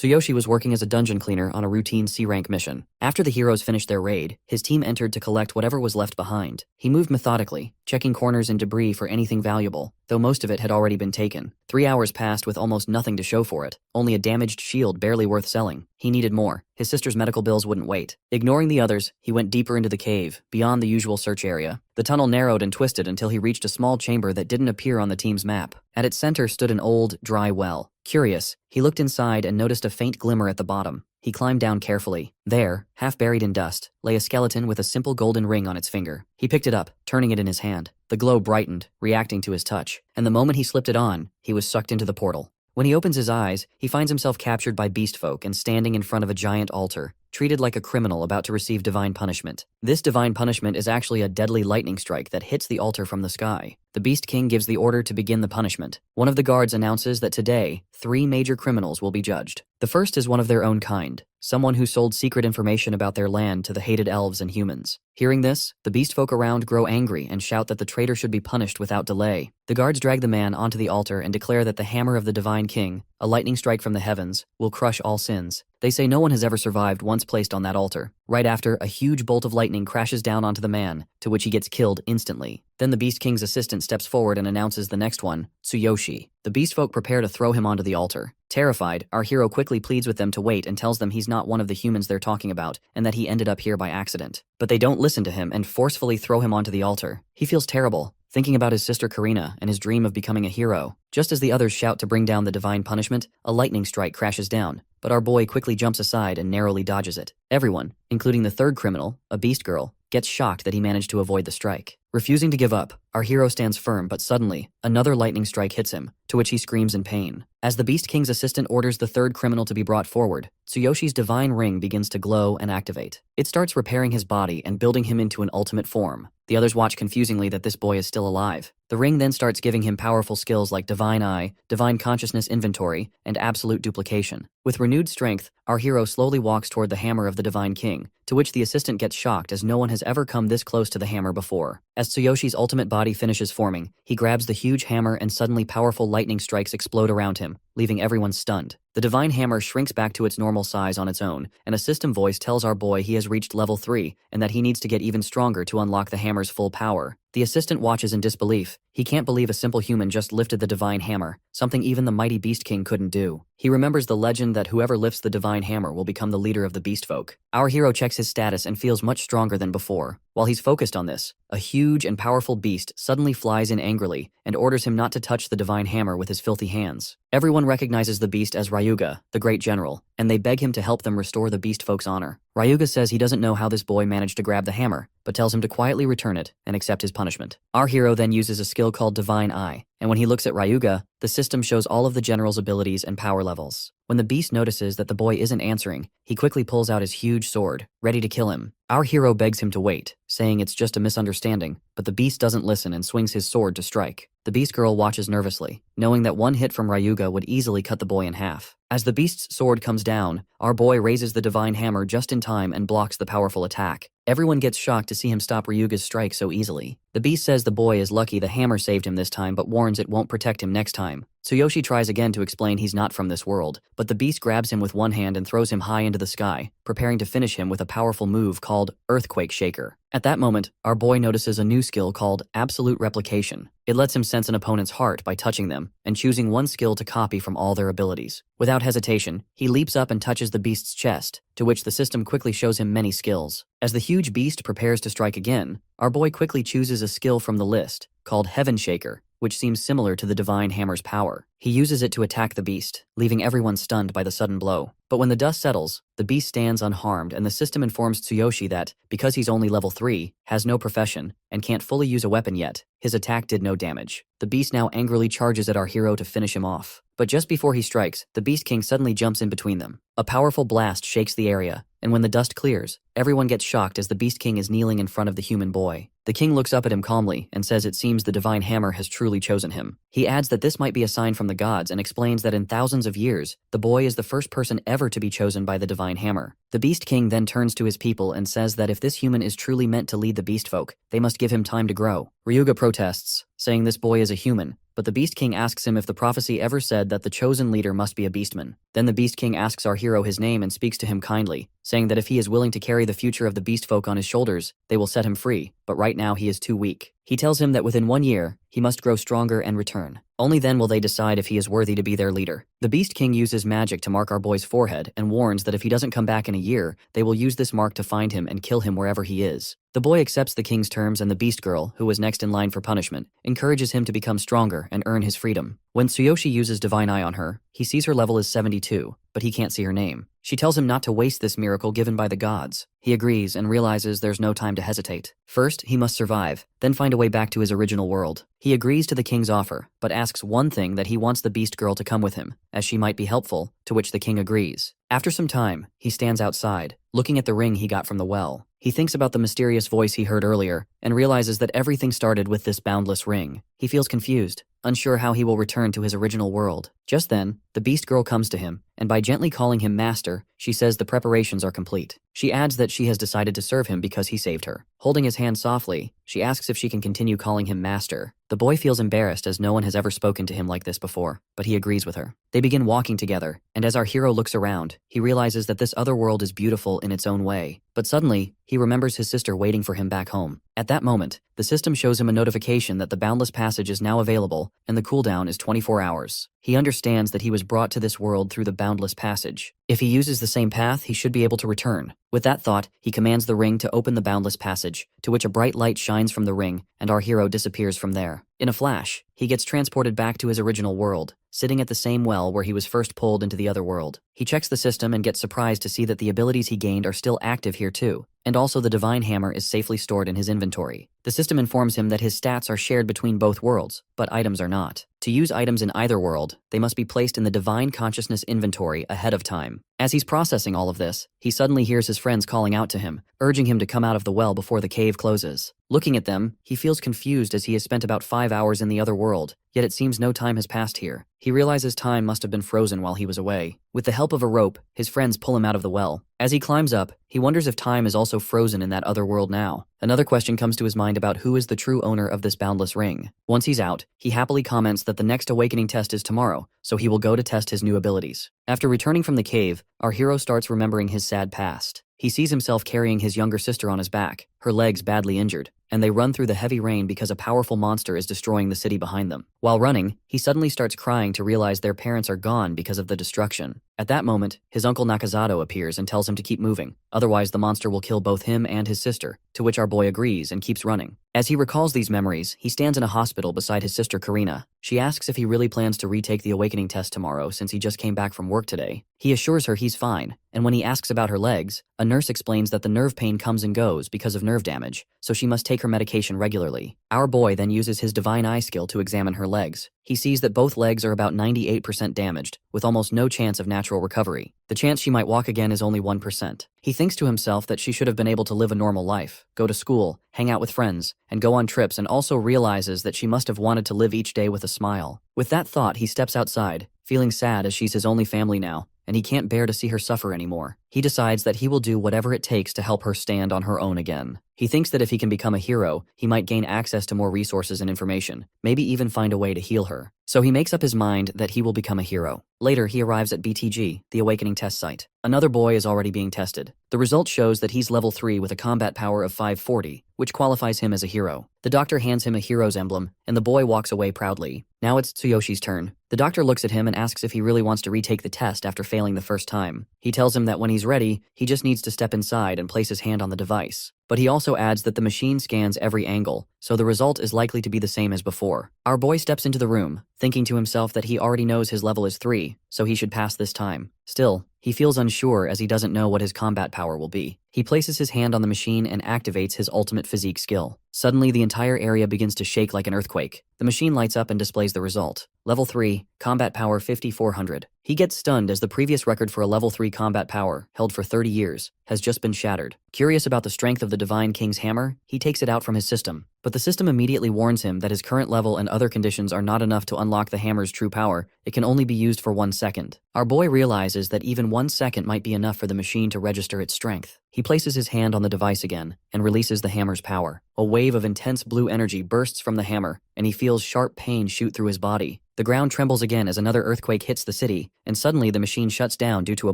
Tsuyoshi was working as a dungeon cleaner on a routine C-rank mission. After the heroes finished their raid, his team entered to collect whatever was left behind. He moved methodically, checking corners and debris for anything valuable, though most of it had already been taken. 3 hours passed with almost nothing to show for it, only a damaged shield barely worth selling. He needed more. His sister's medical bills wouldn't wait. Ignoring the others, he went deeper into the cave, beyond the usual search area. The tunnel narrowed and twisted until he reached a small chamber that didn't appear on the team's map. At its center stood an old, dry well. Curious, he looked inside and noticed a faint glimmer at the bottom. He climbed down carefully. There, half buried in dust, lay a skeleton with a simple golden ring on its finger. He picked it up, turning it in his hand. The glow brightened, reacting to his touch, and the moment he slipped it on, he was sucked into the portal. When he opens his eyes, he finds himself captured by beast folk and standing in front of a giant altar, treated like a criminal about to receive divine punishment. This divine punishment is actually a deadly lightning strike that hits the altar from the sky. The Beast King gives the order to begin the punishment. One of the guards announces that today, 3 major criminals will be judged. The first is one of their own kind, someone who sold secret information about their land to the hated elves and humans. Hearing this, the beast folk around grow angry and shout that the traitor should be punished without delay. The guards drag the man onto the altar and declare that the hammer of the Divine King, a lightning strike from the heavens, will crush all sins. They say no one has ever survived once placed on that altar. Right after, a huge bolt of lightning crashes down onto the man, to which he gets killed instantly. Then the Beast King's assistant steps forward and announces the next one, Tsuyoshi. The beast folk prepare to throw him onto the altar. Terrified, our hero quickly pleads with them to wait and tells them he's not one of the humans they're talking about, and that he ended up here by accident. But they don't listen to him and forcefully throw him onto the altar. He feels terrible, thinking about his sister Karina and his dream of becoming a hero. Just as the others shout to bring down the divine punishment, a lightning strike crashes down, but our boy quickly jumps aside and narrowly dodges it. Everyone, including the third criminal, a beast girl, gets shocked that he managed to avoid the strike. Refusing to give up, our hero stands firm, but suddenly, another lightning strike hits him, to which he screams in pain. As the Beast King's assistant orders the third criminal to be brought forward, Tsuyoshi's divine ring begins to glow and activate. It starts repairing his body and building him into an ultimate form. The others watch confusingly that this boy is still alive. The ring then starts giving him powerful skills like Divine Eye, Divine Consciousness Inventory, and Absolute Duplication. With renewed strength, our hero slowly walks toward the hammer of the Divine King, to which the assistant gets shocked as no one has ever come this close to the hammer before. As Tsuyoshi's ultimate body finishes forming, he grabs the huge hammer and suddenly powerful lightning strikes explode around him, leaving everyone stunned. The divine hammer shrinks back to its normal size on its own, and a system voice tells our boy he has reached level 3 and that he needs to get even stronger to unlock the hammer's full power. The assistant watches in disbelief. He can't believe a simple human just lifted the divine hammer, something even the mighty Beast King couldn't do. He remembers the legend that whoever lifts the divine hammer will become the leader of the beast folk. Our hero checks his status and feels much stronger than before. While he's focused on this, a huge and powerful beast suddenly flies in angrily and orders him not to touch the divine hammer with his filthy hands. Everyone recognizes the beast as Ryuga, the great general, and they beg him to help them restore the beast folk's honor. Ryuga says he doesn't know how this boy managed to grab the hammer, but tells him to quietly return it and accept his punishment. Our hero then uses a skill called Divine Eye, and when he looks at Ryuga, the system shows all of the general's abilities and power levels. When the beast notices that the boy isn't answering, he quickly pulls out his huge sword, ready to kill him. Our hero begs him to wait, saying it's just a misunderstanding, but the beast doesn't listen and swings his sword to strike. The beast girl watches nervously, knowing that one hit from Ryuga would easily cut the boy in half. As the beast's sword comes down, our boy raises the divine hammer just in time and blocks the powerful attack. Everyone gets shocked to see him stop Ryuga's strike so easily. The beast says the boy is lucky the hammer saved him this time, but warns it won't protect him next time. Tsuyoshi tries again to explain he's not from this world, but the beast grabs him with one hand and throws him high into the sky, preparing to finish him with a powerful move called Earthquake Shaker. At that moment, our boy notices a new skill called Absolute Replication. It lets him sense an opponent's heart by touching them and choosing one skill to copy from all their abilities. Without hesitation, he leaps up and touches the beast's chest, to which the system quickly shows him many skills. As the huge beast prepares to strike again, our boy quickly chooses a skill from the list, called Heaven Shaker, which seems similar to the divine hammer's power. He uses it to attack the beast, leaving everyone stunned by the sudden blow. But when the dust settles, the beast stands unharmed and the system informs Tsuyoshi that, because he's only level 3, has no profession, and can't fully use a weapon yet, his attack did no damage. The beast now angrily charges at our hero to finish him off. But just before he strikes, the Beast King suddenly jumps in between them. A powerful blast shakes the area, and when the dust clears, everyone gets shocked as the Beast King is kneeling in front of the human boy. The king looks up at him calmly and says it seems the divine hammer has truly chosen him. He adds that this might be a sign from the gods and explains that in thousands of years, the boy is the first person ever to be chosen by the divine hammer. The Beast King then turns to his people and says that if this human is truly meant to lead the beast folk, they must give him time to grow. Ryuga protests, saying this boy is a human, but the Beast King asks him if the prophecy ever said that the chosen leader must be a beastman. Then the Beast King asks our hero his name and speaks to him kindly, saying that if he is willing to carry the future of the beast folk on his shoulders, they will set him free, but right now he is too weak. He tells him that within 1 year, he must grow stronger and return. Only then will they decide if he is worthy to be their leader. The Beast King uses magic to mark our boy's forehead and warns that if he doesn't come back in a year, they will use this mark to find him and kill him wherever he is. The boy accepts the king's terms, and the Beast Girl, who was next in line for punishment, encourages him to become stronger and earn his freedom. When Tsuyoshi uses Divine Eye on her, he sees her level is 72, but he can't see her name. She tells him not to waste this miracle given by the gods. He agrees and realizes there's no time to hesitate. First, he must survive, then find a way back to his original world. He agrees to the king's offer, but asks one thing, that he wants the Beast Girl to come with him, as she might be helpful, to which the king agrees. After some time, he stands outside, looking at the ring he got from the well. He thinks about the mysterious voice he heard earlier, and realizes that everything started with this boundless ring. He feels confused, unsure how he will return to his original world. Just then, the Beast Girl comes to him, and by gently calling him master, she says the preparations are complete. She adds that she has decided to serve him because he saved her. Holding his hand softly, she asks if she can continue calling him master. The boy feels embarrassed as no one has ever spoken to him like this before, but he agrees with her. They begin walking together, and as our hero looks around, he realizes that this other world is beautiful in its own way. But suddenly, he remembers his sister waiting for him back home. At that moment, the system shows him a notification that the Boundless Passage is now available, and the cooldown is 24 hours. He understands that he was brought to this world through the Boundless Passage. If he uses the same path, he should be able to return. With that thought, he commands the ring to open the Boundless Passage, to which a bright light shines from the ring, and our hero disappears from there. In a flash, he gets transported back to his original world, sitting at the same well where he was first pulled into the other world. He checks the system and gets surprised to see that the abilities he gained are still active here too, and also the Divine Hammer is safely stored in his inventory. The system informs him that his stats are shared between both worlds, but items are not. To use items in either world, they must be placed in the Divine Consciousness inventory ahead of time. As he's processing all of this, he suddenly hears his friends calling out to him, urging him to come out of the well before the cave closes. Looking at them, he feels confused as he has spent about 5 hours in the other world, yet it seems no time has passed here. He realizes time must have been frozen while he was away. With the help of a rope, his friends pull him out of the well. As he climbs up, he wonders if time is also frozen in that other world now. Another question comes to his mind about who is the true owner of this boundless ring. Once he's out, he happily comments that the next awakening test is tomorrow, so he will go to test his new abilities. After returning from the cave, our hero starts remembering his sad past. He sees himself carrying his younger sister on his back, her legs badly injured, and they run through the heavy rain because a powerful monster is destroying the city behind them. While running, he suddenly starts crying to realize their parents are gone because of the destruction. At that moment, his uncle Nakazato appears and tells him to keep moving, otherwise the monster will kill both him and his sister, to which our boy agrees and keeps running. As he recalls these memories, he stands in a hospital beside his sister Karina. She asks if he really plans to retake the awakening test tomorrow since he just came back from work today. He assures her he's fine, and when he asks about her legs, a nurse explains that the nerve pain comes and goes because of nerve damage, so she must take her medication regularly. Our boy then uses his Divine Eye skill to examine her legs. He sees that both legs are about 98% damaged, with almost no chance of natural recovery. The chance she might walk again is only 1%. He thinks to himself that she should have been able to live a normal life, go to school, hang out with friends, and go on trips, and also realizes that she must have wanted to live each day with a smile. With that thought, he steps outside, feeling sad as she's his only family now, and he can't bear to see her suffer anymore. He decides that he will do whatever it takes to help her stand on her own again. He thinks that if he can become a hero, he might gain access to more resources and information, maybe even find a way to heal her. So he makes up his mind that he will become a hero. Later, he arrives at BTG, the Awakening Test Site. Another boy is already being tested. The result shows that he's level 3 with a combat power of 540, which qualifies him as a hero. The doctor hands him a hero's emblem, and the boy walks away proudly. Now it's Tsuyoshi's turn. The doctor looks at him and asks if he really wants to retake the test after failing the first time. He tells him that when he's ready, he just needs to step inside and place his hand on the device. But he also adds that the machine scans every angle, so the result is likely to be the same as before. Our boy steps into the room, thinking to himself that he already knows his level is 3, so he should pass this time. Still, he feels unsure as he doesn't know what his combat power will be. He places his hand on the machine and activates his ultimate physique skill. Suddenly, the entire area begins to shake like an earthquake. The machine lights up and displays the result. Level 3, combat power 5400. He gets stunned as the previous record for a level 3 combat power, held for 30 years, has just been shattered. Curious about the strength of the Divine King's hammer, he takes it out from his system. But the system immediately warns him that his current level and other conditions are not enough to unlock the hammer's true power. It can only be used for 1 second. Our boy realizes that even 1 second might be enough for the machine to register its strength. He places his hand on the device again and releases the hammer's power. A wave of intense blue energy bursts from the hammer, and he feels sharp pain shoot through his body. The ground trembles again as another earthquake hits the city, and suddenly the machine shuts down due to a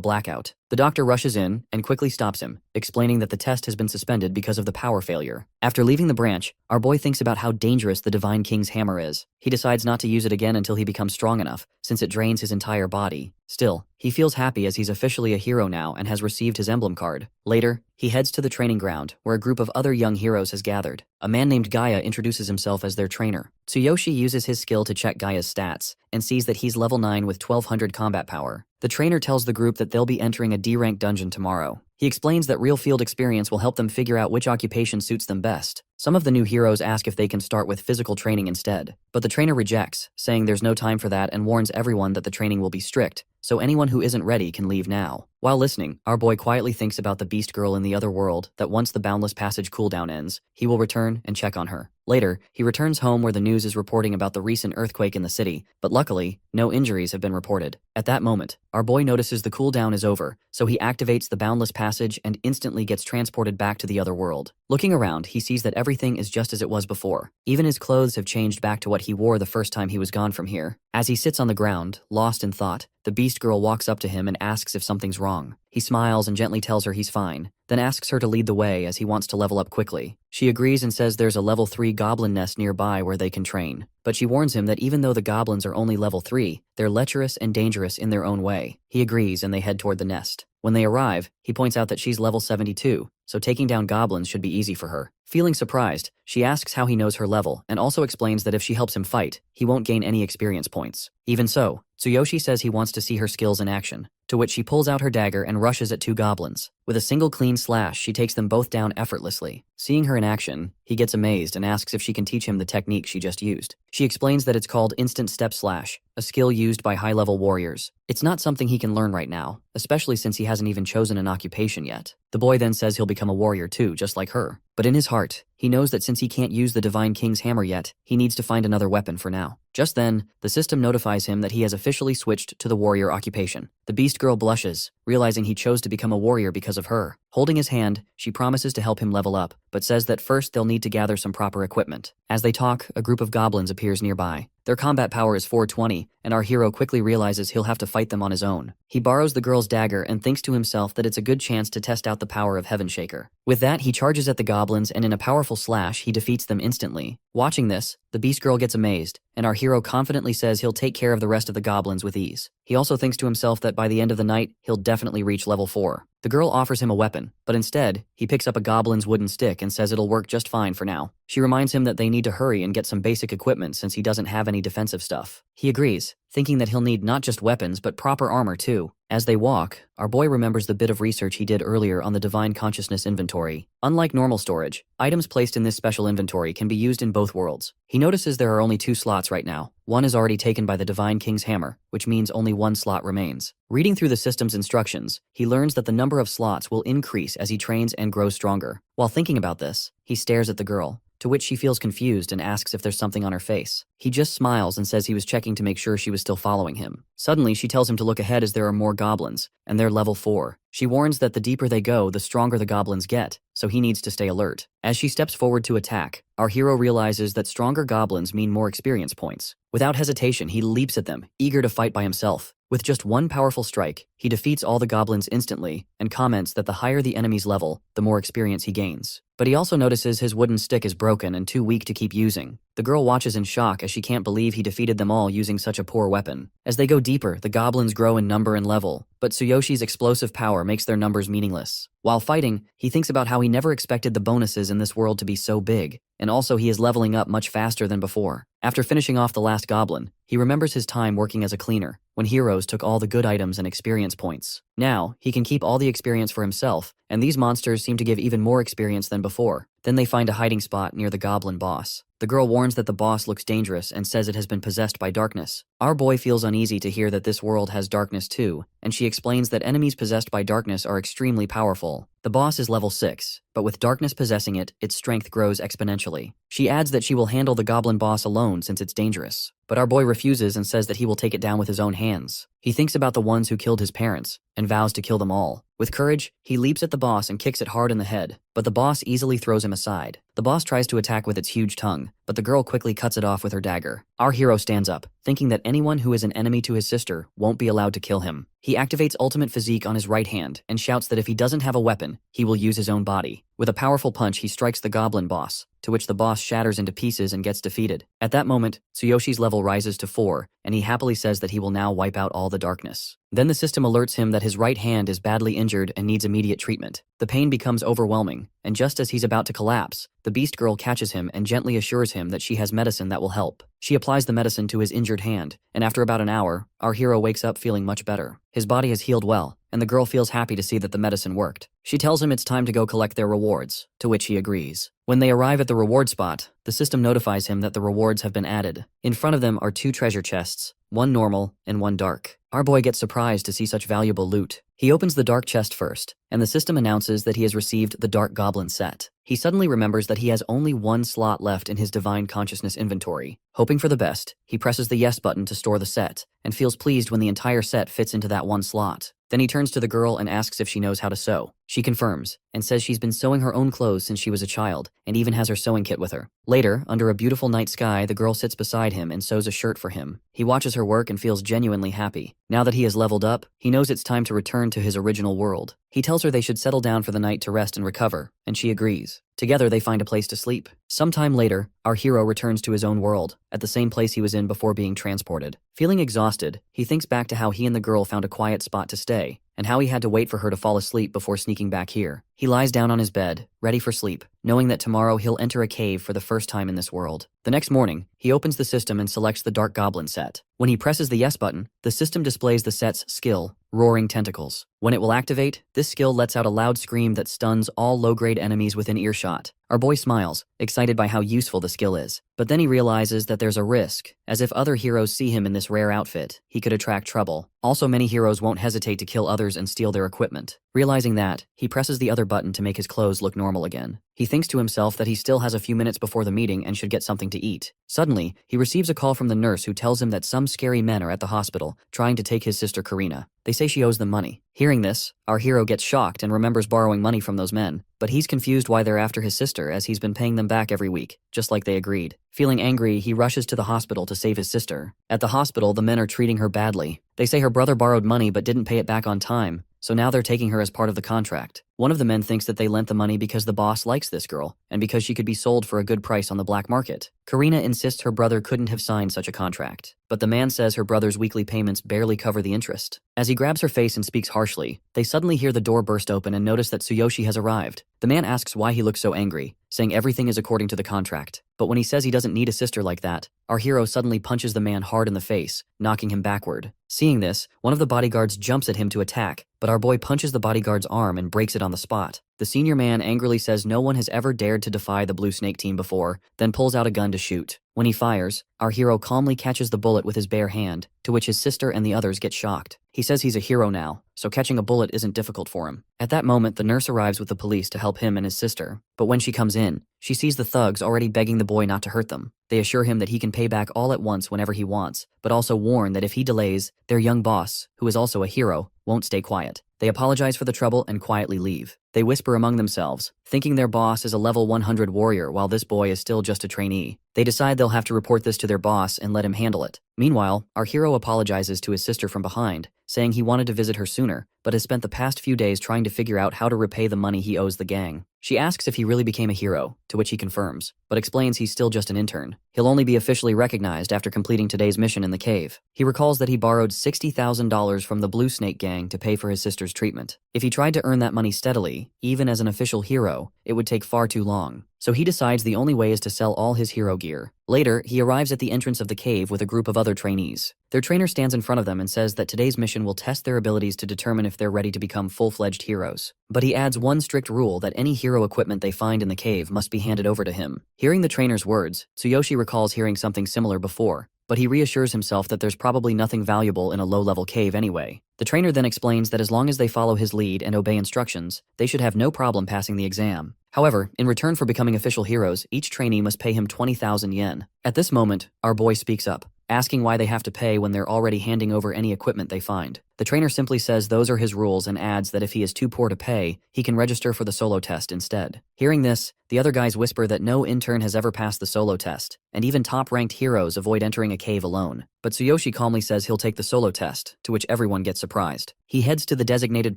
blackout. The doctor rushes in and quickly stops him, explaining that the test has been suspended because of the power failure. After leaving the branch, our boy thinks about how dangerous the Divine King's hammer is. He decides not to use it again until he becomes strong enough, since it drains his entire body. Still, he feels happy as he's officially a hero now and has received his emblem card. Later, he heads to the training ground, where a group of other young heroes has gathered. A man named Gaia introduces himself as their trainer. Tsuyoshi uses his skill to check Gaia's stats, and sees that he's level 9 with 1200 combat power. The trainer tells the group that they'll be entering a D-rank dungeon tomorrow. He explains that real field experience will help them figure out which occupation suits them best. Some of the new heroes ask if they can start with physical training instead, but the trainer rejects, saying there's no time for that and warns everyone that the training will be strict, so anyone who isn't ready can leave now. While listening, our boy quietly thinks about the beast girl in the other world that once the Boundless Passage cooldown ends, he will return and check on her. Later, he returns home where the news is reporting about the recent earthquake in the city, but luckily, no injuries have been reported. At that moment, our boy notices the cooldown is over, so he activates the Boundless Passage and instantly gets transported back to the other world. Looking around, he sees that everything is just as it was before. Even his clothes have changed back to what he wore the first time he was gone from here. As he sits on the ground, lost in thought, the beast girl walks up to him and asks if something's wrong. He smiles and gently tells her he's fine, then asks her to lead the way as he wants to level up quickly. She agrees and says there's a level 3 goblin nest nearby where they can train. But she warns him that even though the goblins are only level 3, they're lecherous and dangerous in their own way. He agrees and they head toward the nest. When they arrive, he points out that she's level 72, so taking down goblins should be easy for her. Feeling surprised, she asks how he knows her level and also explains that if she helps him fight, he won't gain any experience points. Even so, Tsuyoshi says he wants to see her skills in action, to which she pulls out her dagger and rushes at 2 goblins. With a single clean slash, she takes them both down effortlessly. Seeing her in action, he gets amazed and asks if she can teach him the technique she just used. She explains that it's called Instant Step Slash, a skill used by high-level warriors. It's not something he can learn right now, especially since he hasn't even chosen an occupation yet. The boy then says he'll become a warrior too, just like her. But in his heart, he knows that since he can't use the Divine King's hammer yet, he needs to find another weapon for now. Just then, the system notifies him that he has officially switched to the warrior occupation. The beast girl blushes, realizing he chose to become a warrior because of her. Holding his hand, she promises to help him level up, but says that first they'll need to gather some proper equipment. As they talk, a group of goblins appears nearby. Their combat power is 420, and our hero quickly realizes he'll have to fight them on his own. He borrows the girl's dagger and thinks to himself that it's a good chance to test out the power of Heaven Shaker. With that, he charges at the goblins and in a powerful slash, he defeats them instantly. Watching this, the beast girl gets amazed, and our hero confidently says he'll take care of the rest of the goblins with ease. He also thinks to himself that by the end of the night, he'll definitely reach level 4. The girl offers him a weapon, but instead, he picks up a goblin's wooden stick and says it'll work just fine for now. She reminds him that they need to hurry and get some basic equipment since he doesn't have any defensive stuff. He agrees, thinking that he'll need not just weapons but proper armor too. As they walk, our boy remembers the bit of research he did earlier on the Divine Consciousness inventory. Unlike normal storage, items placed in this special inventory can be used in both worlds. He notices there are only 2 slots right now. One is already taken by the Divine King's hammer, which means only 1 slot remains. Reading through the system's instructions, he learns that the number of slots will increase as he trains and grows stronger. While thinking about this, he stares at the girl, to which she feels confused and asks if there's something on her face. He just smiles and says he was checking to make sure she was still following him. Suddenly, she tells him to look ahead as there are more goblins, and they're level 4. She warns that the deeper they go, the stronger the goblins get, so he needs to stay alert. As she steps forward to attack, our hero realizes that stronger goblins mean more experience points. Without hesitation, he leaps at them, eager to fight by himself. With just one powerful strike, he defeats all the goblins instantly and comments that the higher the enemy's level, the more experience he gains. But he also notices his wooden stick is broken and too weak to keep using. The girl watches in shock as she can't believe he defeated them all using such a poor weapon. As they go deeper, the goblins grow in number and level, but Tsuyoshi's explosive power makes their numbers meaningless. While fighting, he thinks about how he never expected the bonuses in this world to be so big, and also he is leveling up much faster than before. After finishing off the last goblin, he remembers his time working as a cleaner, when heroes took all the good items and experience points. Now, he can keep all the experience for himself, and these monsters seem to give even more experience than before. Then they find a hiding spot near the goblin boss. The girl warns that the boss looks dangerous and says it has been possessed by darkness. Our boy feels uneasy to hear that this world has darkness too, and she explains that enemies possessed by darkness are extremely powerful. The boss is level 6, but with darkness possessing it, its strength grows exponentially. She adds that she will handle the goblin boss alone since it's dangerous. But our boy refuses and says that he will take it down with his own hands. He thinks about the ones who killed his parents, and vows to kill them all. With courage, he leaps at the boss and kicks it hard in the head, but the boss easily throws him aside. The boss tries to attack with its huge tongue, but the girl quickly cuts it off with her dagger. Our hero stands up, thinking that anyone who is an enemy to his sister won't be allowed to kill him. He activates ultimate physique on his right hand and shouts that if he doesn't have a weapon, he will use his own body. With a powerful punch, he strikes the goblin boss, to which the boss shatters into pieces and gets defeated. At that moment, Tsuyoshi's level rises to 4, and he happily says that he will now wipe out all the darkness. Then the system alerts him that his right hand is badly injured and needs immediate treatment. The pain becomes overwhelming, and just as he's about to collapse, the beast girl catches him and gently assures him that she has medicine that will help. She applies the medicine to his injured hand, and after about an hour, our hero wakes up feeling much better. His body has healed well, and the girl feels happy to see that the medicine worked. She tells him it's time to go collect their rewards, to which he agrees. When they arrive at the reward spot, the system notifies him that the rewards have been added. In front of them are 2 treasure chests, one normal and one dark. Our boy gets surprised to see such valuable loot. He opens the dark chest first, and the system announces that he has received the Dark Goblin set. He suddenly remembers that he has only 1 slot left in his Divine Consciousness inventory. Hoping for the best, he presses the yes button to store the set, and feels pleased when the entire set fits into that 1 slot. Then he turns to the girl and asks if she knows how to sew. She confirms, and says she's been sewing her own clothes since she was a child, and even has her sewing kit with her. Later, under a beautiful night sky, the girl sits beside him and sews a shirt for him. He watches her work and feels genuinely happy. Now that he has leveled up, he knows it's time to return to his original world. He tells her they should settle down for the night to rest and recover, and she agrees. Together, they find a place to sleep. Sometime later, our hero returns to his own world, at the same place he was in before being transported. Feeling exhausted, he thinks back to how he and the girl found a quiet spot to stay, and how he had to wait for her to fall asleep before sneaking back here. He lies down on his bed, ready for sleep, knowing that tomorrow he'll enter a cave for the first time in this world. The next morning, he opens the system and selects the Dark Goblin set. When he presses the yes button, the system displays the set's skill, Roaring Tentacles. When it will activate, this skill lets out a loud scream that stuns all low-grade enemies within earshot. Our boy smiles, excited by how useful the skill is. But then he realizes that there's a risk, as if other heroes see him in this rare outfit, he could attract trouble. Also, many heroes won't hesitate to kill others and steal their equipment. Realizing that, he presses the other button to make his clothes look normal again. He thinks to himself that he still has a few minutes before the meeting and should get something to eat. Suddenly, he receives a call from the nurse who tells him that some scary men are at the hospital, trying to take his sister Karina. They say she owes them money. Hearing this, our hero gets shocked and remembers borrowing money from those men, but he's confused why they're after his sister as he's been paying them back every week, just like they agreed. Feeling angry, he rushes to the hospital to save his sister. At the hospital, the men are treating her badly. They say her brother borrowed money but didn't pay it back on time, so now they're taking her as part of the contract. One of the men thinks that they lent the money because the boss likes this girl, and because she could be sold for a good price on the black market. Karina insists her brother couldn't have signed such a contract, but the man says her brother's weekly payments barely cover the interest. As he grabs her face and speaks harshly, they suddenly hear the door burst open and notice that Tsuyoshi has arrived. The man asks why he looks so angry, saying everything is according to the contract. But when he says he doesn't need a sister like that, our hero suddenly punches the man hard in the face, knocking him backward. Seeing this, one of the bodyguards jumps at him to attack, but our boy punches the bodyguard's arm and breaks it on the spot. The senior man angrily says no one has ever dared to defy the Blue Snake team before, then pulls out a gun to shoot. When he fires, our hero calmly catches the bullet with his bare hand, to which his sister and the others get shocked. He says he's a hero now, so catching a bullet isn't difficult for him. At that moment, the nurse arrives with the police to help him and his sister, but when she comes in, she sees the thugs already begging the boy not to hurt them. They assure him that he can pay back all at once whenever he wants, but also warn that if he delays, their young boss, who is also a hero, won't stay quiet. They apologize for the trouble and quietly leave. They whisper among themselves, thinking their boss is a level 100 warrior while this boy is still just a trainee. They decide they'll have to report this to their boss and let him handle it. Meanwhile, our hero apologizes to his sister from behind, saying he wanted to visit her sooner, but has spent the past few days trying to figure out how to repay the money he owes the gang. She asks if he really became a hero, to which he confirms, but explains he's still just an intern. He'll only be officially recognized after completing today's mission in the cave. He recalls that he borrowed $60,000 from the Blue Snake gang to pay for his sister's treatment. If he tried to earn that money steadily, even as an official hero, it would take far too long. So he decides the only way is to sell all his hero gear. Later, he arrives at the entrance of the cave with a group of other trainees. Their trainer stands in front of them and says that today's mission will test their abilities to determine if they're ready to become full-fledged heroes. But he adds one strict rule that any hero equipment they find in the cave must be handed over to him. Hearing the trainer's words, Tsuyoshi recalls hearing something similar before, but he reassures himself that there's probably nothing valuable in a low-level cave anyway. The trainer then explains that as long as they follow his lead and obey instructions, they should have no problem passing the exam. However, in return for becoming official heroes, each trainee must pay him 20,000 yen. At this moment, our boy speaks up, asking why they have to pay when they're already handing over any equipment they find. The trainer simply says those are his rules and adds that if he is too poor to pay, he can register for the solo test instead. Hearing this, the other guys whisper that no intern has ever passed the solo test, and even top-ranked heroes avoid entering a cave alone. But Tsuyoshi calmly says he'll take the solo test, to which everyone gets surprised. He heads to the designated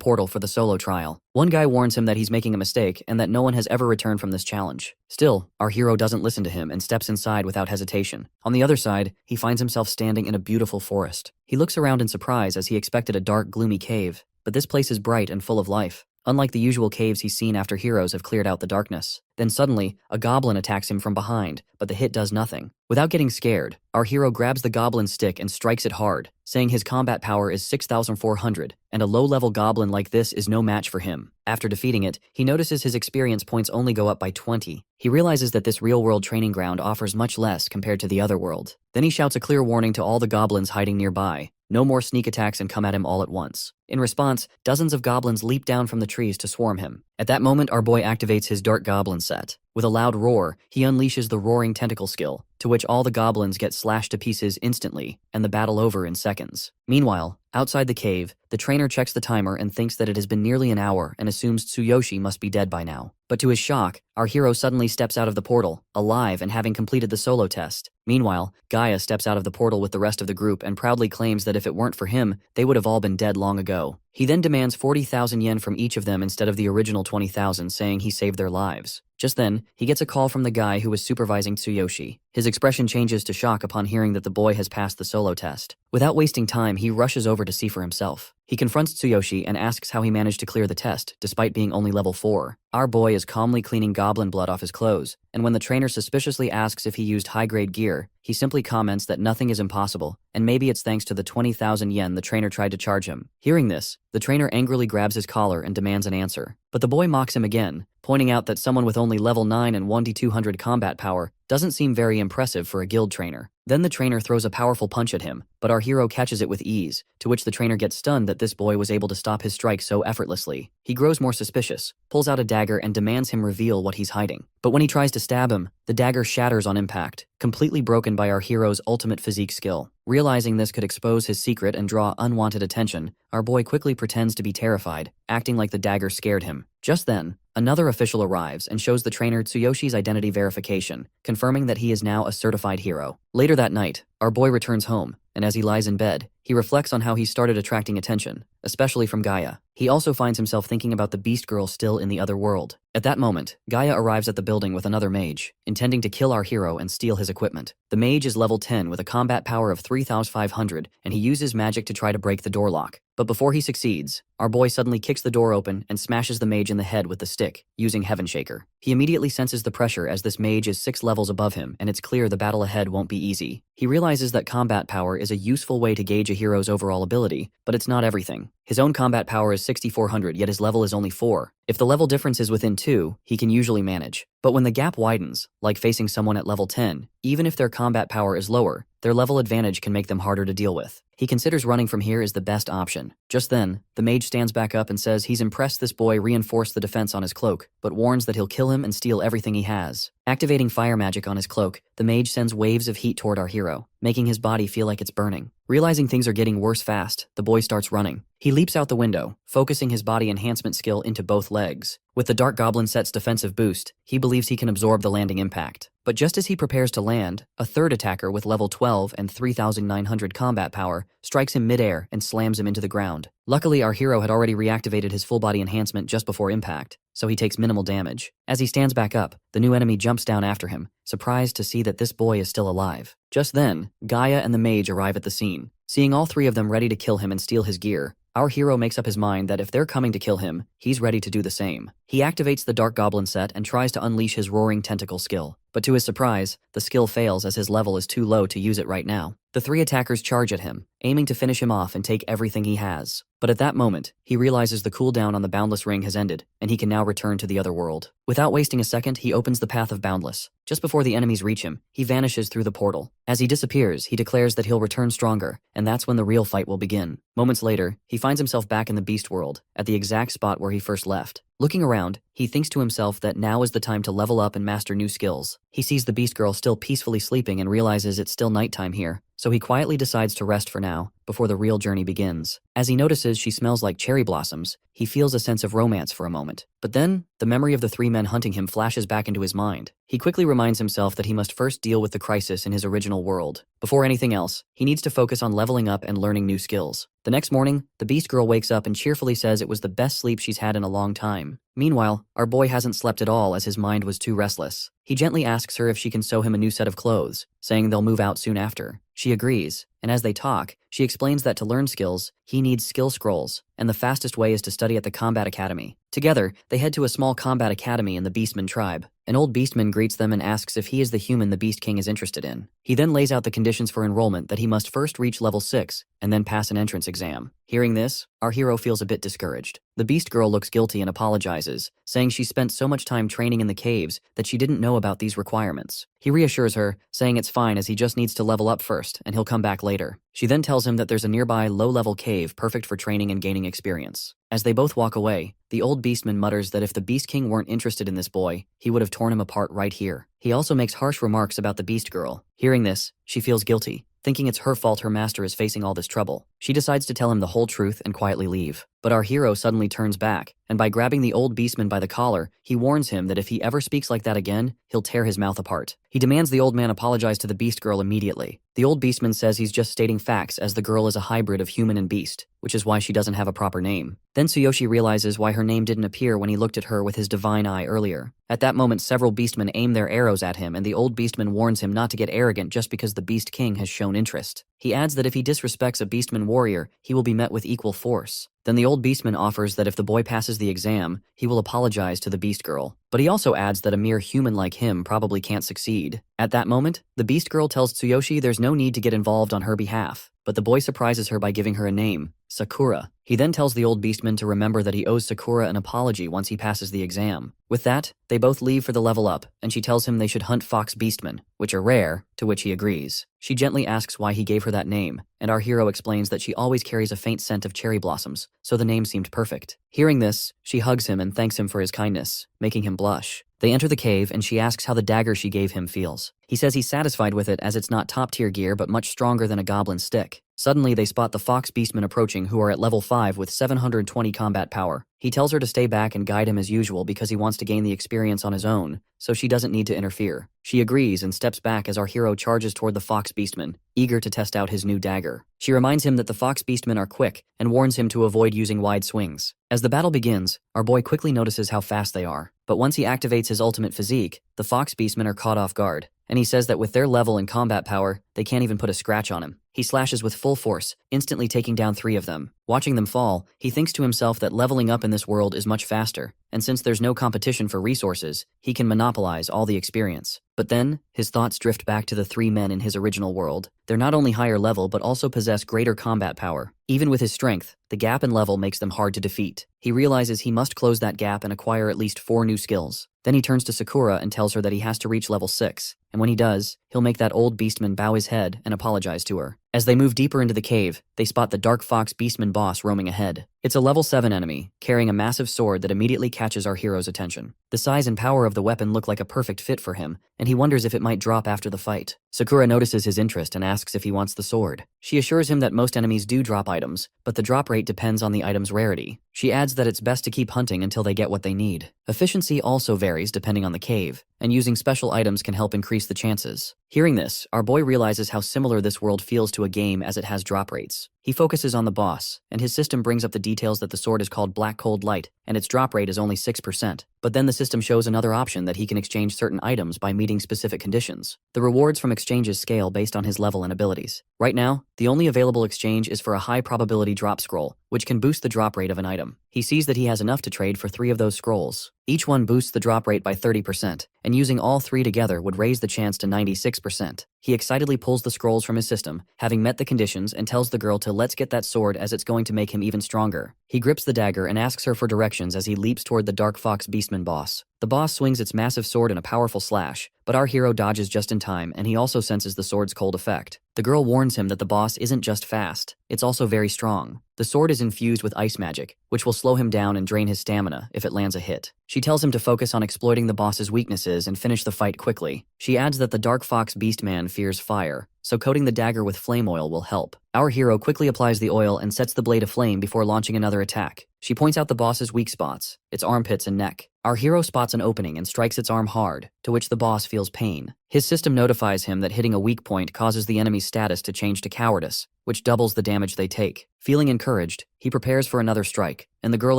portal for the solo trial. One guy warns him that he's making a mistake and that no one has ever returned from this challenge. Still, our hero doesn't listen to him and steps inside without hesitation. On the other side, he finds himself standing in a beautiful forest. He looks around in surprise as he expected a dark, gloomy cave, but this place is bright and full of life. Unlike the usual caves he's seen after heroes have cleared out the darkness. Then suddenly, a goblin attacks him from behind, but the hit does nothing. Without getting scared, our hero grabs the goblin's stick and strikes it hard, saying his combat power is 6,400, and a low-level goblin like this is no match for him. After defeating it, he notices his experience points only go up by 20. He realizes that this real-world training ground offers much less compared to the other world. Then he shouts a clear warning to all the goblins hiding nearby. No more sneak attacks and come at him all at once. In response, dozens of goblins leap down from the trees to swarm him. At that moment, our boy activates his Dark Goblin set. With a loud roar, he unleashes the Roaring Tentacle skill, to which all the goblins get slashed to pieces instantly, and the battle over in seconds. Meanwhile, outside the cave, the trainer checks the timer and thinks that it has been nearly an hour and assumes Tsuyoshi must be dead by now. But to his shock, our hero suddenly steps out of the portal, alive and having completed the solo test. Meanwhile, Gaia steps out of the portal with the rest of the group and proudly claims that if it weren't for him, they would have all been dead long ago. He then demands 40,000 yen from each of them instead of the original 20,000, saying he saved their lives. Just then, he gets a call from the guy who was supervising Tsuyoshi. His expression changes to shock upon hearing that the boy has passed the solo test. Without wasting time, he rushes over to see for himself. He confronts Tsuyoshi and asks how he managed to clear the test, despite being only level 4. Our boy is calmly cleaning goblin blood off his clothes, and when the trainer suspiciously asks if he used high-grade gear, he simply comments that nothing is impossible, and maybe it's thanks to the 20,000 yen the trainer tried to charge him. Hearing this, the trainer angrily grabs his collar and demands an answer. But the boy mocks him again, pointing out that someone with only level 9 and 1d200 combat power doesn't seem very impressive for a guild trainer. Then the trainer throws a powerful punch at him, but our hero catches it with ease, to which the trainer gets stunned that this boy was able to stop his strike so effortlessly. He grows more suspicious, pulls out a dagger and demands him reveal what he's hiding. But when he tries to stab him, the dagger shatters on impact, completely broken by our hero's ultimate physique skill. Realizing this could expose his secret and draw unwanted attention, our boy quickly pretends to be terrified, acting like the dagger scared him. Just then, another official arrives and shows the trainer Tsuyoshi's identity verification, confirming that he is now a certified hero. Later that night, our boy returns home, and as he lies in bed, he reflects on how he started attracting attention, especially from Gaia. He also finds himself thinking about the beast girl still in the other world. At that moment, Gaia arrives at the building with another mage, intending to kill our hero and steal his equipment. The mage is level 10 with a combat power of 3,500, and he uses magic to try to break the door lock. But before he succeeds, our boy suddenly kicks the door open and smashes the mage in the head with the stick, using Heaven Shaker. He immediately senses the pressure as this mage is 6 levels above him, and it's clear the battle ahead won't be easy. He realizes that combat power is a useful way to gauge a hero's overall ability, but it's not everything. His own combat power is 6,400, yet his level is only 4. If the level difference is within 2, he can usually manage. But when the gap widens, like facing someone at level 10, even if their combat power is lower, their level advantage can make them harder to deal with. He considers running from here is the best option. Just then, the mage stands back up and says he's impressed this boy reinforced the defense on his cloak, but warns that he'll kill him and steal everything he has. Activating fire magic on his cloak, the mage sends waves of heat toward our hero, making his body feel like it's burning. Realizing things are getting worse fast, the boy starts running. He leaps out the window, focusing his body enhancement skill into both legs. With the Dark Goblin set's defensive boost, he believes he can absorb the landing impact. But just as he prepares to land, a third attacker with level 12 and 3,900 combat power strikes him midair and slams him into the ground. Luckily, our hero had already reactivated his full body enhancement just before impact, so he takes minimal damage. As he stands back up, the new enemy jumps down after him, surprised to see that this boy is still alive. Just then, Gaia and the mage arrive at the scene. Seeing all three of them ready to kill him and steal his gear, our hero makes up his mind that if they're coming to kill him, he's ready to do the same. He activates the Dark Goblin set and tries to unleash his Roaring Tentacle skill. But to his surprise, the skill fails as his level is too low to use it right now. The 3 attackers charge at him, aiming to finish him off and take everything he has. But at that moment, he realizes the cooldown on the Boundless Ring has ended, and he can now return to the other world. Without wasting a second, he opens the path of Boundless. Just before the enemies reach him, he vanishes through the portal. As he disappears, he declares that he'll return stronger, and that's when the real fight will begin. Moments later, he finds himself back in the Beast World, at the exact spot where he first left. Looking around, he thinks to himself that now is the time to level up and master new skills. He sees the Beast Girl still peacefully sleeping and realizes it's still nighttime here, so he quietly decides to rest for now, before the real journey begins. As he notices she smells like cherry blossoms, he feels a sense of romance for a moment. But then, the memory of the three men hunting him flashes back into his mind. He quickly reminds himself that he must first deal with the crisis in his original world. Before anything else, he needs to focus on leveling up and learning new skills. The next morning, the Beast Girl wakes up and cheerfully says it was the best sleep she's had in a long time. Meanwhile, our boy hasn't slept at all as his mind was too restless. He gently asks her if she can sew him a new set of clothes, saying they'll move out soon after. She agrees, and as they talk, she explains that to learn skills, he needs skill scrolls, and the fastest way is to study at the Combat Academy. Together, they head to a small combat academy in the Beastman tribe. An old Beastman greets them and asks if he is the human the Beast King is interested in. He then lays out the conditions for enrollment, that he must first reach level 6, and then pass an entrance exam. Hearing this, our hero feels a bit discouraged. The Beast Girl looks guilty and apologizes, saying she spent so much time training in the caves that she didn't know about these requirements. He reassures her, saying it's fine as he just needs to level up first, and he'll come back later. She then tells him that there's a nearby low-level cave perfect for training and gaining experience. As they both walk away, the old Beastman mutters that if the Beast King weren't interested in this boy, he would have torn him apart right here. He also makes harsh remarks about the Beast Girl. Hearing this, she feels guilty, thinking it's her fault her master is facing all this trouble. She decides to tell him the whole truth and quietly leave. But our hero suddenly turns back, and by grabbing the old Beastman by the collar, he warns him that if he ever speaks like that again, he'll tear his mouth apart. He demands the old man apologize to the Beast Girl immediately. The old Beastman says he's just stating facts as the girl is a hybrid of human and beast, which is why she doesn't have a proper name. Then Tsuyoshi realizes why her name didn't appear when he looked at her with his divine eye earlier. At that moment, several Beastmen aim their arrows at him, and the old Beastman warns him not to get arrogant just because the Beast King has shown interest. He adds that if he disrespects a Beastman warrior, he will be met with equal force. Then the old Beastman offers that if the boy passes the exam, he will apologize to the Beast Girl. But he also adds that a mere human like him probably can't succeed. At that moment, the Beast Girl tells Tsuyoshi there's no need to get involved on her behalf, but the boy surprises her by giving her a name, Sakura. He then tells the old Beastman to remember that he owes Sakura an apology once he passes the exam. With that, they both leave for the level up, and she tells him they should hunt fox beastmen, which are rare, to which he agrees. She gently asks why he gave her that name, and our hero explains that she always carries a faint scent of cherry blossoms, so the name seemed perfect. Hearing this, she hugs him and thanks him for his kindness, making him blush. They enter the cave and she asks how the dagger she gave him feels. He says he's satisfied with it as it's not top-tier gear but much stronger than a goblin stick. Suddenly, they spot the fox beastmen approaching who are at level 5 with 720 combat power. He tells her to stay back and guide him as usual because he wants to gain the experience on his own, so she doesn't need to interfere. She agrees and steps back as our hero charges toward the fox beastman, eager to test out his new dagger. She reminds him that the fox beastmen are quick and warns him to avoid using wide swings. As the battle begins, our boy quickly notices how fast they are. But once he activates his ultimate physique, the fox beastmen are caught off guard, and he says that with their level and combat power, they can't even put a scratch on him. He slashes with full force, instantly taking down 3 of them. Watching them fall, he thinks to himself that leveling up in this world is much faster, and since there's no competition for resources, he can monopolize all the experience. But then, his thoughts drift back to the 3 men in his original world. They're not only higher level but also possess greater combat power. Even with his strength, the gap in level makes them hard to defeat. He realizes he must close that gap and acquire at least 4 new skills. Then he turns to Sakura and tells her that he has to reach level 6, and when he does, he'll make that old beastman bow his head and apologize to her. As they move deeper into the cave, they spot the Dark Fox Beastman boss roaming ahead. It's a level 7 enemy, carrying a massive sword that immediately catches our hero's attention. The size and power of the weapon look like a perfect fit for him, and he wonders if it might drop after the fight. Sakura notices his interest and asks if he wants the sword. She assures him that most enemies do drop items, but the drop rate depends on the item's rarity. She adds that it's best to keep hunting until they get what they need. Efficiency also varies depending on the cave, and using special items can help increase the chances. Hearing this, our boy realizes how similar this world feels to a game as it has drop rates. He focuses on the boss, and his system brings up the details that the sword is called Black Cold Light, and its drop rate is only 6%. But then the system shows another option that he can exchange certain items by meeting specific conditions. The rewards from exchanges scale based on his level and abilities. Right now, the only available exchange is for a high probability drop scroll, which can boost the drop rate of an item. He sees that he has enough to trade for 3 of those scrolls. Each one boosts the drop rate by 30%, and using all 3 together would raise the chance to 96%. He excitedly pulls the scrolls from his system, having met the conditions, and tells the girl to let's get that sword as it's going to make him even stronger. He grips the dagger and asks her for directions as he leaps toward the Dark Fox Beastman boss. The boss swings its massive sword in a powerful slash, but our hero dodges just in time, and he also senses the sword's cold effect. The girl warns him that the boss isn't just fast, it's also very strong. The sword is infused with ice magic, which will slow him down and drain his stamina if it lands a hit. She tells him to focus on exploiting the boss's weaknesses and finish the fight quickly. She adds that the Dark Fox Beastman fears fire, so coating the dagger with flame oil will help. Our hero quickly applies the oil and sets the blade aflame before launching another attack. She points out the boss's weak spots, its armpits and neck. Our hero spots an opening and strikes its arm hard, to which the boss feels pain. His system notifies him that hitting a weak point causes the enemy's status to change to cowardice, which doubles the damage they take. Feeling encouraged, he prepares for another strike, and the girl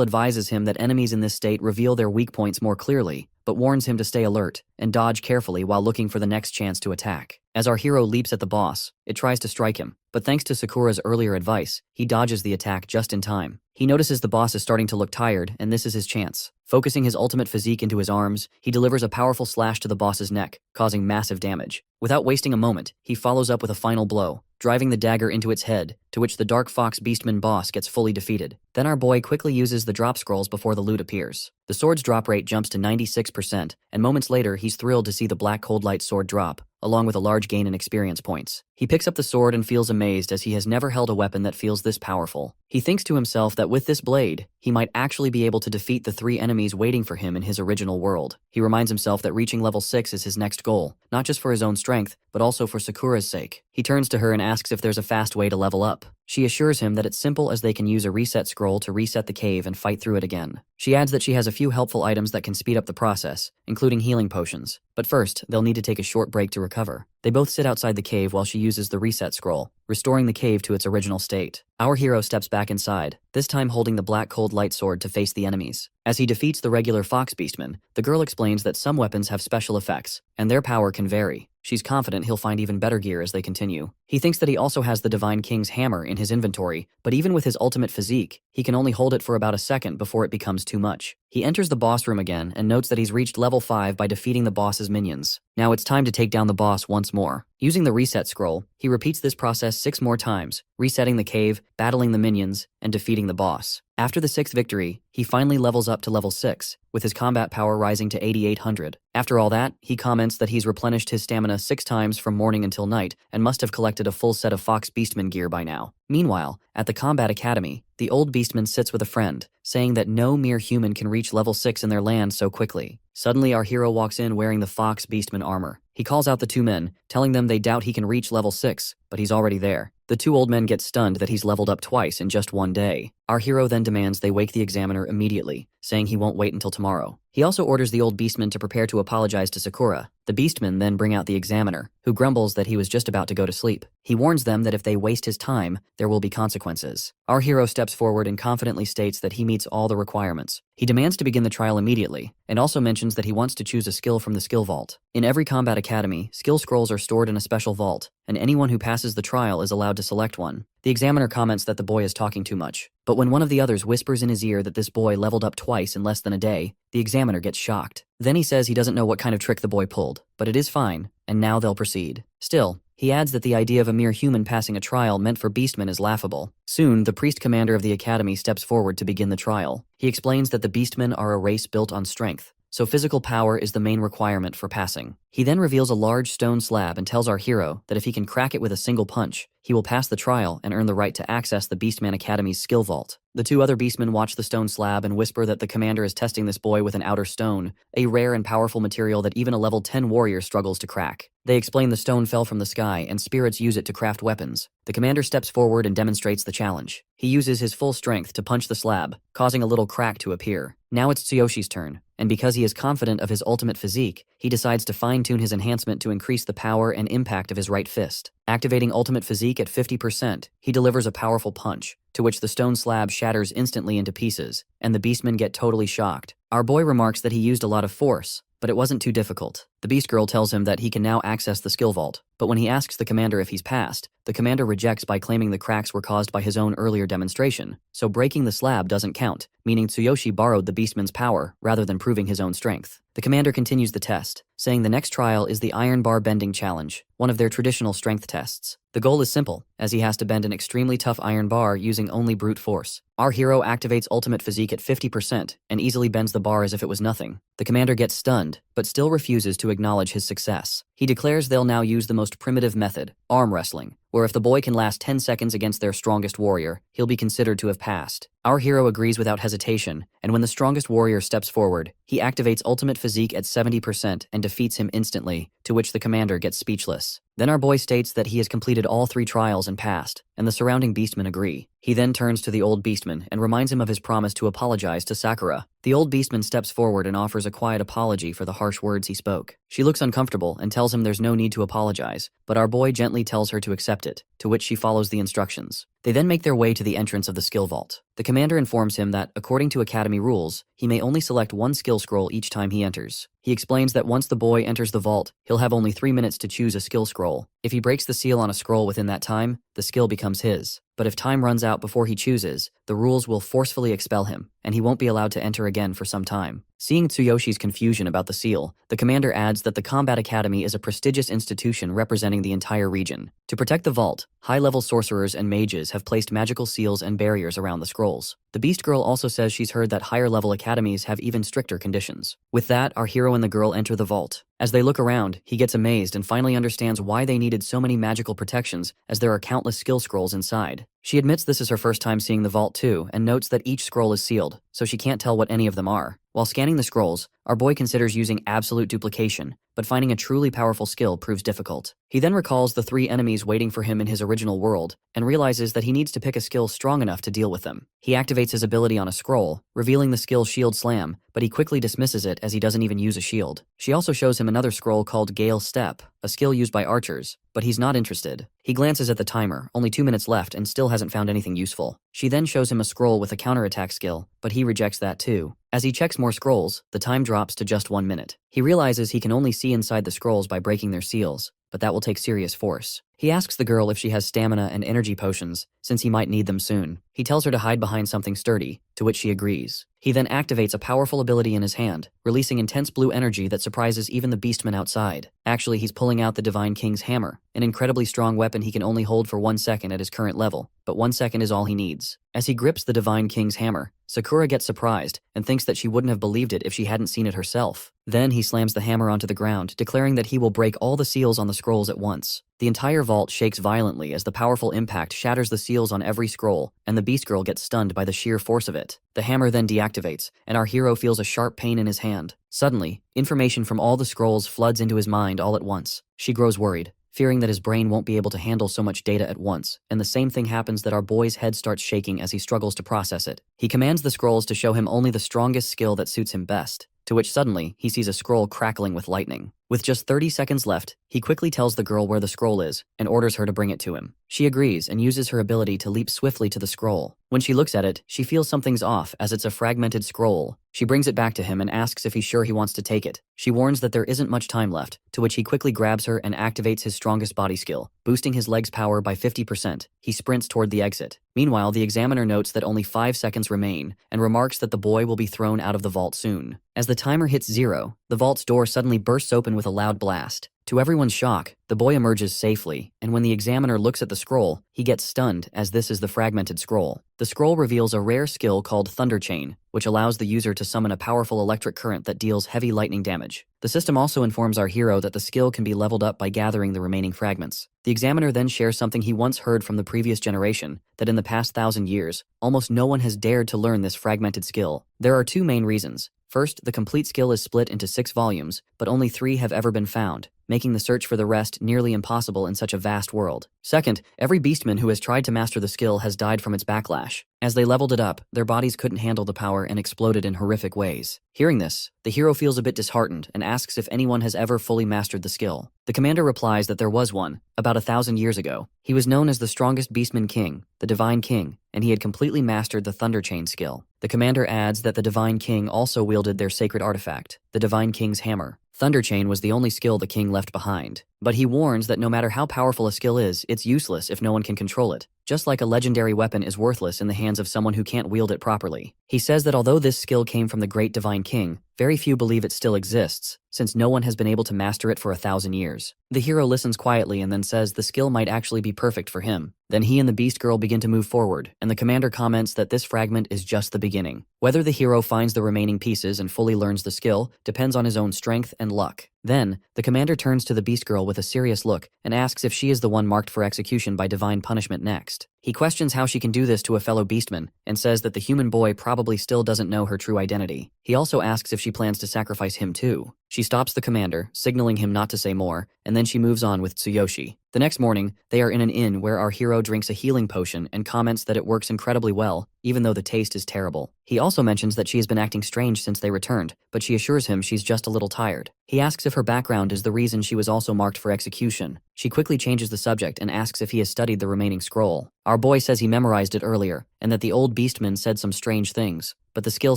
advises him that enemies in this state reveal their weak points more clearly, but warns him to stay alert and dodge carefully while looking for the next chance to attack. As our hero leaps at the boss, it tries to strike him, but thanks to Sakura's earlier advice, he dodges the attack just in time. He notices the boss is starting to look tired, and this is his chance. Focusing his ultimate physique into his arms, he delivers a powerful slash to the boss's neck, causing massive damage. Without wasting a moment, he follows up with a final blow, driving the dagger into its head, to which the Dark Fox Beastman boss gets fully defeated. Then our boy quickly uses the drop scrolls before the loot appears. The sword's drop rate jumps to 96%, and moments later he's thrilled to see the Black Cold Light sword drop, along with a large gain in experience points. He picks up the sword and feels amazed as he has never held a weapon that feels this powerful. He thinks to himself that with this blade, he might actually be able to defeat the 3 enemies waiting for him in his original world. He reminds himself that reaching level 6 is his next goal, not just for his own strength, but also for Sakura's sake. He turns to her and asks if there's a fast way to level up. She assures him that it's simple, as they can use a reset scroll to reset the cave and fight through it again. She adds that she has a few helpful items that can speed up the process, including healing potions. But first, they'll need to take a short break to recover. They both sit outside the cave while she uses the reset scroll, restoring the cave to its original state. Our hero steps back inside, this time holding the Black Cold Light sword to face the enemies. As he defeats the regular Fox Beastman, the girl explains that some weapons have special effects, and their power can vary. She's confident he'll find even better gear as they continue. He thinks that he also has the Divine King's hammer in his inventory, but even with his ultimate physique, he can only hold it for about a second before it becomes too much. He enters the boss room again and notes that he's reached level 5 by defeating the boss's minions. Now it's time to take down the boss once more. Using the reset scroll, he repeats this process 6 more times, resetting the cave, battling the minions, and defeating the boss. After the 6th victory, he finally levels up to level 6, with his combat power rising to 8800. After all that, he comments that he's replenished his stamina 6 times from morning until night, and must have collected a full set of Fox Beastman gear by now. Meanwhile, at the Combat Academy, the old Beastman sits with a friend, saying that no mere human can reach level 6 in their land so quickly. Suddenly, our hero walks in wearing the Fox Beastman armor. He calls out the 2 men, telling them they doubt he can reach level 6, but he's already there. The 2 old men get stunned that he's leveled up twice in just one day. Our hero then demands they wake the examiner immediately, saying he won't wait until tomorrow. He also orders the old Beastman to prepare to apologize to Sakura. The Beastmen then bring out the examiner, who grumbles that he was just about to go to sleep. He warns them that if they waste his time, there will be consequences. Our hero steps forward and confidently states that he meets all the requirements. He demands to begin the trial immediately, and also mentions that he wants to choose a skill from the skill vault. In every combat academy, skill scrolls are stored in a special vault, and anyone who passes the trial is allowed to select one. The examiner comments that the boy is talking too much, but when one of the others whispers in his ear that this boy leveled up twice in less than a day, the examiner gets shocked. Then he says he doesn't know what kind of trick the boy pulled, but it is fine, and now they'll proceed. Still, he adds that the idea of a mere human passing a trial meant for Beastmen is laughable. Soon, the priest commander of the academy steps forward to begin the trial. He explains that the Beastmen are a race built on strength, so physical power is the main requirement for passing. He then reveals a large stone slab and tells our hero that if he can crack it with a single punch, he will pass the trial and earn the right to access the Beastman Academy's skill vault. The 2 other Beastmen watch the stone slab and whisper that the commander is testing this boy with an outer stone, a rare and powerful material that even a level 10 warrior struggles to crack. They explain the stone fell from the sky and spirits use it to craft weapons. The commander steps forward and demonstrates the challenge. He uses his full strength to punch the slab, causing a little crack to appear. Now it's Tsuyoshi's turn, and because he is confident of his ultimate physique, he decides to fine-tune his enhancement to increase the power and impact of his right fist. Activating ultimate physique at 50%, he delivers a powerful punch, to which the stone slab shatters instantly into pieces, and the Beastmen get totally shocked. Our boy remarks that he used a lot of force, but it wasn't too difficult. The Beast Girl tells him that he can now access the skill vault, but when he asks the commander if he's passed, the commander rejects by claiming the cracks were caused by his own earlier demonstration, so breaking the slab doesn't count, meaning Tsuyoshi borrowed the Beastman's power rather than proving his own strength. The commander continues the test, saying the next trial is the Iron Bar Bending Challenge, one of their traditional strength tests. The goal is simple, as he has to bend an extremely tough iron bar using only brute force. Our hero activates ultimate physique at 50% and easily bends the bar as if it was nothing. The commander gets stunned hand, but still refuses to acknowledge his success. He declares they'll now use the most primitive method, arm wrestling, where if the boy can last 10 seconds against their strongest warrior, he'll be considered to have passed. Our hero agrees without hesitation, and when the strongest warrior steps forward, he activates ultimate physique at 70% and defeats him instantly, to which the commander gets speechless. Then our boy states that he has completed all 3 trials and passed, and the surrounding beastmen agree. He then turns to the old beastman and reminds him of his promise to apologize to Sakura. The old beastman steps forward and offers a quiet apology for the harsh words he spoke. She looks uncomfortable and tells him there's no need to apologize, but our boy gently tells her to accept it, to which she follows the instructions. They then make their way to the entrance of the skill vault. The commander informs him that, according to Academy rules, he may only select 1 skill scroll each time he enters. He explains that once the boy enters the vault, he'll have only 3 minutes to choose a skill scroll. If he breaks the seal on a scroll within that time, the skill becomes his. But if time runs out before he chooses, the rules will forcefully expel him, and he won't be allowed to enter again for some time. Seeing Tsuyoshi's confusion about the seal, the commander adds that the Combat Academy is a prestigious institution representing the entire region. To protect the vault, high-level sorcerers and mages have placed magical seals and barriers around the scrolls. The Beast Girl also says she's heard that higher-level academies have even stricter conditions. With that, our hero and the girl enter the vault. As they look around, he gets amazed and finally understands why they needed so many magical protections, as there are countless skill scrolls inside. She admits this is her first time seeing the vault too, and notes that each scroll is sealed, so she can't tell what any of them are. While scanning the scrolls, our boy considers using absolute duplication, but finding a truly powerful skill proves difficult. He then recalls the 3 enemies waiting for him in his original world, and realizes that he needs to pick a skill strong enough to deal with them. He activates his ability on a scroll, revealing the skill Shield Slam, but he quickly dismisses it as he doesn't even use a shield. She also shows him another scroll called Gale Step, a skill used by archers, but he's not interested. He glances at the timer, only 2 minutes left, and still hasn't found anything useful. She then shows him a scroll with a counterattack skill, but he rejects that too. As he checks more scrolls, the time drops to just 1 minute. He realizes he can only see inside the scrolls by breaking their seals, but that will take serious force. He asks the girl if she has stamina and energy potions, since he might need them soon. He tells her to hide behind something sturdy, to which she agrees. He then activates a powerful ability in his hand, releasing intense blue energy that surprises even the beastmen outside. Actually, he's pulling out the Divine King's hammer, an incredibly strong weapon he can only hold for 1 second at his current level, but 1 second is all he needs. As he grips the Divine King's hammer, Sakura gets surprised and thinks that she wouldn't have believed it if she hadn't seen it herself. Then he slams the hammer onto the ground, declaring that he will break all the seals on the scrolls at once. The entire vault shakes violently as the powerful impact shatters the seals on every scroll, and the Beast Girl gets stunned by the sheer force of it. The hammer then deactivates, and our hero feels a sharp pain in his hand. Suddenly, information from all the scrolls floods into his mind all at once. She grows worried, fearing that his brain won't be able to handle so much data at once, and the same thing happens that our boy's head starts shaking as he struggles to process it. He commands the scrolls to show him only the strongest skill that suits him best, to which suddenly he sees a scroll crackling with lightning. With just 30 seconds left, he quickly tells the girl where the scroll is and orders her to bring it to him. She agrees and uses her ability to leap swiftly to the scroll. When she looks at it, she feels something's off as it's a fragmented scroll. She brings it back to him and asks if he's sure he wants to take it. She warns that there isn't much time left, to which he quickly grabs her and activates his strongest body skill, boosting his leg's power by 50%. He sprints toward the exit. Meanwhile, the examiner notes that only 5 seconds remain and remarks that the boy will be thrown out of the vault soon. As the timer hits 0, the vault's door suddenly bursts open with a loud blast. To everyone's shock, the boy emerges safely, and when the examiner looks at the scroll, he gets stunned as this is the fragmented scroll. The scroll reveals a rare skill called Thunder Chain, which allows the user to summon a powerful electric current that deals heavy lightning damage. The system also informs our hero that the skill can be leveled up by gathering the remaining fragments. The examiner then shares something he once heard from the previous generation, that in the past 1,000 years, almost no one has dared to learn this fragmented skill. There are 2 main reasons. First, the complete skill is split into 6 volumes, but only 3 have ever been found, making the search for the rest nearly impossible in such a vast world. Second, every beastman who has tried to master the skill has died from its backlash. As they leveled it up, their bodies couldn't handle the power and exploded in horrific ways. Hearing this, the hero feels a bit disheartened and asks if anyone has ever fully mastered the skill. The commander replies that there was one, about 1,000 years ago. He was known as the strongest beastman king, the Divine King, and he had completely mastered the Thunder Chain skill. The commander adds that the Divine King also wielded their sacred artifact, the Divine King's hammer. Thunder Chain was the only skill the king left behind, but he warns that no matter how powerful a skill is, it's useless if no one can control it. just like a legendary weapon is worthless in the hands of someone who can't wield it properly. He says that although this skill came from the great divine king, very few believe it still exists, since no one has been able to master it for 1,000 years. The hero listens quietly and then says the skill might actually be perfect for him. Then he and the beast girl begin to move forward, and the commander comments that this fragment is just the beginning. Whether the hero finds the remaining pieces and fully learns the skill depends on his own strength and luck. Then, the commander turns to the beast girl with a serious look and asks if she is the one marked for execution by divine punishment next. He questions how she can do this to a fellow beastman and says that the human boy probably still doesn't know her true identity. He also asks if she plans to sacrifice him too. She stops the commander, signaling him not to say more, and then she moves on with Tsuyoshi. The next morning, they are in an inn where our hero drinks a healing potion and comments that it works incredibly well, even though the taste is terrible. He also mentions that she has been acting strange since they returned, but she assures him she's just a little tired. He asks if her background is the reason she was also marked for execution. She quickly changes the subject and asks if he has studied the remaining scroll. Our boy says he memorized it earlier, and that the old beastman said some strange things, but the skill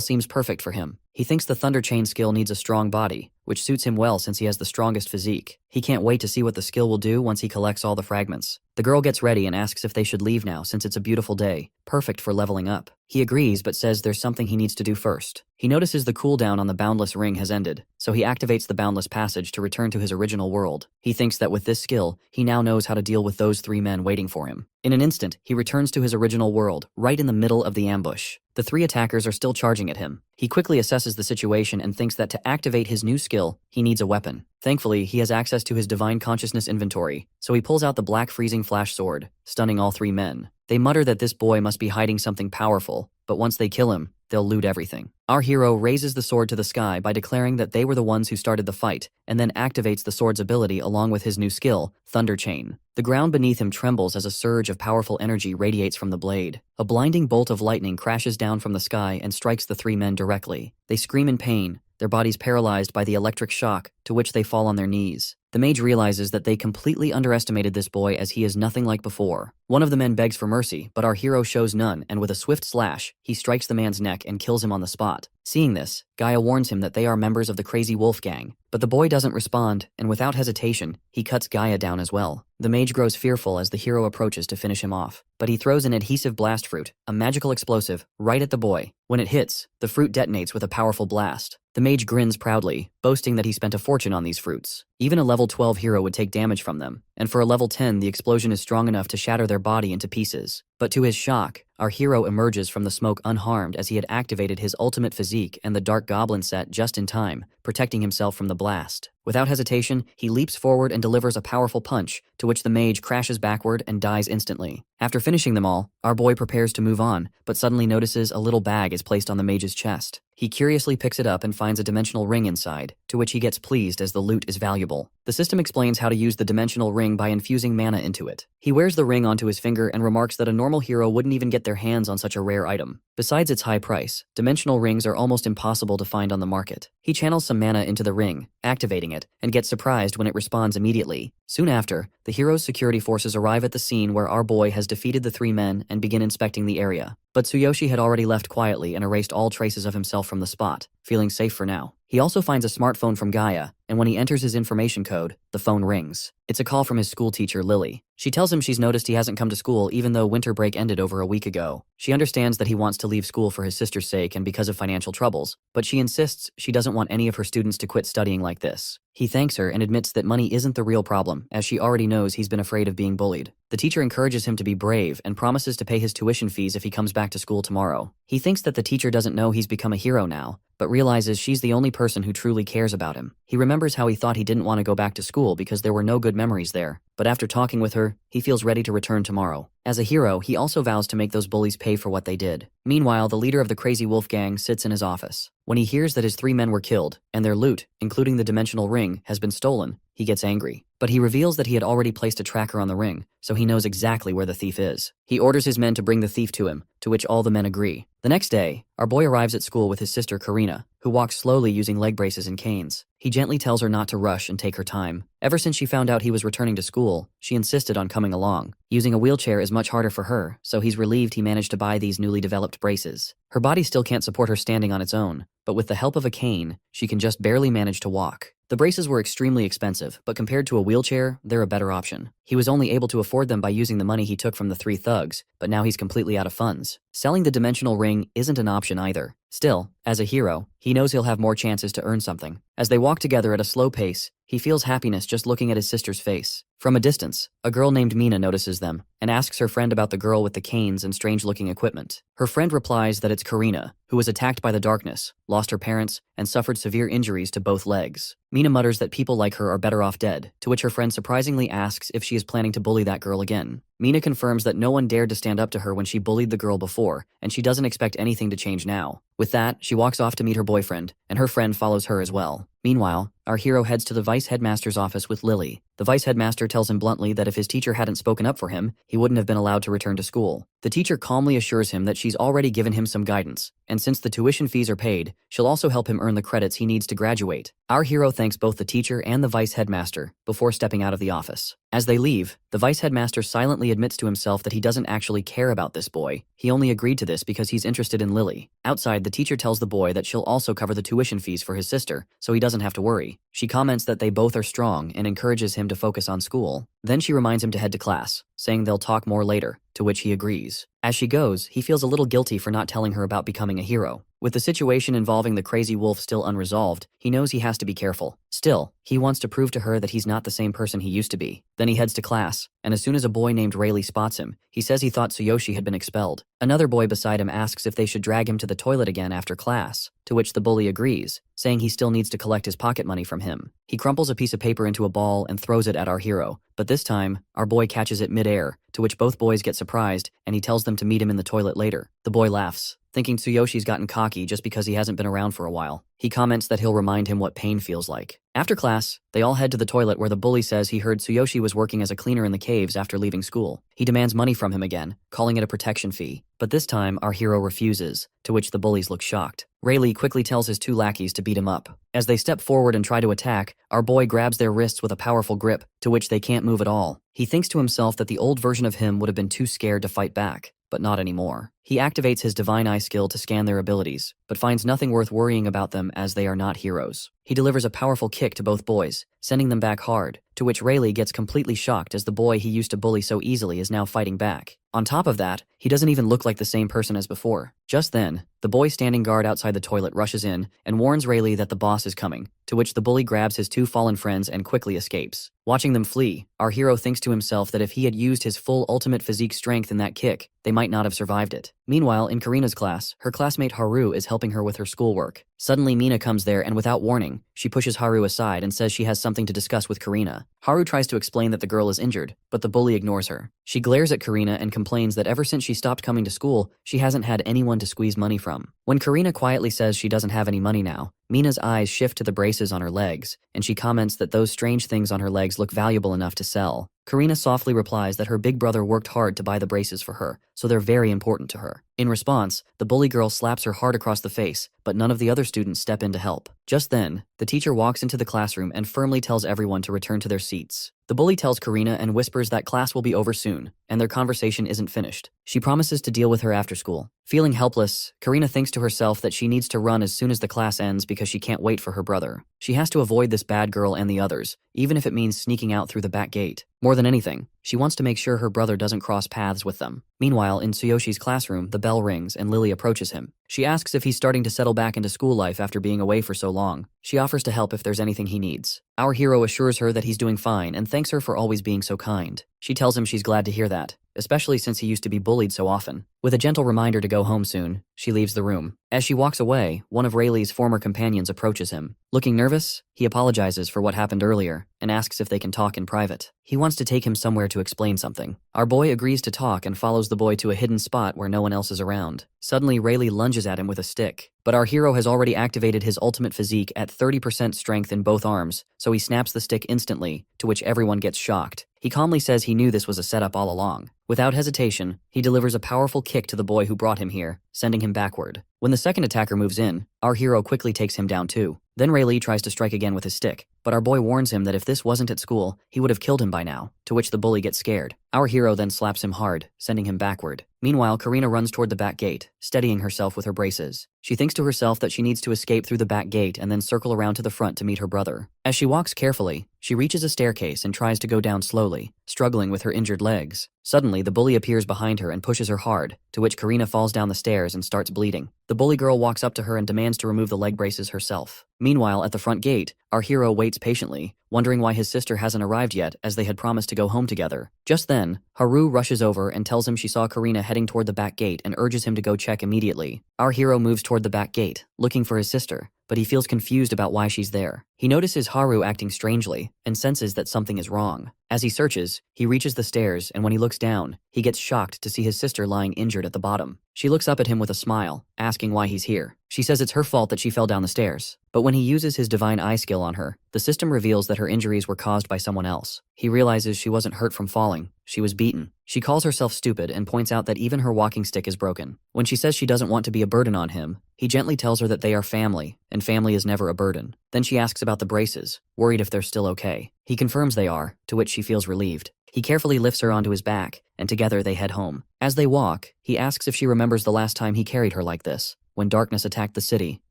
seems perfect for him. He thinks the Thunder Chain skill needs a strong body, which suits him well since he has the strongest physique. He can't wait to see what the skill will do once he collects all the fragments. The girl gets ready and asks if they should leave now since it's a beautiful day, perfect for leveling up. He agrees but says there's something he needs to do first. He notices the cooldown on the Boundless Ring has ended, so he activates the Boundless Passage to return to his original world. He thinks that with this skill, he now knows how to deal with those 3 men waiting for him. In an instant, he returns to his original world, right in the middle of the ambush. The 3 attackers are still charging at him. He quickly assesses the situation and thinks that to activate his new skill, he needs a weapon. Thankfully, he has access to his Divine Consciousness inventory, so he pulls out the Black Freezing Flash Sword, stunning all 3 men. They mutter that this boy must be hiding something powerful, but once they kill him, they'll loot everything. Our hero raises the sword to the sky by declaring that they were the ones who started the fight, and then activates the sword's ability along with his new skill, Thunder Chain. The ground beneath him trembles as a surge of powerful energy radiates from the blade. A blinding bolt of lightning crashes down from the sky and strikes the 3 men directly. They scream in pain, their bodies paralyzed by the electric shock, to which they fall on their knees. The mage realizes that they completely underestimated this boy as he is nothing like before. One of the men begs for mercy, but our hero shows none, and with a swift slash, he strikes the man's neck and kills him on the spot. Seeing this, Gaia warns him that they are members of the Crazy Wolf Gang, but the boy doesn't respond, and without hesitation, he cuts Gaia down as well. The mage grows fearful as the hero approaches to finish him off, but he throws an adhesive blast fruit, a magical explosive, right at the boy. When it hits, the fruit detonates with a powerful blast. The mage grins proudly, boasting that he spent a fortune on these fruits. Even a level 12 hero would take damage from them, and for a level 10 the explosion is strong enough to shatter their body into pieces. But to his shock, our hero emerges from the smoke unharmed as he had activated his ultimate physique and the Dark Goblin set just in time, protecting himself from the blast. Without hesitation, he leaps forward and delivers a powerful punch, to which the mage crashes backward and dies instantly. After finishing them all, our boy prepares to move on, but suddenly notices a little bag is placed on the mage's chest. He curiously picks it up and finds a dimensional ring inside, to which he gets pleased as the loot is valuable. The system explains how to use the dimensional ring by infusing mana into it. He wears the ring onto his finger and remarks that a normal hero wouldn't even get their hands on such a rare item. Besides its high price, dimensional rings are almost impossible to find on the market. He channels some mana into the ring, activating it, and gets surprised when it responds immediately. Soon after, the hero's security forces arrive at the scene where our boy has defeated the 3 men and begin inspecting the area. But Tsuyoshi had already left quietly and erased all traces of himself from the spot, feeling safe for now. He also finds a smartphone from Gaia, and when he enters his information code, the phone rings. It's a call from his school teacher, Lily. She tells him she's noticed he hasn't come to school even though winter break ended over a week ago. She understands that he wants to leave school for his sister's sake and because of financial troubles, but she insists she doesn't want any of her students to quit studying like this. He thanks her and admits that money isn't the real problem, as she already knows he's been afraid of being bullied. The teacher encourages him to be brave and promises to pay his tuition fees if he comes back to school tomorrow. He thinks that the teacher doesn't know he's become a hero now, but realizes she's the only person who truly cares about him. He remembers how he thought he didn't want to go back to school because there were no good memories there, but after talking with her, he feels ready to return tomorrow. As a hero, he also vows to make those bullies pay for what they did. Meanwhile, the leader of the Crazy Wolf Gang sits in his office. When he hears that his 3 men were killed, and their loot, including the dimensional ring, has been stolen, he gets angry. But he reveals that he had already placed a tracker on the ring, so he knows exactly where the thief is. He orders his men to bring the thief to him, to which all the men agree. The next day, our boy arrives at school with his sister Karina, who walks slowly using leg braces and canes. He gently tells her not to rush and take her time. Ever since she found out he was returning to school, she insisted on coming along. Using a wheelchair is much harder for her, so he's relieved he managed to buy these newly developed braces. Her body still can't support her standing on its own, but with the help of a cane, she can just barely manage to walk. The braces were extremely expensive, but compared to a wheelchair, they're a better option. He was only able to afford them by using the money he took from the three thugs, but now he's completely out of funds. Selling the dimensional ring isn't an option either. Still, as a hero, he knows he'll have more chances to earn something. As they walk together at a slow pace, he feels happiness just looking at his sister's face. From a distance, a girl named Mina notices them and asks her friend about the girl with the canes and strange-looking equipment. Her friend replies that it's Karina, who was attacked by the darkness, lost her parents, and suffered severe injuries to both legs. Mina mutters that people like her are better off dead, to which her friend surprisingly asks if she is planning to bully that girl again. Mina confirms that no one dared to stand up to her when she bullied the girl before, and she doesn't expect anything to change now. With that, she walks off to meet her boyfriend, and her friend follows her as well. Meanwhile, our hero heads to the vice headmaster's office with Lily. The vice headmaster tells him bluntly that if his teacher hadn't spoken up for him, he wouldn't have been allowed to return to school. The teacher calmly assures him that she's already given him some guidance, and since the tuition fees are paid, she'll also help him earn the credits he needs to graduate. Our hero thanks both the teacher and the vice headmaster before stepping out of the office. As they leave, the vice headmaster silently admits to himself that he doesn't actually care about this boy. He only agreed to this because he's interested in Lily. Outside, the teacher tells the boy that she'll also cover the tuition fees for his sister, so he doesn't have to worry. She comments that they both are strong and encourages him to focus on school. Then she reminds him to head to class, saying they'll talk more later, to which he agrees. As she goes, he feels a little guilty for not telling her about becoming a hero. With the situation involving the crazy wolf still unresolved, he knows he has to be careful. Still, he wants to prove to her that he's not the same person he used to be. Then he heads to class, and as soon as a boy named Rayleigh spots him, he says he thought Tsuyoshi had been expelled. Another boy beside him asks if they should drag him to the toilet again after class, to which the bully agrees, saying he still needs to collect his pocket money from him. He crumples a piece of paper into a ball and throws it at our hero, but this time, our boy catches it mid-air, to which both boys get surprised, and he tells them to meet him in the toilet later. The boy laughs, thinking Tsuyoshi's gotten cocky just because he hasn't been around for a while. He comments that he'll remind him what pain feels like. After class, they all head to the toilet where the bully says he heard Tsuyoshi was working as a cleaner in the caves after leaving school. He demands money from him again, calling it a protection fee. But this time, our hero refuses, to which the bullies look shocked. Rayleigh quickly tells his two lackeys to beat him up. As they step forward and try to attack, our boy grabs their wrists with a powerful grip, to which they can't move at all. He thinks to himself that the old version of him would have been too scared to fight back, but not anymore. He activates his divine eye skill to scan their abilities, but finds nothing worth worrying about them as they are not heroes. He delivers a powerful kick to both boys, sending them back hard, to which Rayleigh gets completely shocked as the boy he used to bully so easily is now fighting back. On top of that, he doesn't even look like the same person as before. Just then, the boy standing guard outside the toilet rushes in and warns Rayleigh that the boss is coming, to which the bully grabs his two fallen friends and quickly escapes. Watching them flee, our hero thinks to himself that if he had used his full ultimate physique strength in that kick, they might not have survived it. Meanwhile, in Karina's class, her classmate Haru is helping her with her schoolwork. Suddenly, Mina comes there and without warning, she pushes Haru aside and says she has something to discuss with Karina. Haru tries to explain that the girl is injured, but the bully ignores her. She glares at Karina and complains that ever since she stopped coming to school, she hasn't had anyone to squeeze money from. When Karina quietly says she doesn't have any money now, Mina's eyes shift to the braces on her legs, and she comments that those strange things on her legs look valuable enough to sell. Karina softly replies that her big brother worked hard to buy the braces for her, so they're very important to her. In response, the bully girl slaps her hard across the face, but none of the other students step in to help. Just then, the teacher walks into the classroom and firmly tells everyone to return to their seats. The bully tells Karina and whispers that class will be over soon, and their conversation isn't finished. She promises to deal with her after school. Feeling helpless, Karina thinks to herself that she needs to run as soon as the class ends because she can't wait for her brother. She has to avoid this bad girl and the others, even if it means sneaking out through the back gate. More than anything, she wants to make sure her brother doesn't cross paths with them. Meanwhile, in Tsuyoshi's classroom, the bell rings and Lily approaches him. She asks if he's starting to settle back into school life after being away for so long. She offers to help if there's anything he needs. Our hero assures her that he's doing fine and thanks her for always being so kind. She tells him she's glad to hear that, especially since he used to be bullied so often. With a gentle reminder to go home soon, she leaves the room. As she walks away, one of Rayleigh's former companions approaches him. Looking nervous, he apologizes for what happened earlier and asks if they can talk in private. He wants to take him somewhere to explain something. Our boy agrees to talk and follows the boy to a hidden spot where no one else is around. Suddenly, Rayleigh lunges at him with a stick, but our hero has already activated his ultimate physique at 30% strength in both arms, so he snaps the stick instantly, to which everyone gets shocked. He calmly says he knew this was a setup all along. Without hesitation, he delivers a powerful kick to the boy who brought him here, sending him backward. When the second attacker moves in, our hero quickly takes him down too. Then Rayleigh tries to strike again with his stick, but our boy warns him that if this wasn't at school, he would have killed him by now, to which the bully gets scared. Our hero then slaps him hard, sending him backward. Meanwhile, Karina runs toward the back gate, steadying herself with her braces. She thinks to herself that she needs to escape through the back gate and then circle around to the front to meet her brother. As she walks carefully, she reaches a staircase and tries to go down slowly, struggling with her injured legs. Suddenly, the bully appears behind her and pushes her hard, to which Karina falls down the stairs and starts bleeding. The bully girl walks up to her and demands to remove the leg braces herself. Meanwhile, at the front gate, our hero waits patiently, wondering why his sister hasn't arrived yet as they had promised to go home together. Just then, Haru rushes over and tells him she saw Karina heading toward the back gate and urges him to go check immediately. Our hero moves toward the back gate, looking for his sister, but he feels confused about why she's there. He notices Haru acting strangely and senses that something is wrong. As he searches, he reaches the stairs, and when he looks down, he gets shocked to see his sister lying injured at the bottom. She looks up at him with a smile, asking why he's here. She says it's her fault that she fell down the stairs. But when he uses his divine eye skill on her, the system reveals that her injuries were caused by someone else. He realizes she wasn't hurt from falling, she was beaten. She calls herself stupid and points out that even her walking stick is broken. When she says she doesn't want to be a burden on him, he gently tells her that they are family, and family is never a burden. Then she asks about the braces, worried if they're still okay. He confirms they are, to which she feels relieved. He carefully lifts her onto his back, and together they head home. As they walk, he asks if she remembers the last time he carried her like this, when darkness attacked the city,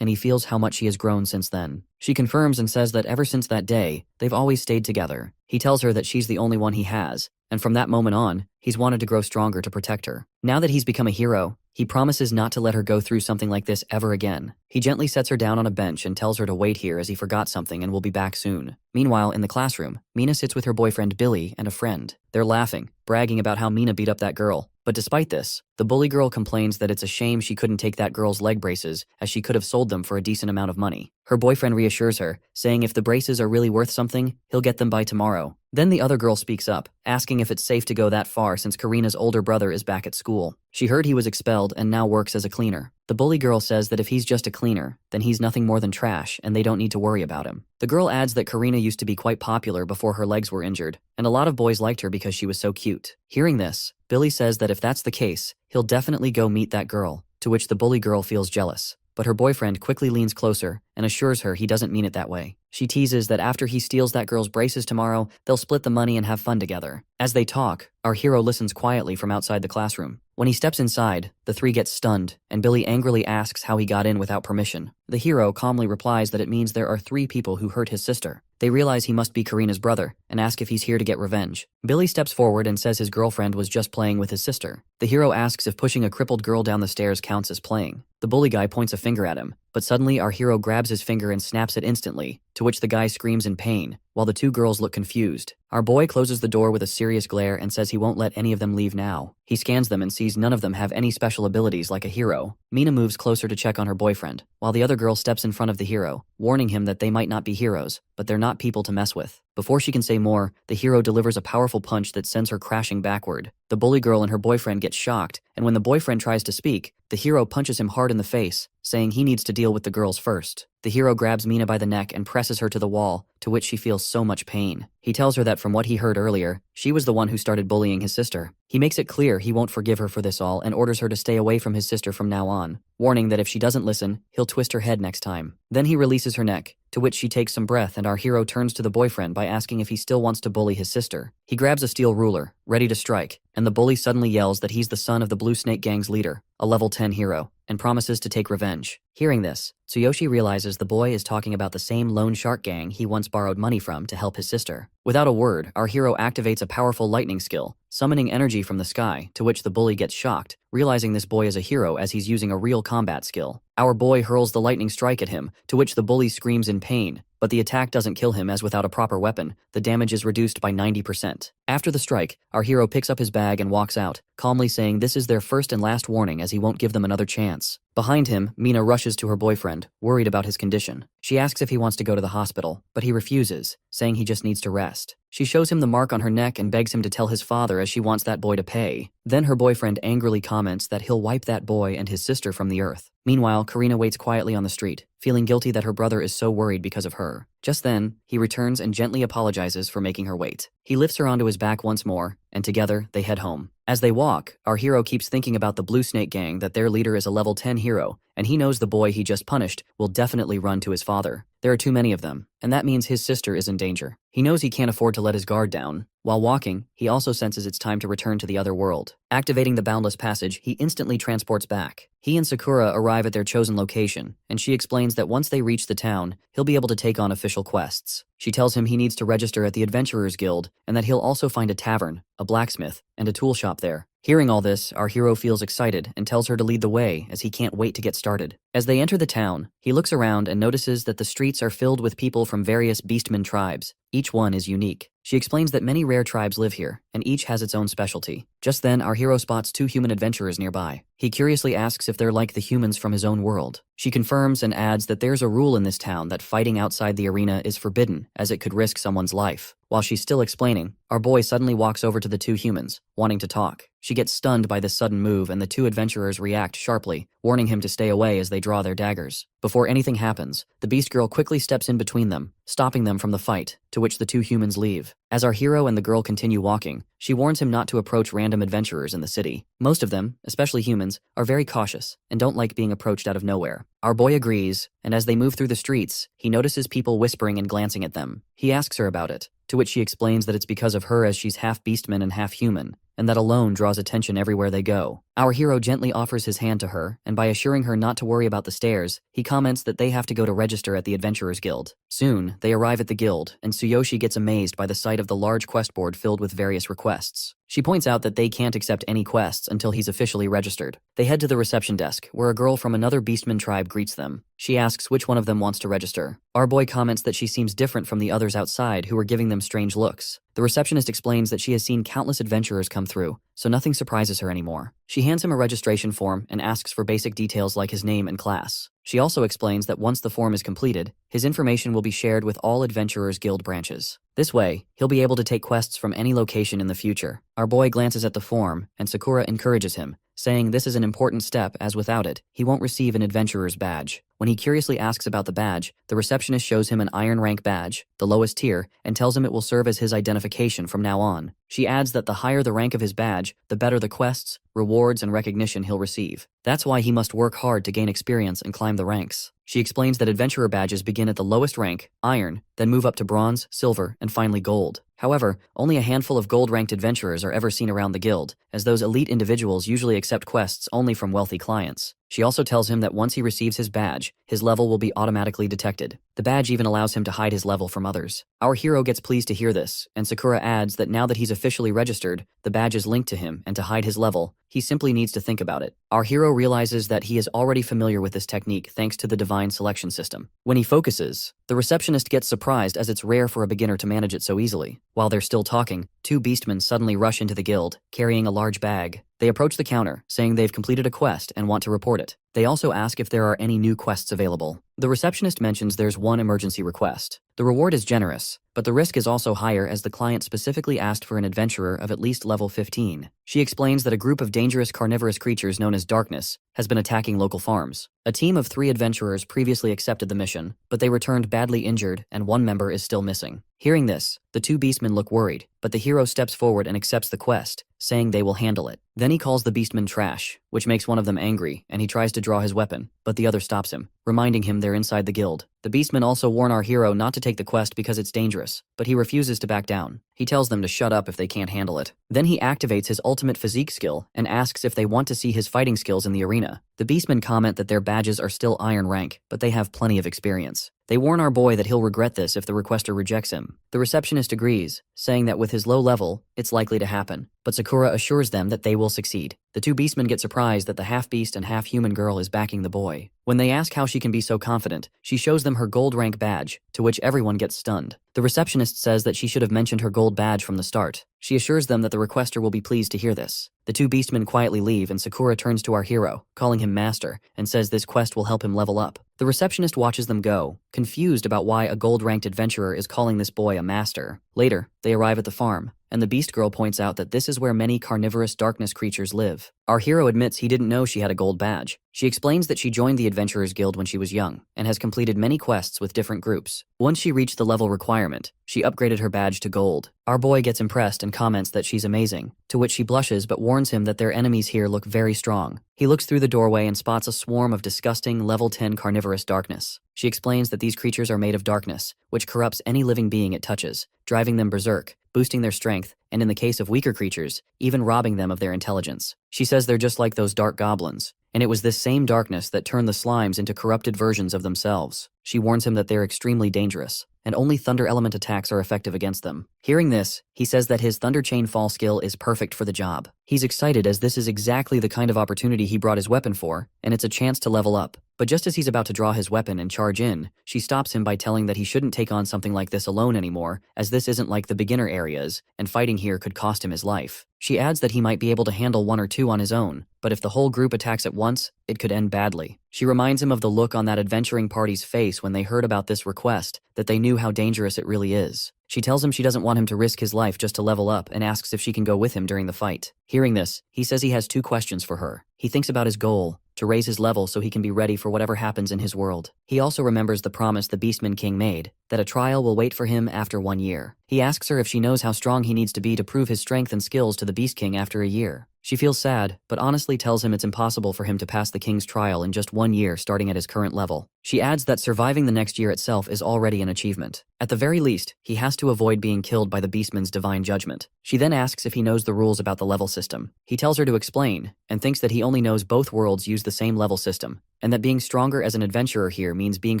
and he feels how much she has grown since then. She confirms and says that ever since that day, they've always stayed together. He tells her that she's the only one he has, and from that moment on, he's wanted to grow stronger to protect her. Now that he's become a hero, he promises not to let her go through something like this ever again. He gently sets her down on a bench and tells her to wait here as he forgot something and will be back soon. Meanwhile, in the classroom, Mina sits with her boyfriend Billy and a friend. They're laughing, bragging about how Mina beat up that girl. But despite this, the bully girl complains that it's a shame she couldn't take that girl's leg braces, as she could have sold them for a decent amount of money. Her boyfriend reassures her, saying if the braces are really worth something, he'll get them by tomorrow. Then the other girl speaks up, asking if it's safe to go that far since Karina's older brother is back at school. She heard he was expelled and now works as a cleaner. The bully girl says that if he's just a cleaner, then he's nothing more than trash and they don't need to worry about him. The girl adds that Karina used to be quite popular before her legs were injured, and a lot of boys liked her because she was so cute. Hearing this, Billy says that if that's the case, he'll definitely go meet that girl, to which the bully girl feels jealous. But her boyfriend quickly leans closer and assures her he doesn't mean it that way. She teases that after he steals that girl's braces tomorrow, they'll split the money and have fun together. As they talk, our hero listens quietly from outside the classroom. When he steps inside, the three get stunned, and Billy angrily asks how he got in without permission. The hero calmly replies that it means there are 3 people who hurt his sister. They realize he must be Karina's brother, and ask if he's here to get revenge. Billy steps forward and says his girlfriend was just playing with his sister. The hero asks if pushing a crippled girl down the stairs counts as playing. The bully guy points a finger at him, but suddenly our hero grabs his finger and snaps it instantly, to which the guy screams in pain, while the 2 girls look confused. Our boy closes the door with a serious glare and says he won't let any of them leave now. He scans them and sees none of them have any special abilities like a hero. Mina moves closer to check on her boyfriend, while the other girl steps in front of the hero, warning him that they might not be heroes, but they're not people to mess with. Before she can say more, the hero delivers a powerful punch that sends her crashing backward. The bully girl and her boyfriend get shocked, and when the boyfriend tries to speak, the hero punches him hard in the face, saying he needs to deal with the girls first. The hero grabs Mina by the neck and presses her to the wall, to which she feels so much pain. He tells her that from what he heard earlier, she was the one who started bullying his sister. He makes it clear he won't forgive her for this all and orders her to stay away from his sister from now on, warning that if she doesn't listen, he'll twist her head next time. Then he releases her neck, to which she takes some breath, and our hero turns to the boyfriend by asking if he still wants to bully his sister. He grabs a steel ruler, ready to strike, and the bully suddenly yells that he's the son of the Blue Snake Gang's leader, a level 10 hero, and promises to take revenge. Hearing this, Tsuyoshi realizes the boy is talking about the same Lone Shark Gang he once borrowed money from to help his sister. Without a word, our hero activates a powerful lightning skill, summoning energy from the sky, to which the bully gets shocked, realizing this boy is a hero as he's using a real combat skill. Our boy hurls the lightning strike at him, to which the bully screams in pain, but the attack doesn't kill him as without a proper weapon, the damage is reduced by 90%. After the strike, our hero picks up his bag and walks out, calmly saying this is their first and last warning as he won't give them another chance. Behind him, Mina rushes to her boyfriend, worried about his condition. She asks if he wants to go to the hospital, but he refuses, saying he just needs to rest. She shows him the mark on her neck and begs him to tell his father as she wants that boy to pay. Then her boyfriend angrily comments that he'll wipe that boy and his sister from the earth. Meanwhile, Karina waits quietly on the street, feeling guilty that her brother is so worried because of her. Just then, he returns and gently apologizes for making her wait. He lifts her onto his back once more, and together, they head home. As they walk, our hero keeps thinking about the Blue Snake Gang, that their leader is a level 10 hero, and he knows the boy he just punished will definitely run to his father. There are too many of them, and that means his sister is in danger. He knows he can't afford to let his guard down. While walking, he also senses it's time to return to the other world. Activating the Boundless Passage, he instantly transports back. He and Sakura arrive at their chosen location, and she explains that once they reach the town, he'll be able to take on official quests. She tells him he needs to register at the Adventurers Guild, and that he'll also find a tavern, a blacksmith, and a tool shop there. Hearing all this, our hero feels excited and tells her to lead the way as he can't wait to get started. As they enter the town, he looks around and notices that the streets are filled with people from various beastmen tribes. Each one is unique. She explains that many rare tribes live here, and each has its own specialty. Just then, our hero spots two human adventurers nearby. He curiously asks if they're like the humans from his own world. She confirms and adds that there's a rule in this town that fighting outside the arena is forbidden, as it could risk someone's life. While she's still explaining, our boy suddenly walks over to the two humans, wanting to talk. She gets stunned by this sudden move, and the two adventurers react sharply, warning him to stay away as they draw their daggers. Before anything happens, the Beast Girl quickly steps in between them, stopping them from the fight, to which the two humans leave. As our hero and the girl continue walking, she warns him not to approach random adventurers in the city. Most of them, especially humans, are very cautious and don't like being approached out of nowhere. Our boy agrees, and as they move through the streets, he notices people whispering and glancing at them. He asks her about it, to which she explains that it's because of her, as she's half beastman and half human, and that alone draws attention everywhere they go. Our hero gently offers his hand to her, and by assuring her not to worry about the stairs, he comments that they have to go to register at the Adventurers Guild. Soon, they arrive at the guild, and Tsuyoshi gets amazed by the sight of the large quest board filled with various requests. She points out that they can't accept any quests until he's officially registered. They head to the reception desk, where a girl from another beastman tribe greets them. She asks which one of them wants to register. Our boy comments that she seems different from the others outside, who are giving them strange looks. The receptionist explains that she has seen countless adventurers come through, so nothing surprises her anymore. She hands him a registration form and asks for basic details like his name and class. She also explains that once the form is completed, his information will be shared with all Adventurers Guild branches. This way, he'll be able to take quests from any location in the future. Our boy glances at the form, and Sakura encourages him, saying this is an important step, as without it, he won't receive an adventurer's badge. When he curiously asks about the badge, the receptionist shows him an iron rank badge, the lowest tier, and tells him it will serve as his identification from now on. She adds that the higher the rank of his badge, the better the quests, rewards, and recognition he'll receive. That's why he must work hard to gain experience and climb the ranks. She explains that adventurer badges begin at the lowest rank, iron, then move up to bronze, silver, and finally gold. However, only a handful of gold-ranked adventurers are ever seen around the guild, as those elite individuals usually accept quests only from wealthy clients. She also tells him that once he receives his badge, his level will be automatically detected. The badge even allows him to hide his level from others. Our hero gets pleased to hear this, and Sakura adds that now that he's officially registered, the badge is linked to him, and to hide his level, he simply needs to think about it. Our hero realizes that he is already familiar with this technique thanks to the divine selection system. When he focuses, the receptionist gets surprised, as it's rare for a beginner to manage it so easily. While they're still talking, two beastmen suddenly rush into the guild, carrying a large bag. They approach the counter, saying they've completed a quest and want to report it. They also ask if there are any new quests available. The receptionist mentions there's one emergency request. The reward is generous, but the risk is also higher, as the client specifically asked for an adventurer of at least level 15. She explains that a group of dangerous carnivorous creatures known as Darkness has been attacking local farms. A team of 3 adventurers previously accepted the mission, but they returned badly injured, and one member is still missing. Hearing this, the two beastmen look worried, but the hero steps forward and accepts the quest, saying they will handle it. Then he calls the beastmen trash, which makes one of them angry, and he tries to draw his weapon, but the other stops him, reminding him they're inside the guild. The beastmen also warn our hero not to take the quest because it's dangerous, but he refuses to back down. He tells them to shut up if they can't handle it. Then he activates his ultimate physique skill and asks if they want to see his fighting skills in the arena. The beastmen comment that their badges are still iron rank, but they have plenty of experience. They warn our boy that he'll regret this if the requester rejects him. The receptionist agrees, saying that with his low level, it's likely to happen, but Sakura assures them that they will succeed. The two beastmen get surprised that the half-beast and half-human girl is backing the boy. When they ask how she can be so confident, she shows them her gold rank badge, to which everyone gets stunned. The receptionist says that she should have mentioned her gold badge from the start. She assures them that the requester will be pleased to hear this. The two beastmen quietly leave, and Sakura turns to our hero, calling him master, and says this quest will help him level up. The receptionist watches them go, confused about why a gold-ranked adventurer is calling this boy a master. Later, they arrive at the farm. and the beast girl points out that this is where many carnivorous darkness creatures live. Our hero admits he didn't know she had a gold badge. She explains that she joined the Adventurers Guild when she was young, and has completed many quests with different groups. Once she reached the level requirement, she upgraded her badge to gold. Our boy gets impressed and comments that she's amazing, to which she blushes but warns him that their enemies here look very strong. He looks through the doorway and spots a swarm of disgusting level 10 carnivorous darkness. She explains that these creatures are made of darkness, which corrupts any living being it touches, driving them berserk, boosting their strength, and in the case of weaker creatures, even robbing them of their intelligence. She says they're just like those dark goblins, and it was this same darkness that turned the slimes into corrupted versions of themselves. She warns him that they're extremely dangerous, and only thunder element attacks are effective against them. Hearing this, he says that his thunder chain fall skill is perfect for the job. He's excited as this is exactly the kind of opportunity he brought his weapon for, and it's a chance to level up. But just as he's about to draw his weapon and charge in, she stops him by telling that he shouldn't take on something like this alone anymore, as this isn't like the beginner areas, and fighting here could cost him his life. She adds that he might be able to handle 1 or 2 on his own, but if the whole group attacks at once, it could end badly. She reminds him of the look on that adventuring party's face when they heard about this request, that they knew how dangerous it really is. She tells him she doesn't want him to risk his life just to level up and asks if she can go with him during the fight. Hearing this, he says he has 2 questions for her. He thinks about his goal, to raise his level so he can be ready for whatever happens in his world. He also remembers the promise the Beastman King made, that a trial will wait for him after 1 year. He asks her if she knows how strong he needs to be to prove his strength and skills to the Beast King after a year. She feels sad, but honestly tells him it's impossible for him to pass the king's trial in just 1 year starting at his current level. She adds that surviving the next year itself is already an achievement. At the very least, he has to avoid being killed by the Beastman's divine judgment. She then asks if he knows the rules about the level system. He tells her to explain, and thinks that he only knows both worlds use the same level system, and that being stronger as an adventurer here means being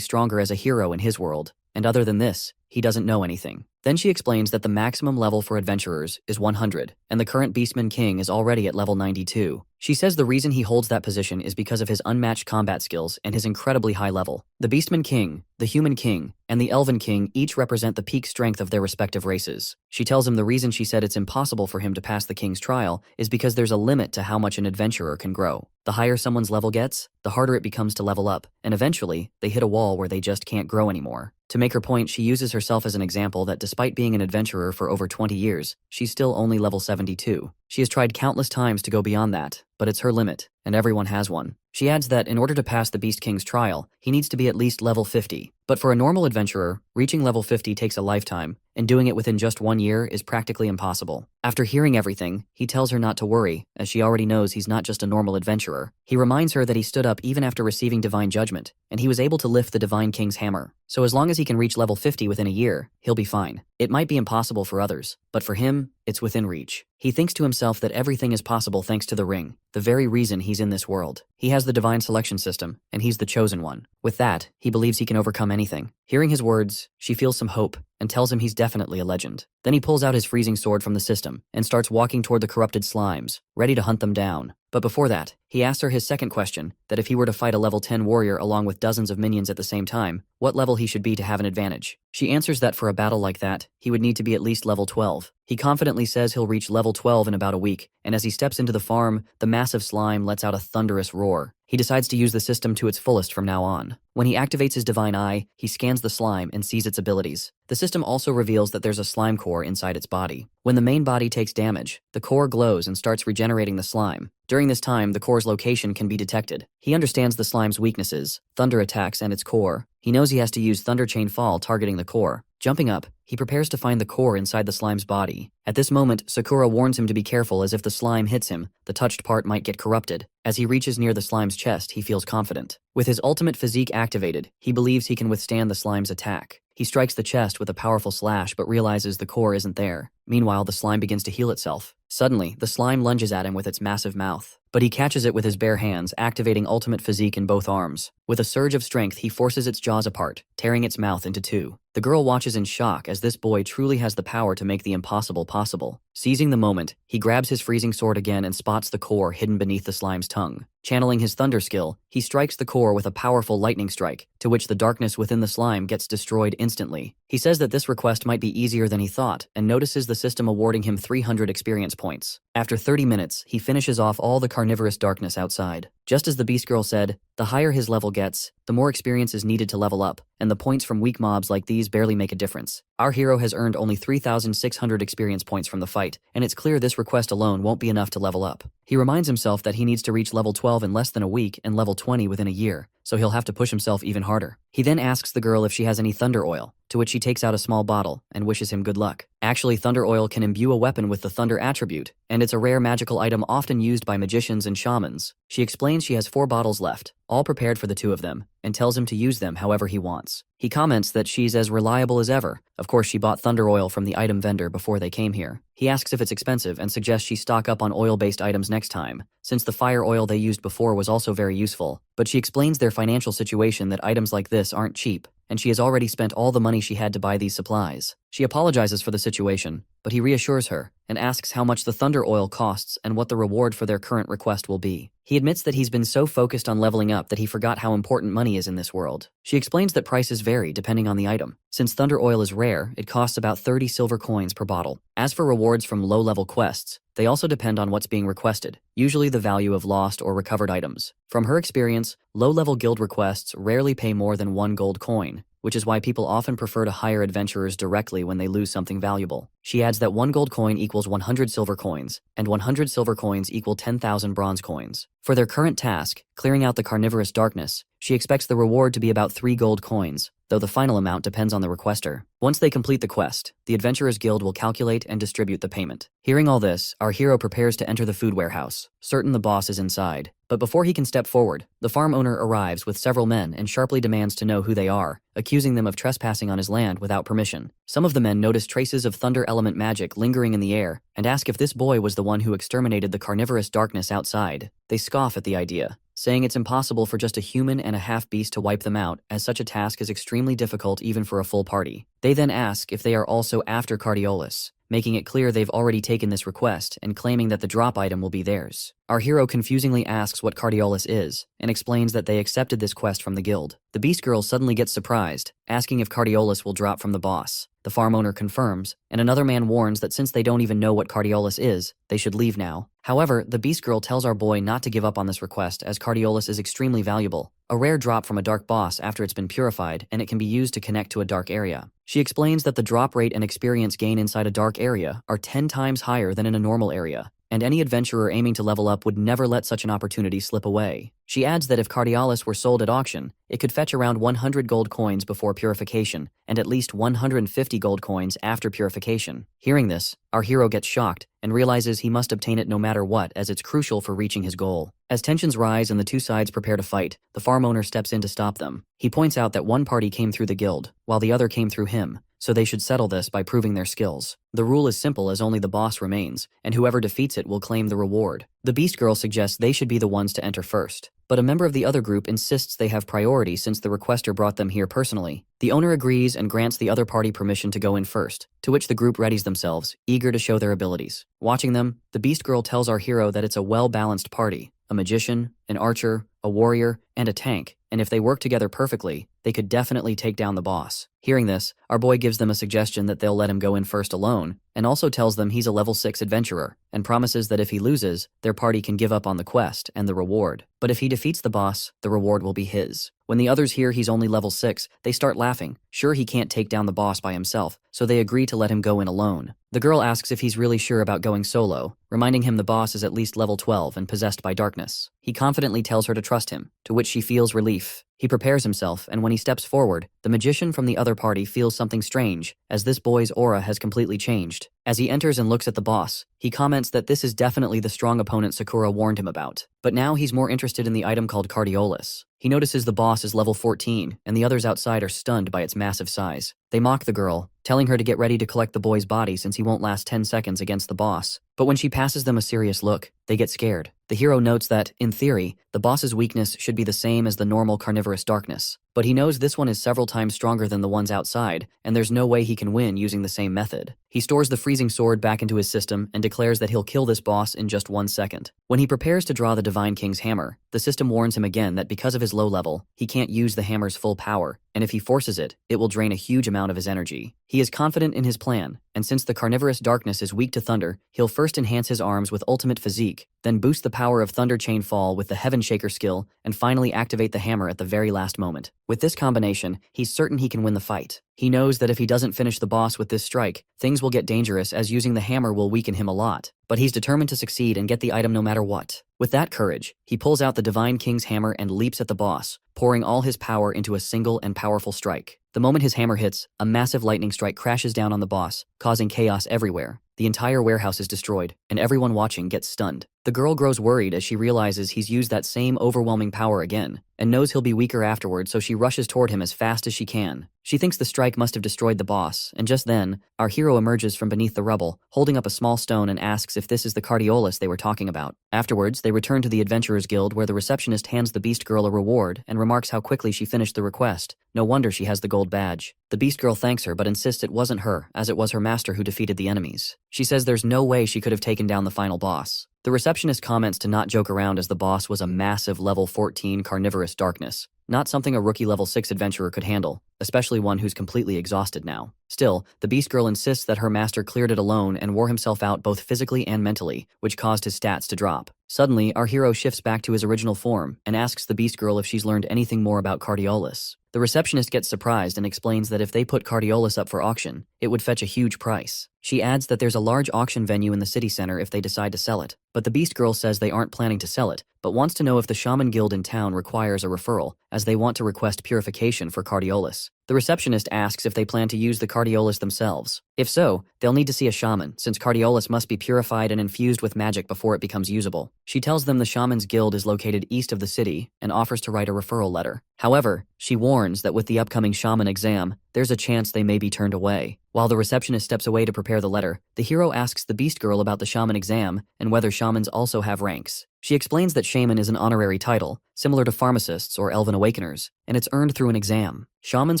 stronger as a hero in his world, and other than this, he doesn't know anything. Then she explains that the maximum level for adventurers is 100, and the current Beastman King is already at level 92. She says the reason he holds that position is because of his unmatched combat skills and his incredibly high level. The Beastman King, the Human King, and the Elven King each represent the peak strength of their respective races. She tells him the reason she said it's impossible for him to pass the king's trial is because there's a limit to how much an adventurer can grow. The higher someone's level gets, the harder it becomes to level up, and eventually, they hit a wall where they just can't grow anymore. To make her point, she uses herself as an example that despite being an adventurer for over 20 years, she's still only level 72. She has tried countless times to go beyond that, but it's her limit, and everyone has one. She adds that in order to pass the Beast King's trial, he needs to be at least level 50. But for a normal adventurer, reaching level 50 takes a lifetime, and doing it within just 1 year is practically impossible. After hearing everything, he tells her not to worry, as she already knows he's not just a normal adventurer. He reminds her that he stood up even after receiving divine judgment, and he was able to lift the Divine King's hammer. So as long as he can reach level 50 within a year, he'll be fine. It might be impossible for others, but for him, it's within reach. He thinks to himself that everything is possible thanks to the ring, the very reason he's in this world. He has the divine selection system, and he's the chosen one. With that, he believes he can overcome anything. Hearing his words, she feels some hope and tells him he's definitely a legend. Then he pulls out his freezing sword from the system and starts walking toward the corrupted slimes, ready to hunt them down. But before that, he asks her his second question, that if he were to fight a level 10 warrior along with dozens of minions at the same time, what level he should be to have an advantage. She answers that for a battle like that, he would need to be at least level 12. He confidently says he'll reach level 12 in about a week, and as he steps into the farm, the massive slime lets out a thunderous roar. He decides to use the system to its fullest from now on. When he activates his divine eye, he scans the slime and sees its abilities. The system also reveals that there's a slime core inside its body. When the main body takes damage, the core glows and starts regenerating the slime. During this time, the core's location can be detected. He understands the slime's weaknesses, thunder attacks, and its core. He knows he has to use Thunder Chain Fall targeting the core. Jumping up, he prepares to find the core inside the slime's body. At this moment, Sakura warns him to be careful as if the slime hits him, the touched part might get corrupted. As he reaches near the slime's chest, he feels confident. With his ultimate physique activated, he believes he can withstand the slime's attack. He strikes the chest with a powerful slash but realizes the core isn't there. Meanwhile, the slime begins to heal itself. Suddenly, the slime lunges at him with its massive mouth. But he catches it with his bare hands, activating ultimate physique in both arms. With a surge of strength, he forces its jaws apart, tearing its mouth into 2. The girl watches in shock as this boy truly has the power to make the impossible possible. Seizing the moment, he grabs his freezing sword again and spots the core hidden beneath the slime's tongue. Channeling his thunder skill, he strikes the core with a powerful lightning strike, to which the darkness within the slime gets destroyed instantly. He says that this request might be easier than he thought, and notices the system awarding him 300 experience points. After 30 minutes, he finishes off all the carnivorous darkness outside. Just as the Beast Girl said, the higher his level gets, the more experience is needed to level up, and the points from weak mobs like these barely make a difference. Our hero has earned only 3,600 experience points from the fight, and it's clear this request alone won't be enough to level up. He reminds himself that he needs to reach level 12 in less than a week and level 20 within a year, so he'll have to push himself even harder. He then asks the girl if she has any thunder oil, to which she takes out a small bottle and wishes him good luck. Actually, thunder oil can imbue a weapon with the thunder attribute, and it's a rare magical item often used by magicians and shamans. She explains she has 4 bottles left, all prepared for the 2 of them, and tells him to use them however he wants. He comments that she's as reliable as ever. Of course, she bought thunder oil from the item vendor before they came here. He asks if it's expensive and suggests she stock up on oil-based items next time, since the fire oil they used before was also very useful. But she explains their financial situation, that items like this aren't cheap, and she has already spent all the money she had to buy these supplies. She apologizes for the situation, but he reassures her and asks how much the thunder oil costs and what the reward for their current request will be. He admits that he's been so focused on leveling up that he forgot how important money is in this world. She explains that prices vary depending on the item. Since thunder oil is rare, it costs about 30 silver coins per bottle. As for rewards from low-level quests, they also depend on what's being requested, usually the value of lost or recovered items. From her experience, low-level guild requests rarely pay more than 1 gold coin, which is why people often prefer to hire adventurers directly when they lose something valuable. She adds that 1 gold coin equals 100 silver coins, and 100 silver coins equal 10,000 bronze coins. For their current task, clearing out the carnivorous darkness, she expects the reward to be about 3 gold coins, though the final amount depends on the requester. Once they complete the quest, the Adventurers Guild will calculate and distribute the payment. Hearing all this, our hero prepares to enter the food warehouse, certain the boss is inside. But before he can step forward, the farm owner arrives with several men and sharply demands to know who they are, accusing them of trespassing on his land without permission. Some of the men notice traces of thunder element magic lingering in the air and ask if this boy was the one who exterminated the carnivorous darkness outside. They scoff at the idea, saying it's impossible for just a human and a half-beast to wipe them out, as such a task is extremely difficult even for a full party. They then ask if they are also after Cardiolus, making it clear they've already taken this request and claiming that the drop item will be theirs. Our hero confusingly asks what Cardiolus is, and explains that they accepted this quest from the guild. The Beast Girl suddenly gets surprised, asking if Cardiolus will drop from the boss. The farm owner confirms, and another man warns that since they don't even know what Cardiolus is, they should leave now. However, the Beast Girl tells our boy not to give up on this request, as Cardiolus is extremely valuable, a rare drop from a dark boss after it's been purified, and it can be used to connect to a dark area. She explains that the drop rate and experience gain inside a dark area are 10 times higher than in a normal area, and any adventurer aiming to level up would never let such an opportunity slip away. She adds that if Cardiolus were sold at auction, it could fetch around 100 gold coins before purification, and at least 150 gold coins after purification. Hearing this, our hero gets shocked and realizes he must obtain it no matter what, as it's crucial for reaching his goal. As tensions rise and the two sides prepare to fight, the farm owner steps in to stop them. He points out that one party came through the guild, while the other came through him, so they should settle this by proving their skills. The rule is simple, as only the boss remains, and whoever defeats it will claim the reward. The Beast Girl suggests they should be the ones to enter first, but a member of the other group insists they have priority since the requester brought them here personally. The owner agrees and grants the other party permission to go in first, to which the group readies themselves, eager to show their abilities. Watching them, the Beast Girl tells our hero that it's a well-balanced party, a magician, an archer, a warrior, and a tank, and if they work together perfectly, they could definitely take down the boss. Hearing this, our boy gives them a suggestion that they'll let him go in first alone, and also tells them he's a level 6 adventurer, and promises that if he loses, their party can give up on the quest and the reward. But if he defeats the boss, the reward will be his. When the others hear he's only level 6, they start laughing, sure he can't take down the boss by himself, so they agree to let him go in alone. The girl asks if he's really sure about going solo, reminding him the boss is at least level 12 and possessed by darkness. He confidently tells her to trust him, to which she feels relief. He prepares himself, and when he steps forward, the magician from the other party feels something strange, as this boy's aura has completely changed. As he enters and looks at the boss, he comments that this is definitely the strong opponent Sakura warned him about. But now he's more interested in the item called Cardiolus. He notices the boss is level 14, and the others outside are stunned by its massive size. They mock the girl, telling her to get ready to collect the boy's body since he won't last 10 seconds against the boss. But when she passes them a serious look, they get scared. The hero notes that, in theory, the boss's weakness should be the same as the normal carnivorous darkness, but he knows this one is several times stronger than the ones outside, and there's no way he can win using the same method. He stores the freezing sword back into his system and declares that he'll kill this boss in just 1 second. When he prepares to draw the Divine King's hammer, the system warns him again that because of his low level, he can't use the hammer's full power, and if he forces it, it will drain a huge amount of his energy. He is confident in his plan, and since the carnivorous darkness is weak to thunder, he'll first enhance his arms with ultimate physique, then boost the power of Thunder Chain Fall with the Heaven Shaker skill, and finally activate the hammer at the very last moment. With this combination, he's certain he can win the fight. He knows that if he doesn't finish the boss with this strike, things will get dangerous as using the hammer will weaken him a lot. But he's determined to succeed and get the item no matter what. With that courage, he pulls out the Divine King's hammer and leaps at the boss, pouring all his power into a single and powerful strike. The moment his hammer hits, a massive lightning strike crashes down on the boss, causing chaos everywhere. The entire warehouse is destroyed, and everyone watching gets stunned. The girl grows worried as she realizes he's used that same overwhelming power again, and knows he'll be weaker afterward, so she rushes toward him as fast as she can. She thinks the strike must have destroyed the boss, and just then, our hero emerges from beneath the rubble, holding up a small stone and asks if this is the Cardiolus they were talking about. Afterwards, they return to the Adventurers Guild where the receptionist hands the Beast Girl a reward and remarks how quickly she finished the request. No wonder she has the gold badge. The Beast Girl thanks her but insists it wasn't her, as it was her master who defeated the enemies. She says there's no way she could have taken down the final boss. The receptionist comments to not joke around as the boss was a massive level 14 carnivorous darkness, not something a rookie level 6 adventurer could handle, especially one who's completely exhausted now. Still, the Beast Girl insists that her master cleared it alone and wore himself out both physically and mentally, which caused his stats to drop. Suddenly, our hero shifts back to his original form and asks the Beast Girl if she's learned anything more about Cardiolus. The receptionist gets surprised and explains that if they put Cardiolus up for auction, it would fetch a huge price. She adds that there's a large auction venue in the city center if they decide to sell it, but the Beast Girl says they aren't planning to sell it, but wants to know if the Shaman Guild in town requires a referral, as they want to request purification for Cardiolus. The receptionist asks if they plan to use the Cardiolus themselves. If so, they'll need to see a shaman, since Cardiolus must be purified and infused with magic before it becomes usable. She tells them the Shaman's Guild is located east of the city and offers to write a referral letter. However, she warns that with the upcoming shaman exam, there's a chance they may be turned away. While the receptionist steps away to prepare the letter, the hero asks the Beast Girl about the shaman exam and whether shamans also have ranks. She explains that shaman is an honorary title, similar to pharmacists or elven awakeners, and it's earned through an exam. Shamans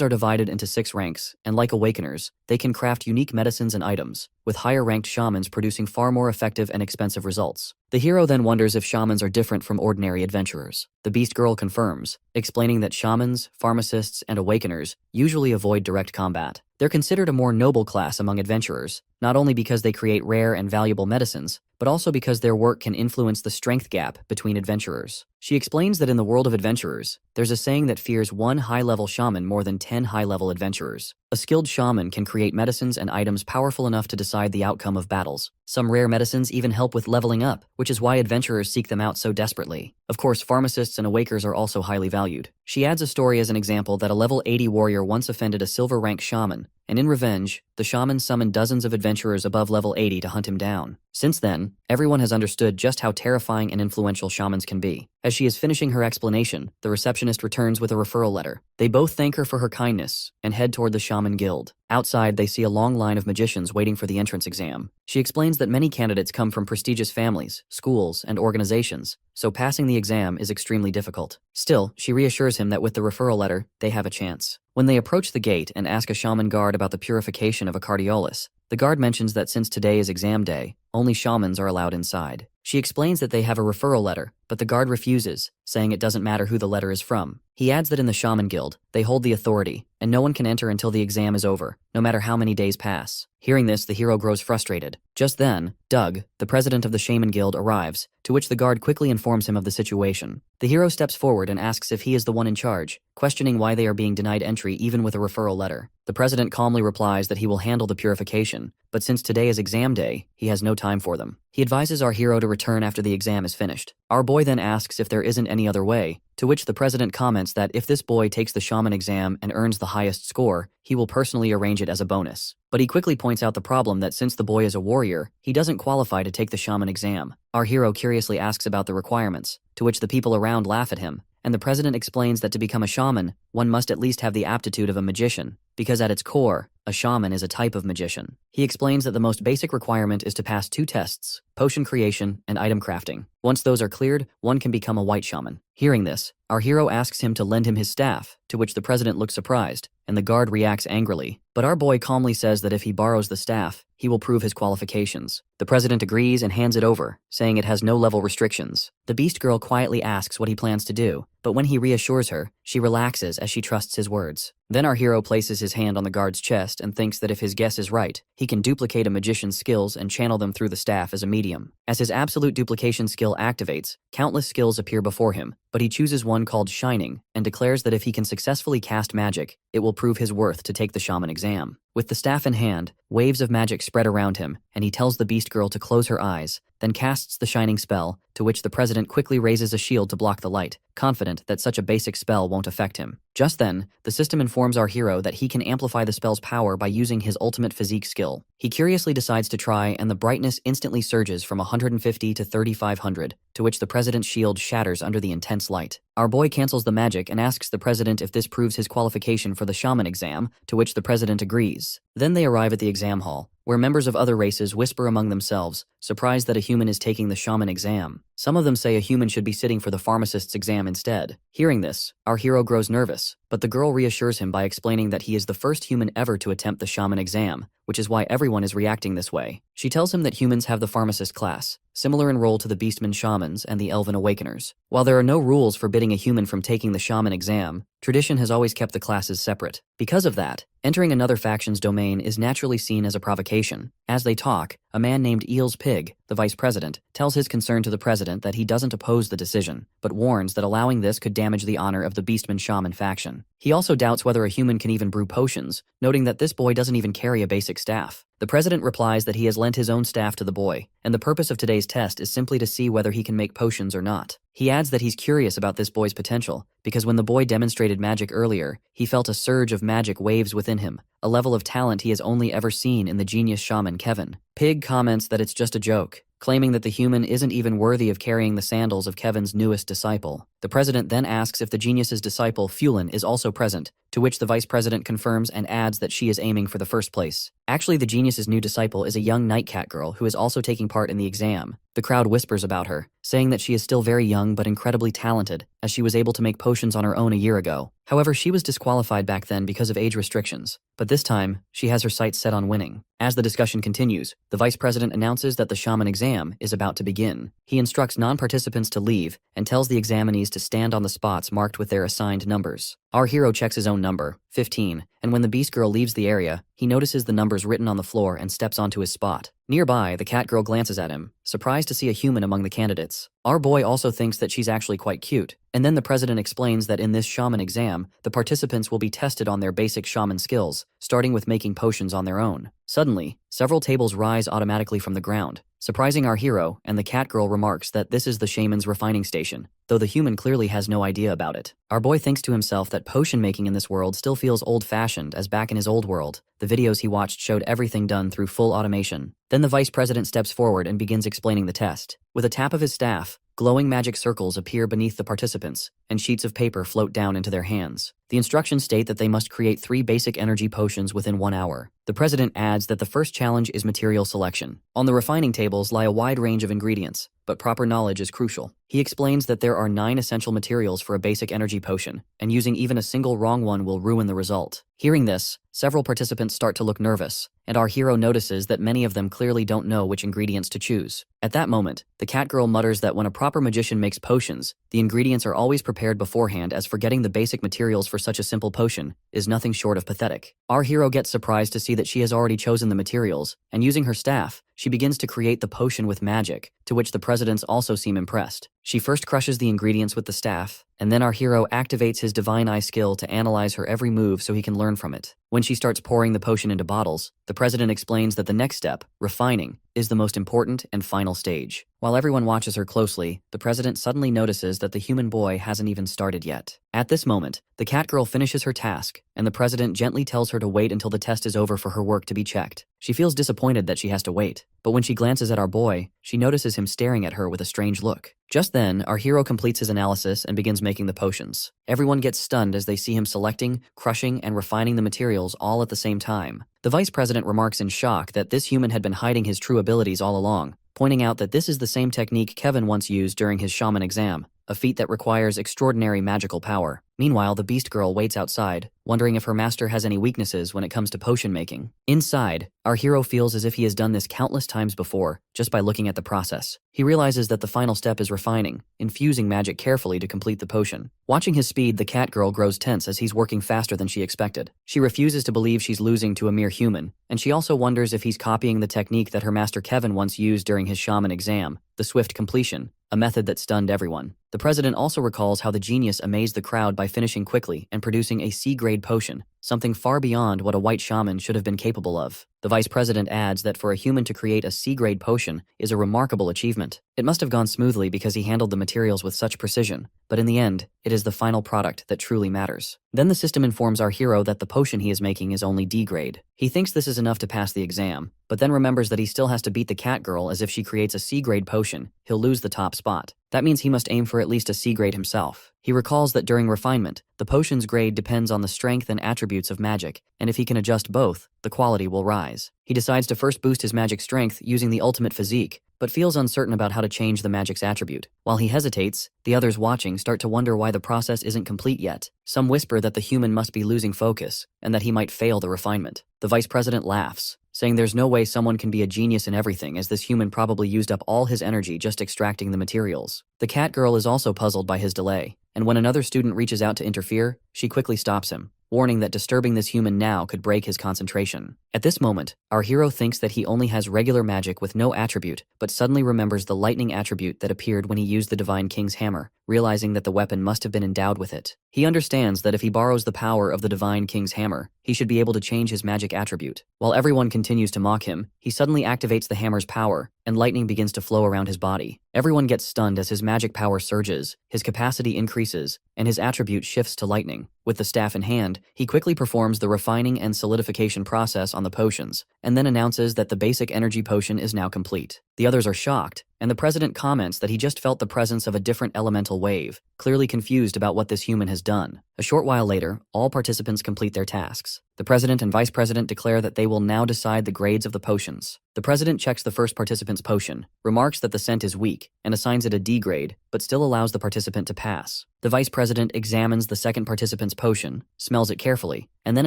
are divided into 6 ranks, and like awakeners, they can craft unique medicines and items, with higher-ranked shamans producing far more effective and expensive results. The hero then wonders if shamans are different from ordinary adventurers. The Beast Girl confirms, explaining that shamans, pharmacists, and awakeners usually avoid direct combat. They're considered a more noble class among adventurers, not only because they create rare and valuable medicines, but also because their work can influence the strength gap between adventurers. She explains that in the world of adventurers, there's a saying that fears one high-level shaman more than 10 high-level adventurers. A skilled shaman can create medicines and items powerful enough to decide the outcome of battles. Some rare medicines even help with leveling up, which is why adventurers seek them out so desperately. Of course, pharmacists and awakers are also highly valued. She adds a story as an example that a level 80 warrior once offended a silver rank shaman, and in revenge, the shaman summoned dozens of adventurers above level 80 to hunt him down. Since then, everyone has understood just how terrifying and influential shamans can be. As she is finishing her explanation, the receptionist returns with a referral letter. They both thank her for her kindness and head toward the Shaman Guild. Outside, they see a long line of magicians waiting for the entrance exam. She explains that many candidates come from prestigious families, schools, and organizations, so passing the exam is extremely difficult. Still, she reassures him that with the referral letter, they have a chance. When they approach the gate and ask a shaman guard about the purification of a Cardiolus, the guard mentions that since today is exam day, only shamans are allowed inside. She explains that they have a referral letter, but the guard refuses, saying it doesn't matter who the letter is from. He adds that in the Shaman Guild, they hold the authority, and no one can enter until the exam is over, no matter how many days pass. Hearing this, the hero grows frustrated. Just then, Doug, the president of the Shaman Guild, arrives, to which the guard quickly informs him of the situation. The hero steps forward and asks if he is the one in charge, questioning why they are being denied entry even with a referral letter. The president calmly replies that he will handle the purification, but since today is exam day, he has no time for them. He advises our hero to return after the exam is finished. Our boy then asks if there isn't any other way, to which the president comments that if this boy takes the shaman exam and earns the highest score, he will personally arrange it as a bonus. But he quickly points out the problem that since the boy is a warrior, he doesn't qualify to take the shaman exam. Our hero curiously asks about the requirements, to which the people around laugh at him, and the president explains that to become a shaman, one must at least have the aptitude of a magician, because at its core, a shaman is a type of magician. He explains that the most basic requirement is to pass 2 tests: potion creation and item crafting. Once those are cleared, one can become a white shaman. Hearing this, our hero asks him to lend him his staff, to which the president looks surprised, and the guard reacts angrily. But our boy calmly says that if he borrows the staff, he will prove his qualifications. The president agrees and hands it over, saying it has no level restrictions. The beast girl quietly asks what he plans to do, but when he reassures her, she relaxes as she trusts his words. Then our hero places his hand on the guard's chest and thinks that if his guess is right, he can duplicate a magician's skills and channel them through the staff as a medium. As his absolute duplication skill activates, countless skills appear before him, but he chooses one called Shining and declares that if he can successfully cast magic, it will prove his worth to take the shaman exam. With the staff in hand, waves of magic spread around him, and he tells the beast girl to close her eyes, then casts the shining spell, to which the president quickly raises a shield to block the light, confident that such a basic spell won't affect him. Just then, the system informs our hero that he can amplify the spell's power by using his ultimate physique skill. He curiously decides to try, and the brightness instantly surges from 150 to 3500, to which the president's shield shatters under the intense light. Our boy cancels the magic and asks the president if this proves his qualification for the shaman exam, to which the president agrees. Then they arrive at the exam hall, where members of other races whisper among themselves, surprised that a human is taking the shaman exam. Some of them say a human should be sitting for the pharmacist's exam instead. Hearing this, our hero grows nervous, but the girl reassures him by explaining that he is the first human ever to attempt the shaman exam, which is why everyone is reacting this way. She tells him that humans have the pharmacist class, similar in role to the Beastmen shamans and the Elven Awakeners. While there are no rules forbidding a human from taking the shaman exam, tradition has always kept the classes separate. Because of that, entering another faction's domain is naturally seen as a provocation. As they talk, a man named Eel's Pig, the vice president, tells his concern to the president that he doesn't oppose the decision, but warns that allowing this could damage the honor of the Beastmen shaman faction. He also doubts whether a human can even brew potions, noting that this boy doesn't even carry a basic staff. The president replies that he has lent his own staff to the boy, and the purpose of today's test is simply to see whether he can make potions or not. He adds that he's curious about this boy's potential, because when the boy demonstrated magic earlier, he felt a surge of magic waves within him, a level of talent he has only ever seen in the genius shaman Kevin. Pig comments that it's just a joke, claiming that the human isn't even worthy of carrying the sandals of Kevin's newest disciple. The president then asks if the genius's disciple, Fulin, is also present, to which the vice president confirms and adds that she is aiming for the first place. Actually, the genius's new disciple is a young nightcat girl who is also taking part in the exam. The crowd whispers about her, saying that she is still very young but incredibly talented, as she was able to make potions on her own a year ago. However, she was disqualified back then because of age restrictions, but this time, she has her sights set on winning. As the discussion continues, the vice president announces that the shaman exam is about to begin. He instructs non-participants to leave and tells the examinees to stand on the spots marked with their assigned numbers. Our hero checks his own number, 15, and when the beast girl leaves the area, he notices the numbers written on the floor and steps onto his spot. Nearby, the cat girl glances at him, surprised to see a human among the candidates. Our boy also thinks that she's actually quite cute, and then the president explains that in this shaman exam, the participants will be tested on their basic shaman skills, starting with making potions on their own. Suddenly, several tables rise automatically from the ground, surprising our hero, and the cat girl remarks that this is the shaman's refining station, though the human clearly has no idea about it. Our boy thinks to himself that potion making in this world still feels old-fashioned, as back in his old world, the videos he watched showed everything done through full automation. Then the vice president steps forward and begins explaining the test. With a tap of his staff, glowing magic circles appear beneath the participants, and sheets of paper float down into their hands. The instructions state that they must create 3 basic energy potions within 1 hour. The president adds that the first challenge is material selection. On the refining tables lie a wide range of ingredients, but proper knowledge is crucial. He explains that there are 9 essential materials for a basic energy potion, and using even a single wrong one will ruin the result. Hearing this, several participants start to look nervous, and our hero notices that many of them clearly don't know which ingredients to choose. At that moment, the cat girl mutters that when a proper magician makes potions, the ingredients are always prepared beforehand, as forgetting the basic materials for such a simple potion is nothing short of pathetic. Our hero gets surprised to see that she has already chosen the materials, and using her staff, she begins to create the potion with magic, to which the presidents also seem impressed. She first crushes the ingredients with the staff, and then our hero activates his divine eye skill to analyze her every move so he can learn from it. When she starts pouring the potion into bottles, the president explains that the next step, refining, is the most important and final stage. While everyone watches her closely, the president suddenly notices that the human boy hasn't even started yet. At this moment, the cat girl finishes her task, and the president gently tells her to wait until the test is over for her work to be checked. She feels disappointed that she has to wait, but when she glances at our boy, she notices him staring at her with a strange look. Just then, our hero completes his analysis and begins making the potions. Everyone gets stunned as they see him selecting, crushing, and refining the materials all at the same time. The vice president remarks in shock that this human had been hiding his true abilities all along, pointing out that this is the same technique Kevin once used during his shaman exam, a feat that requires extraordinary magical power. Meanwhile, the Beast Girl waits outside, wondering if her master has any weaknesses when it comes to potion making. Inside, our hero feels as if he has done this countless times before, just by looking at the process. He realizes that the final step is refining, infusing magic carefully to complete the potion. Watching his speed, the cat girl grows tense as he's working faster than she expected. She refuses to believe she's losing to a mere human, and she also wonders if he's copying the technique that her master Kevin once used during his shaman exam, the swift completion, a method that stunned everyone. The president also recalls how the genius amazed the crowd by finishing quickly and producing a C-grade potion, something far beyond what a white shaman should have been capable of. The vice president adds that for a human to create a C-grade potion is a remarkable achievement. It must have gone smoothly because he handled the materials with such precision, but in the end, it is the final product that truly matters. Then the system informs our hero that the potion he is making is only D-grade. He thinks this is enough to pass the exam, but then remembers that he still has to beat the cat girl, as if she creates a C-grade potion, he'll lose the top spot. That means he must aim for at least a C-grade himself. He recalls that during refinement, the potion's grade depends on the strength and attributes of magic, and if he can adjust both, the quality will rise. He decides to first boost his magic strength using the ultimate physique, but feels uncertain about how to change the magic's attribute. While he hesitates, the others watching start to wonder why the process isn't complete yet. Some whisper that the human must be losing focus, and that he might fail the refinement. The vice president laughs, saying there's no way someone can be a genius in everything, as this human probably used up all his energy just extracting the materials. The cat girl is also puzzled by his delay, and when another student reaches out to interfere, she quickly stops him, warning that disturbing this human now could break his concentration. At this moment, our hero thinks that he only has regular magic with no attribute, but suddenly remembers the lightning attribute that appeared when he used the Divine King's hammer, realizing that the weapon must have been endowed with it. He understands that if he borrows the power of the Divine King's hammer, he should be able to change his magic attribute. While everyone continues to mock him, he suddenly activates the hammer's power, and lightning begins to flow around his body. Everyone gets stunned as his magic power surges, his capacity increases, and his attribute shifts to lightning. With the staff in hand, he quickly performs the refining and solidification process on the potions, and then announces that the basic energy potion is now complete. The others are shocked, and the president comments that he just felt the presence of a different elemental wave, clearly confused about what this human has done. A short while later, all participants complete their tasks. The president and vice president declare that they will now decide the grades of the potions. The president checks the first participant's potion, remarks that the scent is weak, and assigns it a D grade, but still allows the participant to pass. The vice president examines the second participant's potion, smells it carefully, and then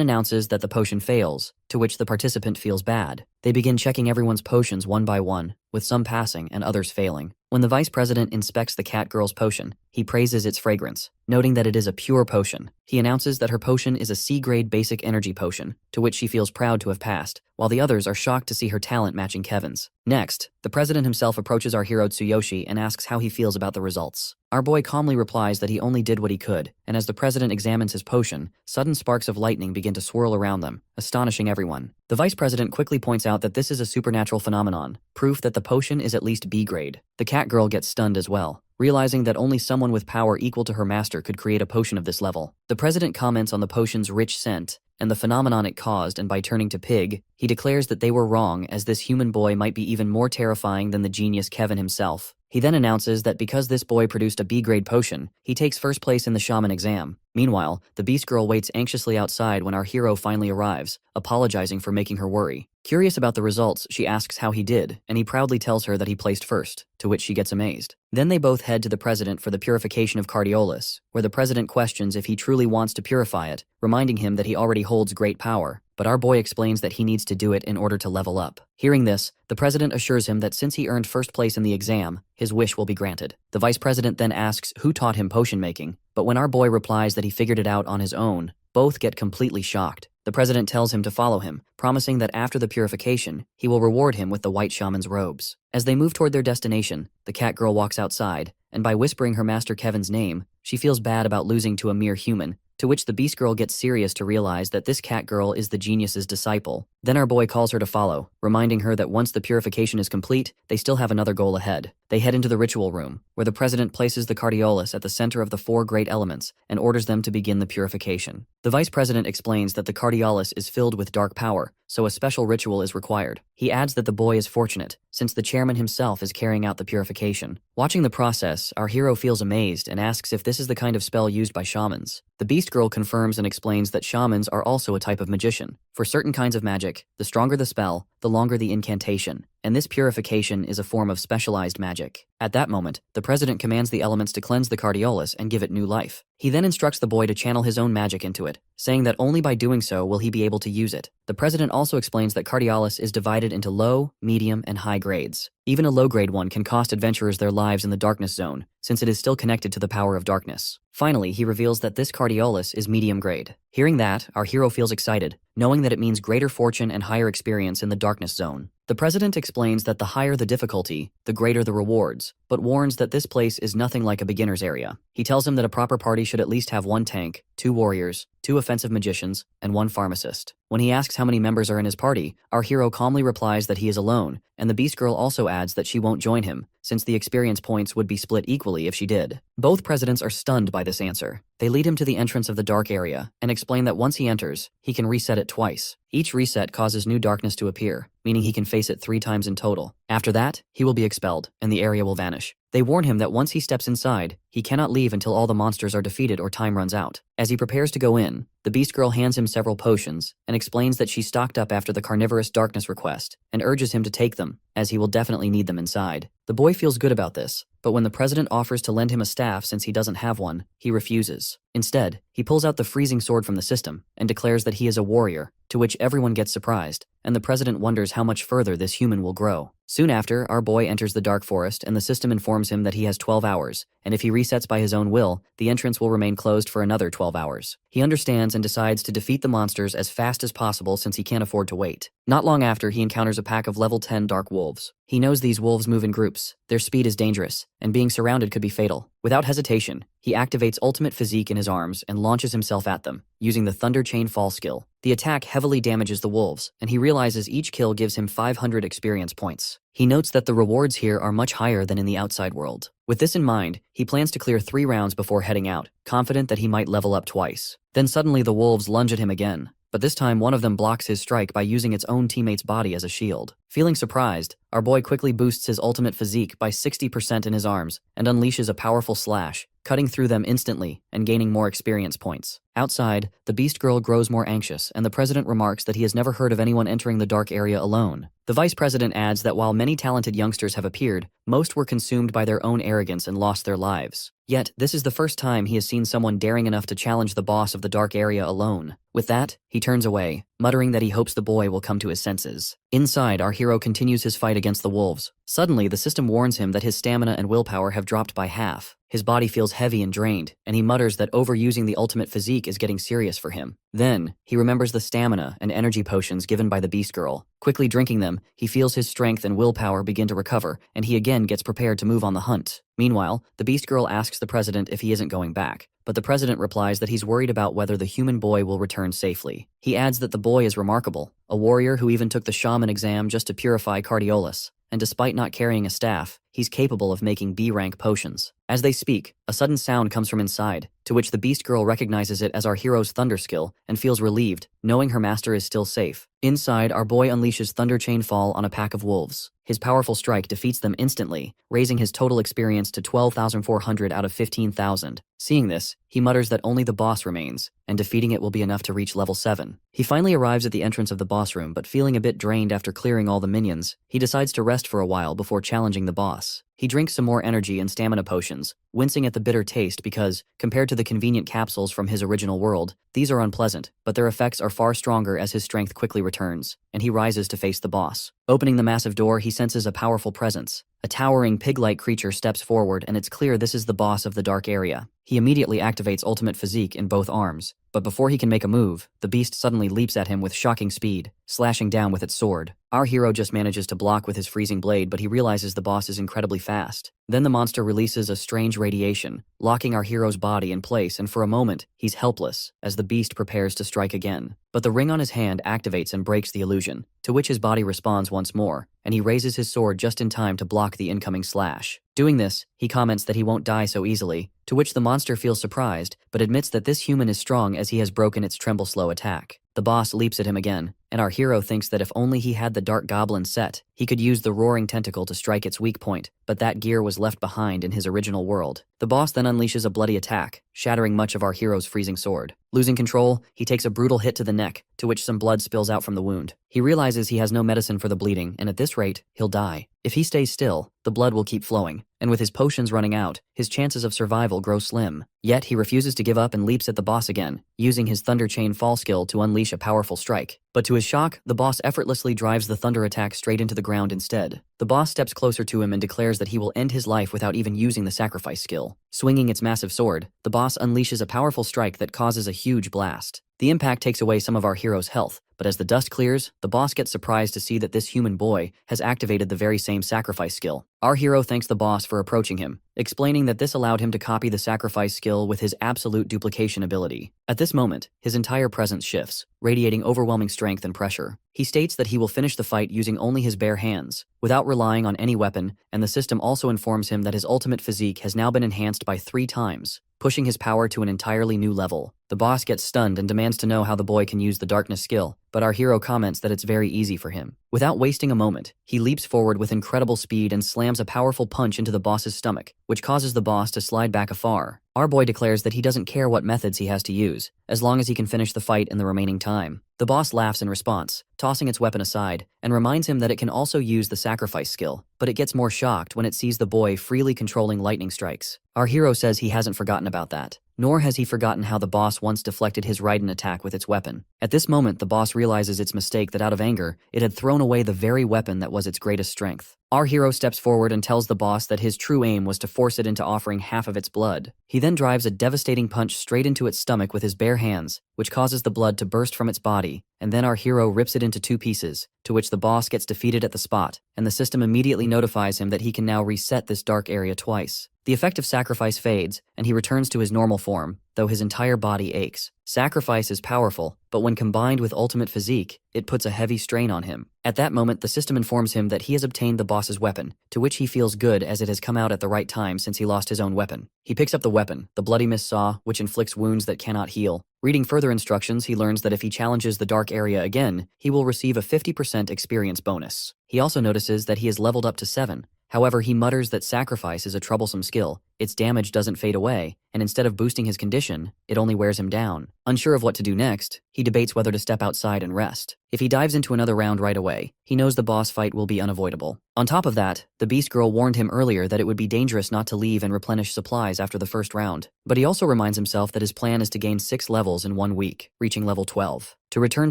announces that the potion fails, to which the participant feels bad. They begin checking everyone's potions one by one, with some passing and others failing. When the vice president inspects the cat girl's potion, he praises its fragrance, noting that it is a pure potion. He announces that her potion is a C-grade basic energy potion, to which she feels proud to have passed, while the others are shocked to see her talent matching Kevin's. Next, the president himself approaches our hero Tsuyoshi and asks how he feels about the results. Our boy calmly replies that he only did what he could, and as the president examines his potion, sudden sparks of lightning begin to swirl around them, astonishing everyone. The vice president quickly points out that this is a supernatural phenomenon, proof that the potion is at least B grade. The cat girl gets stunned as well, realizing that only someone with power equal to her master could create a potion of this level. The president comments on the potion's rich scent and the phenomenon it caused, and by turning to Pig, he declares that they were wrong, as this human boy might be even more terrifying than the genius Kevin himself. He then announces that because this boy produced a B-grade potion, he takes first place in the shaman exam. Meanwhile, the Beast Girl waits anxiously outside when our hero finally arrives, apologizing for making her worry. Curious about the results, she asks how he did, and he proudly tells her that he placed first, to which she gets amazed. Then they both head to the president for the purification of Cardiolus, where the president questions if he truly wants to purify it, reminding him that he already holds great power. But our boy explains that he needs to do it in order to level up. Hearing this, the president assures him that since he earned first place in the exam, his wish will be granted. The vice president then asks who taught him potion making, but when our boy replies that he figured it out on his own, both get completely shocked. The president tells him to follow him, promising that after the purification, he will reward him with the white shaman's robes. As they move toward their destination, the cat girl walks outside, and by whispering her master Kevin's name, she feels bad about losing to a mere human, to which the Beast Girl gets serious to realize that this cat girl is the genius's disciple. Then our boy calls her to follow, reminding her that once the purification is complete, they still have another goal ahead. They head into the ritual room, where the president places the Cardiolus at the center of the 4 great elements and orders them to begin the purification. The vice president explains that the Cardiolus is filled with dark power, so a special ritual is required. He adds that the boy is fortunate, since the chairman himself is carrying out the purification. Watching the process, our hero feels amazed and asks if this is the kind of spell used by shamans. The Beast Girl confirms and explains that shamans are also a type of magician. For certain kinds of magic, the stronger the spell, the longer the incantation, and this purification is a form of specialized magic. At that moment, the president commands the elements to cleanse the cardiolus and give it new life. He then instructs the boy to channel his own magic into it, saying that only by doing so will he be able to use it. The president also explains that cardiolus is divided into low, medium, and high grades. Even a low-grade one can cost adventurers their lives in the darkness zone, since it is still connected to the power of darkness. Finally, he reveals that this cardiolus is medium grade. Hearing that, our hero feels excited, knowing that it means greater fortune and higher experience in the darkness zone. The president explains that the higher the difficulty, the greater the rewards, but warns that this place is nothing like a beginner's area. He tells him that a proper party should at least have 1 tank, 2 warriors, 2 offensive magicians, and 1 pharmacist. When he asks how many members are in his party, our hero calmly replies that he is alone, and the Beast Girl also adds that she won't join him, since the experience points would be split equally if she did. Both presidents are stunned by this answer. They lead him to the entrance of the dark area, and explain that once he enters, he can reset it twice. Each reset causes new darkness to appear, meaning he can face it 3 times in total. After that, he will be expelled, and the area will vanish. They warn him that once he steps inside, he cannot leave until all the monsters are defeated or time runs out. As he prepares to go in, the Beast Girl hands him several potions, and explains that she stocked up after the carnivorous darkness request, and urges him to take them, as he will definitely need them inside. The boy feels good about this, but when the president offers to lend him a staff since he doesn't have one, he refuses. Instead, he pulls out the freezing sword from the system, and declares that he is a warrior, to which everyone gets surprised, and the president wonders how much further this human will grow. Soon after, our boy enters the dark forest, and the system informs him that he has 12 hours, and if he resets by his own will, the entrance will remain closed for another 12 hours. He understands and decides to defeat the monsters as fast as possible since he can't afford to wait. Not long after, he encounters a pack of level 10 dark wolves. He knows these wolves move in groups, their speed is dangerous, and being surrounded could be fatal. Without hesitation, he activates ultimate physique in his arms and launches himself at them, using the Thunder Chain Fall skill. The attack heavily damages the wolves, and he realizes each kill gives him 500 experience points. He notes that the rewards here are much higher than in the outside world. With this in mind, he plans to clear 3 rounds before heading out, confident that he might level up twice. Then suddenly the wolves lunge at him again, but this time one of them blocks his strike by using its own teammate's body as a shield. Feeling surprised, our boy quickly boosts his ultimate physique by 60% in his arms and unleashes a powerful slash, cutting through them instantly and gaining more experience points. Outside, the Beast Girl grows more anxious, and the president remarks that he has never heard of anyone entering the dark area alone. The vice president adds that while many talented youngsters have appeared, most were consumed by their own arrogance and lost their lives. Yet, this is the first time he has seen someone daring enough to challenge the boss of the dark area alone. With that, he turns away, muttering that he hopes the boy will come to his senses. Inside, our hero continues his fight against the wolves. Suddenly, the system warns him that his stamina and willpower have dropped by half. His body feels heavy and drained, and he mutters that overusing the ultimate physique is getting serious for him. Then, he remembers the stamina and energy potions given by the Beast Girl. Quickly drinking them, he feels his strength and willpower begin to recover, and he again gets prepared to move on the hunt. Meanwhile, the Beast Girl asks the president if he isn't going back, but the president replies that he's worried about whether the human boy will return safely. He adds that the boy is remarkable, a warrior who even took the shaman exam just to purify cardiolus, and despite not carrying a staff, he's capable of making B-rank potions. As they speak, a sudden sound comes from inside, to which the Beast Girl recognizes it as our hero's thunder skill and feels relieved, knowing her master is still safe. Inside, our boy unleashes Thunder Chain Fall on a pack of wolves. His powerful strike defeats them instantly, raising his total experience to 12,400 out of 15,000. Seeing this, he mutters that only the boss remains, and defeating it will be enough to reach level 7. He finally arrives at the entrance of the boss room, but feeling a bit drained after clearing all the minions, he decides to rest for a while before challenging the boss. He drinks some more energy and stamina potions, wincing at the bitter taste because, compared to the convenient capsules from his original world, these are unpleasant, but their effects are far stronger as his strength quickly returns, and he rises to face the boss. Opening the massive door, he senses a powerful presence. A towering pig-like creature steps forward, and it's clear this is the boss of the dark area. He immediately activates ultimate physique in both arms, but before he can make a move, the beast suddenly leaps at him with shocking speed, slashing down with its sword. Our hero just manages to block with his freezing blade, but he realizes the boss is incredibly fast. Then the monster releases a strange radiation, locking our hero's body in place, and for a moment, he's helpless as the beast prepares to strike again. But the ring on his hand activates and breaks the illusion, to which his body responds once more, and he raises his sword just in time to block the incoming slash. Doing this, he comments that he won't die so easily, to which the monster feels surprised, but admits that this human is strong as he has broken its tremble slow attack. The boss leaps at him again, and our hero thinks that if only he had the Dark Goblin set, he could use the roaring tentacle to strike its weak point, but that gear was left behind in his original world. The boss then unleashes a bloody attack, shattering much of our hero's freezing sword. Losing control, he takes a brutal hit to the neck, to which some blood spills out from the wound. He realizes he has no medicine for the bleeding, and at this rate, he'll die. If he stays still, the blood will keep flowing, and with his potions running out, his chances of survival grow slim. Yet he refuses to give up and leaps at the boss again, using his Thunder Chain Fall skill to unleash a powerful strike. But to his shock, the boss effortlessly drives the thunder attack straight into the ground instead. The boss steps closer to him and declares that he will end his life without even using the sacrifice skill. Swinging its massive sword, the boss unleashes a powerful strike that causes a huge blast. The impact takes away some of our hero's health, but as the dust clears, the boss gets surprised to see that this human boy has activated the very same sacrifice skill. Our hero thanks the boss for approaching him, explaining that this allowed him to copy the sacrifice skill with his absolute duplication ability. At this moment, his entire presence shifts, radiating overwhelming strength and pressure. He states that he will finish the fight using only his bare hands, without relying on any weapon, and the system also informs him that his ultimate physique has now been enhanced by 3 times, pushing his power to an entirely new level. The boss gets stunned and demands to know how the boy can use the darkness skill, but our hero comments that it's very easy for him. Without wasting a moment, he leaps forward with incredible speed and slams a powerful punch into the boss's stomach, which causes the boss to slide back afar. Our boy declares that he doesn't care what methods he has to use, as long as he can finish the fight in the remaining time. The boss laughs in response, tossing its weapon aside, and reminds him that it can also use the sacrifice skill, but it gets more shocked when it sees the boy freely controlling lightning strikes. Our hero says he hasn't forgotten about that, nor has he forgotten how the boss once deflected his Raiden attack with its weapon. At this moment, the boss realizes its mistake, that out of anger, it had thrown away the very weapon that was its greatest strength. Our hero steps forward and tells the boss that his true aim was to force it into offering half of its blood. He then drives a devastating punch straight into its stomach with his bare hands, which causes the blood to burst from its body, and then our hero rips it into 2 pieces, to which the boss gets defeated at the spot, and the system immediately notifies him that he can now reset this dark area twice. The effect of sacrifice fades, and he returns to his normal form, though his entire body aches. Sacrifice is powerful, but when combined with ultimate physique, it puts a heavy strain on him. At that moment, the system informs him that he has obtained the boss's weapon, to which he feels good as it has come out at the right time since he lost his own weapon. He picks up the weapon, the bloody mist saw, which inflicts wounds that cannot heal. Reading further instructions, he learns that if he challenges the dark area again, he will receive a 50% experience bonus. He also notices that he is leveled up to 7. However, he mutters that sacrifice is a troublesome skill. Its damage doesn't fade away, and instead of boosting his condition, it only wears him down. Unsure of what to do next, he debates whether to step outside and rest. If he dives into another round right away, he knows the boss fight will be unavoidable. On top of that, the Beast Girl warned him earlier that it would be dangerous not to leave and replenish supplies after the first round. But he also reminds himself that his plan is to gain 6 levels in 1 week, reaching level 12. To return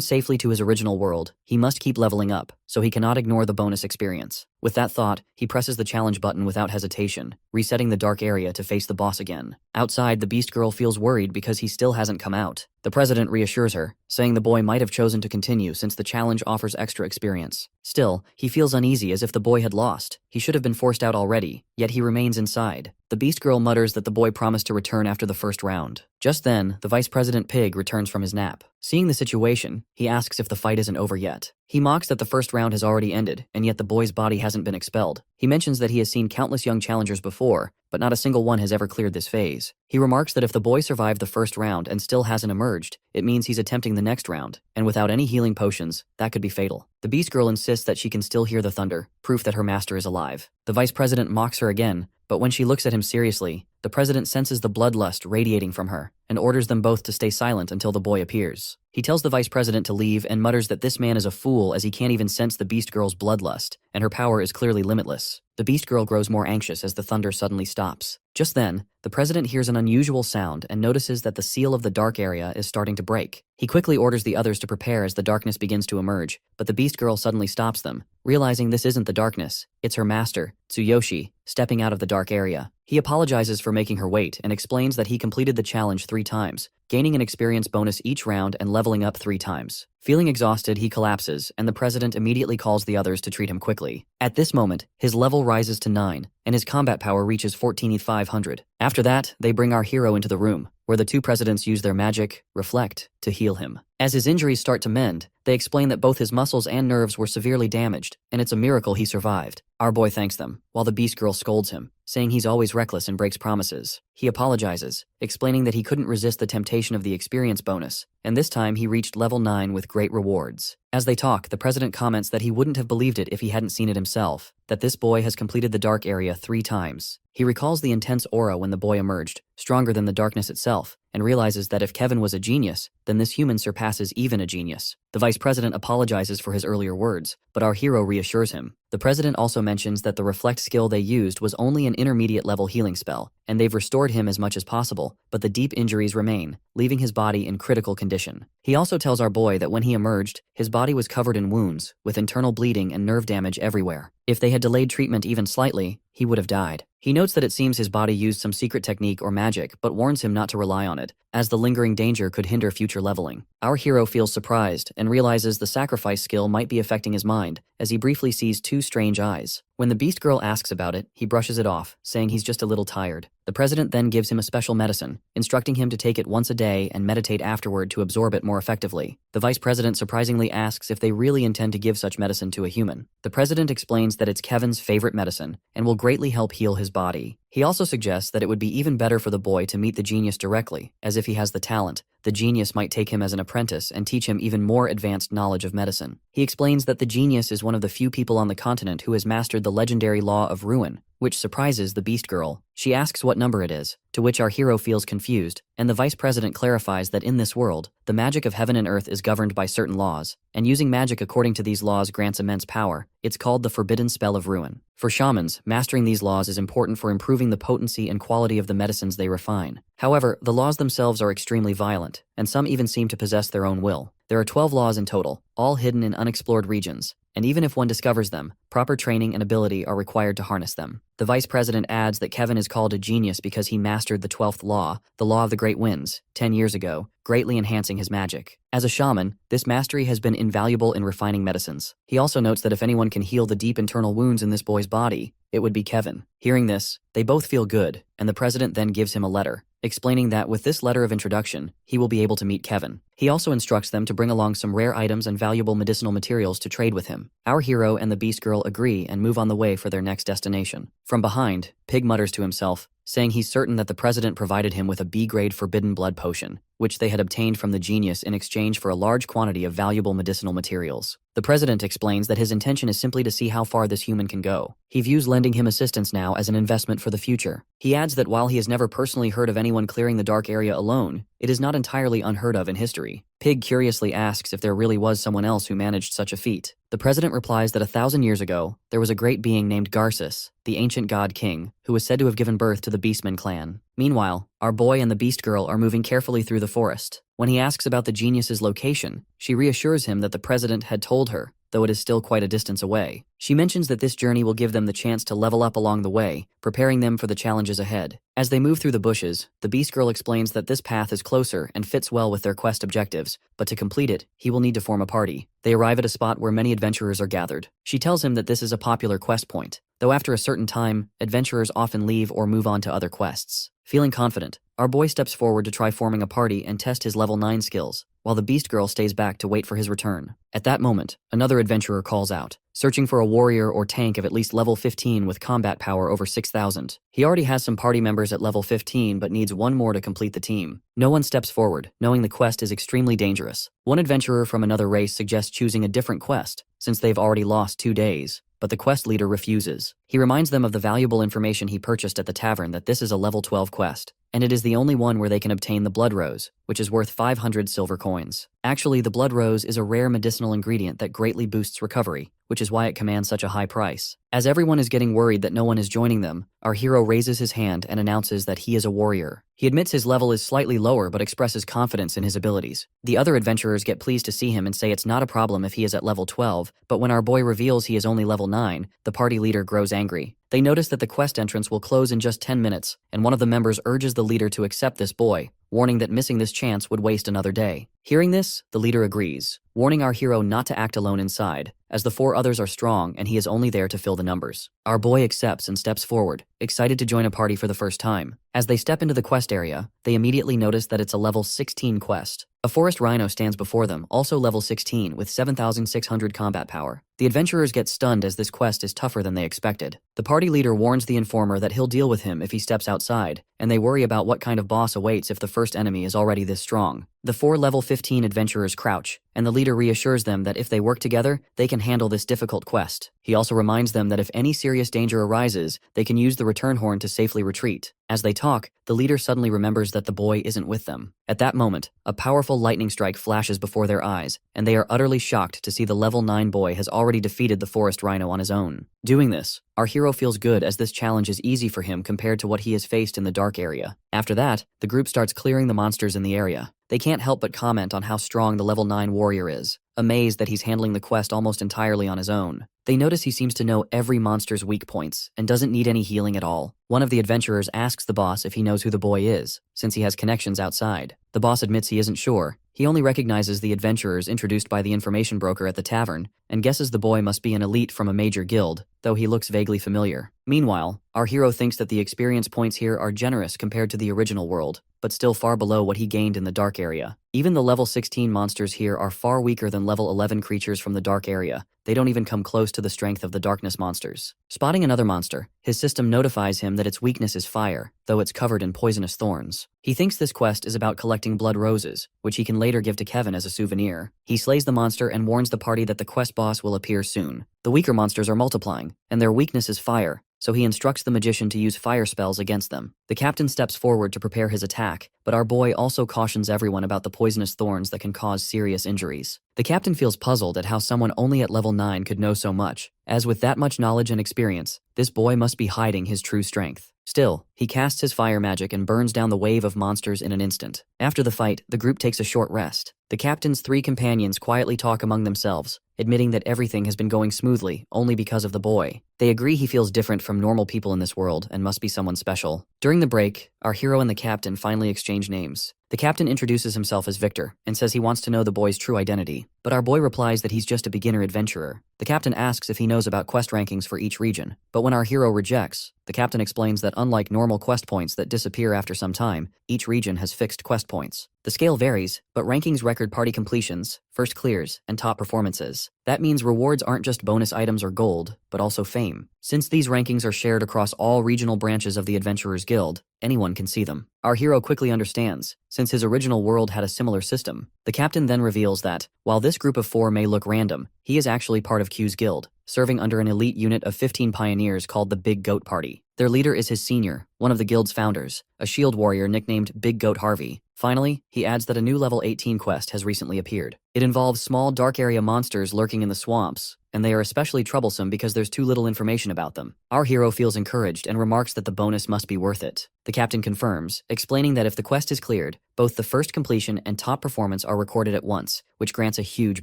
safely to his original world, he must keep leveling up, so he cannot ignore the bonus experience. With that thought, he presses the challenge button without hesitation, resetting the dark area to face the boss again. Outside, the Beast Girl feels worried because he still hasn't come out. The president reassures her, saying the boy might have chosen to continue since the challenge offers extra experience. Still, he feels uneasy as if the boy had lost. He should have been forced out already, yet he remains inside. The Beast Girl mutters that the boy promised to return after the first round. Just then, the Vice President Pig returns from his nap. Seeing the situation, he asks if the fight isn't over yet. He mocks that the first round has already ended, and yet the boy's body hasn't been expelled. He mentions that he has seen countless young challengers before, but not a single one has ever cleared this phase. He remarks that if the boy survived the first round and still hasn't emerged, it means he's attempting the next round, and without any healing potions, that could be fatal. The Beast Girl insists that she can still hear the thunder, proof that her master is alive. The Vice President mocks her again, but when she looks at him seriously, the president senses the bloodlust radiating from her, and orders them both to stay silent until the boy appears. He tells the Vice President to leave and mutters that this man is a fool as he can't even sense the Beast Girl's bloodlust, and her power is clearly limitless. The Beast Girl grows more anxious as the thunder suddenly stops. Just then, the president hears an unusual sound and notices that the seal of the dark area is starting to break. He quickly orders the others to prepare as the darkness begins to emerge, but the Beast Girl suddenly stops them. Realizing this isn't the darkness, It's her master, Tsuyoshi, stepping out of the dark area. He apologizes for making her wait and explains that he completed the challenge 3 times, gaining an experience bonus each round and leveling up 3 times. Feeling exhausted, he collapses, and the president immediately calls the others to treat him quickly. At this moment, his level rises to 9, and his combat power reaches 14,500. After that, they bring our hero into the room, where the 2 presidents use their magic, Reflect, to heal him. As his injuries start to mend, they explain that both his muscles and nerves were severely damaged, and it's a miracle he survived. Our boy thanks them, while the Beast Girl scolds him, saying he's always reckless and breaks promises. He apologizes, explaining that he couldn't resist the temptation of the experience bonus, and this time he reached level 9 with great rewards. As they talk, the president comments that he wouldn't have believed it if he hadn't seen it himself, that this boy has completed the dark area 3 times. He recalls the intense aura when the boy emerged, stronger than the darkness itself, and realizes that if Kevin was a genius, then this human surpasses even a genius. The vice president apologizes for his earlier words, but our hero reassures him. The president also mentions that the Reflect skill they used was only an intermediate level healing spell, and they've restored him as much as possible, but the deep injuries remain, leaving his body in critical condition. He also tells our boy that when he emerged, his body was covered in wounds, with internal bleeding and nerve damage everywhere. If they had delayed treatment even slightly, he would have died. He notes that it seems his body used some secret technique or magic, but warns him not to rely on it, as the lingering danger could hinder future leveling. Our hero feels surprised and realizes the sacrifice skill might be affecting his mind, as he briefly sees 2 strange eyes. When the Beast Girl asks about it, he brushes it off, saying he's just a little tired. The president then gives him a special medicine, instructing him to take it once a day and meditate afterward to absorb it more effectively. The vice president surprisingly asks if they really intend to give such medicine to a human. The president explains that it's Kevin's favorite medicine and will greatly help heal his body. He also suggests that it would be even better for the boy to meet the genius directly, as if he has the talent, the genius might take him as an apprentice and teach him even more advanced knowledge of medicine. He explains that the genius is one of the few people on the continent who has mastered the legendary law of ruin, which surprises the Beast Girl. She asks what number it is, to which our hero feels confused, and the vice president clarifies that in this world, the magic of heaven and earth is governed by certain laws, and using magic according to these laws grants immense power. It's called the forbidden spell of ruin. For shamans, mastering these laws is important for improving the potency and quality of the medicines they refine. However, the laws themselves are extremely violent, and some even seem to possess their own will. There are 12 laws in total, all hidden in unexplored regions, and even if one discovers them, proper training and ability are required to harness them. The vice president adds that Kevin is called a genius because he mastered the 12th law, the law of the great winds, 10 years ago, greatly enhancing his magic. As a shaman, this mastery has been invaluable in refining medicines. He also notes that if anyone can heal the deep internal wounds in this boy's body, it would be Kevin. Hearing this, they both feel good, and the president then gives him a letter, explaining that with this letter of introduction, he will be able to meet Kevin. He also instructs them to bring along some rare items and valuable medicinal materials to trade with him. Our hero and the Beast Girl agree and move on the way for their next destination. From behind, Pig mutters to himself, saying he's certain that the president provided him with a B-grade forbidden blood potion, which they had obtained from the genius in exchange for a large quantity of valuable medicinal materials. The president explains that his intention is simply to see how far this human can go. He views lending him assistance now as an investment for the future. He adds that while he has never personally heard of anyone clearing the dark area alone, it is not entirely unheard of in history. Pig curiously asks if there really was someone else who managed such a feat. The president replies that 1,000 years ago, there was a great being named Garces, the ancient god king, who was said to have given birth to the Beastman clan. Meanwhile, our boy and the Beast Girl are moving carefully through the forest. When he asks about the genius's location, she reassures him that the president had told her, though it is still quite a distance away. She mentions that this journey will give them the chance to level up along the way, preparing them for the challenges ahead. As they move through the bushes, the Beast Girl explains that this path is closer and fits well with their quest objectives, but to complete it, he will need to form a party. They arrive at a spot where many adventurers are gathered. She tells him that this is a popular quest point, though after a certain time, adventurers often leave or move on to other quests. Feeling confident, our boy steps forward to try forming a party and test his level 9 skills, while the Beast Girl stays back to wait for his return. At that moment, another adventurer calls out, searching for a warrior or tank of at least level 15 with combat power over 6,000. He already has some party members at level 15 but needs one more to complete the team. No one steps forward, knowing the quest is extremely dangerous. One adventurer from another race suggests choosing a different quest, since they've already lost 2 days. But the quest leader refuses. He reminds them of the valuable information he purchased at the tavern that this is a level 12 quest, and it is the only one where they can obtain the blood rose, which is worth 500 silver coins. Actually, the blood rose is a rare medicinal ingredient that greatly boosts recovery, which is why it commands such a high price. As everyone is getting worried that no one is joining them, our hero raises his hand and announces that he is a warrior. He admits his level is slightly lower but expresses confidence in his abilities. The other adventurers get pleased to see him and say it's not a problem if he is at level 12, but when our boy reveals he is only level 9, the party leader grows angry. They notice that the quest entrance will close in just 10 minutes, and one of the members urges the leader to accept this boy, warning that missing this chance would waste another day. Hearing this, the leader agrees, warning our hero not to act alone inside, as the 4 others are strong and he is only there to fill the numbers. Our boy accepts and steps forward, excited to join a party for the first time. As they step into the quest area, they immediately notice that it's a level 16 quest. A forest rhino stands before them, also level 16 with 7,600 combat power. The adventurers get stunned as this quest is tougher than they expected. The party leader warns the informer that he'll deal with him if he steps outside, and they worry about what kind of boss awaits if the first enemy is already this strong. The 4 level 15 adventurers crouch, and the leader reassures them that if they work together, they can handle this difficult quest. He also reminds them that if any serious danger arises, they can use the return horn to safely retreat. As they talk, the leader suddenly remembers that the boy isn't with them. At that moment, a powerful lightning strike flashes before their eyes, and they are utterly shocked to see the level 9 boy has already defeated the forest rhino on his own. Doing this, our hero feels good as this challenge is easy for him compared to what he has faced in the dark area. After that, the group starts clearing the monsters in the area. They can't help but comment on how strong the level 9 warrior is, amazed that he's handling the quest almost entirely on his own. They notice he seems to know every monster's weak points and doesn't need any healing at all. One of the adventurers asks the boss if he knows who the boy is, since he has connections outside. The boss admits he isn't sure. He only recognizes the adventurers introduced by the information broker at the tavern, and guesses the boy must be an elite from a major guild, though he looks vaguely familiar. Meanwhile, our hero thinks that the experience points here are generous compared to the original world, but still far below what he gained in the dark area. Even the level 16 monsters here are far weaker than level 11 creatures from the dark area. They don't even come close to the strength of the darkness monsters. Spotting another monster, his system notifies him that its weakness is fire, though it's covered in poisonous thorns. He thinks this quest is about collecting blood roses, which he can later give to Kevin as a souvenir. He slays the monster and warns the party that the quest boss will appear soon. The weaker monsters are multiplying, and their weakness is fire, so he instructs the magician to use fire spells against them. The captain steps forward to prepare his attack, but our boy also cautions everyone about the poisonous thorns that can cause serious injuries. The captain feels puzzled at how someone only at level 9 could know so much, as with that much knowledge and experience, this boy must be hiding his true strength. Still, he casts his fire magic and burns down the wave of monsters in an instant. After the fight, the group takes a short rest. The captain's 3 companions quietly talk among themselves, admitting that everything has been going smoothly only because of the boy. They agree he feels different from normal people in this world and must be someone special. During the break, our hero and the captain finally exchange names. The captain introduces himself as Victor and says he wants to know the boy's true identity, but our boy replies that he's just a beginner adventurer. The captain asks if he knows about quest rankings for each region, but when our hero rejects, the captain explains that unlike normal quest points that disappear after some time, each region has fixed quest points. The scale varies, but rankings record party completions, first clears, and top performances. That means rewards aren't just bonus items or gold, but also fame. Since these rankings are shared across all regional branches of the Adventurers Guild, anyone can see them. Our hero quickly understands, since his original world had a similar system. The captain then reveals that, while this group of 4 may look random, he is actually part of Q's guild, serving under an elite unit of 15 pioneers called the Big Goat Party. Their leader is his senior, one of the guild's founders, a shield warrior nicknamed Big Goat Harvey. Finally, he adds that a new level 18 quest has recently appeared. It involves small dark area monsters lurking in the swamps, and they are especially troublesome because there's too little information about them. Our hero feels encouraged and remarks that the bonus must be worth it. The captain confirms, explaining that if the quest is cleared, both the first completion and top performance are recorded at once, which grants a huge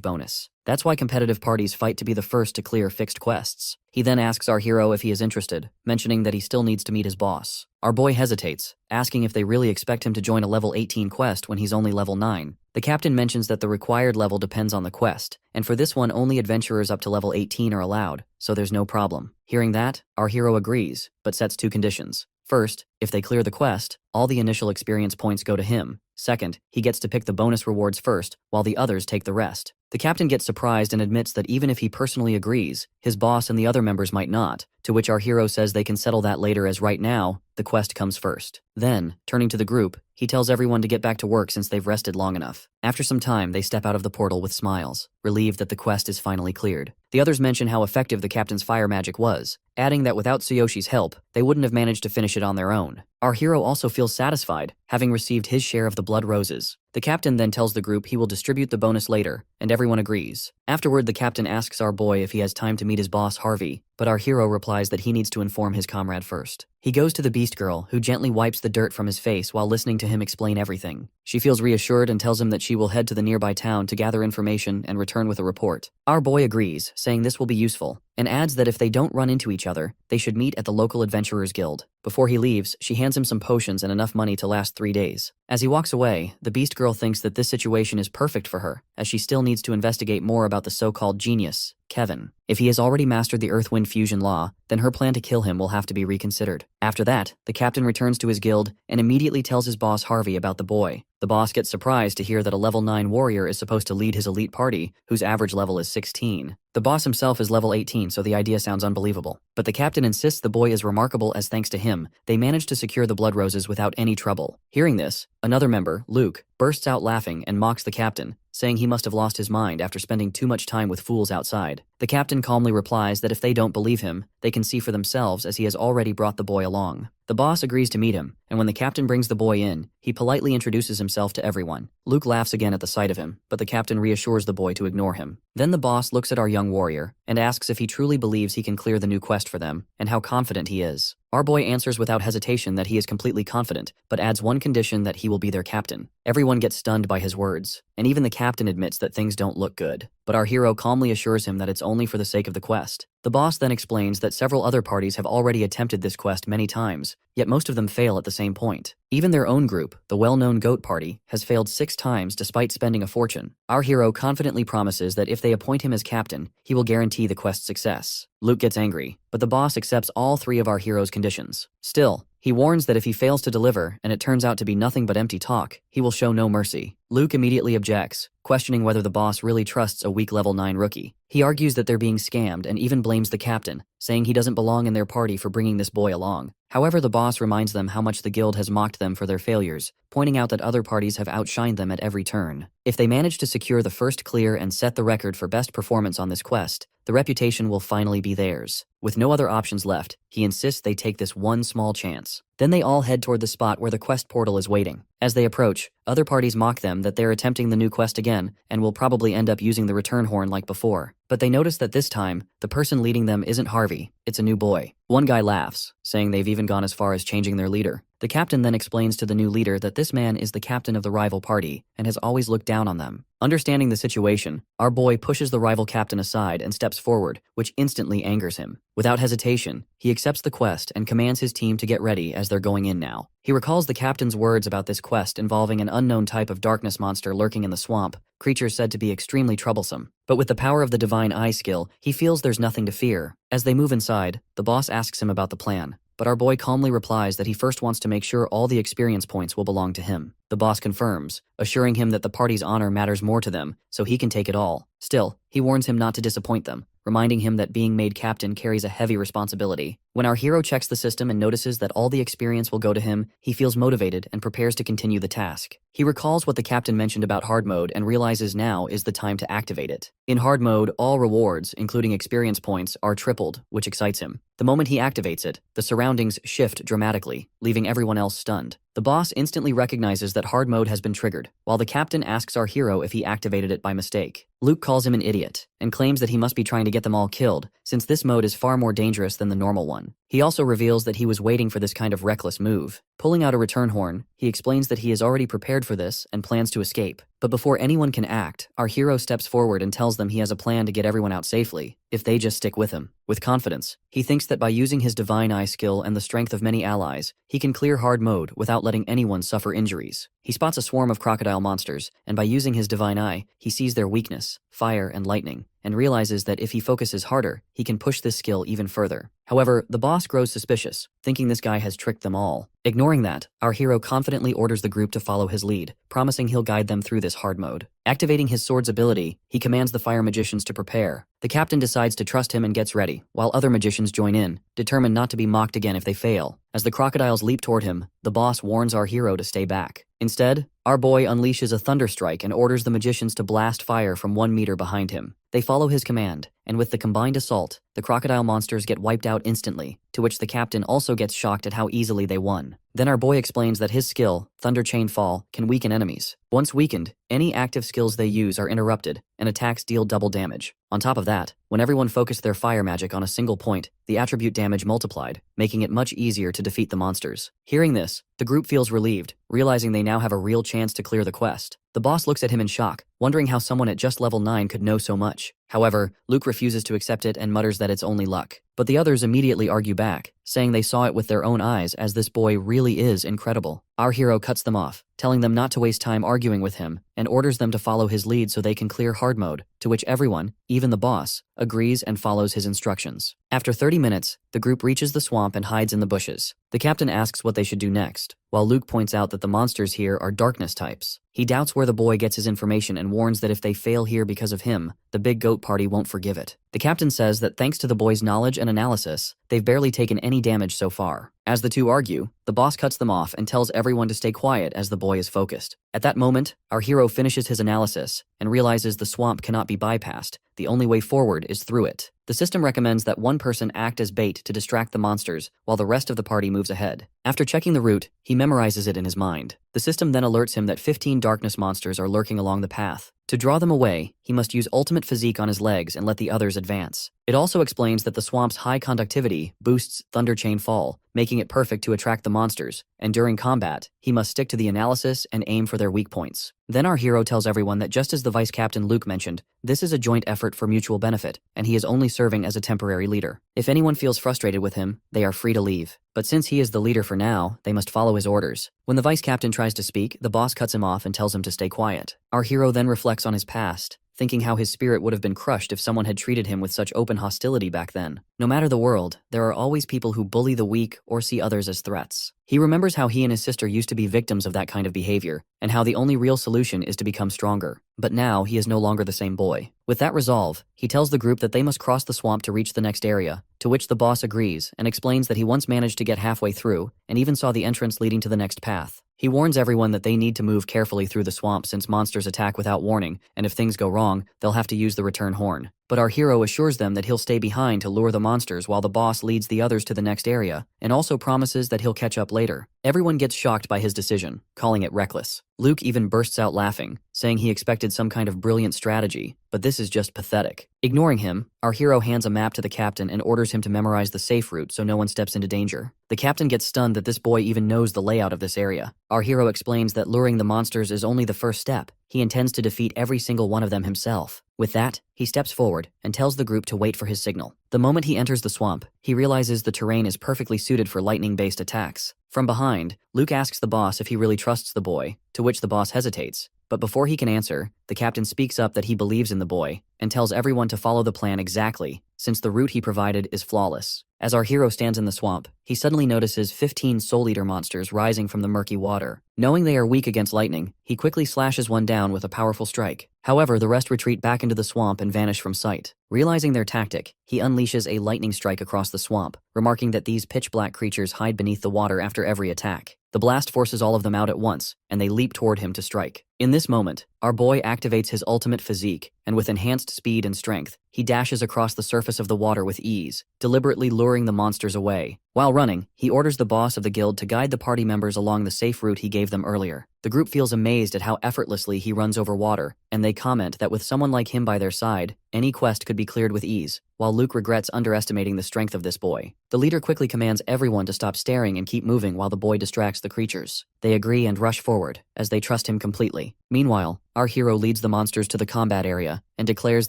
bonus. That's why competitive parties fight to be the first to clear fixed quests. He then asks our hero if he is interested, mentioning that he still needs to meet his boss. Our boy hesitates, asking if they really expect him to join a level 18 quest when he's only level 9. The captain mentions that the required level depends on the quest, and for this one only adventurers up to level 18 are allowed, so there's no problem. Hearing that, our hero agrees, but sets 2 conditions. First, if they clear the quest, all the initial experience points go to him. Second, he gets to pick the bonus rewards first, while the others take the rest. The captain gets surprised and admits that even if he personally agrees, his boss and the other members might not, to which our hero says they can settle that later as right now, the quest comes first. Then, turning to the group, He tells everyone to get back to work since they've rested long enough. After some time, they step out of the portal with smiles, relieved that the quest is finally cleared. The others mention how effective the captain's fire magic was, adding that without Tsuyoshi's help, they wouldn't have managed to finish it on their own. Our hero also feels satisfied, having received his share of the blood roses. The captain then tells the group he will distribute the bonus later, and everyone agrees. Afterward, the captain asks our boy if he has time to meet his boss, Harvey, but our hero replies that he needs to inform his comrade first. He goes to the beast girl, who gently wipes the dirt from his face while listening to him explain everything. She feels reassured and tells him that she will head to the nearby town to gather information and return with a report. Our boy agrees, saying this will be useful, and adds that if they don't run into each other, they should meet at the local adventurers guild. Before he leaves, she hands him some potions and enough money to last 3 days. As he walks away, the beast girl thinks that this situation is perfect for her, as she still needs to investigate more about the so-called genius, Kevin. If he has already mastered the Earth-Wind fusion law, then her plan to kill him will have to be reconsidered. After that, the captain returns to his guild and immediately tells his boss Harvey about the boy. The boss gets surprised to hear that a level 9 warrior is supposed to lead his elite party, whose average level is 16. The boss himself is level 18, so the idea sounds unbelievable. But the captain insists the boy is remarkable as thanks to him, they managed to secure the blood roses without any trouble. Hearing this, another member, Luke, bursts out laughing and mocks the captain, saying he must have lost his mind after spending too much time with fools outside. The captain calmly replies that if they don't believe him, they can see for themselves as he has already brought the boy along. The boss agrees to meet him, and when the captain brings the boy in, he politely introduces himself to everyone. Luke laughs again at the sight of him, but the captain reassures the boy to ignore him. Then the boss looks at our young warrior and asks if he truly believes he can clear the new quest for them, and how confident he is. Our boy answers without hesitation that he is completely confident, but adds one condition that he will be their captain. Everyone gets stunned by his words, and even the captain admits that things don't look good. But our hero calmly assures him that it's only for the sake of the quest. The boss then explains that several other parties have already attempted this quest many times, yet most of them fail at the same point. Even their own group, the well-known Goat Party, has failed 6 times despite spending a fortune. Our hero confidently promises that if they appoint him as captain, he will guarantee the quest's success. Luke gets angry, but the boss accepts all 3 of our hero's conditions. Still, he warns that if he fails to deliver, and it turns out to be nothing but empty talk, he will show no mercy. Luke immediately objects, questioning whether the boss really trusts a weak level 9 rookie. He argues that they're being scammed and even blames the captain, saying he doesn't belong in their party for bringing this boy along. However, the boss reminds them how much the guild has mocked them for their failures, pointing out that other parties have outshined them at every turn. If they manage to secure the first clear and set the record for best performance on this quest, the reputation will finally be theirs. With no other options left, he insists they take this one small chance. Then they all head toward the spot where the quest portal is waiting. As they approach, other parties mock them that they're attempting the new quest again and will probably end up using the return horn like before. But they notice that this time, the person leading them isn't Harvey, it's a new boy. One guy laughs, saying they've even gone as far as changing their leader. The captain then explains to the new leader that this man is the captain of the rival party and has always looked down on them. Understanding the situation, our boy pushes the rival captain aside and steps forward, which instantly angers him. Without hesitation, he accepts the quest and commands his team to get ready as they're going in now. He recalls the captain's words about this quest involving an unknown type of darkness monster lurking in the swamp, creatures said to be extremely troublesome. But with the power of the Divine Eye skill, he feels there's nothing to fear. As they move inside, the boss asks him about the plan, but our boy calmly replies that he first wants to make sure all the experience points will belong to him. The boss confirms, assuring him that the party's honor matters more to them, so he can take it all. Still, he warns him not to disappoint them, reminding him that being made captain carries a heavy responsibility. When our hero checks the system and notices that all the experience will go to him, he feels motivated and prepares to continue the task. He recalls what the captain mentioned about hard mode and realizes now is the time to activate it. In hard mode, all rewards, including experience points, are tripled, which excites him. The moment he activates it, the surroundings shift dramatically, leaving everyone else stunned. The boss instantly recognizes that hard mode has been triggered, while the captain asks our hero if he activated it by mistake. Luke calls him an idiot, and claims that he must be trying to get them all killed, since this mode is far more dangerous than the normal one. He also reveals that he was waiting for this kind of reckless move. Pulling out a return horn, he explains that he is already prepared for this and plans to escape. But before anyone can act, our hero steps forward and tells them he has a plan to get everyone out safely, if they just stick with him. With confidence, he thinks that by using his Divine Eye skill and the strength of many allies, he can clear hard mode without letting anyone suffer injuries. He spots a swarm of crocodile monsters, and by using his Divine Eye, he sees their weakness, fire and lightning, and realizes that if he focuses harder, he can push this skill even further. However, the boss boss grows suspicious, thinking this guy has tricked them all. Ignoring that, our hero confidently orders the group to follow his lead, promising he'll guide them through this hard mode. Activating his sword's ability, he commands the fire magicians to prepare. The captain decides to trust him and gets ready, while other magicians join in, determined not to be mocked again if they fail. As the crocodiles leap toward him, the boss warns our hero to stay back. Instead, our boy unleashes a thunder strike and orders the magicians to blast fire from 1 meter behind him. They follow his command, and with the combined assault, the crocodile monsters get wiped out instantly, to which the captain also gets shocked at how easily they won. Then our boy explains that his skill, Thunder Chain Fall, can weaken enemies. Once weakened, any active skills they use are interrupted, and attacks deal double damage. On top of that, when everyone focused their fire magic on a single point, the attribute damage multiplied, making it much easier to defeat the monsters. Hearing this, the group feels relieved, realizing they now have a real chance to clear the quest. The boss looks at him in shock, wondering how someone at just level 9 could know so much. However, Luke refuses to accept it and mutters that it's only luck. But the others immediately argue back, saying they saw it with their own eyes as this boy really is incredible. Our hero cuts them off, telling them not to waste time arguing with him, and orders them to follow his lead so they can clear hard mode, to which everyone, even the boss, agrees and follows his instructions. After 30 minutes, the group reaches the swamp and hides in the bushes. The captain asks what they should do next, while Luke points out that the monsters here are darkness types. He doubts where the boy gets his information and warns that if they fail here because of him, the big goat party won't forgive it. The captain says that thanks to the boy's knowledge and analysis, they've barely taken any damage so far. As the two argue, the boss cuts them off and tells everyone to stay quiet as the boy is focused. At that moment, our hero finishes his analysis and realizes the swamp cannot be bypassed. The only way forward is through it. The system recommends that one person act as bait to distract the monsters while the rest of the party moves ahead. After checking the route, he memorizes it in his mind. The system then alerts him that 15 darkness monsters are lurking along the path. To draw them away, he must use ultimate physique on his legs and let the others advance. It also explains that the swamp's high conductivity boosts Thunder Chain Fall, making it perfect to attract the monsters, and during combat, he must stick to the analysis and aim for their weak points. Then our hero tells everyone that just as the Vice Captain Luke mentioned, this is a joint effort for mutual benefit, and he is only serving as a temporary leader. If anyone feels frustrated with him, they are free to leave. But since he is the leader for now, they must follow his orders. When the Vice Captain tries to speak, the boss cuts him off and tells him to stay quiet. Our hero then reflects on his past, thinking how his spirit would have been crushed if someone had treated him with such open hostility back then. No matter the world, there are always people who bully the weak or see others as threats. He remembers how he and his sister used to be victims of that kind of behavior, and how the only real solution is to become stronger. But now, he is no longer the same boy. With that resolve, he tells the group that they must cross the swamp to reach the next area, to which the boss agrees and explains that he once managed to get halfway through, and even saw the entrance leading to the next path. He warns everyone that they need to move carefully through the swamp since monsters attack without warning, and if things go wrong, they'll have to use the return horn. But our hero assures them that he'll stay behind to lure the monsters while the boss leads the others to the next area, and also promises that he'll catch up later. Everyone gets shocked by his decision, calling it reckless. Luke even bursts out laughing, saying he expected some kind of brilliant strategy, but this is just pathetic. Ignoring him, our hero hands a map to the captain and orders him to memorize the safe route so no one steps into danger. The captain gets stunned that this boy even knows the layout of this area. Our hero explains that luring the monsters is only the first step. He intends to defeat every single one of them himself. With that, he steps forward and tells the group to wait for his signal. The moment he enters the swamp, he realizes the terrain is perfectly suited for lightning-based attacks. From behind, Luke asks the boss if he really trusts the boy, to which the boss hesitates. But before he can answer, the captain speaks up that he believes in the boy and tells everyone to follow the plan exactly, since the route he provided is flawless. As our hero stands in the swamp, he suddenly notices 15 Soul Eater monsters rising from the murky water. Knowing they are weak against lightning, he quickly slashes one down with a powerful strike. However, the rest retreat back into the swamp and vanish from sight. Realizing their tactic, he unleashes a lightning strike across the swamp, remarking that these pitch-black creatures hide beneath the water after every attack. The blast forces all of them out at once, and they leap toward him to strike. In this moment, our boy activates his ultimate physique, and with enhanced speed and strength, he dashes across the surface of the water with ease, deliberately luring the monsters away. While running, he orders the boss of the guild to guide the party members along the safe route he gave them earlier. The group feels amazed at how effortlessly he runs over water, and they comment that with someone like him by their side, any quest could be cleared with ease, while Luke regrets underestimating the strength of this boy. The leader quickly commands everyone to stop staring and keep moving while the boy distracts the creatures. They agree and rush forward, as they trust him completely. Meanwhile, our hero leads the monsters to the combat area and declares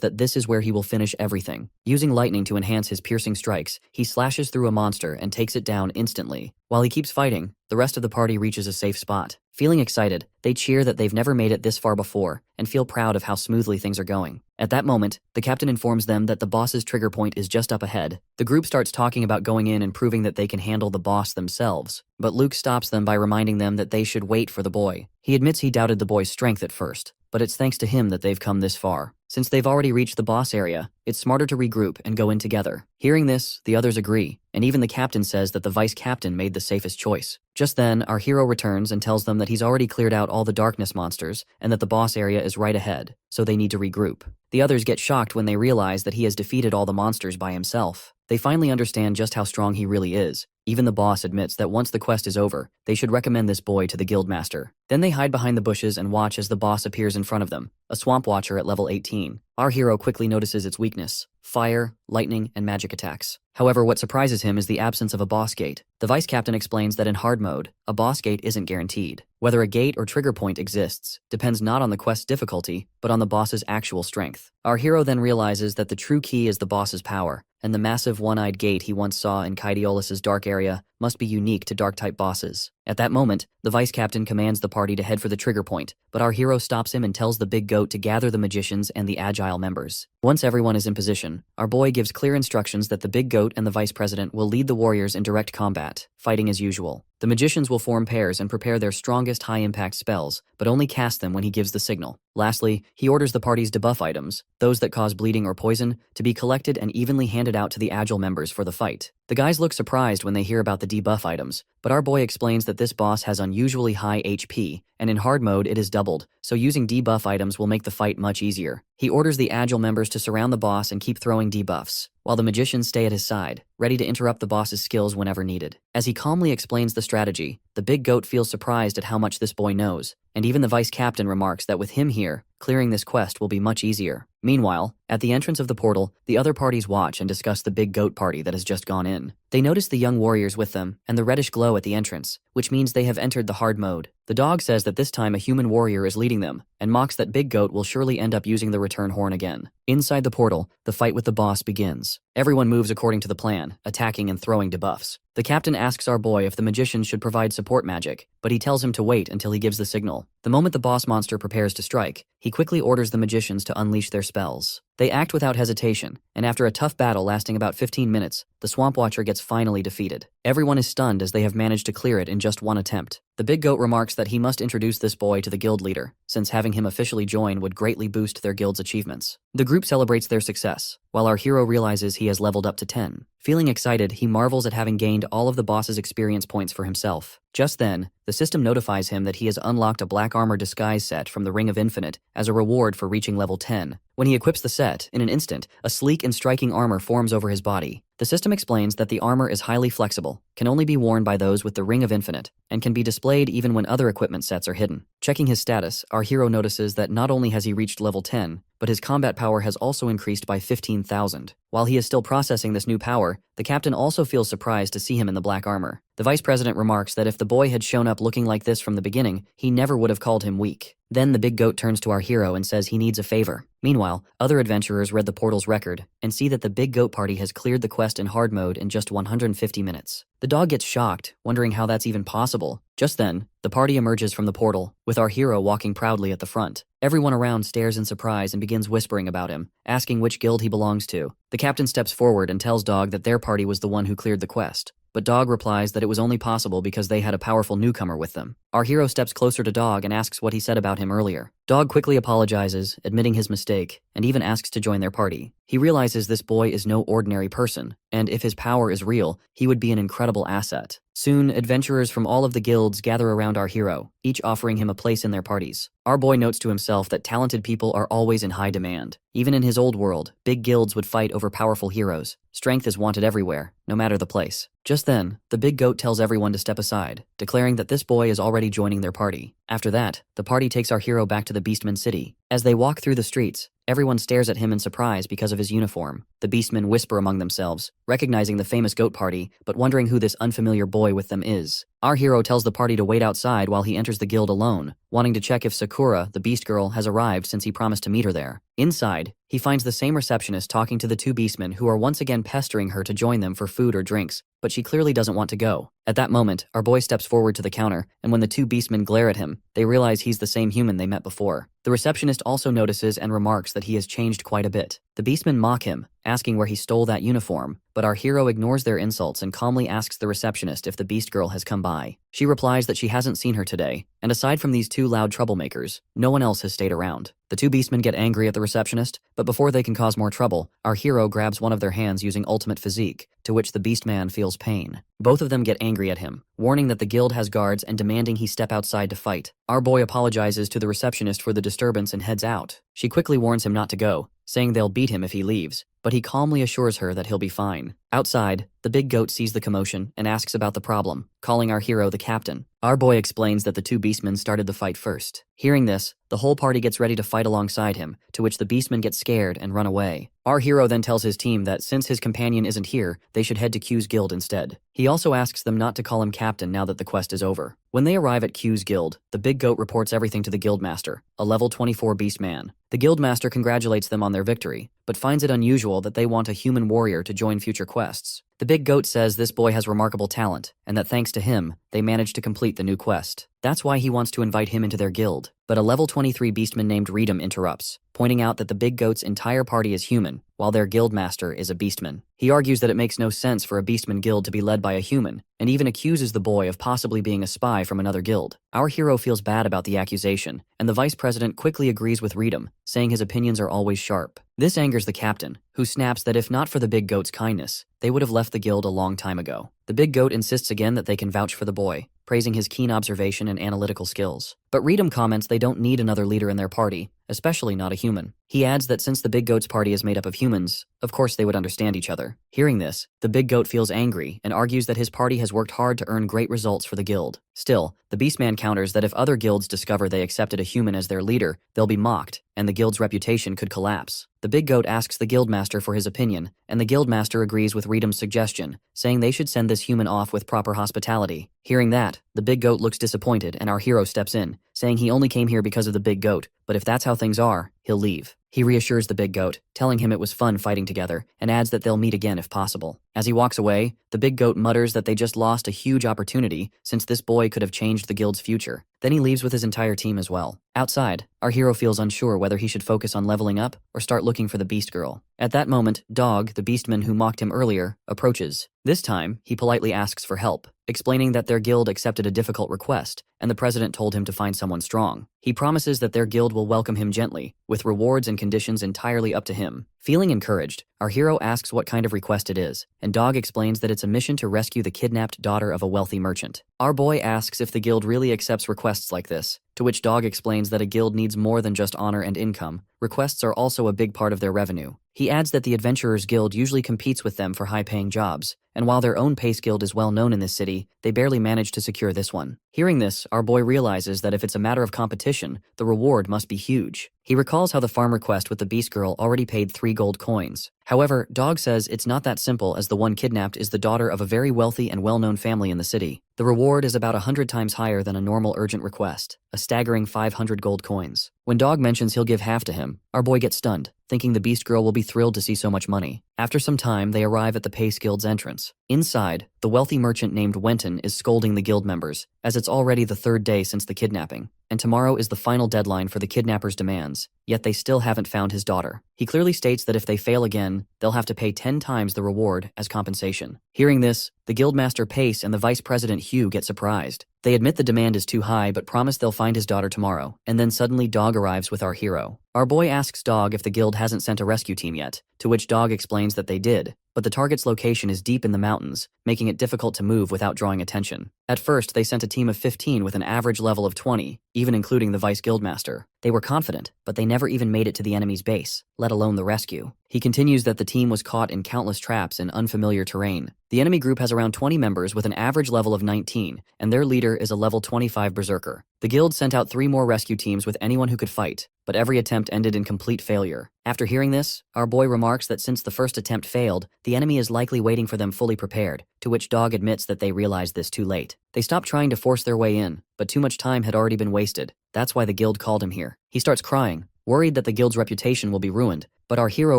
that this is where he will finish everything. Using lightning to enhance his piercing strikes, he slashes through a monster and takes it down instantly. While he keeps fighting, the rest of the party reaches a safe spot. Feeling excited, they cheer that they've never made it this far before and feel proud of how smoothly things are going. At that moment, the captain informs them that the boss's trigger point is just up ahead. The group starts talking about going in and proving that they can handle the boss themselves, but Luke stops them by reminding them that they should wait for the boy. He admits he doubted the boy's strength at first, but it's thanks to him that they've come this far. Since they've already reached the boss area, it's smarter to regroup and go in together. Hearing this, the others agree, and even the captain says that the vice captain made the safest choice. Just then, our hero returns and tells them that he's already cleared out all the darkness monsters and that the boss area is right ahead, so they need to regroup. The others get shocked when they realize that he has defeated all the monsters by himself. They finally understand just how strong he really is. Even the boss admits that once the quest is over, they should recommend this boy to the guildmaster. Then they hide behind the bushes and watch as the boss appears in front of them, a swamp watcher at level 18. Our hero quickly notices its weakness: fire, lightning, and magic attacks. However, what surprises him is the absence of a boss gate. The vice captain explains that in hard mode, a boss gate isn't guaranteed. Whether a gate or trigger point exists depends not on the quest's difficulty, but on the boss's actual strength. Our hero then realizes that the true key is the boss's power, and the massive one-eyed gate he once saw in Kaidiolus's dark area must be unique to dark-type bosses. At that moment, the vice captain commands the party to head for the trigger point, but our hero stops him and tells the big goat to gather the magicians and the agile members. Once everyone is in position, our boy gives clear instructions that the big goat and the vice president will lead the warriors in direct combat, fighting as usual. The magicians will form pairs and prepare their strongest high-impact spells, but only cast them when he gives the signal. Lastly, he orders the party's debuff items, those that cause bleeding or poison, to be collected and evenly handed out to the agile members for the fight. The guys look surprised when they hear about the debuff items, but our boy explains that this boss has unusually high HP, and in hard mode it is doubled, so using debuff items will make the fight much easier. He orders the agile members to surround the boss and keep throwing debuffs, while the magicians stay at his side, ready to interrupt the boss's skills whenever needed. As he calmly explains the strategy, the big goat feels surprised at how much this boy knows, and even the vice captain remarks that with him here, clearing this quest will be much easier. Meanwhile, at the entrance of the portal, the other parties watch and discuss the big goat party that has just gone in. They notice the young warriors with them and the reddish glow at the entrance, which means they have entered the hard mode. The dog says that this time a human warrior is leading them, and mocks that Big Goat will surely end up using the return horn again. Inside the portal, the fight with the boss begins. Everyone moves according to the plan, attacking and throwing debuffs. The captain asks our boy if the magician should provide support magic, but he tells him to wait until he gives the signal. The moment the boss monster prepares to strike, he quickly orders the magicians to unleash their spells. They act without hesitation, and after a tough battle lasting about 15 minutes, the Swamp Watcher gets finally defeated. Everyone is stunned as they have managed to clear it in just one attempt. The big goat remarks that he must introduce this boy to the guild leader, since having him officially join would greatly boost their guild's achievements. The group celebrates their success, while our hero realizes he has leveled up to 10. Feeling excited, he marvels at having gained all of the boss's experience points for himself. Just then, the system notifies him that he has unlocked a black armor disguise set from the Ring of Infinite as a reward for reaching level 10. When he equips the set, in an instant, a sleek and striking armor forms over his body. The system explains that the armor is highly flexible, can only be worn by those with the Ring of Infinite, and can be displayed even when other equipment sets are hidden. Checking his status, our hero notices that not only has he reached level 10, but his combat power has also increased by 15,000. While he is still processing this new power, the captain also feels surprised to see him in the black armor. The vice president remarks that if the boy had shown up looking like this from the beginning, he never would have called him weak. Then the big goat turns to our hero and says he needs a favor. Meanwhile, other adventurers read the portal's record and see that the big goat party has cleared the quest in hard mode in just 150 minutes. The dog gets shocked, wondering how that's even possible. Just then, the party emerges from the portal, with our hero walking proudly at the front. Everyone around stares in surprise and begins whispering about him, asking which guild he belongs to. The captain steps forward and tells Dog that their party was the one who cleared the quest. But Dog replies that it was only possible because they had a powerful newcomer with them. Our hero steps closer to Dog and asks what he said about him earlier. Dog quickly apologizes, admitting his mistake, and even asks to join their party. He realizes this boy is no ordinary person, and if his power is real, he would be an incredible asset. Soon, adventurers from all of the guilds gather around our hero, each offering him a place in their parties. Our boy notes to himself that talented people are always in high demand. Even in his old world, big guilds would fight over powerful heroes. Strength is wanted everywhere, no matter the place. Just then, the big goat tells everyone to step aside, declaring that this boy is already joining their party. After that, the party takes our hero back to the Beastman city. As they walk through the streets, everyone stares at him in surprise because of his uniform. The Beastmen whisper among themselves, recognizing the famous goat party, but wondering who this unfamiliar boy with them is. Our hero tells the party to wait outside while he enters the guild alone, wanting to check if Sakura, the beast girl, has arrived since he promised to meet her there. Inside, he finds the same receptionist talking to the two beastmen who are once again pestering her to join them for food or drinks, but she clearly doesn't want to go. At that moment, our boy steps forward to the counter, and when the two beastmen glare at him, they realize he's the same human they met before. The receptionist also notices and remarks that he has changed quite a bit. The beastmen mock him, asking where he stole that uniform, but our hero ignores their insults and calmly asks the receptionist if the beast girl has come by. She replies that she hasn't seen her today, and aside from these two loud troublemakers, no one else has stayed around. The two beastmen get angry at the receptionist, but before they can cause more trouble, our hero grabs one of their hands using ultimate physique, to which the beastman feels pain. Both of them get angry at him, warning that the guild has guards and demanding he step outside to fight. Our boy apologizes to the receptionist for the disturbance and heads out. She quickly warns him not to go, saying they'll beat him if he leaves, but he calmly assures her that he'll be fine. Outside, the big goat sees the commotion and asks about the problem, calling our hero the captain. Our boy explains that the two beastmen started the fight first. Hearing this, the whole party gets ready to fight alongside him, to which the beastmen get scared and run away. Our hero then tells his team that since his companion isn't here, they should head to Q's guild instead. He also asks them not to call him captain now that the quest is over. When they arrive at Q's guild, the big goat reports everything to the guildmaster, a level 24 beast man. The guildmaster congratulates them on their victory, but finds it unusual that they want a human warrior to join future quests. The big goat says this boy has remarkable talent, and that thanks to him, they managed to complete the new quest. That's why he wants to invite him into their guild. But a level 23 beastman named Reedham interrupts, pointing out that the big goat's entire party is human, while their guildmaster is a beastman. He argues that it makes no sense for a beastman guild to be led by a human, and even accuses the boy of possibly being a spy from another guild. Our hero feels bad about the accusation, and the vice president quickly agrees with Reedham, saying his opinions are always sharp. This angers the captain, who snaps that if not for the big goat's kindness, they would have left the guild a long time ago. The big goat insists again that they can vouch for the boy, praising his keen observation and analytical skills. But Reedham comments they don't need another leader in their party, especially not a human. He adds that since the big goat's party is made up of humans, of course they would understand each other. Hearing this, the big goat feels angry and argues that his party has worked hard to earn great results for the guild. Still, the beastman counters that if other guilds discover they accepted a human as their leader, they'll be mocked, and the guild's reputation could collapse. The big goat asks the guildmaster for his opinion, and the guildmaster agrees with Reedham's suggestion, saying they should send this human off with proper hospitality. Hearing that, the big goat looks disappointed and our hero steps in, saying he only came here because of the big goat, but if that's how things are, he'll leave. He reassures the big goat, telling him it was fun fighting together, and adds that they'll meet again if possible. As he walks away, the big goat mutters that they just lost a huge opportunity since this boy could have changed the guild's future. Then he leaves with his entire team as well. Outside, our hero feels unsure whether he should focus on leveling up or start looking for the beast girl. At that moment, Dog, the beastman who mocked him earlier, approaches. This time, he politely asks for help, explaining that their guild accepted a difficult request, and the president told him to find someone strong. He promises that their guild will welcome him gently, with rewards and conditions entirely up to him. Feeling encouraged, our hero asks what kind of request it is, and Dog explains that it's a mission to rescue the kidnapped daughter of a wealthy merchant. Our boy asks if the guild really accepts requests like this, to which Dog explains that a guild needs more than just honor and income. Requests are also a big part of their revenue. He adds that the Adventurers Guild usually competes with them for high-paying jobs, and while their own Pace Guild is well known in this city, they barely manage to secure this one. Hearing this, our boy realizes that if it's a matter of competition, the reward must be huge. He recalls how the farmer quest with the Beast Girl already paid 3 gold coins. However, Dog says it's not that simple as the one kidnapped is the daughter of a very wealthy and well-known family in the city. The reward is about 100 times higher than a normal urgent request, a staggering 500 gold coins. When Dog mentions he'll give half to him, our boy gets stunned, thinking the Beast Girl will be thrilled to see so much money. After some time, they arrive at the Pace Guild's entrance. Inside, the wealthy merchant named Wenton is scolding the guild members, as it's already the 3rd day since the kidnapping, and tomorrow is the final deadline for the kidnapper's demands, yet they still haven't found his daughter. He clearly states that if they fail again, they'll have to pay 10 times the reward as compensation. Hearing this, the guildmaster Pace and the vice president Hugh get surprised. They admit the demand is too high but promise they'll find his daughter tomorrow, and then suddenly Dog arrives with our hero. Our boy asks Dog if the guild hasn't sent a rescue team yet, to which Dog explains that they did, but the target's location is deep in the mountains, making it difficult to move without drawing attention. At first, they sent a team of 15 with an average level of 20, even including the vice guildmaster. They were confident, but they never even made it to the enemy's base, let alone the rescue. He continues that the team was caught in countless traps in unfamiliar terrain. The enemy group has around 20 members with an average level of 19, and their leader is a level 25 berserker. The guild sent out 3 more rescue teams with anyone who could fight, but every attempt ended in complete failure. After hearing this, our boy remarks that since the first attempt failed, the enemy is likely waiting for them fully prepared, to which Dog admits that they realized this too late. They stopped trying to force their way in, but too much time had already been wasted. That's why the guild called him here. He starts crying, worried that the guild's reputation will be ruined, but our hero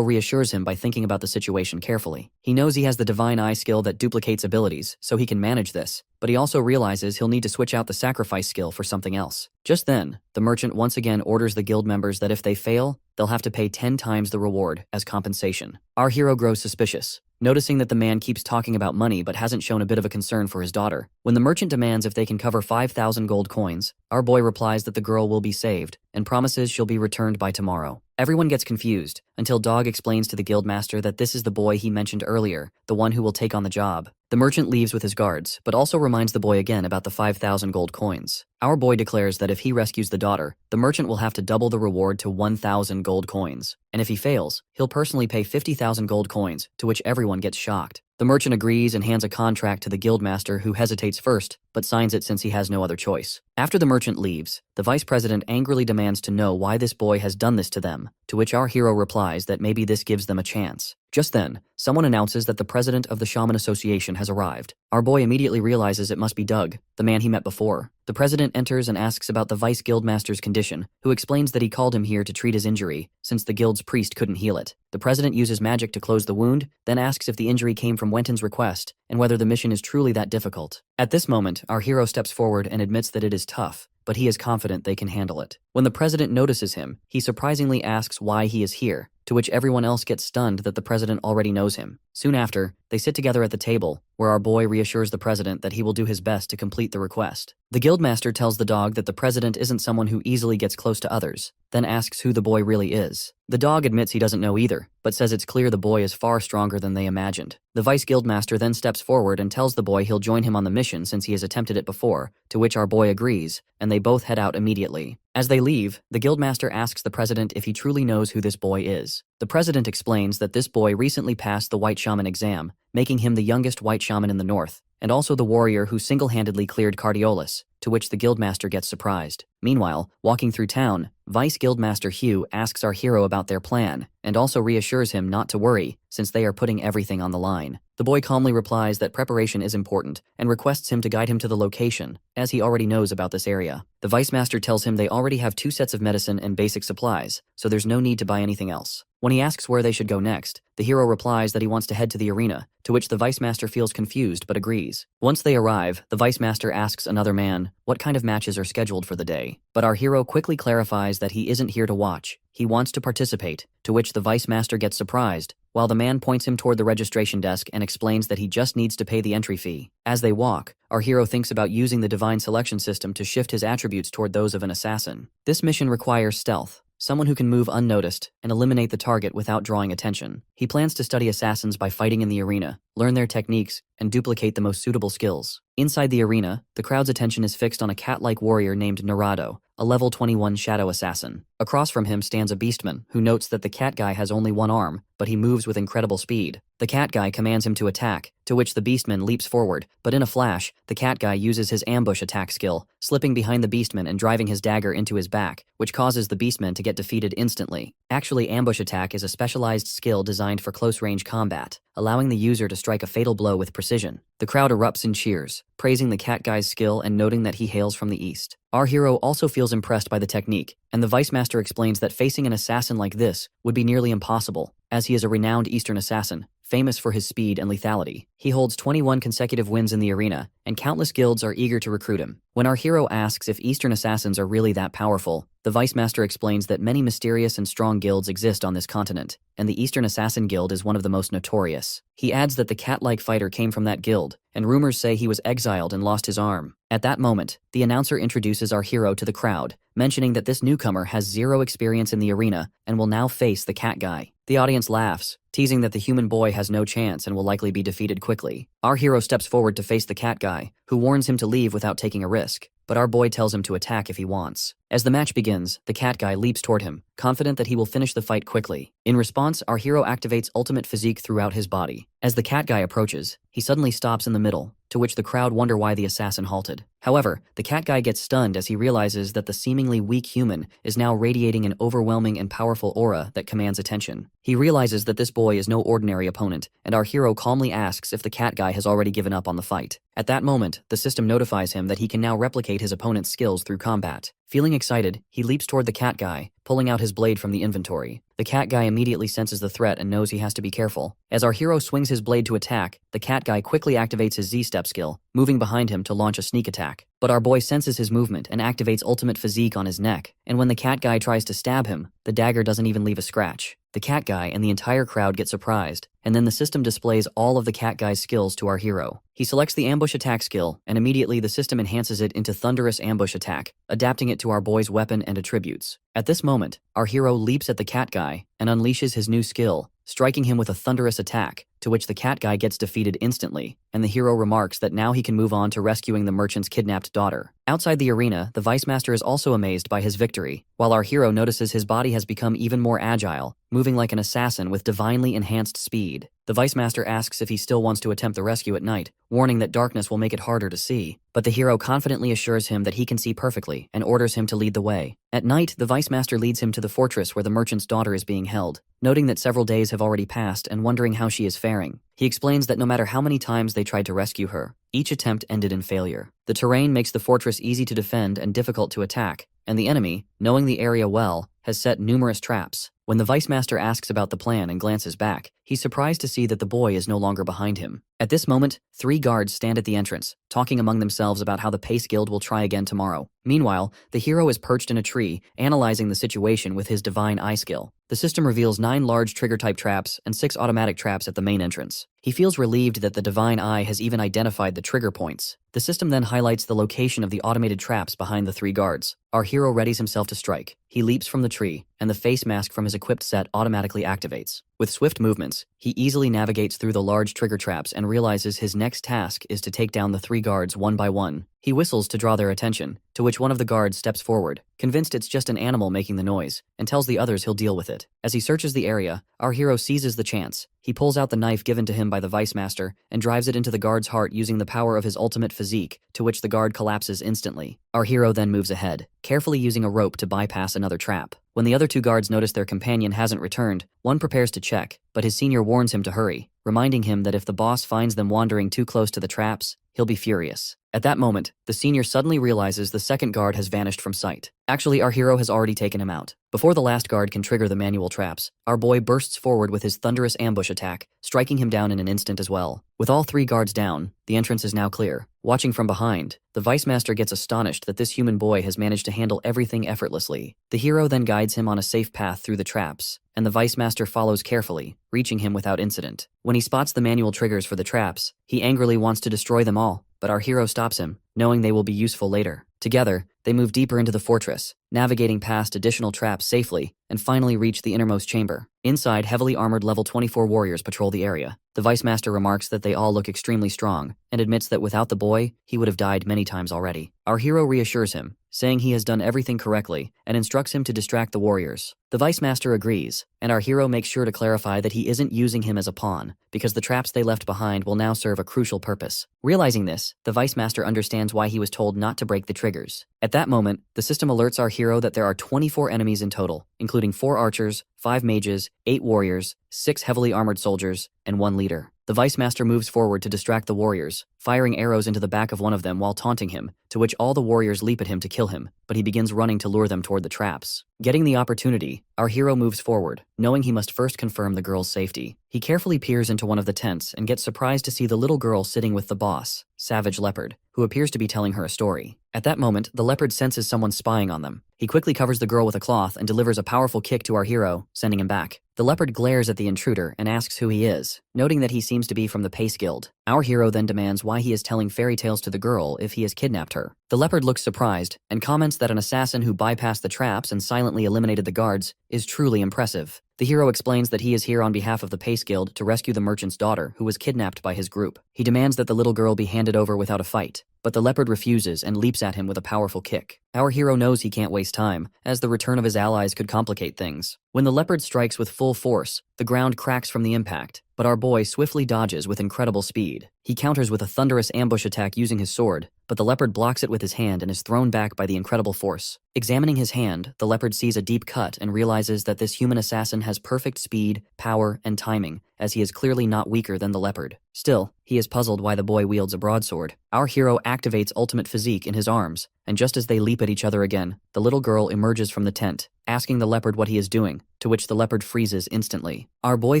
reassures him by thinking about the situation carefully. He knows he has the divine eye skill that duplicates abilities, so he can manage this, but he also realizes he'll need to switch out the sacrifice skill for something else. Just then, the merchant once again orders the guild members that if they fail, they'll have to pay 10 times the reward as compensation. Our hero grows suspicious, noticing that the man keeps talking about money but hasn't shown a bit of a concern for his daughter. When the merchant demands if they can cover 5,000 gold coins, our boy replies that the girl will be saved and promises she'll be returned by tomorrow. Everyone gets confused until Dog explains to the guildmaster that this is the boy he mentioned earlier, the one who will take on the job. The merchant leaves with his guards, but also reminds the boy again about the 5,000 gold coins. Our boy declares that if he rescues the daughter, the merchant will have to double the reward to 1,000 gold coins, and if he fails, he'll personally pay 50,000 gold coins, to which everyone gets shocked. The merchant agrees and hands a contract to the guildmaster, who hesitates first, but signs it since he has no other choice. After the merchant leaves, the vice president angrily demands to know why this boy has done this to them, to which our hero replies that maybe this gives them a chance. Just then, someone announces that the president of the Shaman Association has arrived. Our boy immediately realizes it must be Doug, the man he met before. The president enters and asks about the vice guildmaster's condition, who explains that he called him here to treat his injury, since the guild's priest couldn't heal it. The president uses magic to close the wound, then asks if the injury came from Wenton's request, and whether the mission is truly that difficult. At this moment, our hero steps forward and admits that it is tough, but he is confident they can handle it. When the president notices him, he surprisingly asks why he is here, to which everyone else gets stunned that the president already knows him. Soon after, they sit together at the table, where our boy reassures the president that he will do his best to complete the request. The guildmaster tells the dog that the president isn't someone who easily gets close to others, then asks who the boy really is. The dog admits he doesn't know either, but says it's clear the boy is far stronger than they imagined. The vice guildmaster then steps forward and tells the boy he'll join him on the mission since he has attempted it before, to which our boy agrees, and they both head out immediately. As they leave, the guildmaster asks the president if he truly knows who this boy is. The president explains that this boy recently passed the White Shaman exam, making him the youngest White Shaman in the North, and also the warrior who single-handedly cleared Cardiolus, to which the guildmaster gets surprised. Meanwhile, walking through town, Vice Guildmaster Hugh asks our hero about their plan, and also reassures him not to worry, since they are putting everything on the line. The boy calmly replies that preparation is important, and requests him to guide him to the location, as he already knows about this area. The Vice Master tells him they already have 2 sets of medicine and basic supplies, so there's no need to buy anything else. When he asks where they should go next, the hero replies that he wants to head to the arena, to which the Vice Master feels confused but agrees. Once they arrive, the Vice Master asks another man what kind of matches are scheduled for the day, but our hero quickly clarifies that he isn't here to watch, he wants to participate, to which the Vice Master gets surprised, while the man points him toward the registration desk and explains that he just needs to pay the entry fee. As they walk, our hero thinks about using the divine selection system to shift his attributes toward those of an assassin. This mission requires stealth, someone who can move unnoticed and eliminate the target without drawing attention. He plans to study assassins by fighting in the arena, learn their techniques, and duplicate the most suitable skills. Inside the arena, the crowd's attention is fixed on a cat-like warrior named Narado, a level 21 shadow assassin. Across from him stands a beastman, who notes that the cat guy has only one arm, but he moves with incredible speed. The cat guy commands him to attack, to which the beastman leaps forward, but in a flash, the cat guy uses his ambush attack skill, slipping behind the beastman and driving his dagger into his back, which causes the beastman to get defeated instantly. Actually, ambush attack is a specialized skill designed for close-range combat, allowing the user to strike a fatal blow with precision. The crowd erupts in cheers, praising the cat guy's skill and noting that he hails from the east. Our hero also feels impressed by the technique, and the Vice Master explains that facing an assassin like this would be nearly impossible, as he is a renowned Eastern assassin, famous for his speed and lethality. He holds 21 consecutive wins in the arena, and countless guilds are eager to recruit him. When our hero asks if Eastern assassins are really that powerful, the Vice Master explains that many mysterious and strong guilds exist on this continent, and the Eastern Assassin Guild is one of the most notorious. He adds that the cat-like fighter came from that guild, and rumors say he was exiled and lost his arm. At that moment, the announcer introduces our hero to the crowd, mentioning that this newcomer has 0 experience in the arena and will now face the cat guy. The audience laughs, teasing that the human boy has no chance and will likely be defeated quickly. Our hero steps forward to face the cat guy, who warns him to leave without taking a risk, but our boy tells him to attack if he wants. As the match begins, the cat guy leaps toward him, confident that he will finish the fight quickly. In response, our hero activates ultimate physique throughout his body. As the cat guy approaches, he suddenly stops in the middle, to which the crowd wonder why the assassin halted. However, the cat guy gets stunned as he realizes that the seemingly weak human is now radiating an overwhelming and powerful aura that commands attention. He realizes that this boy is no ordinary opponent, and our hero calmly asks if the cat guy has already given up on the fight. At that moment, the system notifies him that he can now replicate his opponent's skills through combat. Feeling excited, he leaps toward the cat guy, pulling out his blade from the inventory. The cat guy immediately senses the threat and knows he has to be careful. As our hero swings his blade to attack, the cat guy quickly activates his Z-step skill, moving behind him to launch a sneak attack. But our boy senses his movement and activates ultimate physique on his neck, and when the cat guy tries to stab him, the dagger doesn't even leave a scratch. The cat guy and the entire crowd get surprised, and then the system displays all of the cat guy's skills to our hero. He selects the ambush attack skill, and immediately the system enhances it into thunderous ambush attack, adapting it to our boy's weapon and attributes. At this moment, our hero leaps at the cat guy and unleashes his new skill, striking him with a thunderous attack, to which the cat guy gets defeated instantly, and the hero remarks that now he can move on to rescuing the merchant's kidnapped daughter. Outside the arena, the Vice Master is also amazed by his victory, while our hero notices his body has become even more agile, moving like an assassin with divinely enhanced speed. The Vice Master asks if he still wants to attempt the rescue at night, warning that darkness will make it harder to see. But the hero confidently assures him that he can see perfectly and orders him to lead the way. At night, the Vice Master leads him to the fortress where the merchant's daughter is being held, noting that several days have already passed and wondering how she is faring. He explains that no matter how many times they tried to rescue her, each attempt ended in failure. The terrain makes the fortress easy to defend and difficult to attack, and the enemy, knowing the area well, has set numerous traps. When the Vice Master asks about the plan and glances back, he's surprised to see that the boy is no longer behind him. At this moment, 3 guards stand at the entrance, talking among themselves about how the Pace Guild will try again tomorrow. Meanwhile, the hero is perched in a tree, analyzing the situation with his divine eye skill. The system reveals 9 large trigger-type traps and 6 automatic traps at the main entrance. He feels relieved that the divine eye has even identified the trigger points. The system then highlights the location of the automated traps behind the 3 guards. Our hero readies himself to strike. He leaps from the tree, and the face mask from his equipped set automatically activates. With swift movements, he easily navigates through the large trigger traps and realizes his next task is to take down the 3 guards one by one. He whistles to draw their attention, to which one of the guards steps forward, convinced it's just an animal making the noise, and tells the others he'll deal with it. As he searches the area, our hero seizes the chance. He pulls out the knife given to him by the Vice Master and drives it into the guard's heart using the power of his ultimate physique, to which the guard collapses instantly. Our hero then moves ahead, carefully using a rope to bypass another trap. When the other 2 guards notice their companion hasn't returned, one prepares to check, but his senior warns him to hurry, reminding him that if the boss finds them wandering too close to the traps, he'll be furious. At that moment, the senior suddenly realizes the second guard has vanished from sight. Actually, our hero has already taken him out. Before the last guard can trigger the manual traps, our boy bursts forward with his thunderous ambush attack, striking him down in an instant as well. With all 3 guards down, the entrance is now clear. Watching from behind, the Vice Master gets astonished that this human boy has managed to handle everything effortlessly. The hero then guides him on a safe path through the traps, and the Vice Master follows carefully, reaching him without incident. When he spots the manual triggers for the traps, he angrily wants to destroy them all, but our hero stops him, knowing they will be useful later. Together, they move deeper into the fortress, navigating past additional traps safely, and finally reach the innermost chamber. Inside, heavily armored level 24 warriors patrol the area. The Vice Master remarks that they all look extremely strong, and admits that without the boy, he would have died many times already. Our hero reassures him, saying he has done everything correctly, and instructs him to distract the warriors. The Vice Master agrees, and our hero makes sure to clarify that he isn't using him as a pawn, because the traps they left behind will now serve a crucial purpose. Realizing this, the Vice Master understands why he was told not to break the triggers. At that moment, the system alerts our hero that there are 24 enemies in total, including 4 archers, 5 mages, 8 warriors, 6 heavily armored soldiers, and 1 leader. The Vice Master moves forward to distract the warriors, firing arrows into the back of one of them while taunting him, to which all the warriors leap at him to kill him, but he begins running to lure them toward the traps. Getting the opportunity, our hero moves forward, knowing he must first confirm the girl's safety. He carefully peers into one of the tents and gets surprised to see the little girl sitting with the boss, Savage Leopard, who appears to be telling her a story. At that moment, the leopard senses someone spying on them. He quickly covers the girl with a cloth and delivers a powerful kick to our hero, sending him back. The leopard glares at the intruder and asks who he is, noting that he seems to be from the Pace Guild. Our hero then demands why he is telling fairy tales to the girl if he has kidnapped her. The leopard looks surprised and comments that an assassin who bypassed the traps and silently eliminated the guards is truly impressive. The hero explains that he is here on behalf of the Pace Guild to rescue the merchant's daughter who was kidnapped by his group. He demands that the little girl be handed over without a fight. but the leopard refuses and leaps at him with a powerful kick. Our hero knows he can't waste time, as the return of his allies could complicate things. When the leopard strikes with full force, the ground cracks from the impact, but our boy swiftly dodges with incredible speed. He counters with a thunderous ambush attack using his sword, but the leopard blocks it with his hand and is thrown back by the incredible force. Examining his hand, the leopard sees a deep cut and realizes that this human assassin has perfect speed, power, and timing, as he is clearly not weaker than the leopard. Still, he is puzzled why the boy wields a broadsword. Our hero activates ultimate physique in his arms, and just as they leap at each other again, the little girl emerges from the tent, asking the leopard what he is doing, to which the leopard freezes instantly. Our boy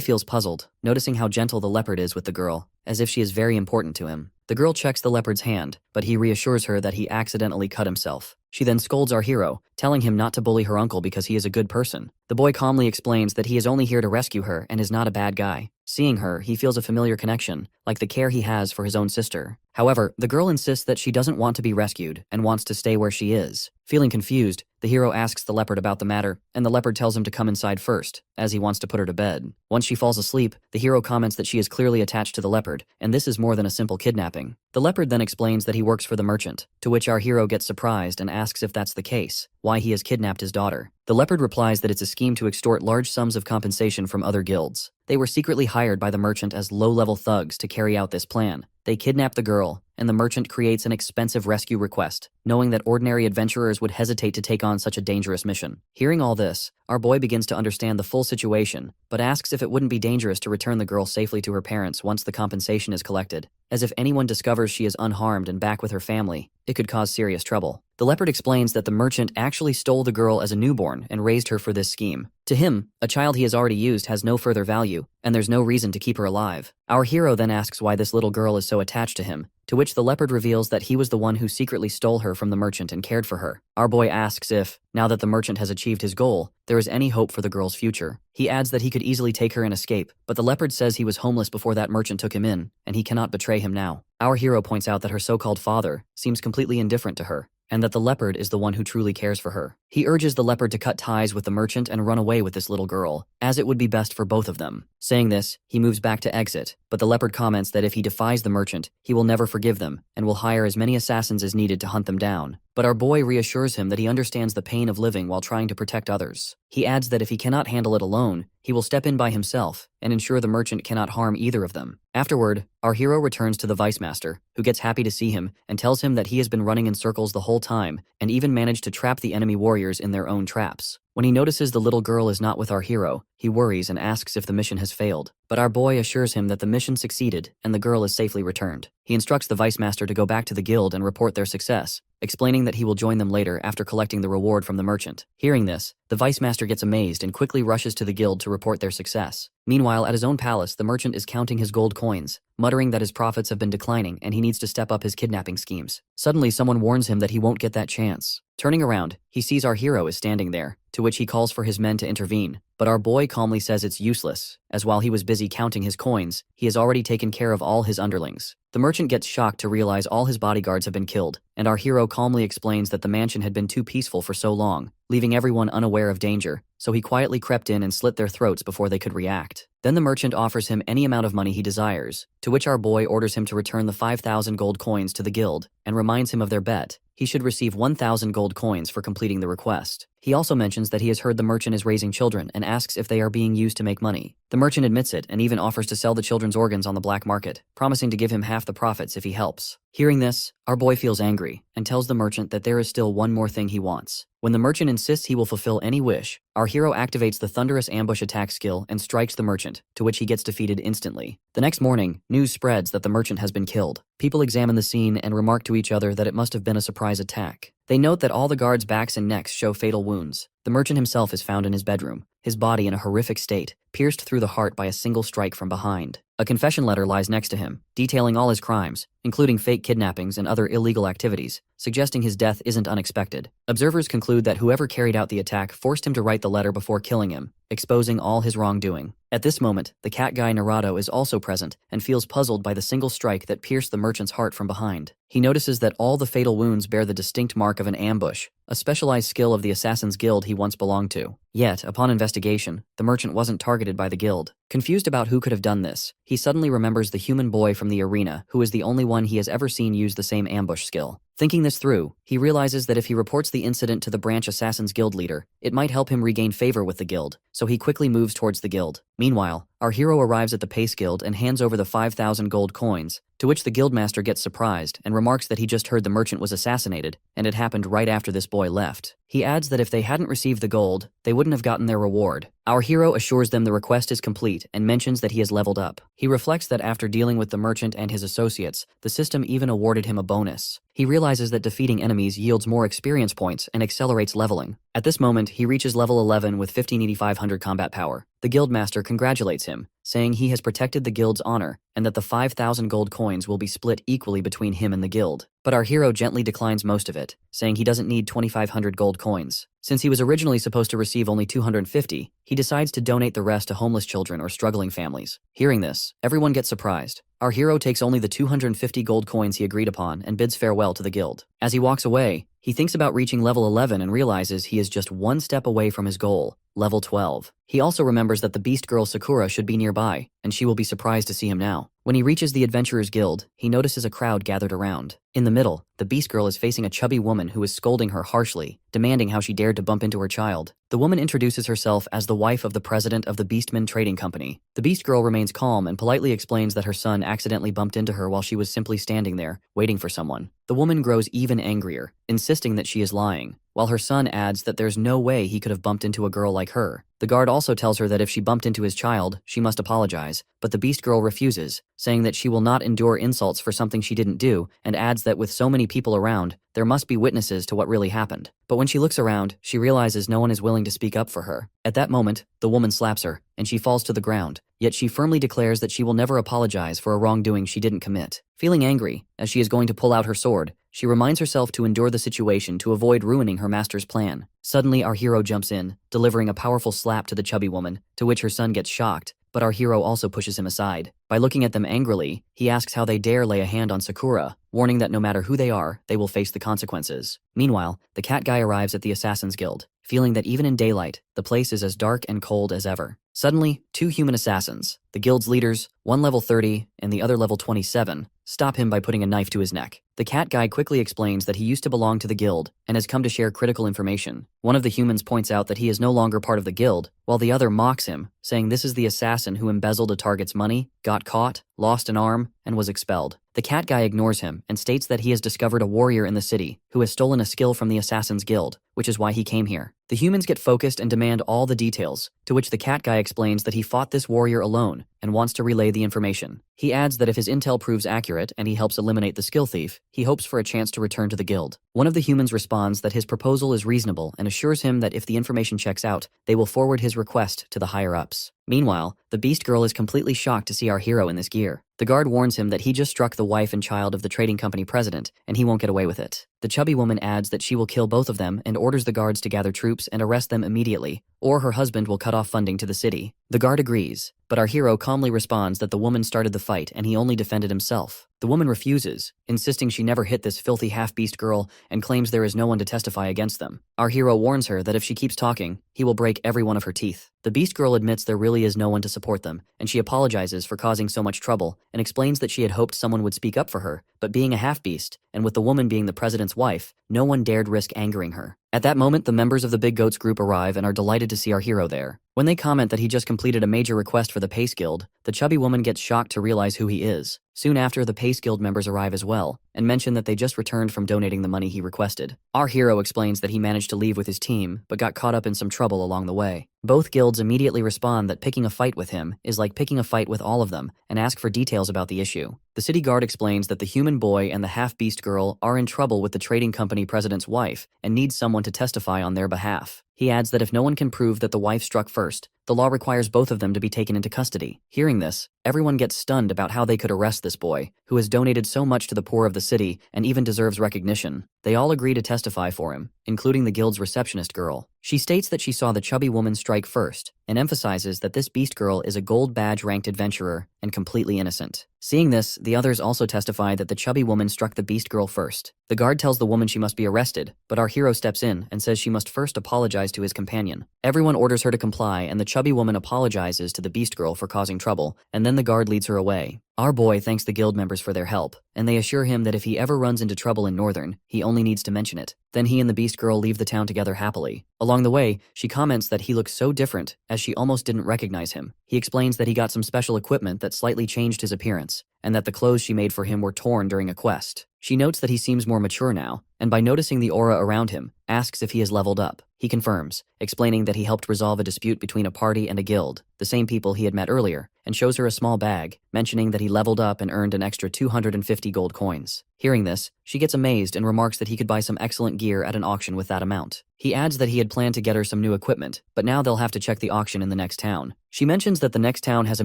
feels puzzled, noticing how gentle the leopard is with the girl, as if she is very important to him. The girl checks the leopard's hand, but he reassures her that he accidentally cut himself. She then scolds our hero, telling him not to bully her uncle because he is a good person. The boy calmly explains that he is only here to rescue her and is not a bad guy. Seeing her, he feels a familiar connection, like the care he has for his own sister. However, the girl insists that she doesn't want to be rescued and wants to stay where she is. Feeling confused, the hero asks the leopard about the matter, and the leopard tells him to come inside first, as he wants to put her to bed. Once she falls asleep, the hero comments that she is clearly attached to the leopard, and this is more than a simple kidnapping. The leopard then explains that he works for the merchant, to which our hero gets surprised and asks if that's the case, why he has kidnapped his daughter. The leopard replies that it's a scheme to extort large sums of compensation from other guilds. They were secretly hired by the merchant as low-level thugs to carry out this plan. They kidnap the girl, and the merchant creates an expensive rescue request, knowing that ordinary adventurers would hesitate to take on such a dangerous mission. Hearing all this, our boy begins to understand the full situation, but asks if it wouldn't be dangerous to return the girl safely to her parents once the compensation is collected, as if anyone discovers she is unharmed and back with her family, it could cause serious trouble. The leopard explains that the merchant actually stole the girl as a newborn and raised her for this scheme. To him, a child he has already used has no further value, and there's no reason to keep her alive. Our hero then asks why this little girl is so attached to him, to which the leopard reveals that he was the one who secretly stole her from the merchant and cared for her. Our boy asks if, now that the merchant has achieved his goal, there is any hope for the girl's future. He adds that he could easily take her and escape, but the leopard says he was homeless before that merchant took him in, and he cannot betray him now. Our hero points out that her so-called father seems completely indifferent to her, and that the leopard is the one who truly cares for her. He urges the leopard to cut ties with the merchant and run away with this little girl, as it would be best for both of them. Saying this, he moves back to exit, but the leopard comments that if he defies the merchant, he will never forgive them, and will hire as many assassins as needed to hunt them down. But our boy reassures him that he understands the pain of living while trying to protect others. He adds that if he cannot handle it alone, he will step in by himself and ensure the merchant cannot harm either of them. Afterward, our hero returns to the vice master, who gets happy to see him and tells him that he has been running in circles the whole time and even managed to trap the enemy warriors in their own traps. When he notices the little girl is not with our hero, he worries and asks if the mission has failed. But our boy assures him that the mission succeeded and the girl is safely returned. He instructs the vice master to go back to the guild and report their success, explaining that he will join them later after collecting the reward from the merchant. Hearing this, the vice master gets amazed and quickly rushes to the guild to report their success. Meanwhile, at his own palace, the merchant is counting his gold coins, muttering that his profits have been declining and he needs to step up his kidnapping schemes. Suddenly, someone warns him that he won't get that chance. Turning around, he sees our hero is standing there, to which he calls for his men to intervene. But our boy calmly says it's useless, as while he was busy counting his coins, he has already taken care of all his underlings. The merchant gets shocked to realize all his bodyguards have been killed, and our hero calmly explains that the mansion had been too peaceful for so long, leaving everyone unaware of danger, so he quietly crept in and slit their throats before they could react. Then the merchant offers him any amount of money he desires, to which our boy orders him to return the 5,000 gold coins to the guild, and reminds him of their bet. He should receive 1,000 gold coins for completing the request. He also mentions that he has heard the merchant is raising children and asks if they are being used to make money. The merchant admits it and even offers to sell the children's organs on the black market, promising to give him half the profits if he helps. Hearing this, our boy feels angry and tells the merchant that there is still one more thing he wants. When the merchant insists he will fulfill any wish, our hero activates the thunderous ambush attack skill and strikes the merchant, to which he gets defeated instantly. The next morning, news spreads that the merchant has been killed. People examine the scene and remark to each other that it must have been a surprise attack. They note that all the guards' backs and necks show fatal wounds. The merchant himself is found in his bedroom, his body in a horrific state, pierced through the heart by a single strike from behind. A confession letter lies next to him, detailing all his crimes, including fake kidnappings and other illegal activities, suggesting his death isn't unexpected. Observers conclude that whoever carried out the attack forced him to write the letter before killing him, exposing all his wrongdoing. At this moment, the cat guy Naruto is also present and feels puzzled by the single strike that pierced the merchant's heart from behind. He notices that all the fatal wounds bear the distinct mark of an ambush, a specialized skill of the Assassin's Guild he once belonged to. Yet, upon investigation, the merchant wasn't targeted by the guild. Confused about who could have done this, he suddenly remembers the human boy from the arena who is the only one one he has ever seen use the same ambush skill. Thinking this through, he realizes that if he reports the incident to the branch Assassins Guild leader, it might help him regain favor with the guild, so he quickly moves towards the guild. Meanwhile, our hero arrives at the Pace Guild and hands over the 5,000 gold coins, to which the guildmaster gets surprised and remarks that he just heard the merchant was assassinated, and it happened right after this boy left. He adds that if they hadn't received the gold, they wouldn't have gotten their reward. Our hero assures them the request is complete and mentions that he has leveled up. He reflects that after dealing with the merchant and his associates, the system even awarded him a bonus. He realizes that defeating enemies yields more experience points and accelerates leveling. At this moment, he reaches level 11 with 15,500 combat power. The guildmaster congratulates him, saying he has protected the guild's honor and that the 5,000 gold coins will be split equally between him and the guild. But our hero gently declines most of it, saying he doesn't need 2,500 gold coins. Since he was originally supposed to receive only 250, he decides to donate the rest to homeless children or struggling families. Hearing this, everyone gets surprised. Our hero takes only the 250 gold coins he agreed upon and bids farewell to the guild. As he walks away, he thinks about reaching level 11 and realizes he is just one step away from his goal, level 12. He also remembers that the beast girl Sakura should be nearby, and she will be surprised to see him now. When he reaches the Adventurers Guild, he notices a crowd gathered around. In the middle, the beast girl is facing a chubby woman who is scolding her harshly, demanding how she dared to bump into her child. The woman introduces herself as the wife of the president of the Beastman Trading Company. The beast girl remains calm and politely explains that her son accidentally bumped into her while she was simply standing there, waiting for someone. The woman grows even angrier, insisting that she is lying, while her son adds that there's no way he could have bumped into a girl like her. The guard also tells her that if she bumped into his child, she must apologize, but the beast girl refuses, saying that she will not endure insults for something she didn't do, and adds that with so many people around, there must be witnesses to what really happened. But when she looks around, she realizes no one is willing to speak up for her. At that moment, the woman slaps her, and she falls to the ground, yet she firmly declares that she will never apologize for a wrongdoing she didn't commit. Feeling angry, as she is going to pull out her sword, she reminds herself to endure the situation to avoid ruining her master's plan. Suddenly, our hero jumps in, delivering a powerful slap to the chubby woman, to which her son gets shocked, but our hero also pushes him aside. By looking at them angrily, he asks how they dare lay a hand on Sakura, warning that no matter who they are, they will face the consequences. Meanwhile, the cat guy arrives at the Assassins Guild, feeling that even in daylight, the place is as dark and cold as ever. Suddenly, two human assassins, the guild's leaders, one level 30 and the other level 27, stop him by putting a knife to his neck. The cat guy quickly explains that he used to belong to the guild and has come to share critical information. One of the humans points out that he is no longer part of the guild, while the other mocks him, saying this is the assassin who embezzled a target's money, got caught, lost an arm, and was expelled. The cat guy ignores him and states that he has discovered a warrior in the city who has stolen a skill from the Assassin's Guild, which is why he came here. The humans get focused and demand all the details, to which the cat guy explains that he fought this warrior alone and wants to relay the information. He adds that if his intel proves accurate and he helps eliminate the skill thief, he hopes for a chance to return to the guild. One of the humans responds that his proposal is reasonable and assures him that if the information checks out, they will forward his request to the higher-ups. Meanwhile, the beast girl is completely shocked to see our hero in this gear. The guard warns him that he just struck the wife and child of the trading company president, and he won't get away with it. The chubby woman adds that she will kill both of them and orders the guards to gather troops and arrest them immediately, or her husband will cut off funding to the city. The guard agrees, but our hero calmly responds that the woman started the fight and he only defended himself. The woman refuses, insisting she never hit this filthy half-beast girl and claims there is no one to testify against them. Our hero warns her that if she keeps talking, he will break every one of her teeth. The beast girl admits there really is no one to support them, and she apologizes for causing so much trouble and explains that she had hoped someone would speak up for her, but being a half-beast, and with the woman being the president's wife, no one dared risk angering her. At that moment, the members of the Big Goats group arrive and are delighted to see our hero there. When they comment that he just completed a major request for the Pace Guild, the chubby woman gets shocked to realize who he is. Soon after, the Pace Guild members arrive as well, and mention that they just returned from donating the money he requested. Our hero explains that he managed to leave with his team, but got caught up in some trouble along the way. Both guilds immediately respond that picking a fight with him is like picking a fight with all of them, and ask for details about the issue. The city guard explains that the human boy and the half-beast girl are in trouble with the trading company president's wife and need someone to testify on their behalf. He adds that if no one can prove that the wife struck first, the law requires both of them to be taken into custody. Hearing this, everyone gets stunned about how they could arrest this boy, who has donated so much to the poor of the city and even deserves recognition. They all agree to testify for him, including the guild's receptionist girl. She states that she saw the chubby woman strike first, and emphasizes that this beast girl is a gold badge-ranked adventurer and completely innocent. Seeing this, the others also testify that the chubby woman struck the beast girl first. The guard tells the woman she must be arrested, but our hero steps in and says she must first apologize to his companion. Everyone orders her to comply, and the chubby woman apologizes to the beast girl for causing trouble, and then the guard leads her away. Our boy thanks the guild members for their help, and they assure him that if he ever runs into trouble in Northern, he only needs to mention it. Then he and the beast girl leave the town together happily. Along the way, she comments that he looks so different, as she almost didn't recognize him. He explains that he got some special equipment that slightly changed his appearance, and that the clothes she made for him were torn during a quest. She notes that he seems more mature now, and by noticing the aura around him, asks if he has leveled up. He confirms, explaining that he helped resolve a dispute between a party and a guild, the same people he had met earlier, and shows her a small bag, mentioning that he leveled up and earned an extra 250 gold coins. Hearing this, she gets amazed and remarks that he could buy some excellent gear at an auction with that amount. He adds that he had planned to get her some new equipment, but now they'll have to check the auction in the next town. She mentions that the next town has a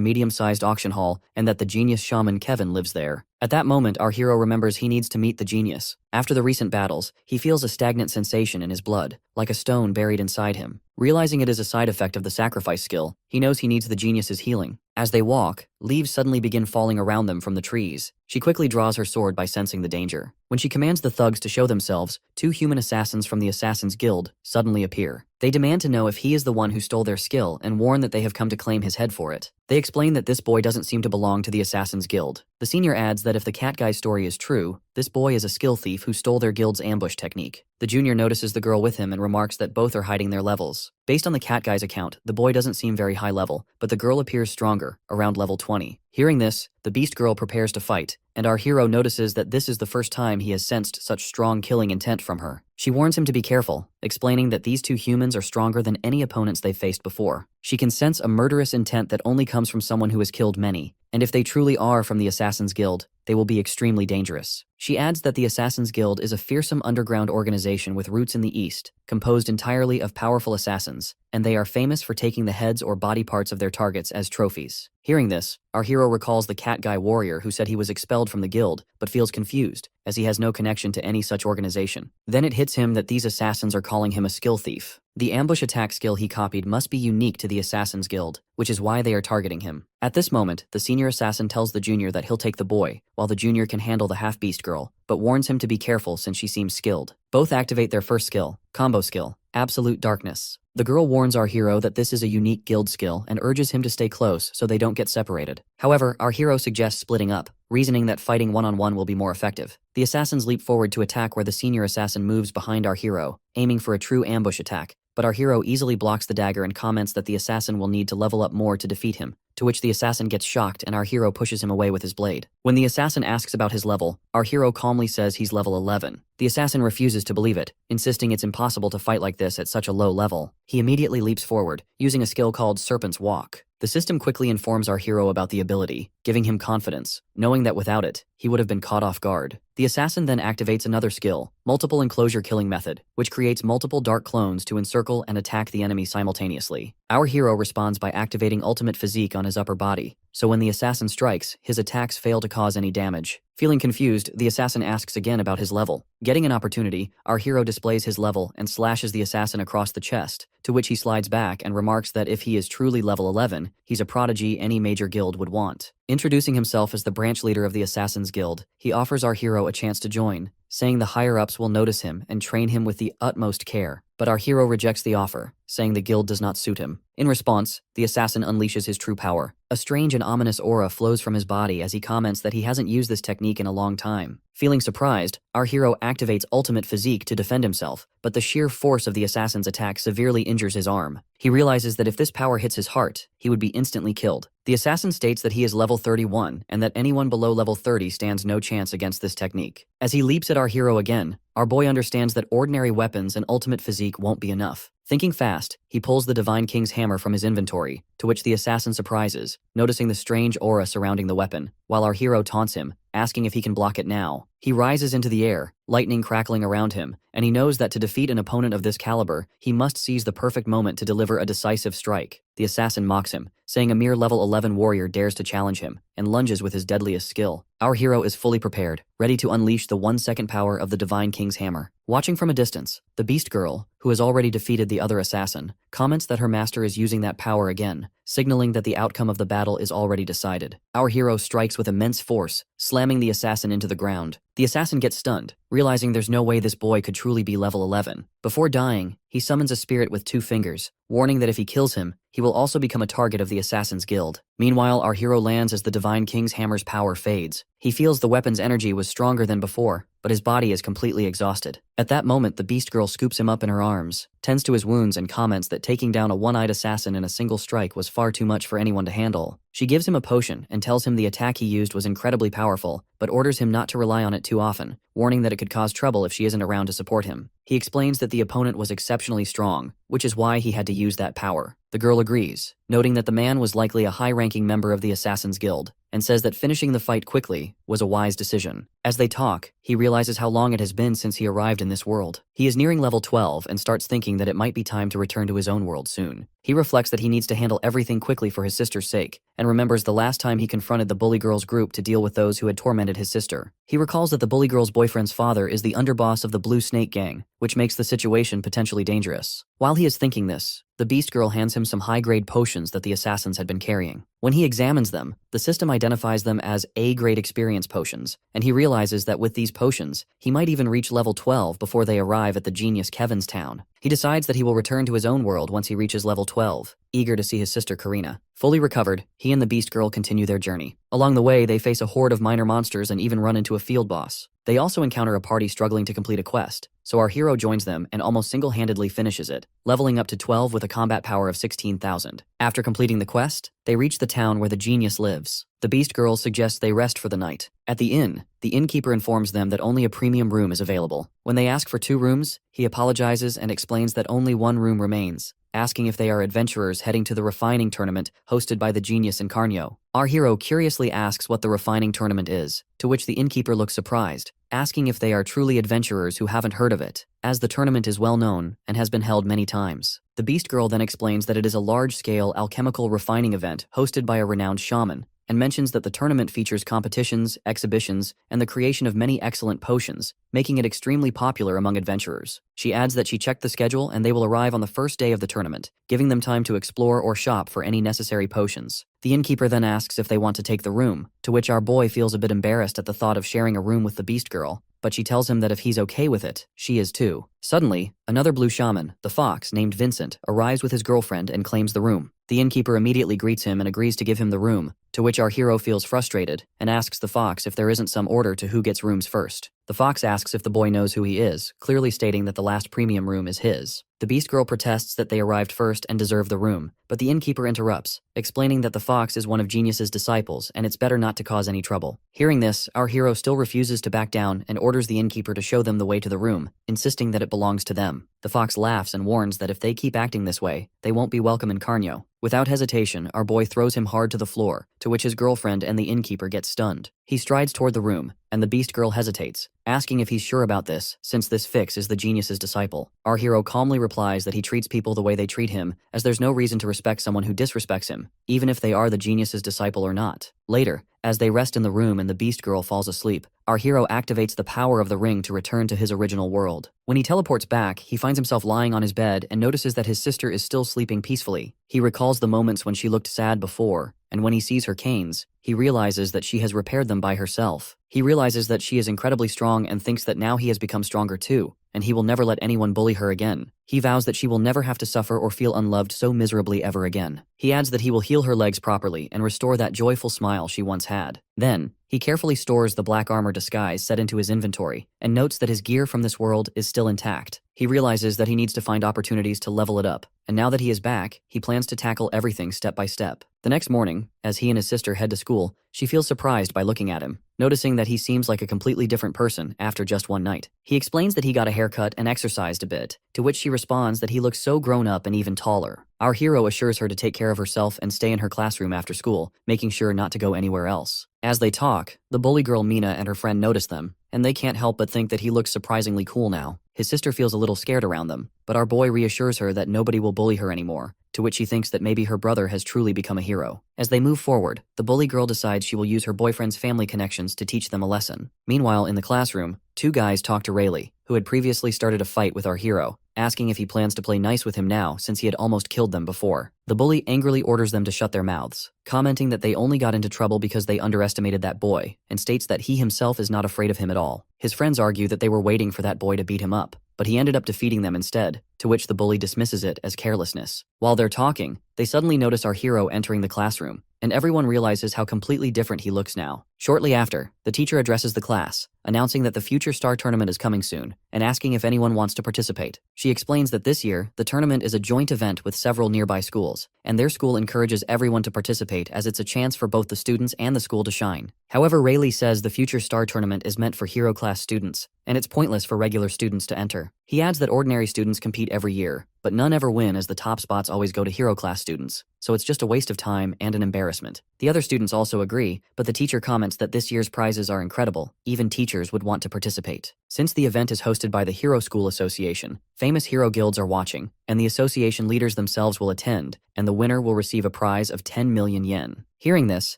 medium-sized auction hall and that the genius shaman Kevin lives there. At that moment, our hero remembers he needs to meet the genius. After the recent battles, he feels a stagnant sensation in his blood, like a stone buried inside him. Realizing it is a side effect of the sacrifice skill, he knows he needs the genius's healing. As they walk, leaves suddenly begin falling around them from the trees. She quickly draws her sword by sensing the danger. When she commands the thugs to show themselves, 2 human assassins from the Assassin's Guild suddenly appear. They demand to know if he is the one who stole their skill and warn that they have come to claim his head for it. They explain that this boy doesn't seem to belong to the Assassin's Guild. The senior adds that if the cat guy's story is true, this boy is a skill thief who stole their guild's ambush technique. The junior notices the girl with him and remarks that both are hiding their levels. Based on the cat guy's account, the boy doesn't seem very high level, but the girl appears stronger, around level 20. Hearing this, the beast girl prepares to fight, and our hero notices that this is the first time he has sensed such strong killing intent from her. She warns him to be careful, explaining that these 2 humans are stronger than any opponents they've faced before. She can sense a murderous intent that only comes from someone who has killed many, and if they truly are from the Assassin's Guild, they will be extremely dangerous. She adds that the Assassin's Guild is a fearsome underground organization with roots in the East, composed entirely of powerful assassins, and they are famous for taking the heads or body parts of their targets as trophies. Hearing this, our hero recalls the cat guy warrior who said he was expelled from the guild, but feels confused, as he has no connection to any such organization. Then it hits him that these assassins are calling him a skill thief. The ambush attack skill he copied must be unique to the Assassin's Guild, which is why they are targeting him. At this moment, the senior assassin tells the junior that he'll take the boy, while the junior can handle the half-beast girl, but warns him to be careful since she seems skilled. Both activate their first skill, combo skill, Absolute Darkness. The girl warns our hero that this is a unique guild skill and urges him to stay close so they don't get separated. However, our hero suggests splitting up, reasoning that fighting one-on-one will be more effective. The assassins leap forward to attack where the senior assassin moves behind our hero, aiming for a true ambush attack, but our hero easily blocks the dagger and comments that the assassin will need to level up more to defeat him, to which the assassin gets shocked and our hero pushes him away with his blade. When the assassin asks about his level, our hero calmly says he's level 11. The assassin refuses to believe it, insisting it's impossible to fight like this at such a low level. He immediately leaps forward, using a skill called Serpent's Walk. The system quickly informs our hero about the ability, giving him confidence, knowing that without it, he would have been caught off guard. The assassin then activates another skill, Multiple Enclosure Killing Method, which creates multiple dark clones to encircle and attack the enemy simultaneously. Our hero responds by activating Ultimate Physique on his upper body, so when the assassin strikes, his attacks fail to cause any damage. Feeling confused, the assassin asks again about his level. Getting an opportunity, our hero displays his level and slashes the assassin across the chest, to which he slides back and remarks that if he is truly level 11, he's a prodigy any major guild would want. Introducing himself as the branch leader of the Assassin's Guild, he offers our hero a chance to join, saying the higher-ups will notice him and train him with the utmost care. But our hero rejects the offer, saying the guild does not suit him. In response, the assassin unleashes his true power. A strange and ominous aura flows from his body as he comments that he hasn't used this technique in a long time. Feeling surprised, our hero activates Ultimate Physique to defend himself, but the sheer force of the assassin's attack severely injures his arm. He realizes that if this power hits his heart, he would be instantly killed. The assassin states that he is level 31 and that anyone below level 30 stands no chance against this technique. As he leaps at our hero again, our boy understands that ordinary weapons and Ultimate Physique won't be enough. Thinking fast, he pulls the Divine King's hammer from his inventory, to which the assassin surprises, noticing the strange aura surrounding the weapon, while our hero taunts him, asking if he can block it now. He rises into the air, lightning crackling around him, and he knows that to defeat an opponent of this caliber, he must seize the perfect moment to deliver a decisive strike. The assassin mocks him, saying a mere level 11 warrior dares to challenge him, and lunges with his deadliest skill. Our hero is fully prepared, ready to unleash the 1-second power of the Divine King's hammer. Watching from a distance, the Beast Girl, who has already defeated the other assassin, comments that her master is using that power again, signaling that the outcome of the battle is already decided. Our hero strikes with immense force, slamming the assassin into the ground. The assassin gets stunned, realizing there's no way this boy could truly be level 11. Before dying, he summons a spirit with 2 fingers, warning that if he kills him, he will also become a target of the Assassin's Guild. Meanwhile, our hero lands as the Divine King's hammer's power fades. He feels the weapon's energy was stronger than before, but his body is completely exhausted. At that moment, the Beast Girl scoops him up in her arms, tends to his wounds and comments that taking down a one-eyed assassin in a single strike was far too much for anyone to handle. She gives him a potion and tells him the attack he used was incredibly powerful, but orders him not to rely on it too often, warning that it could cause trouble if she isn't around to support him. He explains that the opponent was exceptionally strong, which is why he had to use that power. The girl agrees, noting that the man was likely a high-ranking member of the Assassin's Guild, and says that finishing the fight quickly was a wise decision. As they talk, he realizes how long it has been since he arrived in this world. He is nearing level 12 and starts thinking that it might be time to return to his own world soon. He reflects that he needs to handle everything quickly for his sister's sake, and remembers the last time he confronted the bully girl's group to deal with those who had tormented his sister. He recalls that the bully girl's boyfriend's father is the underboss of the Blue Snake Gang, which makes the situation potentially dangerous. While he is thinking this, the Beast Girl hands him some high-grade potions that the assassins had been carrying. When he examines them, the system identifies them as A-grade experience potions, and he realizes that with these potions, he might even reach level 12 before they arrive at the genius Kevin's town. He decides that he will return to his own world once he reaches level 12, eager to see his sister Karina. Fully recovered, he and the Beast Girl continue their journey. Along the way, they face a horde of minor monsters and even run into a field boss. They also encounter a party struggling to complete a quest, so our hero joins them and almost single-handedly finishes it, leveling up to 12 with a combat power of 16,000. After completing the quest, they reach the town where the genius lives. The Beast Girl suggests they rest for the night. At the inn, the innkeeper informs them that only a premium room is available. When they ask for 2 rooms, he apologizes and explains that only 1 room remains, asking if they are adventurers heading to the refining tournament hosted by the genius Incarnio. Our hero curiously asks what the refining tournament is, to which the innkeeper looks surprised, asking if they are truly adventurers who haven't heard of it, as the tournament is well known and has been held many times. The Beast Girl then explains that it is a large-scale alchemical refining event hosted by a renowned shaman, and mentions that the tournament features competitions, exhibitions, and the creation of many excellent potions, making it extremely popular among adventurers. She adds that she checked the schedule and they will arrive on the first day of the tournament, giving them time to explore or shop for any necessary potions. The innkeeper then asks if they want to take the room, to which our boy feels a bit embarrassed at the thought of sharing a room with the Beast Girl, but she tells him that if he's okay with it, she is too. Suddenly, another blue shaman, the fox named Vincent, arrives with his girlfriend and claims the room. The innkeeper immediately greets him and agrees to give him the room, to which our hero feels frustrated and asks the fox if there isn't some order to who gets rooms first. The fox asks if the boy knows who he is, clearly stating that the last premium room is his. The Beast Girl protests that they arrived first and deserve the room, but the innkeeper interrupts, explaining that the fox is one of Genius's disciples and it's better not to cause any trouble. Hearing this, our hero still refuses to back down and orders the innkeeper to show them the way to the room, insisting that it belongs to them. The fox laughs and warns that if they keep acting this way, they won't be welcome in Carnio. Without hesitation, our boy throws him hard to the floor, to which his girlfriend and the innkeeper get stunned. He strides toward the room, and the Beast Girl hesitates, asking if he's sure about this, since this fix is the genius's disciple. Our hero calmly replies that he treats people the way they treat him, as there's no reason to respect someone who disrespects him, even if they are the genius's disciple or not. Later, as they rest in the room and the Beast Girl falls asleep, our hero activates the power of the ring to return to his original world. When he teleports back, he finds himself lying on his bed and notices that his sister is still sleeping peacefully. He recalls the moments when she looked sad before, and when he sees her canes, he realizes that she has repaired them by herself. He realizes that she is incredibly strong and thinks that now he has become stronger too, and he will never let anyone bully her again. He vows that she will never have to suffer or feel unloved so miserably ever again. He adds that he will heal her legs properly and restore that joyful smile she once had. Then, he carefully stores the black armor disguise set into his inventory and notes that his gear from this world is still intact. He realizes that he needs to find opportunities to level it up, and now that he is back, he plans to tackle everything step by step. The next morning, as he and his sister head to school, she feels surprised by looking at him, noticing that he seems like a completely different person after just one night. He explains that he got a haircut and exercised a bit, to which she responds that he looks so grown up and even taller. Our hero assures her to take care of herself and stay in her classroom after school, making sure not to go anywhere else. As they talk, the bully girl Mina and her friend notice them, and they can't help but think that he looks surprisingly cool now. His sister feels a little scared around them, but our boy reassures her that nobody will bully her anymore, to which she thinks that maybe her brother has truly become a hero. As they move forward, the bully girl decides she will use her boyfriend's family connections to teach them a lesson. Meanwhile, in the classroom, two guys talk to Rayleigh, who had previously started a fight with our hero, asking if he plans to play nice with him now since he had almost killed them before. The bully angrily orders them to shut their mouths, commenting that they only got into trouble because they underestimated that boy, and states that he himself is not afraid of him at all. His friends argue that they were waiting for that boy to beat him up, but he ended up defeating them instead, to which the bully dismisses it as carelessness. While they're talking, they suddenly notice our hero entering the classroom, and everyone realizes how completely different he looks now. Shortly after, the teacher addresses the class, announcing that the Future Star Tournament is coming soon, and asking if anyone wants to participate. She explains that this year, the tournament is a joint event with several nearby schools, and their school encourages everyone to participate as it's a chance for both the students and the school to shine. However, Rayleigh says the Future Star Tournament is meant for hero class students, and it's pointless for regular students to enter. He adds that ordinary students compete every year, but none ever win as the top spots always go to hero class students, so it's just a waste of time and an embarrassment. The other students also agree, but the teacher comments that this year's prizes are incredible. Even teachers would want to participate. Since the event is hosted by the Hero School Association, famous hero guilds are watching, and the association leaders themselves will attend, and the winner will receive a prize of 10 million yen. Hearing this,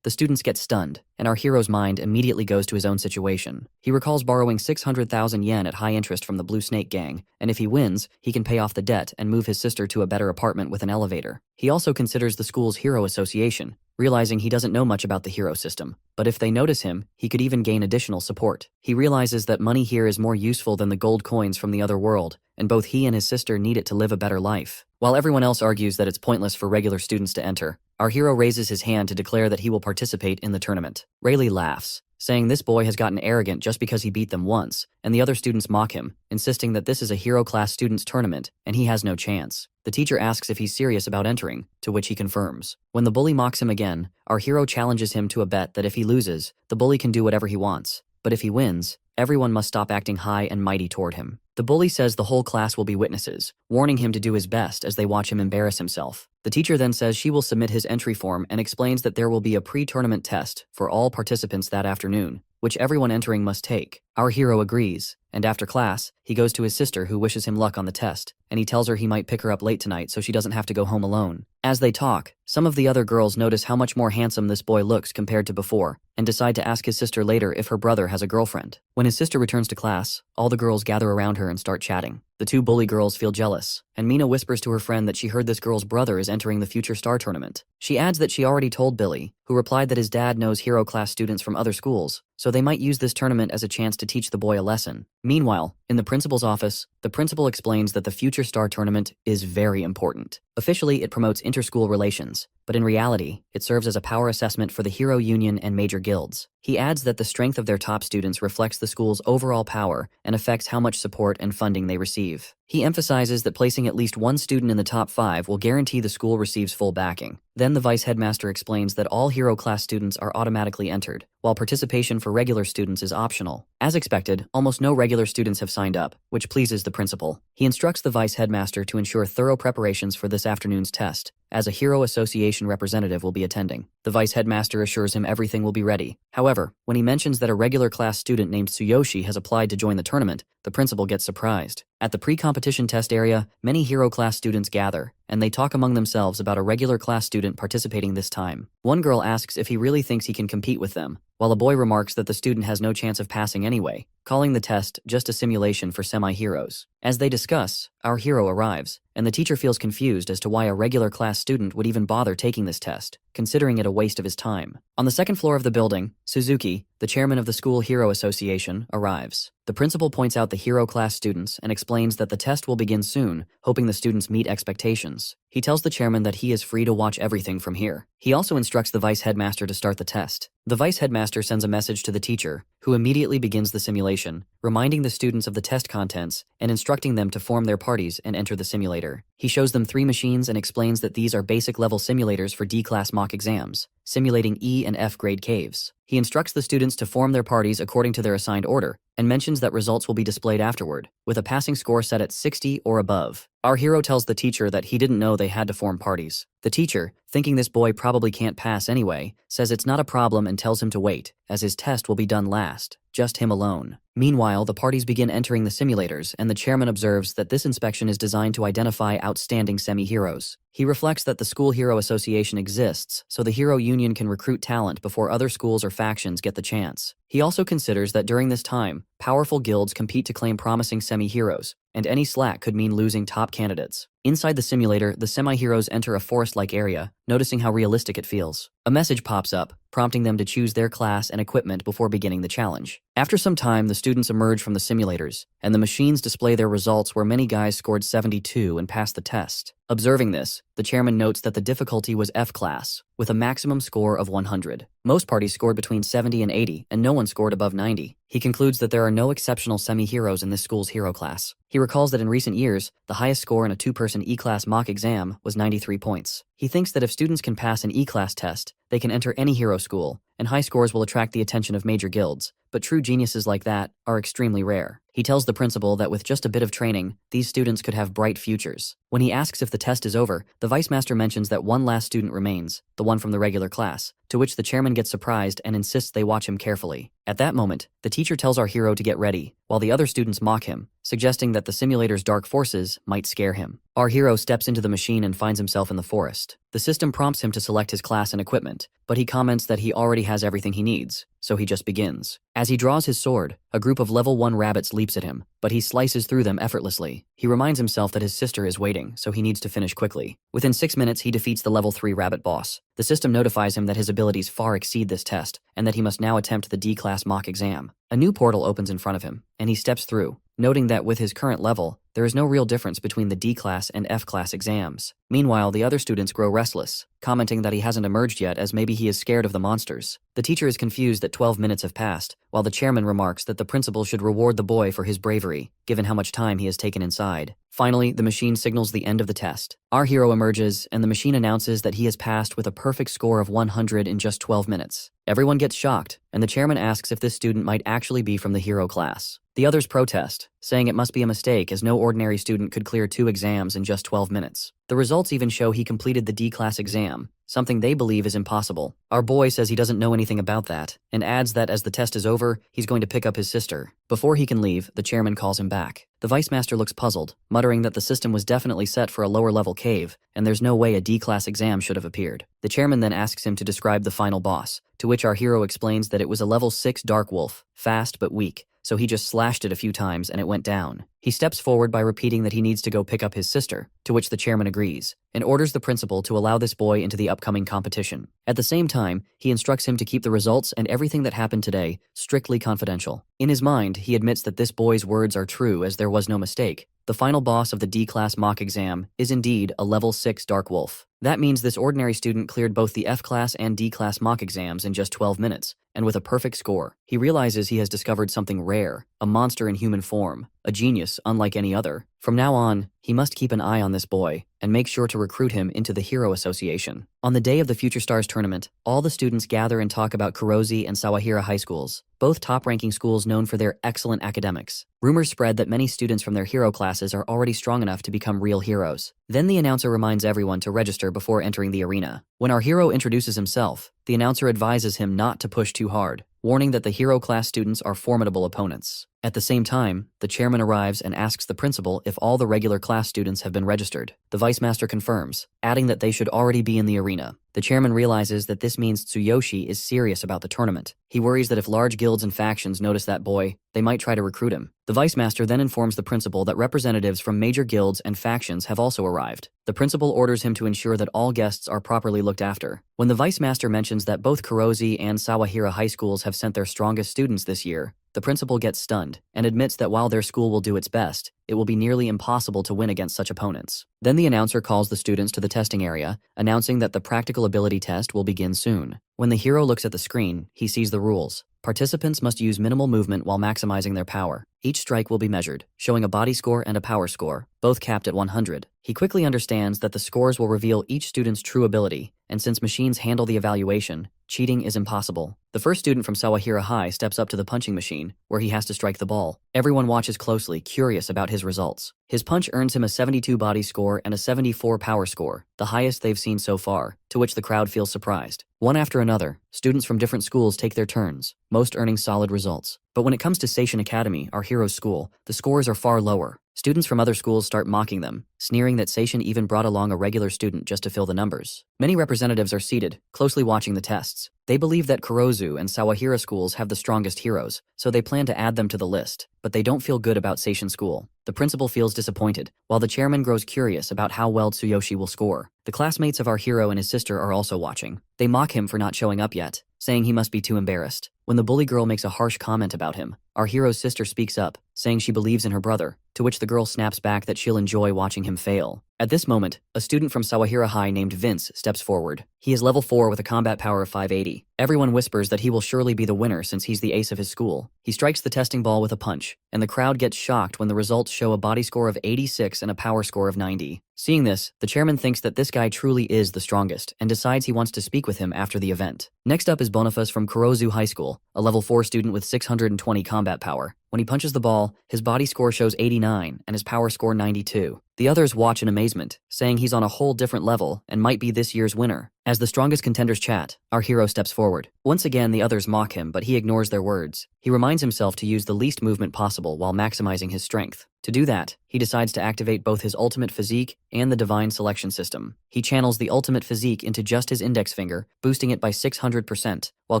the students get stunned, and our hero's mind immediately goes to his own situation. He recalls borrowing 600,000 yen at high interest from the Blue Snake gang, and if he wins, he can pay off the debt and move his sister to a better apartment with an elevator. He also considers the school's hero association, realizing he doesn't know much about the hero system, but if they notice him, he could even gain additional support. He realizes that money here is more useful than the gold coins from the other world, and both he and his sister need it to live a better life. While everyone else argues that it's pointless for regular students to enter, our hero raises his hand to declare that he will participate in the tournament. Rayleigh laughs, saying this boy has gotten arrogant just because he beat them once, and the other students mock him, insisting that this is a hero class students tournament, and he has no chance. The teacher asks if he's serious about entering, to which he confirms. When the bully mocks him again, our hero challenges him to a bet that if he loses, the bully can do whatever he wants, but if he wins, everyone must stop acting high and mighty toward him. The bully says the whole class will be witnesses, warning him to do his best as they watch him embarrass himself. The teacher then says she will submit his entry form and explains that there will be a pre-tournament test for all participants that afternoon, which everyone entering must take. Our hero agrees, and after class, he goes to his sister who wishes him luck on the test, and he tells her he might pick her up late tonight so she doesn't have to go home alone. As they talk, some of the other girls notice how much more handsome this boy looks compared to before, and decide to ask his sister later if her brother has a girlfriend. When his sister returns to class, all the girls gather around her and start chatting. The two bully girls feel jealous, and Mina whispers to her friend that she heard this girl's brother is entering the Future Star Tournament. She adds that she already told Billy, who replied that his dad knows hero class students from other schools, so they might use this tournament as a chance to teach the boy a lesson. Meanwhile, in the principal's office, the principal explains that the Future Star Tournament is very important. Officially, it promotes inter-school relations, but in reality, it serves as a power assessment for the Hero Union and major guilds. He adds that the strength of their top students reflects the school's overall power and affects how much support and funding they receive. He emphasizes that placing at least one student in the top 5 will guarantee the school receives full backing. Then the vice headmaster explains that all hero class students are automatically entered, while participation for regular students is optional. As expected, almost no regular students have signed up, which pleases the principal. He instructs the vice headmaster to ensure thorough preparations for this afternoon's test, as a Hero Association representative will be attending. The vice headmaster assures him everything will be ready. However, when he mentions that a regular class student named Tsuyoshi has applied to join the tournament, the principal gets surprised. At the pre-competition test area, many hero class students gather, and they talk among themselves about a regular class student participating this time. One girl asks if he really thinks he can compete with them, while a boy remarks that the student has no chance of passing anyway, calling the test just a simulation for semi-heroes. As they discuss, our hero arrives, and the teacher feels confused as to why a regular class student would even bother taking this test, considering it a waste of his time. On the second floor of the building, Suzuki, the chairman of the School Hero Association, arrives. The principal points out the hero class students and explains that the test will begin soon, hoping the students meet expectations. He tells the chairman that he is free to watch everything from here. He also instructs the vice headmaster to start the test. The vice headmaster sends a message to the teacher, who immediately begins the simulation, reminding the students of the test contents and instructing them to form their parties and enter the simulator. He shows them 3 machines and explains that these are basic-level simulators for D-class mock exams, simulating E and F grade caves. He instructs the students to form their parties according to their assigned order, and mentions that results will be displayed afterward, with a passing score set at 60 or above. Our hero tells the teacher that he didn't know they had to form parties. The teacher, thinking this boy probably can't pass anyway, says it's not a problem and tells him to wait, as his test will be done last. just him alone. Meanwhile, the parties begin entering the simulators, and the chairman observes that this inspection is designed to identify outstanding semi-heroes. He reflects that the School Hero Association exists, so the Hero Union can recruit talent before other schools or factions get the chance. He also considers that during this time, powerful guilds compete to claim promising semi-heroes, and any slack could mean losing top candidates. Inside the simulator, the semi-heroes enter a forest-like area, noticing how realistic it feels. A message pops up, prompting them to choose their class and equipment before beginning the challenge. After some time, the students emerge from the simulators, and the machines display their results where many guys scored 72 and passed the test. Observing this, the chairman notes that the difficulty was F class, with a maximum score of 100. Most parties scored between 70 and 80, and no one scored above 90. He concludes that there are no exceptional semi-heroes in this school's hero class. He recalls that in recent years, the highest score in a two-person E-class mock exam was 93 points. He thinks that if students can pass an E-class test, they can enter any hero school, and high scores will attract the attention of major guilds, but true geniuses like that are extremely rare. He tells the principal that with just a bit of training, these students could have bright futures. When he asks if the test is over, the vice master mentions that one last student remains, the one from the regular class, to which the chairman gets surprised and insists they watch him carefully. At that moment, the teacher tells our hero to get ready, while the other students mock him, suggesting that the simulator's dark forces might scare him. Our hero steps into the machine and finds himself in the forest. The system prompts him to select his class and equipment, but he comments that he already has everything he needs, so he just begins. As he draws his sword, a group of level 1 rabbits leaps at him, but he slices through them effortlessly. He reminds himself that his sister is waiting, so he needs to finish quickly. Within 6 minutes, he defeats the level 3 rabbit boss. The system notifies him that his abilities far exceed this test, and that he must now attempt the D-class mock exam. A new portal opens in front of him, and he steps through, noting that with his current level, there is no real difference between the D-class and F-class exams. Meanwhile, the other students grow restless, commenting that he hasn't emerged yet as maybe he is scared of the monsters. The teacher is confused that 12 minutes have passed, while the chairman remarks that the principal should reward the boy for his bravery, given how much time he has taken inside. Finally, the machine signals the end of the test. Our hero emerges, and the machine announces that he has passed with a perfect score of 100 in just 12 minutes. Everyone gets shocked, and the chairman asks if this student might actually be from the hero class. The others protest, saying it must be a mistake as no ordinary student could clear 2 exams in just 12 minutes. The results even show he completed the D-class exam, something they believe is impossible. Our boy says he doesn't know anything about that, and adds that as the test is over, he's going to pick up his sister. Before he can leave, the chairman calls him back. The vice master looks puzzled, muttering that the system was definitely set for a lower-level cave, and there's no way a D-class exam should have appeared. The chairman then asks him to describe the final boss, to which our hero explains that it was a level 6 dark wolf, fast but weak, so he just slashed it a few times and it went down. He steps forward by repeating that he needs to go pick up his sister, to which the chairman agrees, and orders the principal to allow this boy into the upcoming competition. At the same time, he instructs him to keep the results and everything that happened today strictly confidential. In his mind, he admits that this boy's words are true as there was no mistake. The final boss of the D-class mock exam is indeed a level 6 dark wolf. That means this ordinary student cleared both the F-class and D-class mock exams in just 12 minutes, and with a perfect score. He realizes he has discovered something rare, a monster in human form, a genius unlike any other. From now on, he must keep an eye on this boy, and make sure to recruit him into the Hero Association. On the day of the Future Stars tournament, all the students gather and talk about Kurozi and Sawahira high schools, both top-ranking schools known for their excellent academics. Rumors spread that many students from their hero classes are already strong enough to become real heroes. Then the announcer reminds everyone to register before entering the arena. When our hero introduces himself, the announcer advises him not to push too hard, warning that the hero class students are formidable opponents. At the same time, the chairman arrives and asks the principal if all the regular class students have been registered. The vice master confirms, adding that they should already be in the arena. The chairman realizes that this means Tsuyoshi is serious about the tournament. He worries that if large guilds and factions notice that boy, they might try to recruit him. The vice master then informs the principal that representatives from major guilds and factions have also arrived. The principal orders him to ensure that all guests are properly looked after. When the vice master mentions that both Kurozi and Sawahira high schools have sent their strongest students this year, the principal gets stunned and admits that while their school will do its best, it will be nearly impossible to win against such opponents. Then the announcer calls the students to the testing area, announcing that the practical ability test will begin soon. When the hero looks at the screen, he sees the rules. Participants must use minimal movement while maximizing their power. Each strike will be measured, showing a body score and a power score, both capped at 100. He quickly understands that the scores will reveal each student's true ability, and since machines handle the evaluation, cheating is impossible. The first student from Sawahira High steps up to the punching machine, where he has to strike the ball. Everyone watches closely, curious about his results. His punch earns him a 72 body score and a 74 power score, the highest they've seen so far, to which the crowd feels surprised. One after another, students from different schools take their turns, most earning solid results. But when it comes to Seishin Academy, our hero's school, the scores are far lower. Students from other schools start mocking them, sneering that Seishin even brought along a regular student just to fill the numbers. Many representatives are seated, closely watching the tests. They believe that Kurozu and Sawahira schools have the strongest heroes, so they plan to add them to the list, but they don't feel good about Seishin School. The principal feels disappointed, while the chairman grows curious about how well Tsuyoshi will score. The classmates of our hero and his sister are also watching. They mock him for not showing up yet, saying he must be too embarrassed. When the bully girl makes a harsh comment about him, our hero's sister speaks up, saying she believes in her brother, to which the girl snaps back that she'll enjoy watching him fail. At this moment, a student from Sawahira High named Vince steps forward. He is level 4 with a combat power of 580. Everyone whispers that he will surely be the winner since he's the ace of his school. He strikes the testing ball with a punch, and the crowd gets shocked when the results show a body score of 86 and a power score of 90. Seeing this, the chairman thinks that this guy truly is the strongest and decides he wants to speak with him after the event. Next up is Boniface from Kurozu High School, a level 4 student with 620 combat power. When he punches the ball, his body score shows 89 and his power score 92. The others watch in amazement, saying he's on a whole different level and might be this year's winner. As the strongest contenders chat, our hero steps forward. Once again, the others mock him, but he ignores their words. He reminds himself to use the least movement possible while maximizing his strength. To do that, he decides to activate both his ultimate physique and the divine selection system. He channels the ultimate physique into just his index finger, boosting it by 600%, while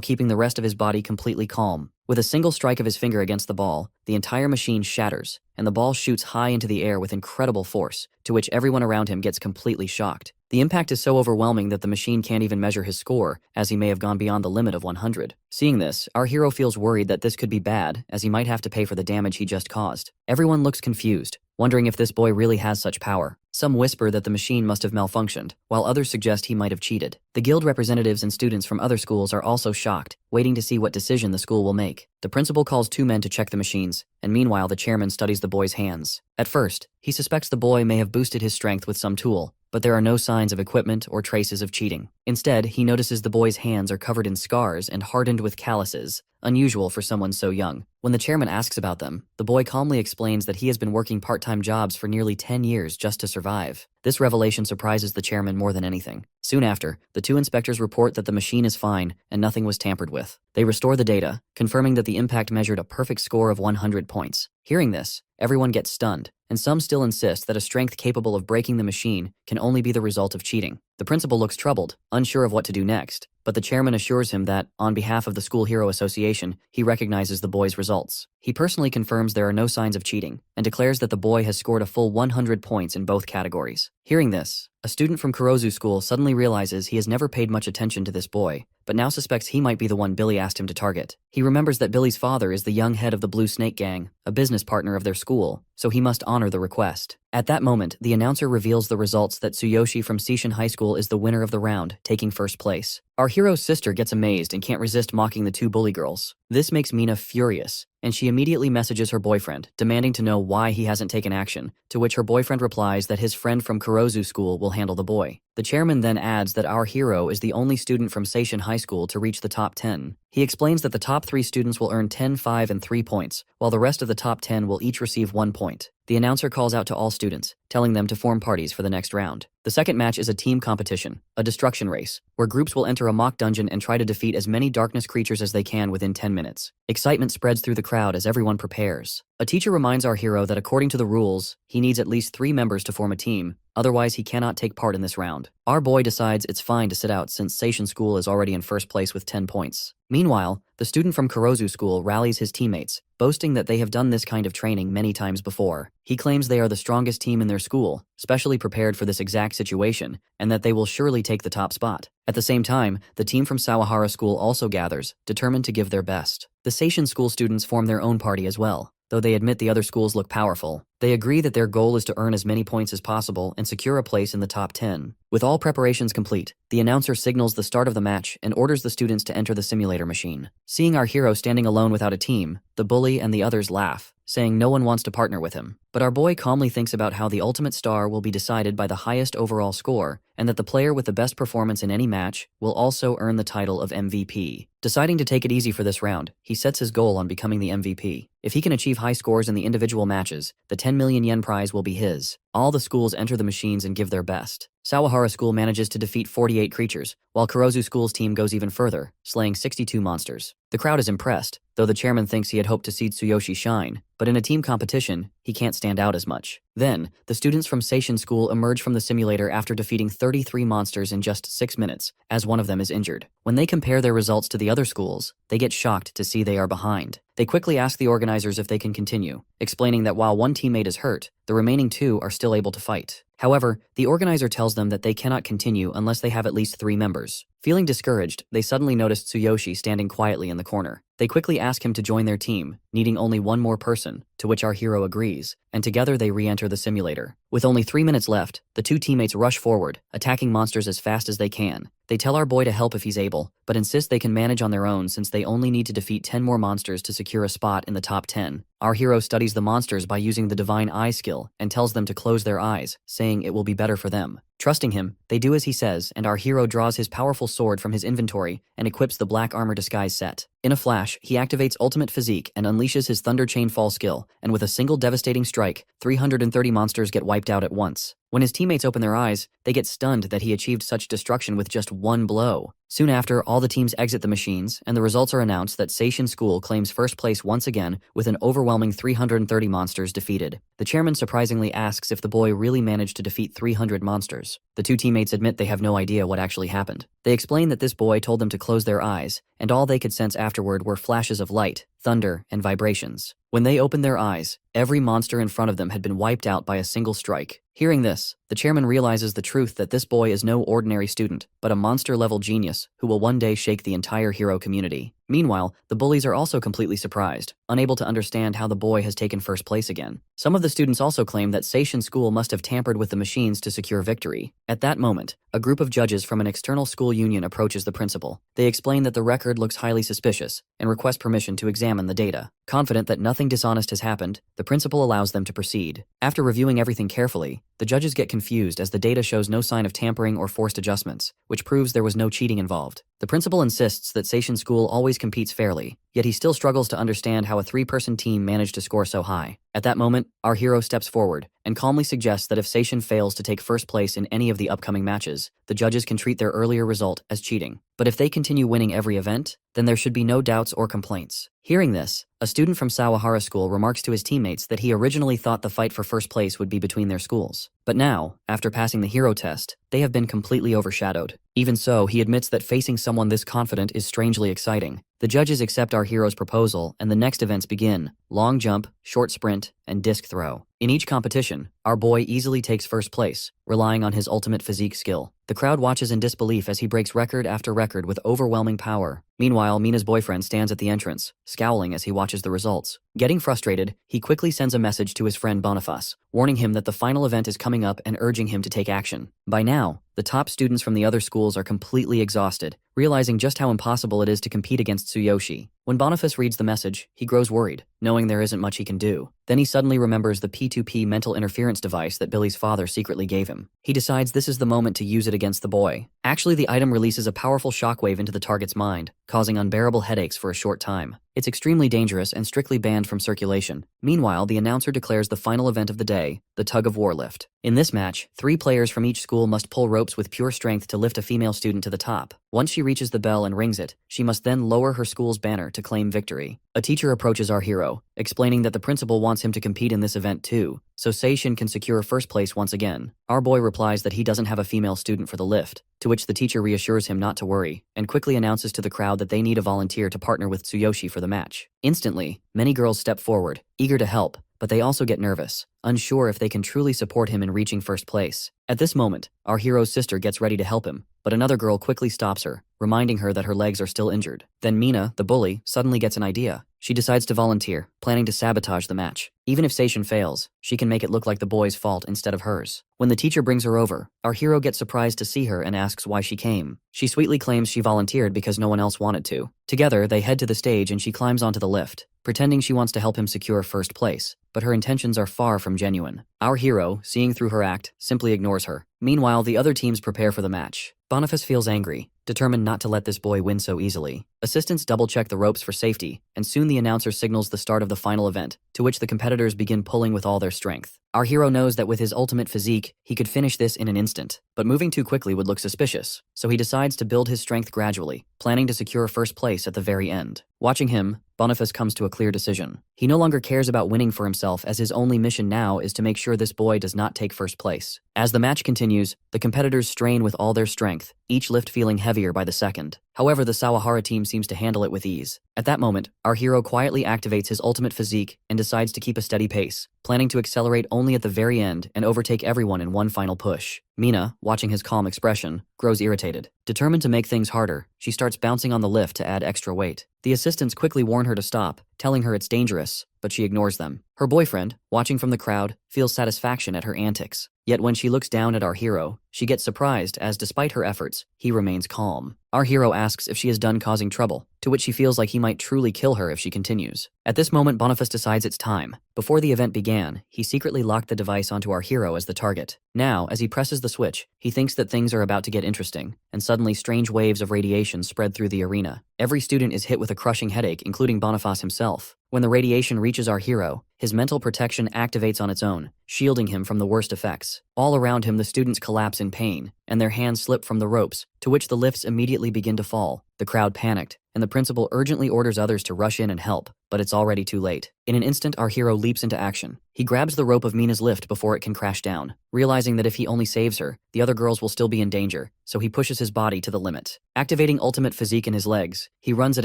keeping the rest of his body completely calm. With a single strike of his finger against the ball, the entire machine shatters, and the ball shoots high into the air with incredible force, to which everyone around him gets completely shocked. The impact is so overwhelming that the machine can't even measure his score, as he may have gone beyond the limit of 100. Seeing this, our hero feels worried that this could be bad, as he might have to pay for the damage he just caused. Everyone looks confused, wondering if this boy really has such power. Some whisper that the machine must have malfunctioned, while others suggest he might have cheated. The guild representatives and students from other schools are also shocked, waiting to see what decision the school will make. The principal calls 2 men to check the machines, and meanwhile the chairman studies the boy's hands. At first, he suspects the boy may have boosted his strength with some tool, but there are no signs of equipment or traces of cheating. Instead, he notices the boy's hands are covered in scars and hardened with calluses, unusual for someone so young. When the chairman asks about them, the boy calmly explains that he has been working part-time jobs for nearly 10 years just to survive. This revelation surprises the chairman more than anything. Soon after, the 2 inspectors report that the machine is fine and nothing was tampered with. They restore the data, confirming that the impact measured a perfect score of 100 points. Hearing this, everyone gets stunned, and some still insist that a strength capable of breaking the machine can only be the result of cheating. The principal looks troubled, unsure of what to do next, but the chairman assures him that, on behalf of the School Hero Association, he recognizes the boy's results. He personally confirms there are no signs of cheating, and declares that the boy has scored a full 100 points in both categories. Hearing this, a student from Kurozu School suddenly realizes he has never paid much attention to this boy, but now suspects he might be the one Billy asked him to target. He remembers that Billy's father is the young head of the Blue Snake Gang, a business partner of their school, so he must honor the request. At that moment, the announcer reveals the results that Tsuyoshi from Seishin High School is the winner of the round, taking first place. Our hero's sister gets amazed and can't resist mocking the 2 bully girls. This makes Mina furious, and she immediately messages her boyfriend, demanding to know why he hasn't taken action, to which her boyfriend replies that his friend from Kurozu School will handle the boy. The chairman then adds that our hero is the only student from Seishin High School to reach the top 10. He explains that the top 3 students will earn 10, 5, and 3 points, while the rest of the top 10 will each receive 1 point. The announcer calls out to all students, telling them to form parties for the next round. The second match is a team competition, a destruction race, where groups will enter a mock dungeon and try to defeat as many darkness creatures as they can within 10 minutes. Excitement spreads through the crowd as everyone prepares. A teacher reminds our hero that according to the rules, he needs at least 3 members to form a team, otherwise he cannot take part in this round. Our boy decides it's fine to sit out since Seishin School is already in first place with 10 points. Meanwhile, the student from Kurozu School rallies his teammates, boasting that they have done this kind of training many times before. He claims they are the strongest team in their school, specially prepared for this exact situation, and that they will surely take the top spot. At the same time, the team from Sawahara School also gathers, determined to give their best. The Seishin School students form their own party as well. Though they admit the other schools look powerful, they agree that their goal is to earn as many points as possible and secure a place in the top 10. With all preparations complete, the announcer signals the start of the match and orders the students to enter the simulator machine. Seeing our hero standing alone without a team, the bully and the others laugh, saying no one wants to partner with him. But our boy calmly thinks about how the ultimate star will be decided by the highest overall score, and that the player with the best performance in any match will also earn the title of MVP. Deciding to take it easy for this round, he sets his goal on becoming the MVP. If he can achieve high scores in the individual matches, the 10 million yen prize will be his. All the schools enter the machines and give their best. Sawahara School manages to defeat 48 creatures, while Kurozu School's team goes even further, slaying 62 monsters. The crowd is impressed, though the chairman thinks he had hoped to see Tsuyoshi shine, but in a team competition, he can't stand out as much. Then, the students from Seishin School emerge from the simulator after defeating 33 monsters in just 6 minutes, as one of them is injured. When they compare their results to the other schools, they get shocked to see they are behind. They quickly ask the organizers if they can continue, explaining that while one teammate is hurt, the remaining 2 are still able to fight. However, the organizer tells them that they cannot continue unless they have at least 3 members. Feeling discouraged, they suddenly notice Tsuyoshi standing quietly in the corner. They quickly ask him to join their team, needing only one more person, to which our hero agrees, and together they re-enter the simulator. With only 3 minutes left, the 2 teammates rush forward, attacking monsters as fast as they can. They tell our boy to help if he's able, but insist they can manage on their own since they only need to defeat 10 more monsters to secure a spot in the top 10. Our hero studies the monsters by using the Divine Eye skill and tells them to close their eyes, saying it will be better for them. Trusting him, they do as he says, and our hero draws his powerful sword from his inventory and equips the Black Armor Disguise set. In a flash, he activates Ultimate Physique and unleashes his Thunder Chain Fall skill, and with a single devastating strike, 330 monsters get wiped out at once. When his teammates open their eyes, they get stunned that he achieved such destruction with just one blow. Soon after, all the teams exit the machines, and the results are announced that Seishin School claims first place once again with an overwhelming 330 monsters defeated. The chairman surprisingly asks if the boy really managed to defeat 300 monsters. The 2 teammates admit they have no idea what actually happened. They explain that this boy told them to close their eyes, and all they could sense afterward were flashes of light, thunder, and vibrations. When they opened their eyes, every monster in front of them had been wiped out by a single strike. Hearing this, the chairman realizes the truth that this boy is no ordinary student, but a monster-level genius who will one day shake the entire hero community. Meanwhile, the bullies are also completely surprised, unable to understand how the boy has taken first place again. Some of the students also claim that Seishin School must have tampered with the machines to secure victory. At that moment, a group of judges from an external school union approaches the principal. They explain that the record looks highly suspicious and request permission to examine the data. Confident that nothing dishonest has happened, the principal allows them to proceed. After reviewing everything carefully, the judges get confused as the data shows no sign of tampering or forced adjustments, which proves there was no cheating involved. The principal insists that Seishin School always competes fairly, yet he still struggles to understand how a 3-person team managed to score so high. At that moment, our hero steps forward and calmly suggests that if Seishin fails to take first place in any of the upcoming matches, the judges can treat their earlier result as cheating. But if they continue winning every event, then there should be no doubts or complaints. Hearing this, a student from Sawahara School remarks to his teammates that he originally thought the fight for first place would be between their schools. But now, after passing the hero test, they have been completely overshadowed. Even so, he admits that facing someone this confident is strangely exciting. The judges accept our hero's proposal, and the next events begin: long jump, short sprint, and disc throw. In each competition, our boy easily takes first place, relying on his ultimate physique skill. The crowd watches in disbelief as he breaks record after record with overwhelming power. Meanwhile, Mina's boyfriend stands at the entrance, scowling as he watches the results. Getting frustrated, he quickly sends a message to his friend Boniface, warning him that the final event is coming up and urging him to take action. By now, the top students from the other schools are completely exhausted, realizing just how impossible it is to compete against Tsuyoshi. When Boniface reads the message, he grows worried, knowing there isn't much he can do. Then he suddenly remembers the P2P mental interference device that Billy's father secretly gave him. He decides this is the moment to use it against the boy. Actually, the item releases a powerful shockwave into the target's mind, causing unbearable headaches for a short time. It's extremely dangerous and strictly banned from circulation. Meanwhile, the announcer declares the final event of the day, the tug-of-war lift. In this match, 3 players from each school must pull ropes with pure strength to lift a female student to the top. Once she reaches the bell and rings it, she must then lower her school's banner to claim victory. A teacher approaches our hero, explaining that the principal wants him to compete in this event too, so Seishin can secure first place once again. Our boy replies that he doesn't have a female student for the lift, to which the teacher reassures him not to worry, and quickly announces to the crowd that they need a volunteer to partner with Tsuyoshi for the match. Instantly, many girls step forward, eager to help, but they also get nervous, unsure if they can truly support him in reaching first place. At this moment, our hero's sister gets ready to help him, but another girl quickly stops her, reminding her that her legs are still injured. Then Mina, the bully, suddenly gets an idea. She decides to volunteer, planning to sabotage the match. Even if Seishin fails, she can make it look like the boy's fault instead of hers. When the teacher brings her over, our hero gets surprised to see her and asks why she came. She sweetly claims she volunteered because no one else wanted to. Together, they head to the stage and she climbs onto the lift, pretending she wants to help him secure first place, but her intentions are far from genuine. Our hero, seeing through her act, simply ignores her. Meanwhile, the other teams prepare for the match. Boniface feels angry, determined not to let this boy win so easily. Assistants double-check the ropes for safety, and soon the announcer signals the start of the final event, to which the competitors begin pulling with all their strength. Our hero knows that with his ultimate physique, he could finish this in an instant, but moving too quickly would look suspicious, so he decides to build his strength gradually, planning to secure first place at the very end. Watching him, Boniface comes to a clear decision. He no longer cares about winning for himself, as his only mission now is to make sure this boy does not take first place. As the match continues, the competitors strain with all their strength, each lift feeling heavier by the second. However, the Sawahara team seems to handle it with ease. At that moment, our hero quietly activates his ultimate physique and decides to keep a steady pace, planning to accelerate only at the very end and overtake everyone in one final push. Mina, watching his calm expression, grows irritated. Determined to make things harder, she starts bouncing on the lift to add extra weight. The assistants quickly warn her to stop, telling her it's dangerous, but she ignores them. Her boyfriend, watching from the crowd, feels satisfaction at her antics. Yet when she looks down at our hero, she gets surprised as despite her efforts, he remains calm. Our hero asks if she is done causing trouble, to which she feels like he might truly kill her if she continues. At this moment, Boniface decides it's time. Before the event began, he secretly locked the device onto our hero as the target. Now, as he presses the switch, he thinks that things are about to get interesting, and suddenly strange waves of radiation spread through the arena. Every student is hit with a crushing headache, including Boniface himself. When the radiation reaches our hero, his mental protection activates on its own, shielding him from the worst effects. All around him, the students collapse in pain, and their hands slip from the ropes, to which the lifts immediately begin to fall. The crowd panicked, and the principal urgently orders others to rush in and help, but it's already too late. In an instant, our hero leaps into action. He grabs the rope of Mina's lift before it can crash down, realizing that if he only saves her, the other girls will still be in danger, so he pushes his body to the limit. Activating ultimate physique in his legs, he runs at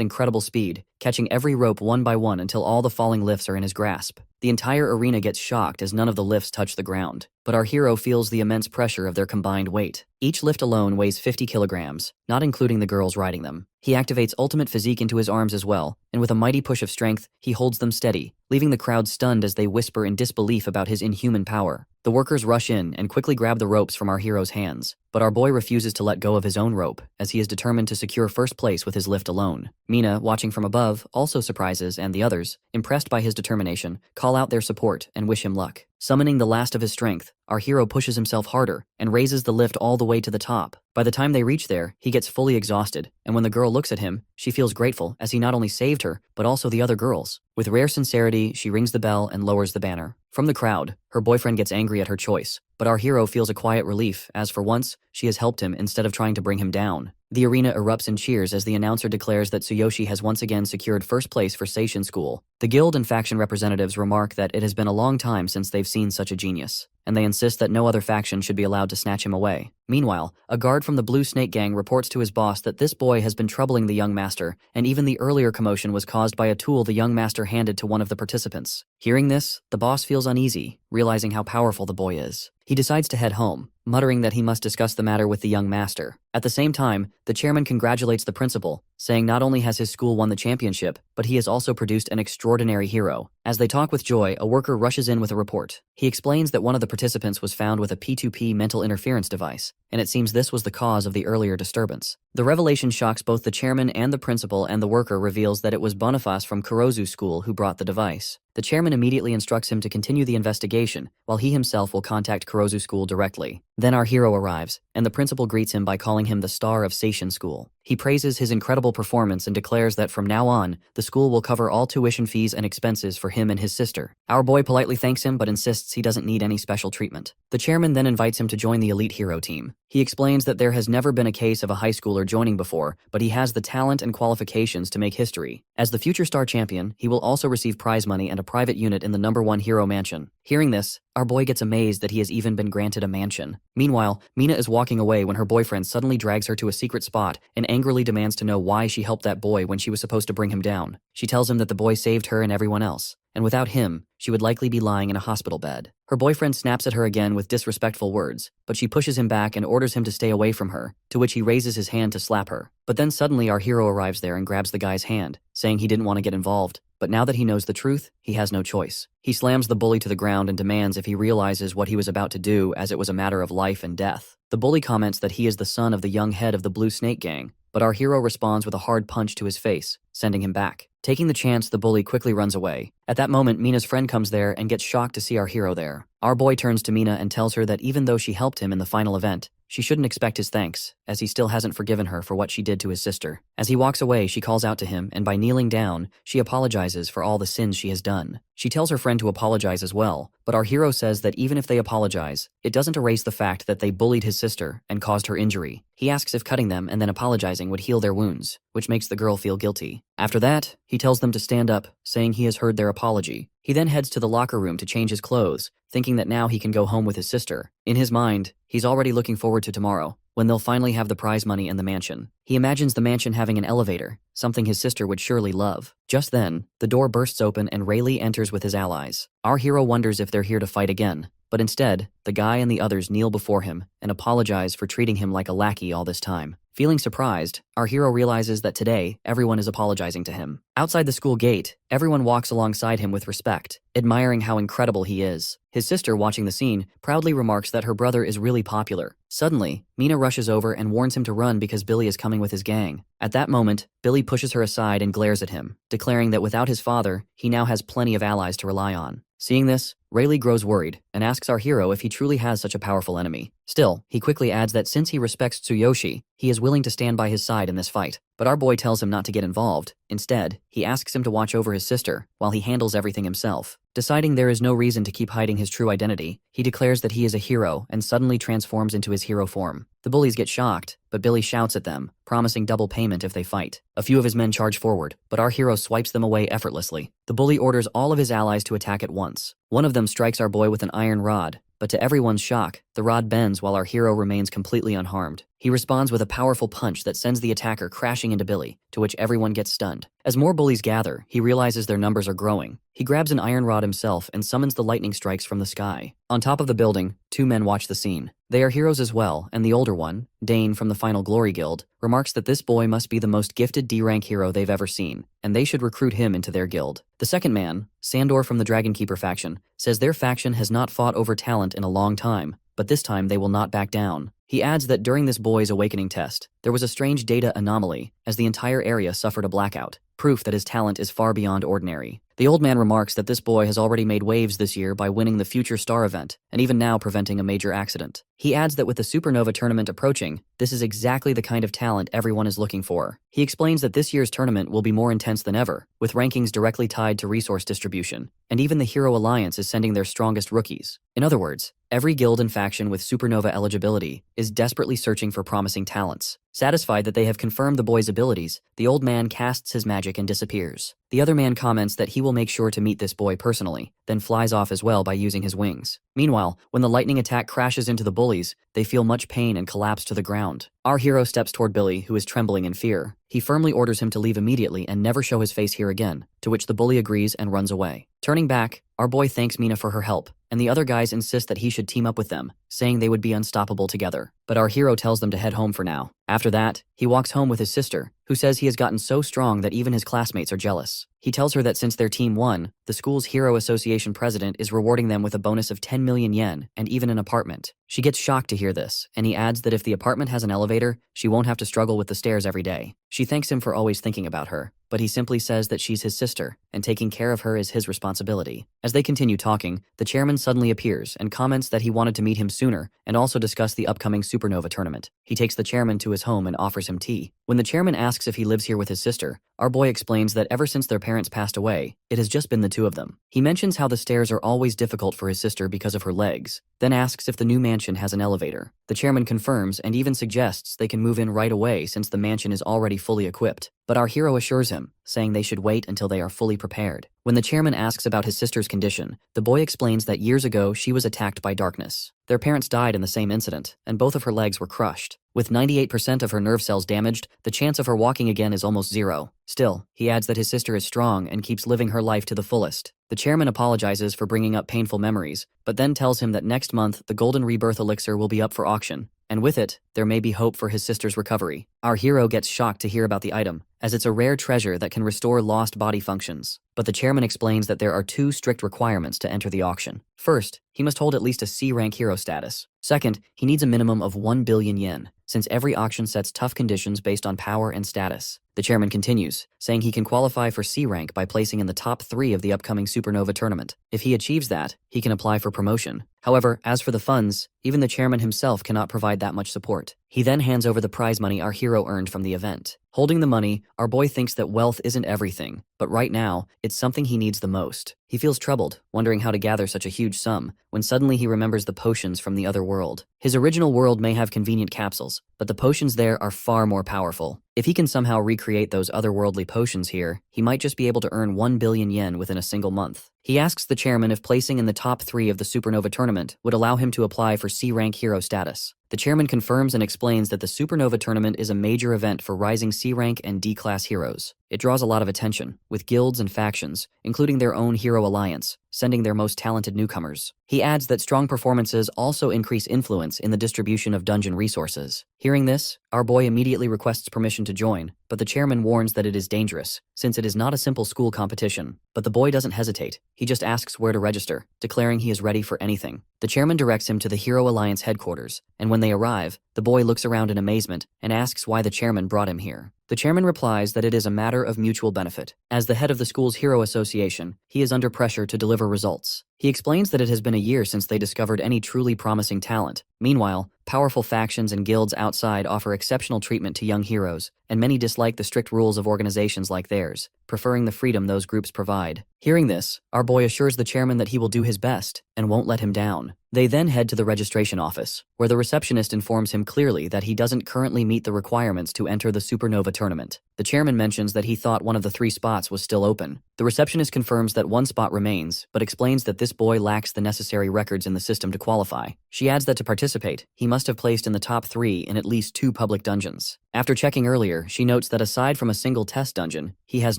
incredible speed, catching every rope one by one until all the falling lifts are in his grasp. The entire arena gets shocked as none of the lifts touch the ground, but our hero feels the immense pressure of their combined weight. Each lift alone weighs 50 kilograms, not including the girls riding them. He activates ultimate physique into his arms as well, and with a mighty push of strength, he holds them steady, leaving the crowd stunned as they whisper in disbelief about his inhuman power. The workers rush in and quickly grab the ropes from our hero's hands, but our boy refuses to let go of his own rope, as he is determined to secure first place with his lift alone. Mina, watching from above, also surprises, and the others, impressed by his determination, call out their support and wish him luck. Summoning the last of his strength, our hero pushes himself harder and raises the lift all the way to the top. By the time they reach there, he gets fully exhausted, and when the girl looks at him, she feels grateful as he not only saved her, but also the other girls. With rare sincerity, she rings the bell and lowers the banner. From the crowd, her boyfriend gets angry at her choice, but our hero feels a quiet relief as for once, she has helped him instead of trying to bring him down. The arena erupts in cheers as the announcer declares that Tsuyoshi has once again secured first place for Seishin School. The guild and faction representatives remark that it has been a long time since they've seen such a genius, and they insist that no other faction should be allowed to snatch him away. Meanwhile, a guard from the Blue Snake Gang reports to his boss that this boy has been troubling the young master, and even the earlier commotion was caused by a tool the young master handed to one of the participants. Hearing this, the boss feels uneasy, realizing how powerful the boy is. He decides to head home, muttering that he must discuss the matter with the young master. At the same time, the chairman congratulates the principal, saying not only has his school won the championship, but he has also produced an extraordinary hero. As they talk with joy, a worker rushes in with a report. He explains that one of the participants was found with a P2P mental interference device, and it seems this was the cause of the earlier disturbance. The revelation shocks both the chairman and the principal, and the worker reveals that it was Boniface from Kurozu School who brought the device. The chairman immediately instructs him to continue the investigation, while he himself will contact Kurozu School directly. Then our hero arrives, and the principal greets him by calling him the star of Seishin School. He praises his incredible performance and declares that from now on, the school will cover all tuition fees and expenses for him and his sister. Our boy politely thanks him but insists he doesn't need any special treatment. The chairman then invites him to join the elite hero team. He explains that there has never been a case of a high schooler joining before, but he has the talent and qualifications to make history. As the future star champion, he will also receive prize money and a private unit in the #1 hero mansion. Hearing this, our boy gets amazed that he has even been granted a mansion. Meanwhile, Mina is walking away when her boyfriend suddenly drags her to a secret spot and angrily demands to know why she helped that boy when she was supposed to bring him down. She tells him that the boy saved her and everyone else, and without him, she would likely be lying in a hospital bed. Her boyfriend snaps at her again with disrespectful words, but she pushes him back and orders him to stay away from her, to which he raises his hand to slap her. But then suddenly our hero arrives there and grabs the guy's hand, saying he didn't want to get involved. But now that he knows the truth, he has no choice. He slams the bully to the ground and demands if he realizes what he was about to do, as it was a matter of life and death. The bully comments that he is the son of the young head of the Blue Snake Gang, but our hero responds with a hard punch to his face, sending him back. Taking the chance, the bully quickly runs away. At that moment, Mina's friend comes there and gets shocked to see our hero there. Our boy turns to Mina and tells her that even though she helped him in the final event, she shouldn't expect his thanks, as he still hasn't forgiven her for what she did to his sister. As he walks away, she calls out to him, and by kneeling down, she apologizes for all the sins she has done. She tells her friend to apologize as well, but our hero says that even if they apologize, it doesn't erase the fact that they bullied his sister and caused her injury. He asks if cutting them and then apologizing would heal their wounds, which makes the girl feel guilty. After that, he tells them to stand up, saying he has heard their apology. He then heads to the locker room to change his clothes, thinking that now he can go home with his sister. In his mind, he's already looking forward to tomorrow, when they'll finally have the prize money and the mansion. He imagines the mansion having an elevator, something his sister would surely love. Just then, the door bursts open and Rayleigh enters with his allies. Our hero wonders if they're here to fight again, but instead, the guy and the others kneel before him and apologize for treating him like a lackey all this time. Feeling surprised, our hero realizes that today, everyone is apologizing to him. Outside the school gate, everyone walks alongside him with respect, admiring how incredible he is. His sister, watching the scene, proudly remarks that her brother is really popular. Suddenly, Mina rushes over and warns him to run because Billy is coming with his gang. At that moment, Billy pushes her aside and glares at him, declaring that without his father, he now has plenty of allies to rely on. Seeing this, Rayleigh grows worried and asks our hero if he truly has such a powerful enemy. Still, he quickly adds that since he respects Tsuyoshi, he is willing to stand by his side in this fight. But our boy tells him not to get involved. Instead, he asks him to watch over his sister, while he handles everything himself. Deciding there is no reason to keep hiding his true identity, he declares that he is a hero and suddenly transforms into his hero form. The bullies get shocked, but Billy shouts at them, promising double payment if they fight. A few of his men charge forward, but our hero swipes them away effortlessly. The bully orders all of his allies to attack at once. One of them strikes our boy with an iron rod, but to everyone's shock, the rod bends while our hero remains completely unharmed. He responds with a powerful punch that sends the attacker crashing into Billy, to which everyone gets stunned. As more bullies gather, he realizes their numbers are growing. He grabs an iron rod himself and summons the lightning strikes from the sky. On top of the building, two men watch the scene. They are heroes as well, and the older one, Dane from the Final Glory Guild, remarks that this boy must be the most gifted D-rank hero they've ever seen, and they should recruit him into their guild. The second man, Sandor from the Dragon Keeper faction, says their faction has not fought over talent in a long time, but this time they will not back down. He adds that during this boy's awakening test, there was a strange data anomaly, as the entire area suffered a blackout, proof that his talent is far beyond ordinary. The old man remarks that this boy has already made waves this year by winning the Future Star event, and even now preventing a major accident. He adds that with the Supernova tournament approaching, this is exactly the kind of talent everyone is looking for. He explains that this year's tournament will be more intense than ever, with rankings directly tied to resource distribution, and even the Hero Alliance is sending their strongest rookies. In other words, every guild and faction with Supernova eligibility is desperately searching for promising talents. Satisfied that they have confirmed the boy's abilities, the old man casts his magic and disappears. The other man comments that he will make sure to meet this boy personally, then flies off as well by using his wings. Meanwhile, when the lightning attack crashes into the bullies, they feel much pain and collapse to the ground. Our hero steps toward Billy, who is trembling in fear. He firmly orders him to leave immediately and never show his face here again, to which the bully agrees and runs away. Turning back, our boy thanks Mina for her help, and the other guys insist that he should team up with them, saying they would be unstoppable together. But our hero tells them to head home for now. After that, he walks home with his sister, who says he has gotten so strong that even his classmates are jealous. He tells her that since their team won, the school's Hero Association president is rewarding them with a bonus of 10 million yen and even an apartment. She gets shocked to hear this, and he adds that if the apartment has an elevator, she won't have to struggle with the stairs every day. She thanks him for always thinking about her, but he simply says that she's his sister, and taking care of her is his responsibility. As they continue talking, the chairman suddenly appears and comments that he wanted to meet him sooner and also discuss the upcoming Supernova tournament. He takes the chairman to his home and offers him tea. When the chairman asks if he lives here with his sister, our boy explains that ever since their parents passed away, it has just been the two of them. He mentions how the stairs are always difficult for his sister because of her legs, then asks if the new mansion has an elevator. The chairman confirms and even suggests they can move in right away since the mansion is already fully equipped. But our hero assures him, saying they should wait until they are fully prepared. When the chairman asks about his sister's condition, the boy explains that years ago she was attacked by darkness. Their parents died in the same incident, and both of her legs were crushed. With 98% of her nerve cells damaged, the chance of her walking again is almost zero. Still, he adds that his sister is strong and keeps living her life to the fullest. The chairman apologizes for bringing up painful memories, but then tells him that next month the Golden Rebirth Elixir will be up for auction, and with it, there may be hope for his sister's recovery. Our hero gets shocked to hear about the item, as it's a rare treasure that can restore lost body functions. But the chairman explains that there are 2 strict requirements to enter the auction. First, he must hold at least a C-rank hero status. Second, he needs a minimum of 1 billion yen, since every auction sets tough conditions based on power and status. The chairman continues, saying he can qualify for C rank by placing in the top 3 of the upcoming Supernova tournament. If he achieves that, he can apply for promotion. However, as for the funds, even the chairman himself cannot provide that much support. He then hands over the prize money our hero earned from the event. Holding the money, our boy thinks that wealth isn't everything, but right now, it's something he needs the most. He feels troubled, wondering how to gather such a huge sum, when suddenly he remembers the potions from the other world. His original world may have convenient capsules, but the potions there are far more powerful. If he can somehow recreate those otherworldly potions here, he might just be able to earn 1 billion yen within a single month. He asks the chairman if placing in the top 3 of the Supernova tournament would allow him to apply for C-rank hero status. The chairman confirms and explains that the Supernova tournament is a major event for rising C-rank and D-class heroes. It draws a lot of attention, with guilds and factions, including their own hero alliance, sending their most talented newcomers. He adds that strong performances also increase influence in the distribution of dungeon resources. Hearing this, our boy immediately requests permission to join, but the chairman warns that it is dangerous, since it is not a simple school competition. But the boy doesn't hesitate. He just asks where to register, declaring he is ready for anything. The chairman directs him to the Hero Alliance headquarters, and when they arrive, the boy looks around in amazement and asks why the chairman brought him here. The chairman replies that it is a matter of mutual benefit. As the head of the school's Hero Association, he is under pressure to deliver results. He explains that it has been a year since they discovered any truly promising talent. Meanwhile, powerful factions and guilds outside offer exceptional treatment to young heroes, and many dislike the strict rules of organizations like theirs, preferring the freedom those groups provide. Hearing this, our boy assures the chairman that he will do his best and won't let him down. They then head to the registration office, where the receptionist informs him clearly that he doesn't currently meet the requirements to enter the Supernova tournament. The chairman mentions that he thought one of the 3 spots was still open. The receptionist confirms that 1 spot remains, but explains that this boy lacks the necessary records in the system to qualify. She adds that to participate, he must have placed in the top 3 in at least 2 public dungeons. After checking earlier, she notes that aside from a single test dungeon, he has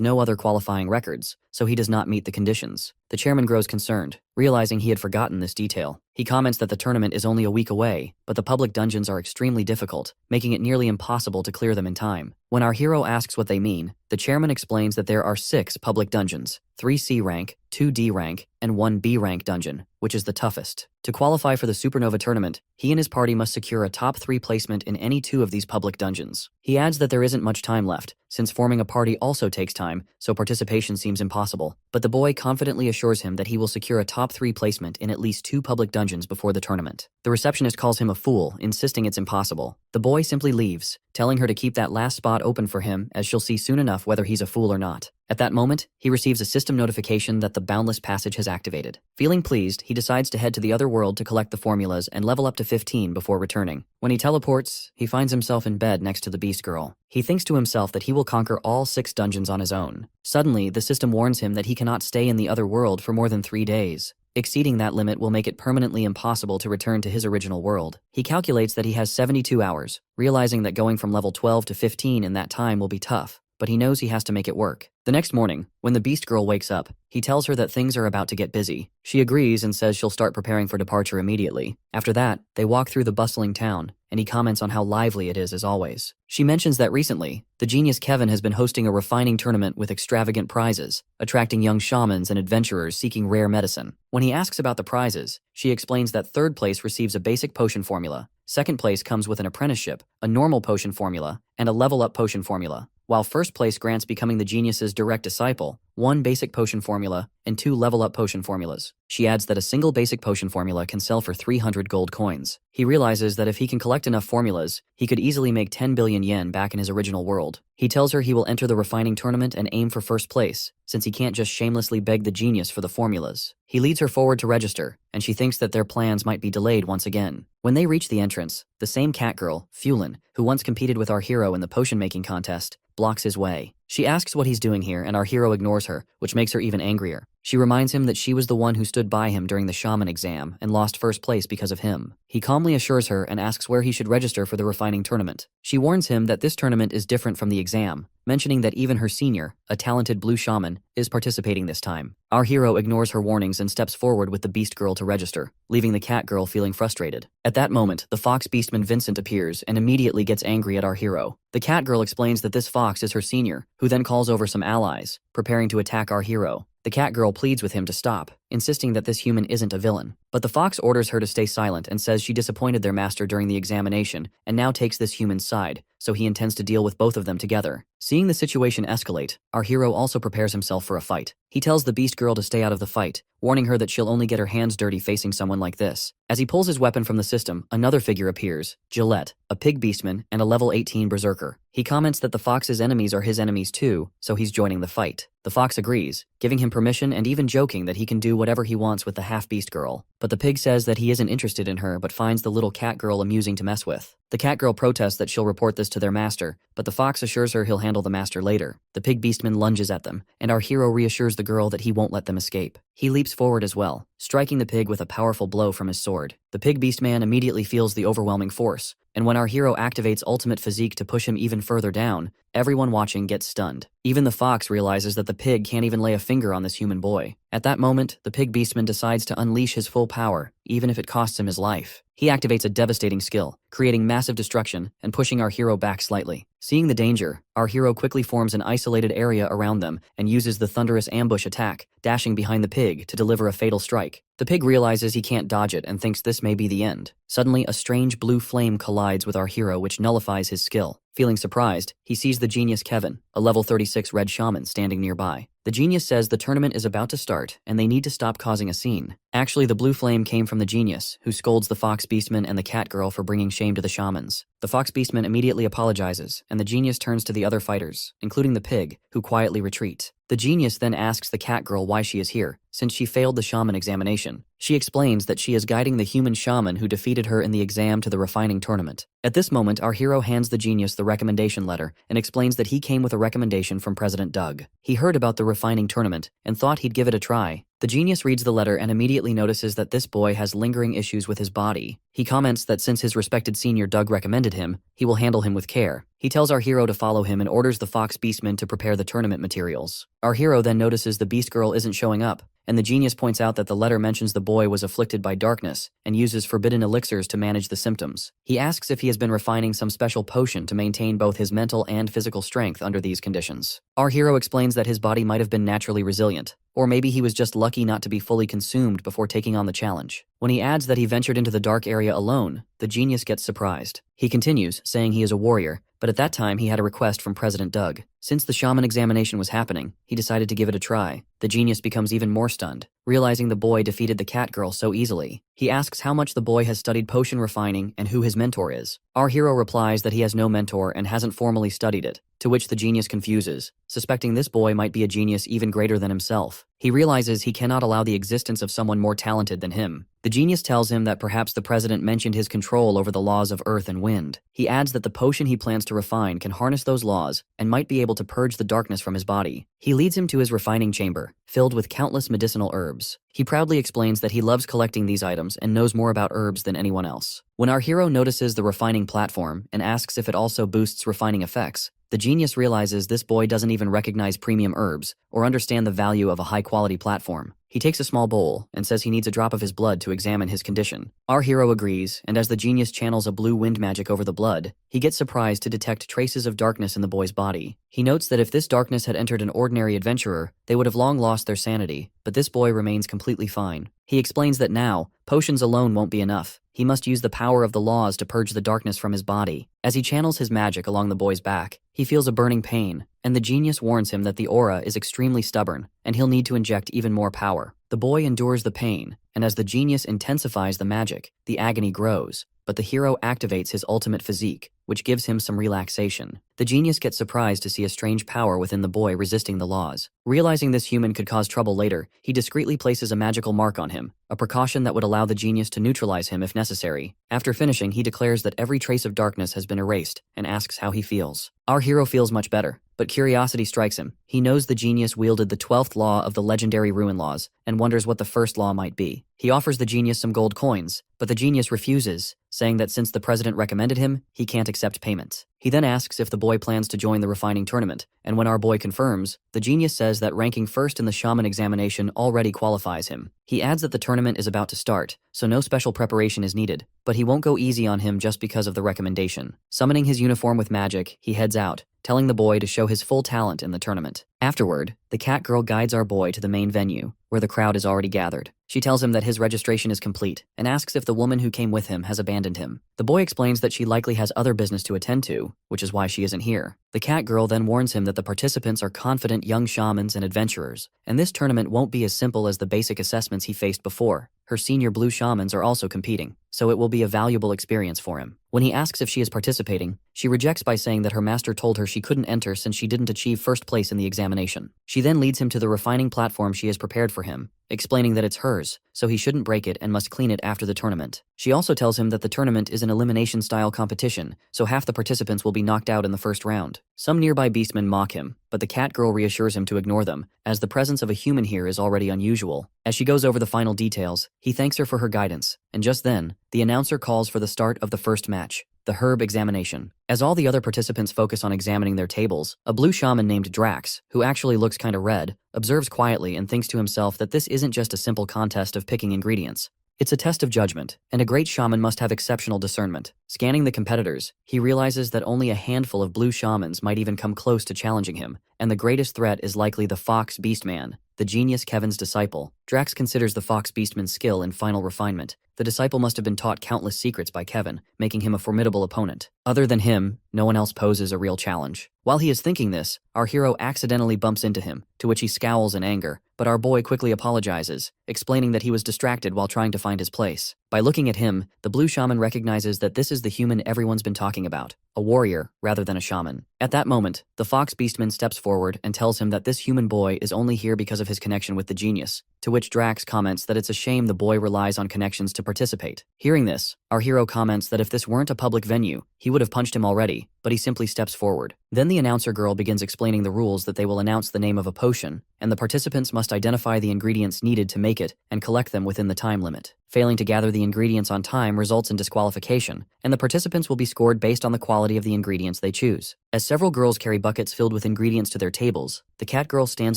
no other qualifying records, so he does not meet the conditions. The chairman grows concerned, realizing he had forgotten this detail. He comments that the tournament is only a week away, but the public dungeons are extremely difficult, making it nearly impossible to clear them in time. When our hero asks what they mean, the chairman explains that there are 6 public dungeons, 3 C rank, 2 D rank, and 1 B rank dungeon, which is the toughest. To qualify for the Supernova tournament, he and his party must secure a top 3 placement in any 2 of these public dungeons. He adds that there isn't much time left, since forming a party also takes time, so participation seems impossible. But the boy confidently assures him that he will secure a top 3 placement in at least 2 public dungeons before the tournament. The receptionist calls him a fool, insisting it's impossible. The boy simply leaves, telling her to keep that last spot open for him, as she'll see soon enough whether he's a fool or not. At that moment, he receives a system notification that the Boundless Passage has activated. Feeling pleased, he decides to head to the other world to collect the formulas and level up to 15 before returning. When he teleports, he finds himself in bed next to the Beast Girl. He thinks to himself that he will conquer all 6 dungeons on his own. Suddenly, the system warns him that he cannot stay in the other world for more than 3 days. Exceeding that limit will make it permanently impossible to return to his original world. He calculates that he has 72 hours, realizing that going from level 12 to 15 in that time will be tough, but he knows he has to make it work. The next morning, when the Beast Girl wakes up, he tells her that things are about to get busy. She agrees and says she'll start preparing for departure immediately. After that, they walk through the bustling town, and he comments on how lively it is as always. She mentions that recently, the genius Kevin has been hosting a refining tournament with extravagant prizes, attracting young shamans and adventurers seeking rare medicine. When he asks about the prizes, she explains that 3rd place receives a basic potion formula, 2nd place comes with an apprenticeship, a normal potion formula, and a level-up potion formula, while 1st place grants becoming the genius's direct disciple, 1 basic potion formula, and 2 level-up potion formulas. She adds that a single basic potion formula can sell for 300 gold coins. He realizes that if he can collect enough formulas, he could easily make 10 billion yen back in his original world. He tells her he will enter the refining tournament and aim for 1st place, since he can't just shamelessly beg the genius for the formulas. He leads her forward to register, and she thinks that their plans might be delayed once again. When they reach the entrance, the same cat girl, Fulin, who once competed with our hero in the potion-making contest, blocks his way. She asks what he's doing here, and our hero ignores her, which makes her even angrier. She reminds him that she was the one who stood by him during the shaman exam and lost first place because of him. He calmly assures her and asks where he should register for the refining tournament. She warns him that this tournament is different from the exam, mentioning that even her senior, a talented blue shaman, is participating this time. Our hero ignores her warnings and steps forward with the beast girl to register, leaving the cat girl feeling frustrated. At that moment, the fox beastman Vincent appears and immediately gets angry at our hero. The cat girl explains that this fox is her senior, who then calls over some allies, preparing to attack our hero. The cat girl pleads with him to stop, insisting that this human isn't a villain. But the fox orders her to stay silent and says she disappointed their master during the examination and now takes this human's side, so he intends to deal with both of them together. Seeing the situation escalate, our hero also prepares himself for a fight. He tells the beast girl to stay out of the fight, warning her that she'll only get her hands dirty facing someone like this. As he pulls his weapon from the system, another figure appears, Gillette, a pig beastman and a level 18 berserker. He comments that the fox's enemies are his enemies too, so he's joining the fight. The fox agrees, giving him permission and even joking that he can do whatever he wants with the half-beast girl. But the pig says that he isn't interested in her but finds the little cat girl amusing to mess with. The cat girl protests that she'll report this to their master, but the fox assures her he'll handle the master later. The pig beastman lunges at them, and our hero reassures the girl that he won't let them escape. He leaps forward as well, striking the pig with a powerful blow from his sword. The pig beastman immediately feels the overwhelming force, and when our hero activates ultimate physique to push him even further down, everyone watching gets stunned. Even the fox realizes that the pig can't even lay a finger on this human boy. At that moment, the pig beastman decides to unleash his full power, even if it costs him his life. He activates a devastating skill, creating massive destruction and pushing our hero back slightly. Seeing the danger, our hero quickly forms an isolated area around them and uses the thunderous ambush attack, dashing behind the pig to deliver a fatal strike. The pig realizes he can't dodge it and thinks this may be the end. Suddenly, a strange blue flame collides with our hero, which nullifies his skill. Feeling surprised, he sees the genius Kevin, a level 36 red shaman, standing nearby. The genius says the tournament is about to start and they need to stop causing a scene. Actually, the blue flame came from the genius, who scolds the fox beastman and the cat girl for bringing shame to the shamans. The fox beastman immediately apologizes, and the genius turns to the other fighters, including the pig, who quietly retreat. The genius then asks the cat girl why she is here, since she failed the shaman examination. She explains that she is guiding the human shaman who defeated her in the exam to the refining tournament. At this moment, our hero hands the genius the recommendation letter and explains that he came with a recommendation from President Doug. He heard about the refining tournament and thought he'd give it a try. The genius reads the letter and immediately notices that this boy has lingering issues with his body. He comments that since his respected senior Doug recommended him, he will handle him with care. He tells our hero to follow him and orders the fox beastman to prepare the tournament materials. Our hero then notices the beast girl isn't showing up, and the genius points out that the letter mentions the boy was afflicted by darkness and uses forbidden elixirs to manage the symptoms. He asks if he has been refining some special potion to maintain both his mental and physical strength under these conditions. Our hero explains that his body might have been naturally resilient, or maybe he was just lucky not to be fully consumed before taking on the challenge. When he adds that he ventured into the dark area alone, the genius gets surprised. He continues, saying he is a warrior, but at that time he had a request from President Doug. Since the shaman examination was happening, he decided to give it a try. The genius becomes even more stunned, realizing the boy defeated the cat girl so easily. He asks how much the boy has studied potion refining and who his mentor is. Our hero replies that he has no mentor and hasn't formally studied it, to which the genius confuses, suspecting this boy might be a genius even greater than himself. He realizes he cannot allow the existence of someone more talented than him. The genius tells him that perhaps the president mentioned his control over the laws of earth and wind. He adds that the potion he plans to refine can harness those laws and might be able to purge the darkness from his body. He leads him to his refining chamber, filled with countless medicinal herbs. He proudly explains that he loves collecting these items and knows more about herbs than anyone else. When our hero notices the refining platform and asks if it also boosts refining effects, the genius realizes this boy doesn't even recognize premium herbs or understand the value of a high-quality platform. He takes a small bowl and says he needs a drop of his blood to examine his condition. Our hero agrees, and as the genius channels a blue wind magic over the blood, he gets surprised to detect traces of darkness in the boy's body. He notes that if this darkness had entered an ordinary adventurer, they would have long lost their sanity, but this boy remains completely fine. He explains that now, potions alone won't be enough. He must use the power of the laws to purge the darkness from his body. As he channels his magic along the boy's back, he feels a burning pain, and the genius warns him that the aura is extremely stubborn, and he'll need to inject even more power. The boy endures the pain, and as the genius intensifies the magic, the agony grows, but the hero activates his ultimate physique, which gives him some relaxation. The genius gets surprised to see a strange power within the boy resisting the laws. Realizing this human could cause trouble later, he discreetly places a magical mark on him, a precaution that would allow the genius to neutralize him if necessary. After finishing, he declares that every trace of darkness has been erased and asks how he feels. Our hero feels much better, but curiosity strikes him. He knows the genius wielded the 12th law of the legendary ruin laws and wonders what the first law might be. He offers the genius some gold coins, but the genius refuses, saying that since the president recommended him, he can't accept payments. He then asks if the boy plans to join the refining tournament, and when our boy confirms, the genius says that ranking first in the shaman examination already qualifies him. He adds that the tournament is about to start, so no special preparation is needed, but he won't go easy on him just because of the recommendation. Summoning his uniform with magic, he heads out, telling the boy to show his full talent in the tournament. Afterward, the cat girl guides our boy to the main venue, where the crowd is already gathered. She tells him that his registration is complete and asks if the woman who came with him has abandoned him. The boy explains that she likely has other business to attend to, which is why she isn't here. The cat girl then warns him that the participants are confident young shamans and adventurers, and this tournament won't be as simple as the basic assessments he faced before. Her senior blue shamans are also competing, so it will be a valuable experience for him. When he asks if she is participating, she rejects by saying that her master told her she couldn't enter since she didn't achieve first place in the examination. She then leads him to the refining platform she has prepared for him, explaining that it's hers, so he shouldn't break it and must clean it after the tournament. She also tells him that the tournament is an elimination-style competition, so half the participants will be knocked out in the first round. Some nearby beastmen mock him, but the cat girl reassures him to ignore them, as the presence of a human here is already unusual. As she goes over the final details, he thanks her for her guidance, and just then, the announcer calls for the start of the first match, the herb examination. As all the other participants focus on examining their tables, a blue shaman named Drax, who actually looks kinda red, observes quietly and thinks to himself that this isn't just a simple contest of picking ingredients. It's a test of judgment, and a great shaman must have exceptional discernment. Scanning the competitors, he realizes that only a handful of blue shamans might even come close to challenging him, and the greatest threat is likely the Fox Beastman, the genius Kevin's disciple. Drax considers the Fox Beastman's skill in final refinement. The disciple must have been taught countless secrets by Kevin, making him a formidable opponent. Other than him, no one else poses a real challenge. While he is thinking this, our hero accidentally bumps into him, to which he scowls in anger, but our boy quickly apologizes, explaining that he was distracted while trying to find his place. By looking at him, the blue shaman recognizes that this is the human everyone's been talking about, a warrior rather than a shaman. At that moment, the Fox Beastman steps forward and tells him that this human boy is only here because of his connection with the genius, to which Drax comments that it's a shame the boy relies on connections to participate. Hearing this, our hero comments that if this weren't a public venue, he would have punched him already, but he simply steps forward. Then the announcer girl begins explaining the rules that they will announce the name of a potion, and the participants must identify the ingredients needed to make it and collect them within the time limit. Failing to gather the ingredients on time results in disqualification, and the participants will be scored based on the quality of the ingredients they choose. As several girls carry buckets filled with ingredients to their tables, the cat girl stands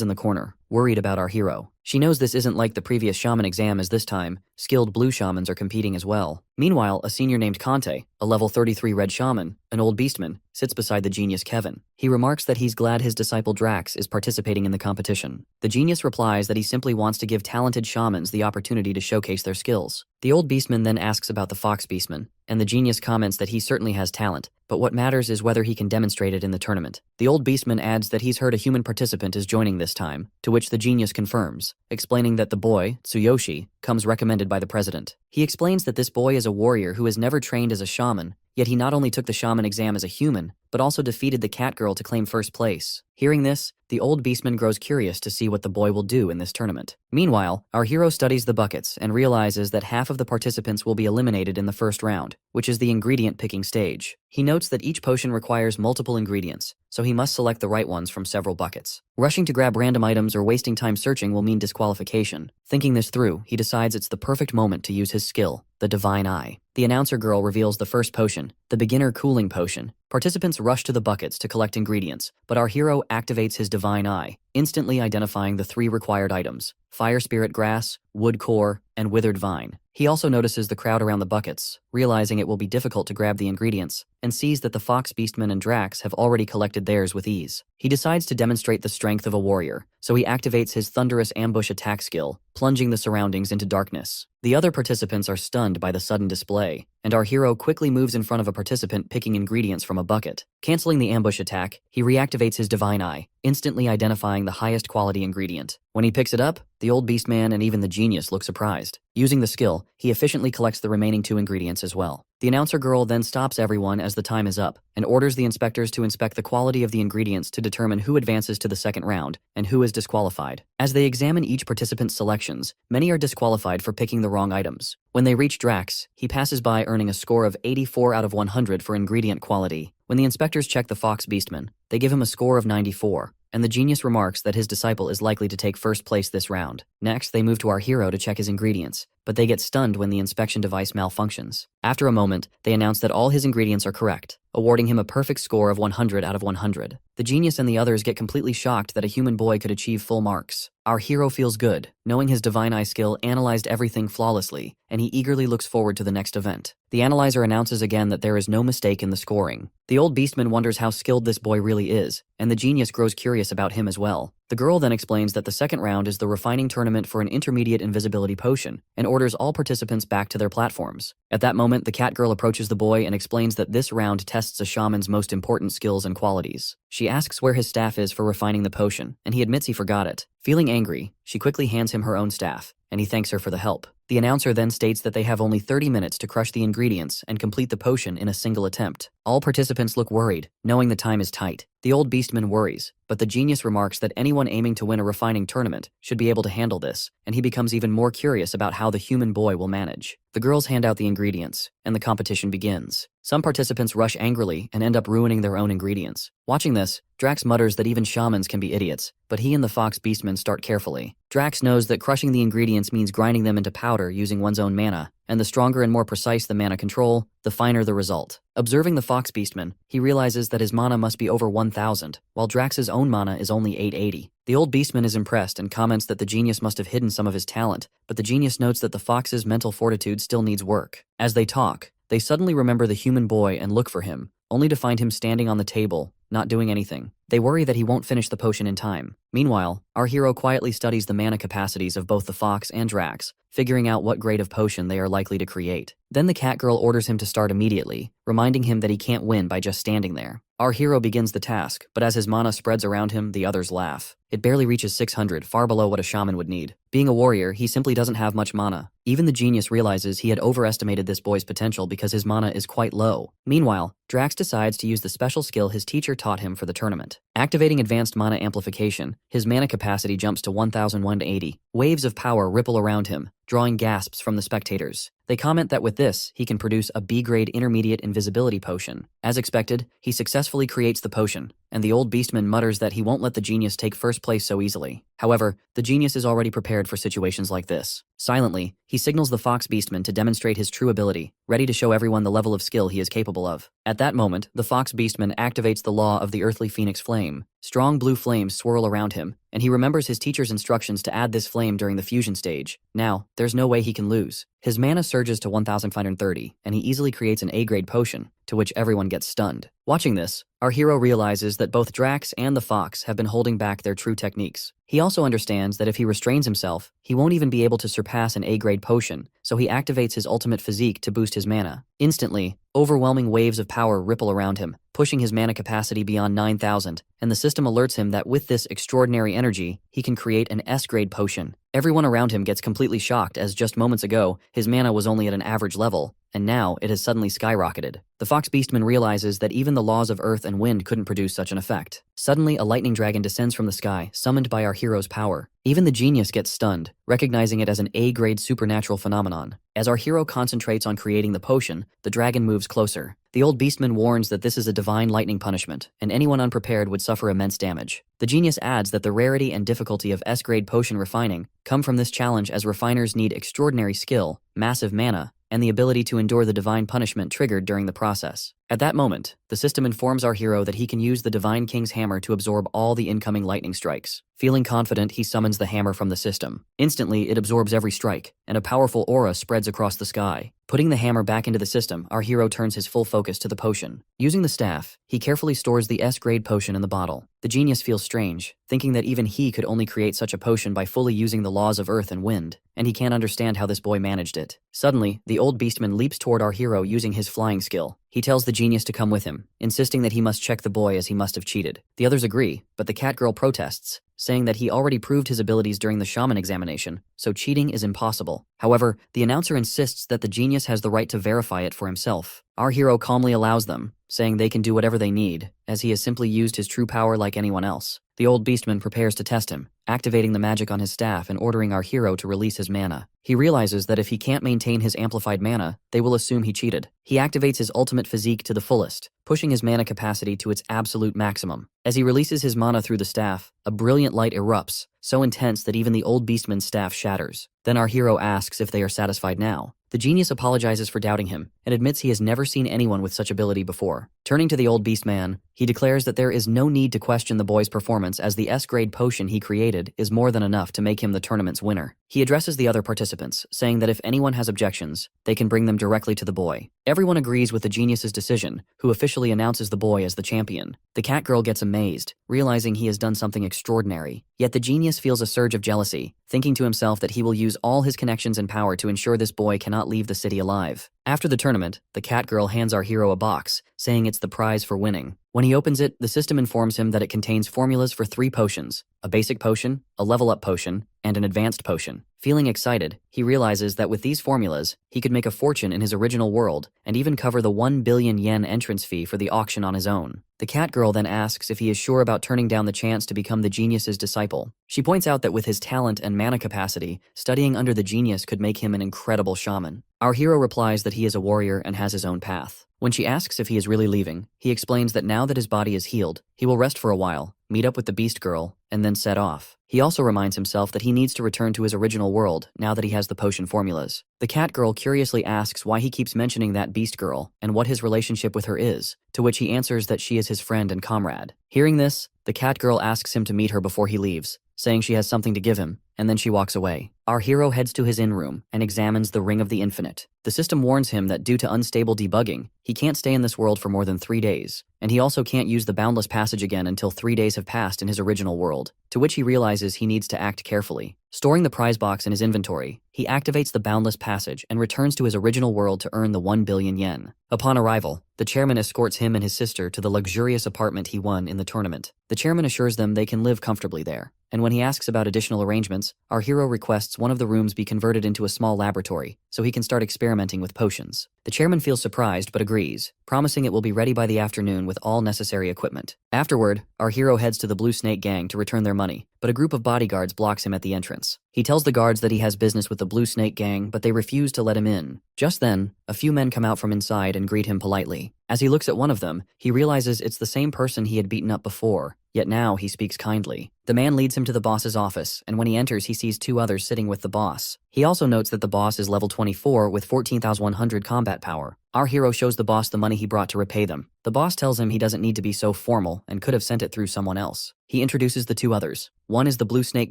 in the corner, worried about our hero. She knows this isn't like the previous shaman exam, as this time, skilled blue shamans are competing as well. Meanwhile, a senior named Conte, a level 33 red shaman, an old beastman, sits beside the genius Kevin. He remarks that he's glad his disciple Drax is participating in the competition. The genius replies that he simply wants to give talented shamans the opportunity to showcase their skills. The old beastman then asks about the Fox Beastman, and the genius comments that he certainly has talent, but what matters is whether he can demonstrate it in the tournament. The old beastman adds that he's heard a human participant is joining this time, to which the genius confirms, explaining that the boy, Tsuyoshi, comes recommended by the president. He explains that this boy is a warrior who has never trained as a shaman, yet he not only took the shaman exam as a human, but also defeated the cat girl to claim first place. Hearing this, the old beastman grows curious to see what the boy will do in this tournament. Meanwhile, our hero studies the buckets and realizes that half of the participants will be eliminated in the first round, which is the ingredient picking stage. He notes that each potion requires multiple ingredients, so he must select the right ones from several buckets. Rushing to grab random items or wasting time searching will mean disqualification. Thinking this through, he decides it's the perfect moment to use his skill, the Divine Eye. The announcer girl reveals the first potion, the Beginner Cooling Potion. Participants rush to the buckets to collect ingredients, but our hero activates his Divine Eye, instantly identifying the 3 required items: Fire Spirit Grass, Wood Core, and Withered Vine. He also notices the crowd around the buckets, realizing it will be difficult to grab the ingredients, and sees that the Fox Beastman and Drax have already collected theirs with ease. He decides to demonstrate the strength of a warrior, so he activates his Thunderous Ambush attack skill, plunging the surroundings into darkness. The other participants are stunned by the sudden display, and our hero quickly moves in front of a participant picking ingredients from a bucket. Canceling the ambush attack, he reactivates his Divine Eye, instantly identifying the highest quality ingredient. When he picks it up, the old beastman and even the genius look surprised. Using the skill, he efficiently collects the remaining 2 ingredients as well. The announcer girl then stops everyone as the time is up, and orders the inspectors to inspect the quality of the ingredients to determine who advances to the second round, and who is disqualified. As they examine each participant's selections, many are disqualified for picking the wrong items. When they reach Drax, he passes by earning a score of 84 out of 100 for ingredient quality. When the inspectors check the Fox Beastman, They give him a score of 94, and the genius remarks that his disciple is likely to take first place this round. Next, they move to our hero to check his ingredients, but they get stunned when the inspection device malfunctions. After a moment, they announce that all his ingredients are correct, awarding him a perfect score of 100 out of 100. The genius and the others get completely shocked that a human boy could achieve full marks. Our hero feels good, knowing his divine eye skill analyzed everything flawlessly, and he eagerly looks forward to the next event. The analyzer announces again that there is no mistake in the scoring. The old beastman wonders how skilled this boy really is, and the genius grows curious about him as well. The girl then explains that the second round is the refining tournament for an intermediate invisibility potion, and orders all participants back to their platforms. At that moment, the cat girl approaches the boy and explains that this round tests a shaman's most important skills and qualities. She asks where his staff is for refining the potion, and he admits he forgot it. Feeling angry, she quickly hands him her own staff, and he thanks her for the help. The announcer then states that they have only 30 minutes to crush the ingredients and complete the potion in a single attempt. All participants look worried, knowing the time is tight. The old beastman worries, but the genius remarks that anyone aiming to win a refining tournament should be able to handle this, and he becomes even more curious about how the human boy will manage. The girls hand out the ingredients, and the competition begins. Some participants rush angrily and end up ruining their own ingredients. Watching this, Drax mutters that even shamans can be idiots, but he and the fox beastman start carefully. Drax knows that crushing the ingredients means grinding them into powder using one's own mana, and the stronger and more precise the mana control, the finer the result. Observing the fox beastman, he realizes that his mana must be over 1,000, while Drax's own mana is only 880. The old beastman is impressed and comments that the genius must have hidden some of his talent, but the genius notes that the fox's mental fortitude still needs work. As they talk, they suddenly remember the human boy and look for him, only to find him standing on the table, not doing anything. They worry that he won't finish the potion in time. Meanwhile, our hero quietly studies the mana capacities of both the fox and Drax, figuring out what grade of potion they are likely to create. Then the cat girl orders him to start immediately, reminding him that he can't win by just standing there. Our hero begins the task, but as his mana spreads around him, the others laugh. It barely reaches 600, far below what a shaman would need. Being a warrior, he simply doesn't have much mana. Even the genius realizes he had overestimated this boy's potential because his mana is quite low. Meanwhile, Drax decides to use the special skill his teacher taught him for the tournament. Activating advanced mana amplification, his mana capacity jumps to 1,180. Waves of power ripple around him, drawing gasps from the spectators. They comment that with this, he can produce a B-grade intermediate invisibility potion. As expected, he successfully creates the potion, and the old beastman mutters that he won't let the genius take first place so easily. However, the genius is already prepared for situations like this. Silently, he signals the fox beastman to demonstrate his true ability, ready to show everyone the level of skill he is capable of. At that moment, the fox beastman activates the law of the earthly phoenix flame. Strong blue flames swirl around him, and he remembers his teacher's instructions to add this flame during the fusion stage. Now, there's no way he can lose. His mana surges to 1,530, and he easily creates an A-grade potion, to which everyone gets stunned. Watching this, our hero realizes that both Drax and the fox have been holding back their true techniques. He also understands that if he restrains himself, he won't even be able to surpass an A-grade potion, so he activates his ultimate physique to boost his mana. Instantly, overwhelming waves of power ripple around him, pushing his mana capacity beyond 9,000, and the system alerts him that with this extraordinary energy, he can create an S-grade potion. Everyone around him gets completely shocked as just moments ago, his mana was only at an average level, and now it has suddenly skyrocketed. The fox beastman realizes that even the laws of earth and wind couldn't produce such an effect. Suddenly, a lightning dragon descends from the sky, summoned by our hero's power. Even the genius gets stunned, recognizing it as an A-grade supernatural phenomenon. As our hero concentrates on creating the potion, the dragon moves closer. The old beastman warns that this is a divine lightning punishment, and anyone unprepared would suffer immense damage. The genius adds that the rarity and difficulty of S-grade potion refining come from this challenge, as refiners need extraordinary skill, massive mana, and the ability to endure the divine punishment triggered during the process. At that moment, the system informs our hero that he can use the Divine King's hammer to absorb all the incoming lightning strikes. Feeling confident, he summons the hammer from the system. Instantly, it absorbs every strike, and a powerful aura spreads across the sky. Putting the hammer back into the system, our hero turns his full focus to the potion. Using the staff, he carefully stores the S-grade potion in the bottle. The genius feels strange, thinking that even he could only create such a potion by fully using the laws of earth and wind, and he can't understand how this boy managed it. Suddenly, the old beastman leaps toward our hero using his flying skill. He tells the genius to come with him, insisting that he must check the boy as he must have cheated. The others agree, but the cat girl protests, saying that he already proved his abilities during the shaman examination, so cheating is impossible. However, the announcer insists that the genius has the right to verify it for himself. Our hero calmly allows them, saying they can do whatever they need, as he has simply used his true power like anyone else. The old beastman prepares to test him, activating the magic on his staff and ordering our hero to release his mana. He realizes that if he can't maintain his amplified mana, they will assume he cheated. He activates his ultimate physique to the fullest, pushing his mana capacity to its absolute maximum. As he releases his mana through the staff, a brilliant light erupts, so intense that even the old beastman's staff shatters. Then our hero asks if they are satisfied now. The genius apologizes for doubting him and admits he has never seen anyone with such ability before. Turning to the old beastman, he declares that there is no need to question the boy's performance as the S-grade potion he created is more than enough to make him the tournament's winner. He addresses the other participants, saying that if anyone has objections, they can bring them directly to the boy. Everyone agrees with the genius's decision, who officially announces the boy as the champion. The cat girl gets amazed, realizing he has done something extraordinary. Yet the genius feels a surge of jealousy, thinking to himself that he will use all his connections and power to ensure this boy cannot leave the city alive. After the tournament, the cat girl hands our hero a box, saying it's the prize for winning. When he opens it, the system informs him that it contains formulas for 3 potions: a basic potion, a level-up potion, and an advanced potion. Feeling excited, he realizes that with these formulas, he could make a fortune in his original world and even cover the 1 billion yen entrance fee for the auction on his own. The cat girl then asks if he is sure about turning down the chance to become the genius's disciple. She points out that with his talent and mana capacity, studying under the genius could make him an incredible shaman. Our hero replies that he is a warrior and has his own path. When she asks if he is really leaving, he explains that now that his body is healed, he will rest for a while, meet up with the beast girl, and then set off. He also reminds himself that he needs to return to his original world now that he has the potion formulas. The cat girl curiously asks why he keeps mentioning that beast girl and what his relationship with her is, to which he answers that she is his friend and comrade. Hearing this, the cat girl asks him to meet her before he leaves, saying she has something to give him, and then she walks away. Our hero heads to his in-room and examines the Ring of the Infinite. The system warns him that due to unstable debugging, he can't stay in this world for more than 3 days, and he also can't use the Boundless Passage again until 3 days have passed in his original world, to which he realizes he needs to act carefully. Storing the prize box in his inventory, he activates the Boundless Passage and returns to his original world to earn the 1 billion yen. Upon arrival, the chairman escorts him and his sister to the luxurious apartment he won in the tournament. The chairman assures them they can live comfortably there, and when he asks about additional arrangements, our hero requests one of the rooms be converted into a small laboratory so he can start experimenting with potions. The chairman feels surprised but agrees, promising it will be ready by the afternoon with all necessary equipment. Afterward, our hero heads to the Blue Snake Gang to return their money, but a group of bodyguards blocks him at the entrance. He tells the guards that he has business with the Blue Snake Gang, but they refuse to let him in. Just then, a few men come out from inside and greet him politely. As he looks at one of them, he realizes it's the same person he had beaten up before, yet now he speaks kindly. The man leads him to the boss's office, and when he enters he sees 2 others sitting with the boss. He also notes that the boss is level 24 with 14,100 combat power. Our hero shows the boss the money he brought to repay them. The boss tells him he doesn't need to be so formal and could have sent it through someone else. He introduces the 2 others. One is the Blue Snake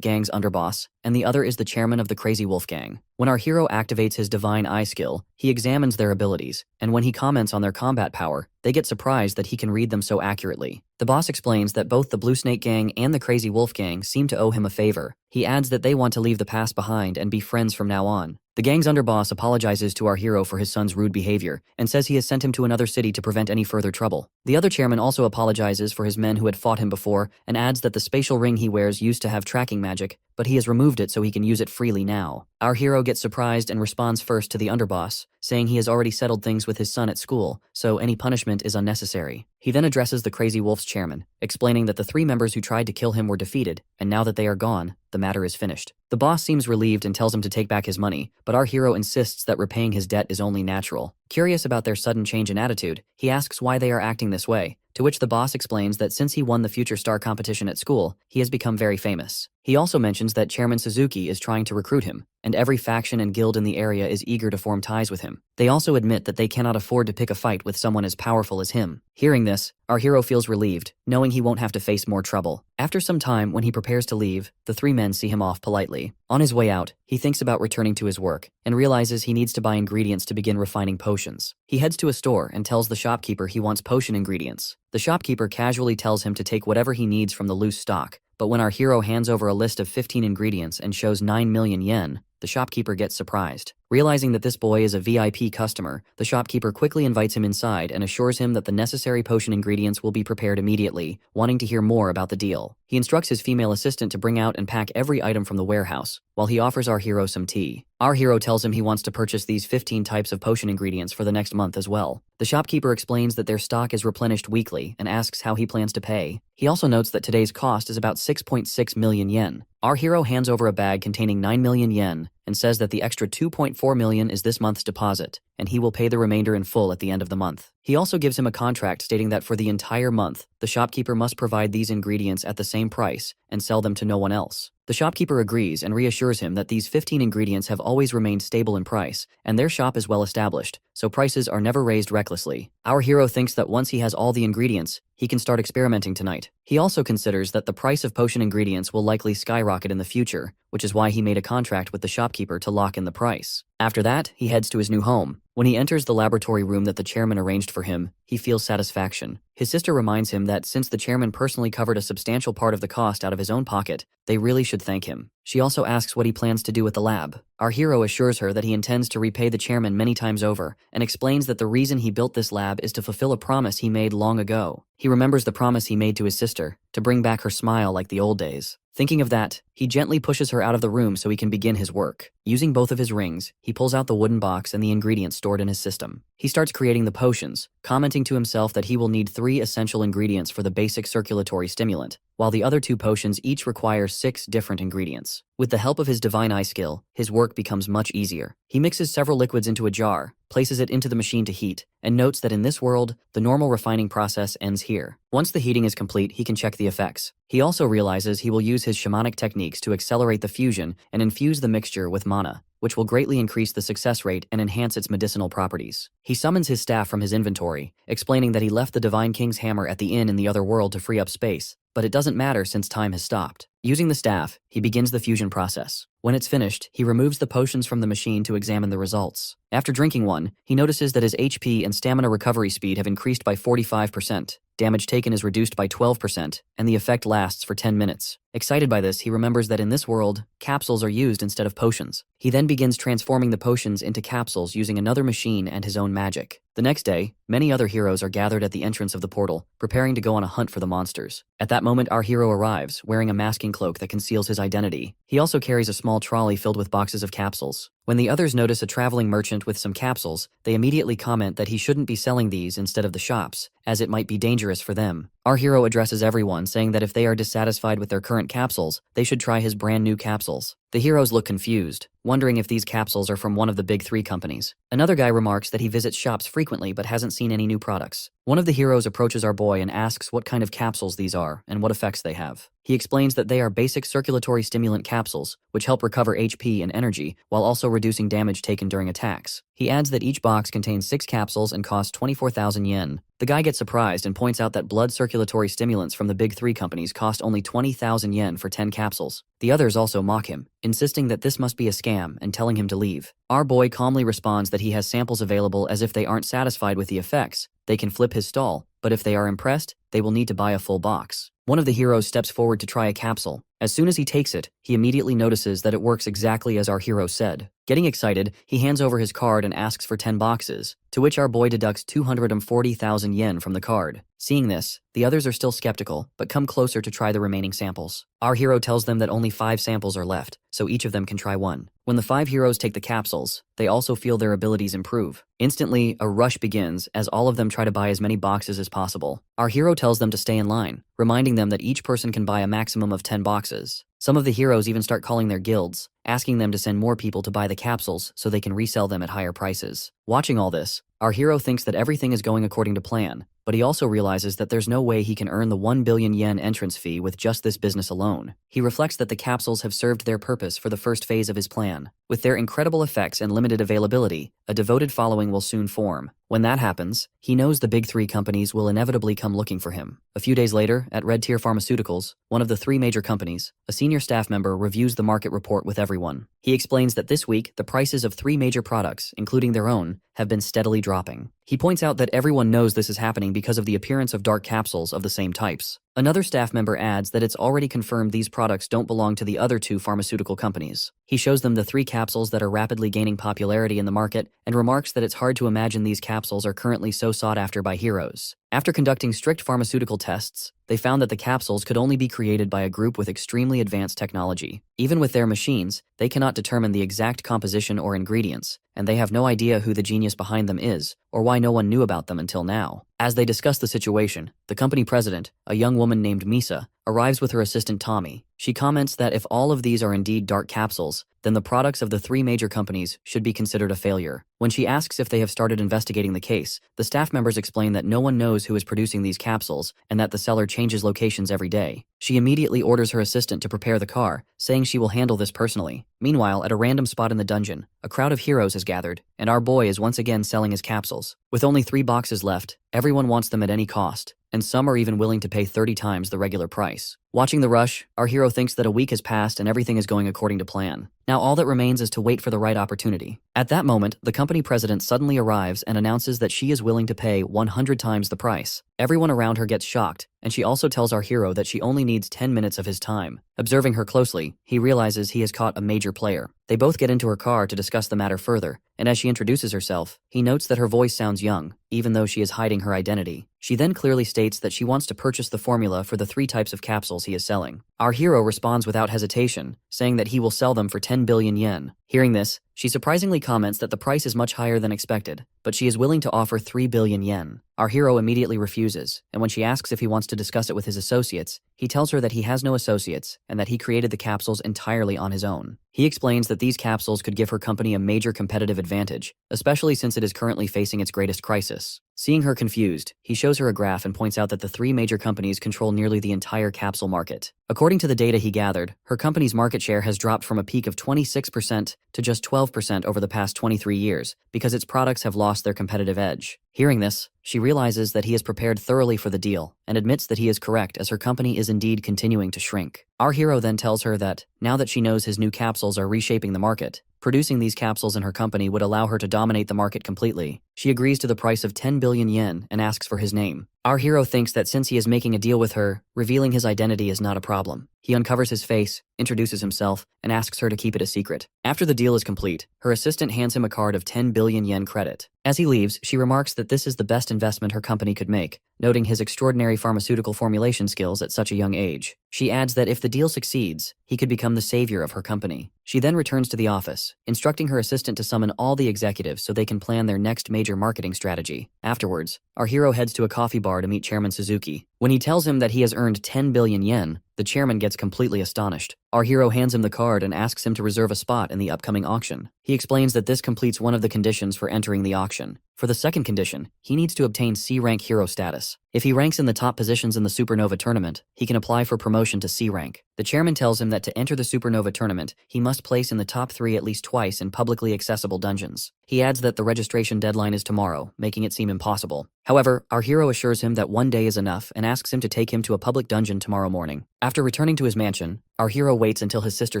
Gang's underboss, and the other is the chairman of the Crazy Wolf Gang. When our hero activates his Divine Eye skill, he examines their abilities, and when he comments on their combat power, they get surprised that he can read them so accurately. The boss explains that both the Blue Snake Gang and the Crazy Wolf Gang seem to owe him a favor. He adds that they want to leave the past behind and be friends from now on. The gang's underboss apologizes to our hero for his son's rude behavior and says he has sent him to another city to prevent any further trouble. The other chairman also apologizes for his men who had fought him before and adds that the spatial ring he wears used to have tracking magic, but he has removed it so he can use it freely now. Our hero gets surprised and responds first to the underboss, saying he has already settled things with his son at school, so any punishment is unnecessary. He then addresses the Crazy Wolf's chairman, explaining that the 3 members who tried to kill him were defeated, and now that they are gone, the matter is finished. The boss seems relieved and tells him to take back his money, but our hero insists that repaying his debt is only natural. Curious about their sudden change in attitude, he asks why they are acting this way, to which the boss explains that since he won the Future Star competition at school, he has become very famous. He also mentions that Chairman Suzuki is trying to recruit him, and every faction and guild in the area is eager to form ties with him. They also admit that they cannot afford to pick a fight with someone as powerful as him. Hearing this, our hero feels relieved, knowing he won't have to face more trouble. After some time, when he prepares to leave, the 3 men see him off politely. On his way out, he thinks about returning to his work, and realizes he needs to buy ingredients to begin refining potions. He heads to a store and tells the shopkeeper he wants potion ingredients. The shopkeeper casually tells him to take whatever he needs from the loose stock, but when our hero hands over a list of 15 ingredients and shows 9 million yen, the shopkeeper gets surprised. Realizing that this boy is a VIP customer, the shopkeeper quickly invites him inside and assures him that the necessary potion ingredients will be prepared immediately, wanting to hear more about the deal. He instructs his female assistant to bring out and pack every item from the warehouse, while he offers our hero some tea. Our hero tells him he wants to purchase these 15 types of potion ingredients for the next month as well. The shopkeeper explains that their stock is replenished weekly and asks how he plans to pay. He also notes that today's cost is about 6.6 million yen. Our hero hands over a bag containing 9 million yen and says that the extra 2.4 million is this month's deposit, and he will pay the remainder in full at the end of the month. He also gives him a contract stating that for the entire month, the shopkeeper must provide these ingredients at the same price and sell them to no one else. The shopkeeper agrees and reassures him that these 15 ingredients have always remained stable in price, and their shop is well established, so prices are never raised recklessly. Our hero thinks that once he has all the ingredients, he can start experimenting tonight. He also considers that the price of potion ingredients will likely skyrocket in the future, which is why he made a contract with the shopkeeper to lock in the price. After that, he heads to his new home. When he enters the laboratory room that the chairman arranged for him, he feels satisfaction. His sister reminds him that since the chairman personally covered a substantial part of the cost out of his own pocket, they really should thank him. She also asks what he plans to do with the lab. Our hero assures her that he intends to repay the chairman many times over, and explains that the reason he built this lab is to fulfill a promise he made long ago. He remembers the promise he made to his sister, to bring back her smile like the old days. Thinking of that, he gently pushes her out of the room so he can begin his work. Using both of his rings, he pulls out the wooden box and the ingredients stored in his system. He starts creating the potions, commenting to himself that he will need 3 essential ingredients for the basic circulatory stimulant, while the other 2 potions each require 6 different ingredients. With the help of his divine eye skill, his work becomes much easier. He mixes several liquids into a jar, places it into the machine to heat, and notes that in this world, the normal refining process ends here. Once the heating is complete, he can check the effects. He also realizes he will use his shamanic techniques to accelerate the fusion and infuse the mixture with mana, which will greatly increase the success rate and enhance its medicinal properties. He summons his staff from his inventory, explaining that he left the Divine King's hammer at the inn in the other world to free up space, but it doesn't matter since time has stopped. Using the staff, he begins the fusion process. When it's finished, he removes the potions from the machine to examine the results. After drinking one, he notices that his HP and stamina recovery speed have increased by 45%, damage taken is reduced by 12%, and the effect lasts for 10 minutes. Excited by this, he remembers that in this world, capsules are used instead of potions. He then begins transforming the potions into capsules using another machine and his own magic. The next day, many other heroes are gathered at the entrance of the portal, preparing to go on a hunt for the monsters. At that moment, our hero arrives, wearing a masking cloak that conceals his identity. He also carries a small trolley filled with boxes of capsules. When the others notice a traveling merchant with some capsules, they immediately comment that he shouldn't be selling these instead of the shops, as it might be dangerous for them. Our hero addresses everyone, saying that if they are dissatisfied with their current capsules, they should try his brand new capsules. The heroes look confused, wondering if these capsules are from one of the big 3 companies. Another guy remarks that he visits shops frequently but hasn't seen any new products. One of the heroes approaches our boy and asks what kind of capsules these are and what effects they have. He explains that they are basic circulatory stimulant capsules, which help recover HP and energy while also reducing damage taken during attacks. He adds that each box contains 6 capsules and costs 24,000 yen. The guy gets surprised and points out that blood circulatory stimulants from the big 3 companies cost only 20,000 yen for 10 capsules. The others also mock him, insisting that this must be a scam and telling him to leave. Our boy calmly responds that he has samples available, as if they aren't satisfied with the effects, they can flip his stall, but if they are impressed, they will need to buy a full box. One of the heroes steps forward to try a capsule. As soon as he takes it, he immediately notices that it works exactly as our hero said. Getting excited, he hands over his card and asks for 10 boxes, to which our boy deducts 240,000 yen from the card. Seeing this, the others are still skeptical, but come closer to try the remaining samples. Our hero tells them that only 5 samples are left, so each of them can try one. When the 5 heroes take the capsules, they also feel their abilities improve. Instantly, a rush begins as all of them try to buy as many boxes as possible. Our hero tells them to stay in line, reminding them that each person can buy a maximum of 10 boxes. Some of the heroes even start calling their guilds, asking them to send more people to buy the capsules so they can resell them at higher prices. Watching all this, our hero thinks that everything is going according to plan, but he also realizes that there's no way he can earn the 1 billion yen entrance fee with just this business alone. He reflects that the capsules have served their purpose for the first phase of his plan. With their incredible effects and limited availability, a devoted following will soon form. When that happens, he knows the big 3 companies will inevitably come looking for him. A few days later, at Red Tier Pharmaceuticals, one of the 3 major companies, a senior staff member reviews the market report with everyone. He explains that this week, the prices of 3 major products, including their own, have been steadily dropping. He points out that everyone knows this is happening because of the appearance of dark capsules of the same types. Another staff member adds that it's already confirmed these products don't belong to the other two pharmaceutical companies. He shows them the 3 capsules that are rapidly gaining popularity in the market and remarks that it's hard to imagine these capsules are currently so sought after by heroes. After conducting strict pharmaceutical tests, they found that the capsules could only be created by a group with extremely advanced technology. Even with their machines, they cannot determine the exact composition or ingredients, and they have no idea who the genius behind them is, or why no one knew about them until now. As they discuss the situation, the company president, a young woman named Misa, arrives with her assistant Tommy. She comments that if all of these are indeed dark capsules, then the products of the 3 major companies should be considered a failure. When she asks if they have started investigating the case, the staff members explain that no one knows who is producing these capsules and that the seller changes locations every day. She immediately orders her assistant to prepare the car, saying she will handle this personally. Meanwhile, at a random spot in the dungeon, a crowd of heroes has gathered, and our boy is once again selling his capsules. With only 3 boxes left, everyone wants them at any cost, and some are even willing to pay 30 times the regular price. Watching the rush, our hero thinks that a week has passed and everything is going according to plan. Now all that remains is to wait for the right opportunity. At that moment, the company president suddenly arrives and announces that she is willing to pay 100 times the price. Everyone around her gets shocked, and she also tells our hero that she only needs 10 minutes of his time. Observing her closely, he realizes he has caught a major player. They both get into her car to discuss the matter further, and as she introduces herself, he notes that her voice sounds young, even though she is hiding her identity. She then clearly states that she wants to purchase the formula for the 3 types of capsules he is selling. Our hero responds without hesitation, saying that he will sell them for 10 billion yen. Hearing this, she surprisingly comments that the price is much higher than expected, but she is willing to offer 3 billion yen. Our hero immediately refuses, and when she asks if he wants to discuss it with his associates, he tells her that he has no associates and that he created the capsules entirely on his own. He explains that these capsules could give her company a major competitive advantage, especially since it is currently facing its greatest crisis. Seeing her confused, he shows her a graph and points out that the 3 major companies control nearly the entire capsule market. According to the data he gathered, her company's market share has dropped from a peak of 26% to just 12% over the past 23 years because its products have lost their competitive edge. Hearing this, she realizes that he has prepared thoroughly for the deal and admits that he is correct as her company is indeed continuing to shrink. Our hero then tells her that, now that she knows his new capsules are reshaping the market, producing these capsules in her company would allow her to dominate the market completely. She agrees to the price of 10 billion yen and asks for his name. Our hero thinks that since he is making a deal with her, revealing his identity is not a problem. He uncovers his face, introduces himself, and asks her to keep it a secret. After the deal is complete, her assistant hands him a card of 10 billion yen credit. As he leaves, she remarks that this is the best investment her company could make, noting his extraordinary pharmaceutical formulation skills at such a young age. She adds that if the deal succeeds, he could become the savior of her company. She then returns to the office, instructing her assistant to summon all the executives so they can plan their next major marketing strategy. Afterwards, our hero heads to a coffee bar to meet Chairman Suzuki. When he tells him that he has earned 10 billion yen, the chairman gets completely astonished. Our hero hands him the card and asks him to reserve a spot in the upcoming auction. He explains that this completes one of the conditions for entering the auction. For the second condition, he needs to obtain C-rank hero status. If he ranks in the top positions in the Supernova tournament, he can apply for promotion to C-rank. The chairman tells him that to enter the Supernova tournament, he must place in the top 3 at least twice in publicly accessible dungeons. He adds that the registration deadline is tomorrow, making it seem impossible. However, our hero assures him that one day is enough and asks him to take him to a public dungeon tomorrow morning. After returning to his mansion, our hero waits until his sister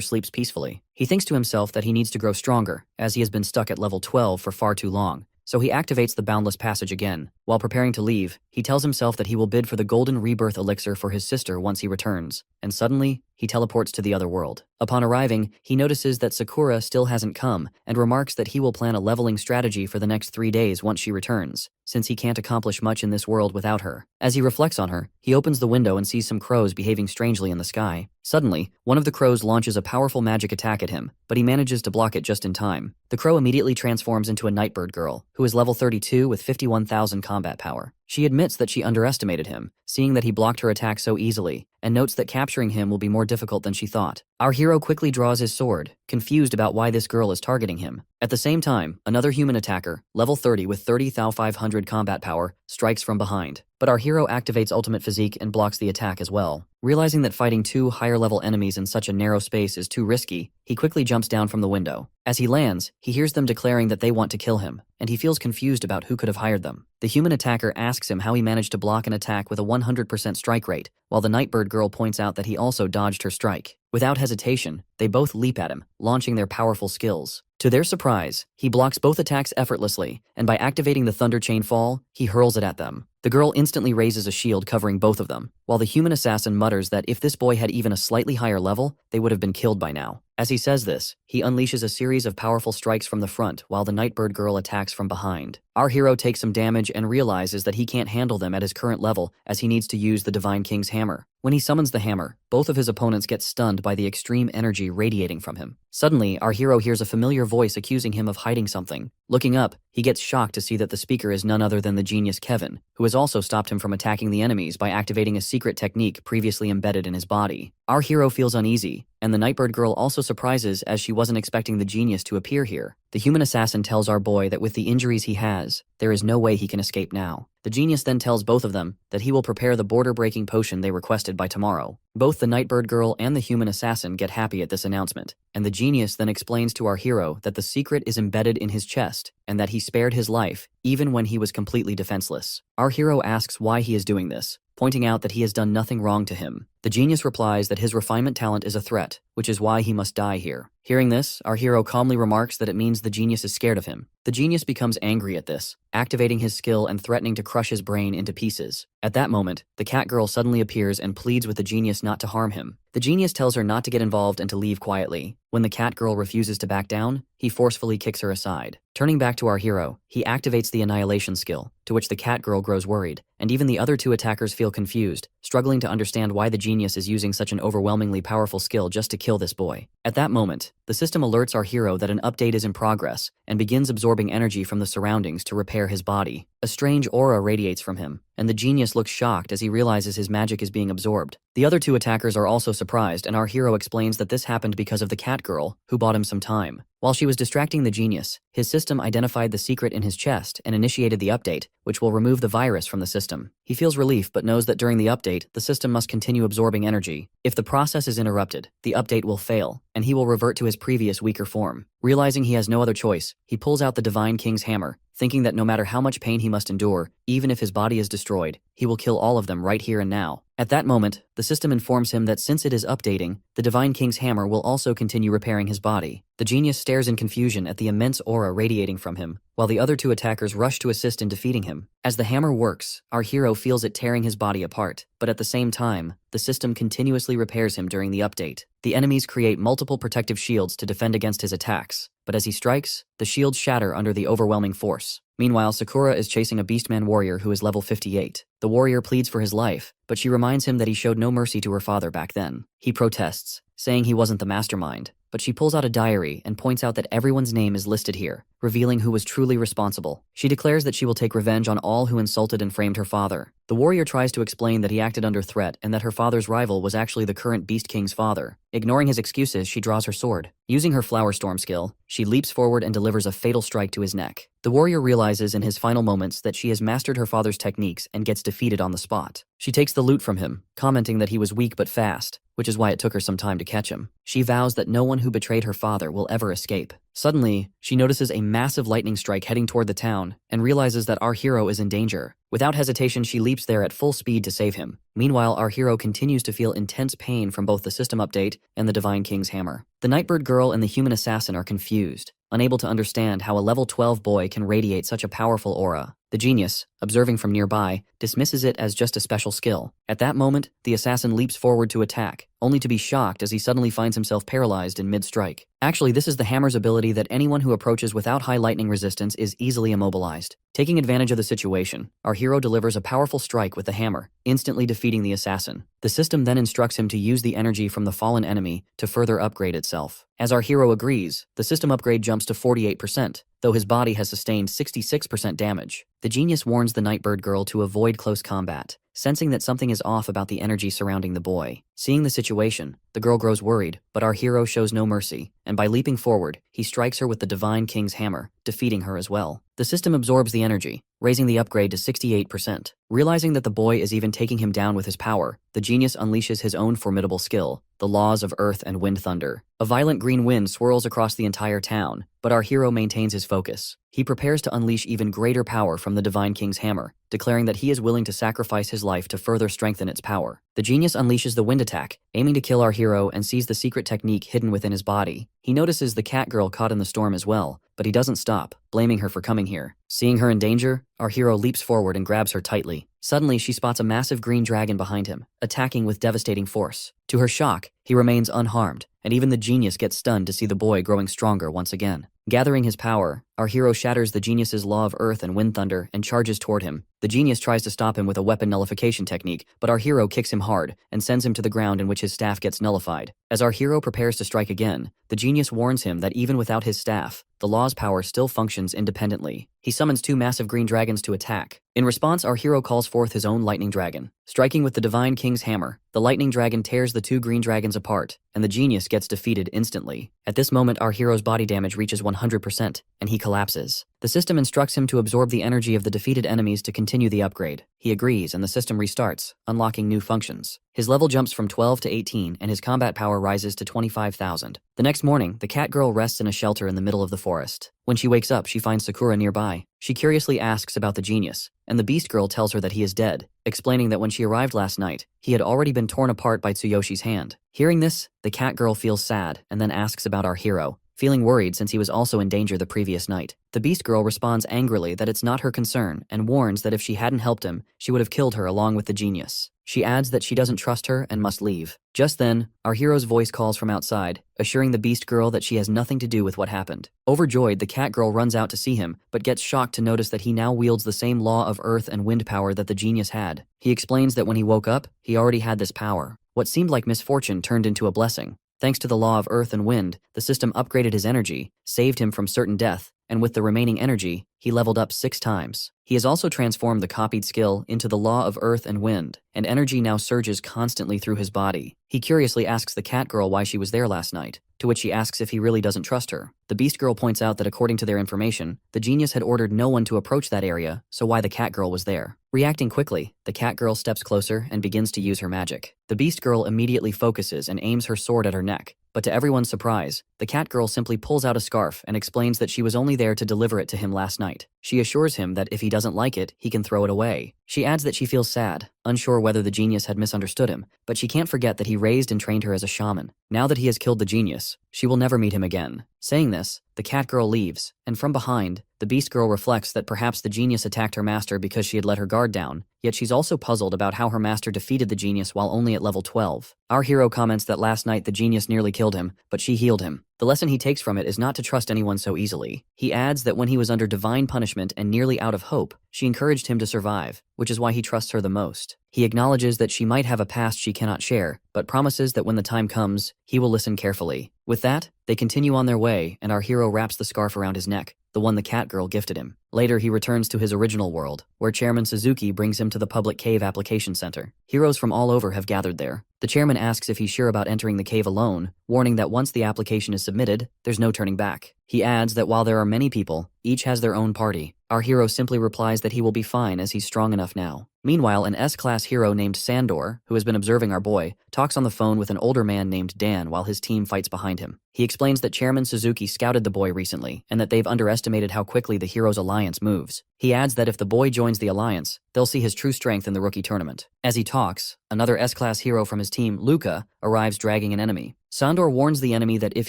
sleeps peacefully. He thinks to himself that he needs to grow stronger, as he has been stuck at level 12 for far too long. So he activates the Boundless Passage again. While preparing to leave, he tells himself that he will bid for the Golden Rebirth Elixir for his sister once he returns, and suddenly, he teleports to the other world. Upon arriving, he notices that Sakura still hasn't come, and remarks that he will plan a leveling strategy for the next 3 days once she returns, since he can't accomplish much in this world without her. As he reflects on her, he opens the window and sees some crows behaving strangely in the sky. Suddenly, one of the crows launches a powerful magic attack at him, but he manages to block it just in time. The crow immediately transforms into a Nightbird girl, who is level 32 with 51,000 combat power. She admits that she underestimated him, seeing that he blocked her attack so easily, and notes that capturing him will be more difficult than she thought. Our hero quickly draws his sword, confused about why this girl is targeting him. At the same time, another human attacker, level 30 with 30,500 combat power, strikes from behind. But our hero activates Ultimate Physique and blocks the attack as well. Realizing that fighting 2 higher-level enemies in such a narrow space is too risky, he quickly jumps down from the window. As he lands, he hears them declaring that they want to kill him, and he feels confused about who could have hired them. The human attacker asks him how he managed to block an attack with a 100% strike rate, while the Nightbird girl points out that he also dodged her strike. Without hesitation, they both leap at him, launching their powerful skills. To their surprise, he blocks both attacks effortlessly, and by activating the Thunder Chain Fall, he hurls it at them. The girl instantly raises a shield covering both of them, while the human assassin mutters that if this boy had even a slightly higher level, they would have been killed by now. As he says this, he unleashes a series of powerful strikes from the front while the Nightbird girl attacks from behind. Our hero takes some damage and realizes that he can't handle them at his current level as he needs to use the Divine King's hammer. When he summons the hammer, both of his opponents get stunned by the extreme energy radiating from him. Suddenly, our hero hears a familiar voice accusing him of hiding something. Looking up, he gets shocked to see that the speaker is none other than the genius Kevin, who has also stopped him from attacking the enemies by activating a secret technique previously embedded in his body. Our hero feels uneasy, and the Nightbird girl also surprises as she wasn't expecting the genius to appear here. The human assassin tells our boy that with the injuries he has, there is no way he can escape now. The genius then tells both of them that he will prepare the border-breaking potion they requested by tomorrow. Both the Nightbird girl and the human assassin get happy at this announcement, and the genius then explains to our hero that the secret is embedded in his chest and that he spared his life even when he was completely defenseless. Our hero asks why he is doing this, pointing out that he has done nothing wrong to him. The genius replies that his refinement talent is a threat, which is why he must die here. Hearing this, our hero calmly remarks that it means the genius is scared of him. The genius becomes angry at this, activating his skill and threatening to crush his brain into pieces. At that moment, the cat girl suddenly appears and pleads with the genius not to harm him. The genius tells her not to get involved and to leave quietly. When the cat girl refuses to back down, he forcefully kicks her aside. Turning back to our hero, he activates the annihilation skill, to which the cat girl grows worried, and even the other two attackers feel confused, struggling to understand why the genius is using such an overwhelmingly powerful skill just to kill this boy. At that moment, the system alerts our hero that an update is in progress and begins absorbing energy from the surroundings to repair his body. A strange aura radiates from him, and the genius looks shocked as he realizes his magic is being absorbed. The other two attackers are also surprised, and our hero explains that this happened because of the cat girl, who bought him some time. While she was distracting the genius, his system identified the secret in his chest and initiated the update, which will remove the virus from the system. He feels relief but knows that during the update, the system must continue absorbing energy. If the process is interrupted, the update will fail, and he will revert to his previous weaker form. Realizing he has no other choice, he pulls out the Divine King's hammer, thinking that no matter how much pain he must endure, even if his body is destroyed, he will kill all of them right here and now. At that moment, the system informs him that since it is updating, the Divine King's hammer will also continue repairing his body. The genius stares in confusion at the immense aura radiating from him, while the other two attackers rush to assist in defeating him. As the hammer works, our hero feels it tearing his body apart, but at the same time, the system continuously repairs him during the update. The enemies create multiple protective shields to defend against his attacks, but as he strikes, the shields shatter under the overwhelming force. Meanwhile, Sakura is chasing a Beastman warrior who is level 58. The warrior pleads for his life, but she reminds him that he showed no mercy to her father back then. He protests, saying he wasn't the mastermind, but she pulls out a diary and points out that everyone's name is listed here, revealing who was truly responsible. She declares that she will take revenge on all who insulted and framed her father. The warrior tries to explain that he acted under threat and that her father's rival was actually the current Beast King's father. Ignoring his excuses, she draws her sword. Using her Flower Storm skill, she leaps forward and delivers a fatal strike to his neck. The warrior realizes in his final moments that she has mastered her father's techniques and gets defeated on the spot. She takes the loot from him, commenting that he was weak but fast, which is why it took her some time to catch him. She vows that no one who betrayed her father will ever escape. Suddenly, she notices a massive lightning strike heading toward the town and realizes that our hero is in danger. Without hesitation, she leaps there at full speed to save him. Meanwhile, our hero continues to feel intense pain from both the system update and the Divine King's hammer. The Nightbird girl and the human assassin are confused, unable to understand how a level 12 boy can radiate such a powerful aura. The genius, observing from nearby, dismisses it as just a special skill. At that moment, the assassin leaps forward to attack, only to be shocked as he suddenly finds himself paralyzed in mid-strike. Actually, this is the hammer's ability that anyone who approaches without high lightning resistance is easily immobilized. Taking advantage of the situation, our hero delivers a powerful strike with the hammer, instantly defeating the assassin. The system then instructs him to use the energy from the fallen enemy to further upgrade itself. As our hero agrees, the system upgrade jumps to 48%, though his body has sustained 66% damage. The genius warns the Nightbird girl to avoid close combat, sensing that something is off about the energy surrounding the boy. Seeing the situation, the girl grows worried, but our hero shows no mercy, and by leaping forward, he strikes her with the Divine King's hammer, defeating her as well. The system absorbs the energy, raising the upgrade to 68%. Realizing that the boy is even taking him down with his power, the genius unleashes his own formidable skill, the laws of earth and wind thunder. A violent green wind swirls across the entire town, but our hero maintains his focus. He prepares to unleash even greater power from the Divine King's hammer, declaring that he is willing to sacrifice his life to further strengthen its power. The genius unleashes the wind attack, aiming to kill our hero, and sees the secret technique hidden within his body. He notices the cat girl caught in the storm as well, but he doesn't stop, blaming her for coming here. Seeing her in danger, our hero leaps forward and grabs her tightly. Suddenly, she spots a massive green dragon behind him, attacking with devastating force. To her shock, he remains unharmed, and even the genius gets stunned to see the boy growing stronger once again. Gathering his power, our hero shatters the genius's law of earth and wind thunder and charges toward him. The genius tries to stop him with a weapon nullification technique, but our hero kicks him hard and sends him to the ground, in which his staff gets nullified. As our hero prepares to strike again, the genius warns him that even without his staff, the law's power still functions independently. He summons two massive green dragons to attack. In response, our hero calls forth his own lightning dragon. Striking with the Divine King's hammer, the lightning dragon tears the two green dragons apart, and the genius gets defeated instantly. At this moment, our hero's body damage reaches 100%, and he collapses. The system instructs him to absorb the energy of the defeated enemies to continue the upgrade. He agrees, and the system restarts, unlocking new functions. His level jumps from 12 to 18, and his combat power rises to 25,000. The next morning, the cat girl rests in a shelter in the middle of the forest. When she wakes up, she finds Sakura nearby. She curiously asks about the genius, and the beast girl tells her that he is dead, explaining that when she arrived last night, he had already been torn apart by Tsuyoshi's hand. Hearing this, the cat girl feels sad and then asks about our hero, feeling worried since he was also in danger the previous night. The beast girl responds angrily that it's not her concern and warns that if she hadn't helped him, she would have killed her along with the genius. She adds that she doesn't trust her and must leave. Just then, our hero's voice calls from outside, assuring the beast girl that she has nothing to do with what happened. Overjoyed, the cat girl runs out to see him, but gets shocked to notice that he now wields the same law of earth and wind power that the genius had. He explains that when he woke up, he already had this power. What seemed like misfortune turned into a blessing. Thanks to the law of earth and wind, the system upgraded his energy, saved him from certain death, and with the remaining energy, he leveled up 6 times. He has also transformed the copied skill into the law of earth and wind, and energy now surges constantly through his body. He curiously asks the cat girl why she was there last night, to which she asks if he really doesn't trust her. The beast girl points out that according to their information, the genius had ordered no one to approach that area, so why the cat girl was there. Reacting quickly, the cat girl steps closer and begins to use her magic. The beast girl immediately focuses and aims her sword at her neck, but to everyone's surprise, the cat girl simply pulls out a scarf and explains that she was only there to deliver it to him last night. She assures him that if he doesn't like it, he can throw it away. She adds that she feels sad, unsure whether the genius had misunderstood him, but she can't forget that he raised and trained her as a shaman. Now that he has killed the genius, she will never meet him again. Saying this, the cat girl leaves, and from behind, the beast girl reflects that perhaps the genius attacked her master because she had let her guard down, yet she's also puzzled about how her master defeated the genius while only at level 12. Our hero comments that last night the genius nearly killed him, but she healed him. The lesson he takes from it is not to trust anyone so easily. He adds that when he was under divine punishment and nearly out of hope, she encouraged him to survive, which is why he trusts her the most. He acknowledges that she might have a past she cannot share, but promises that when the time comes, he will listen carefully. With that, they continue on their way, and our hero wraps the scarf around his neck, the one the cat girl gifted him. Later, he returns to his original world, where Chairman Suzuki brings him to the public cave application center. Heroes from all over have gathered there. The chairman asks if he's sure about entering the cave alone, warning that once the application is submitted, there's no turning back. He adds that while there are many people, each has their own party. Our hero simply replies that he will be fine as he's strong enough now. Meanwhile, an S-class hero named Sandor, who has been observing our boy, talks on the phone with an older man named Dan while his team fights behind him. He explains that Chairman Suzuki scouted the boy recently, and that they've underestimated how quickly the hero's alliance moves. He adds that if the boy joins the alliance, they'll see his true strength in the rookie tournament. As he talks, another S-class hero from his team, Luca, arrives dragging an enemy. Sandor warns the enemy that if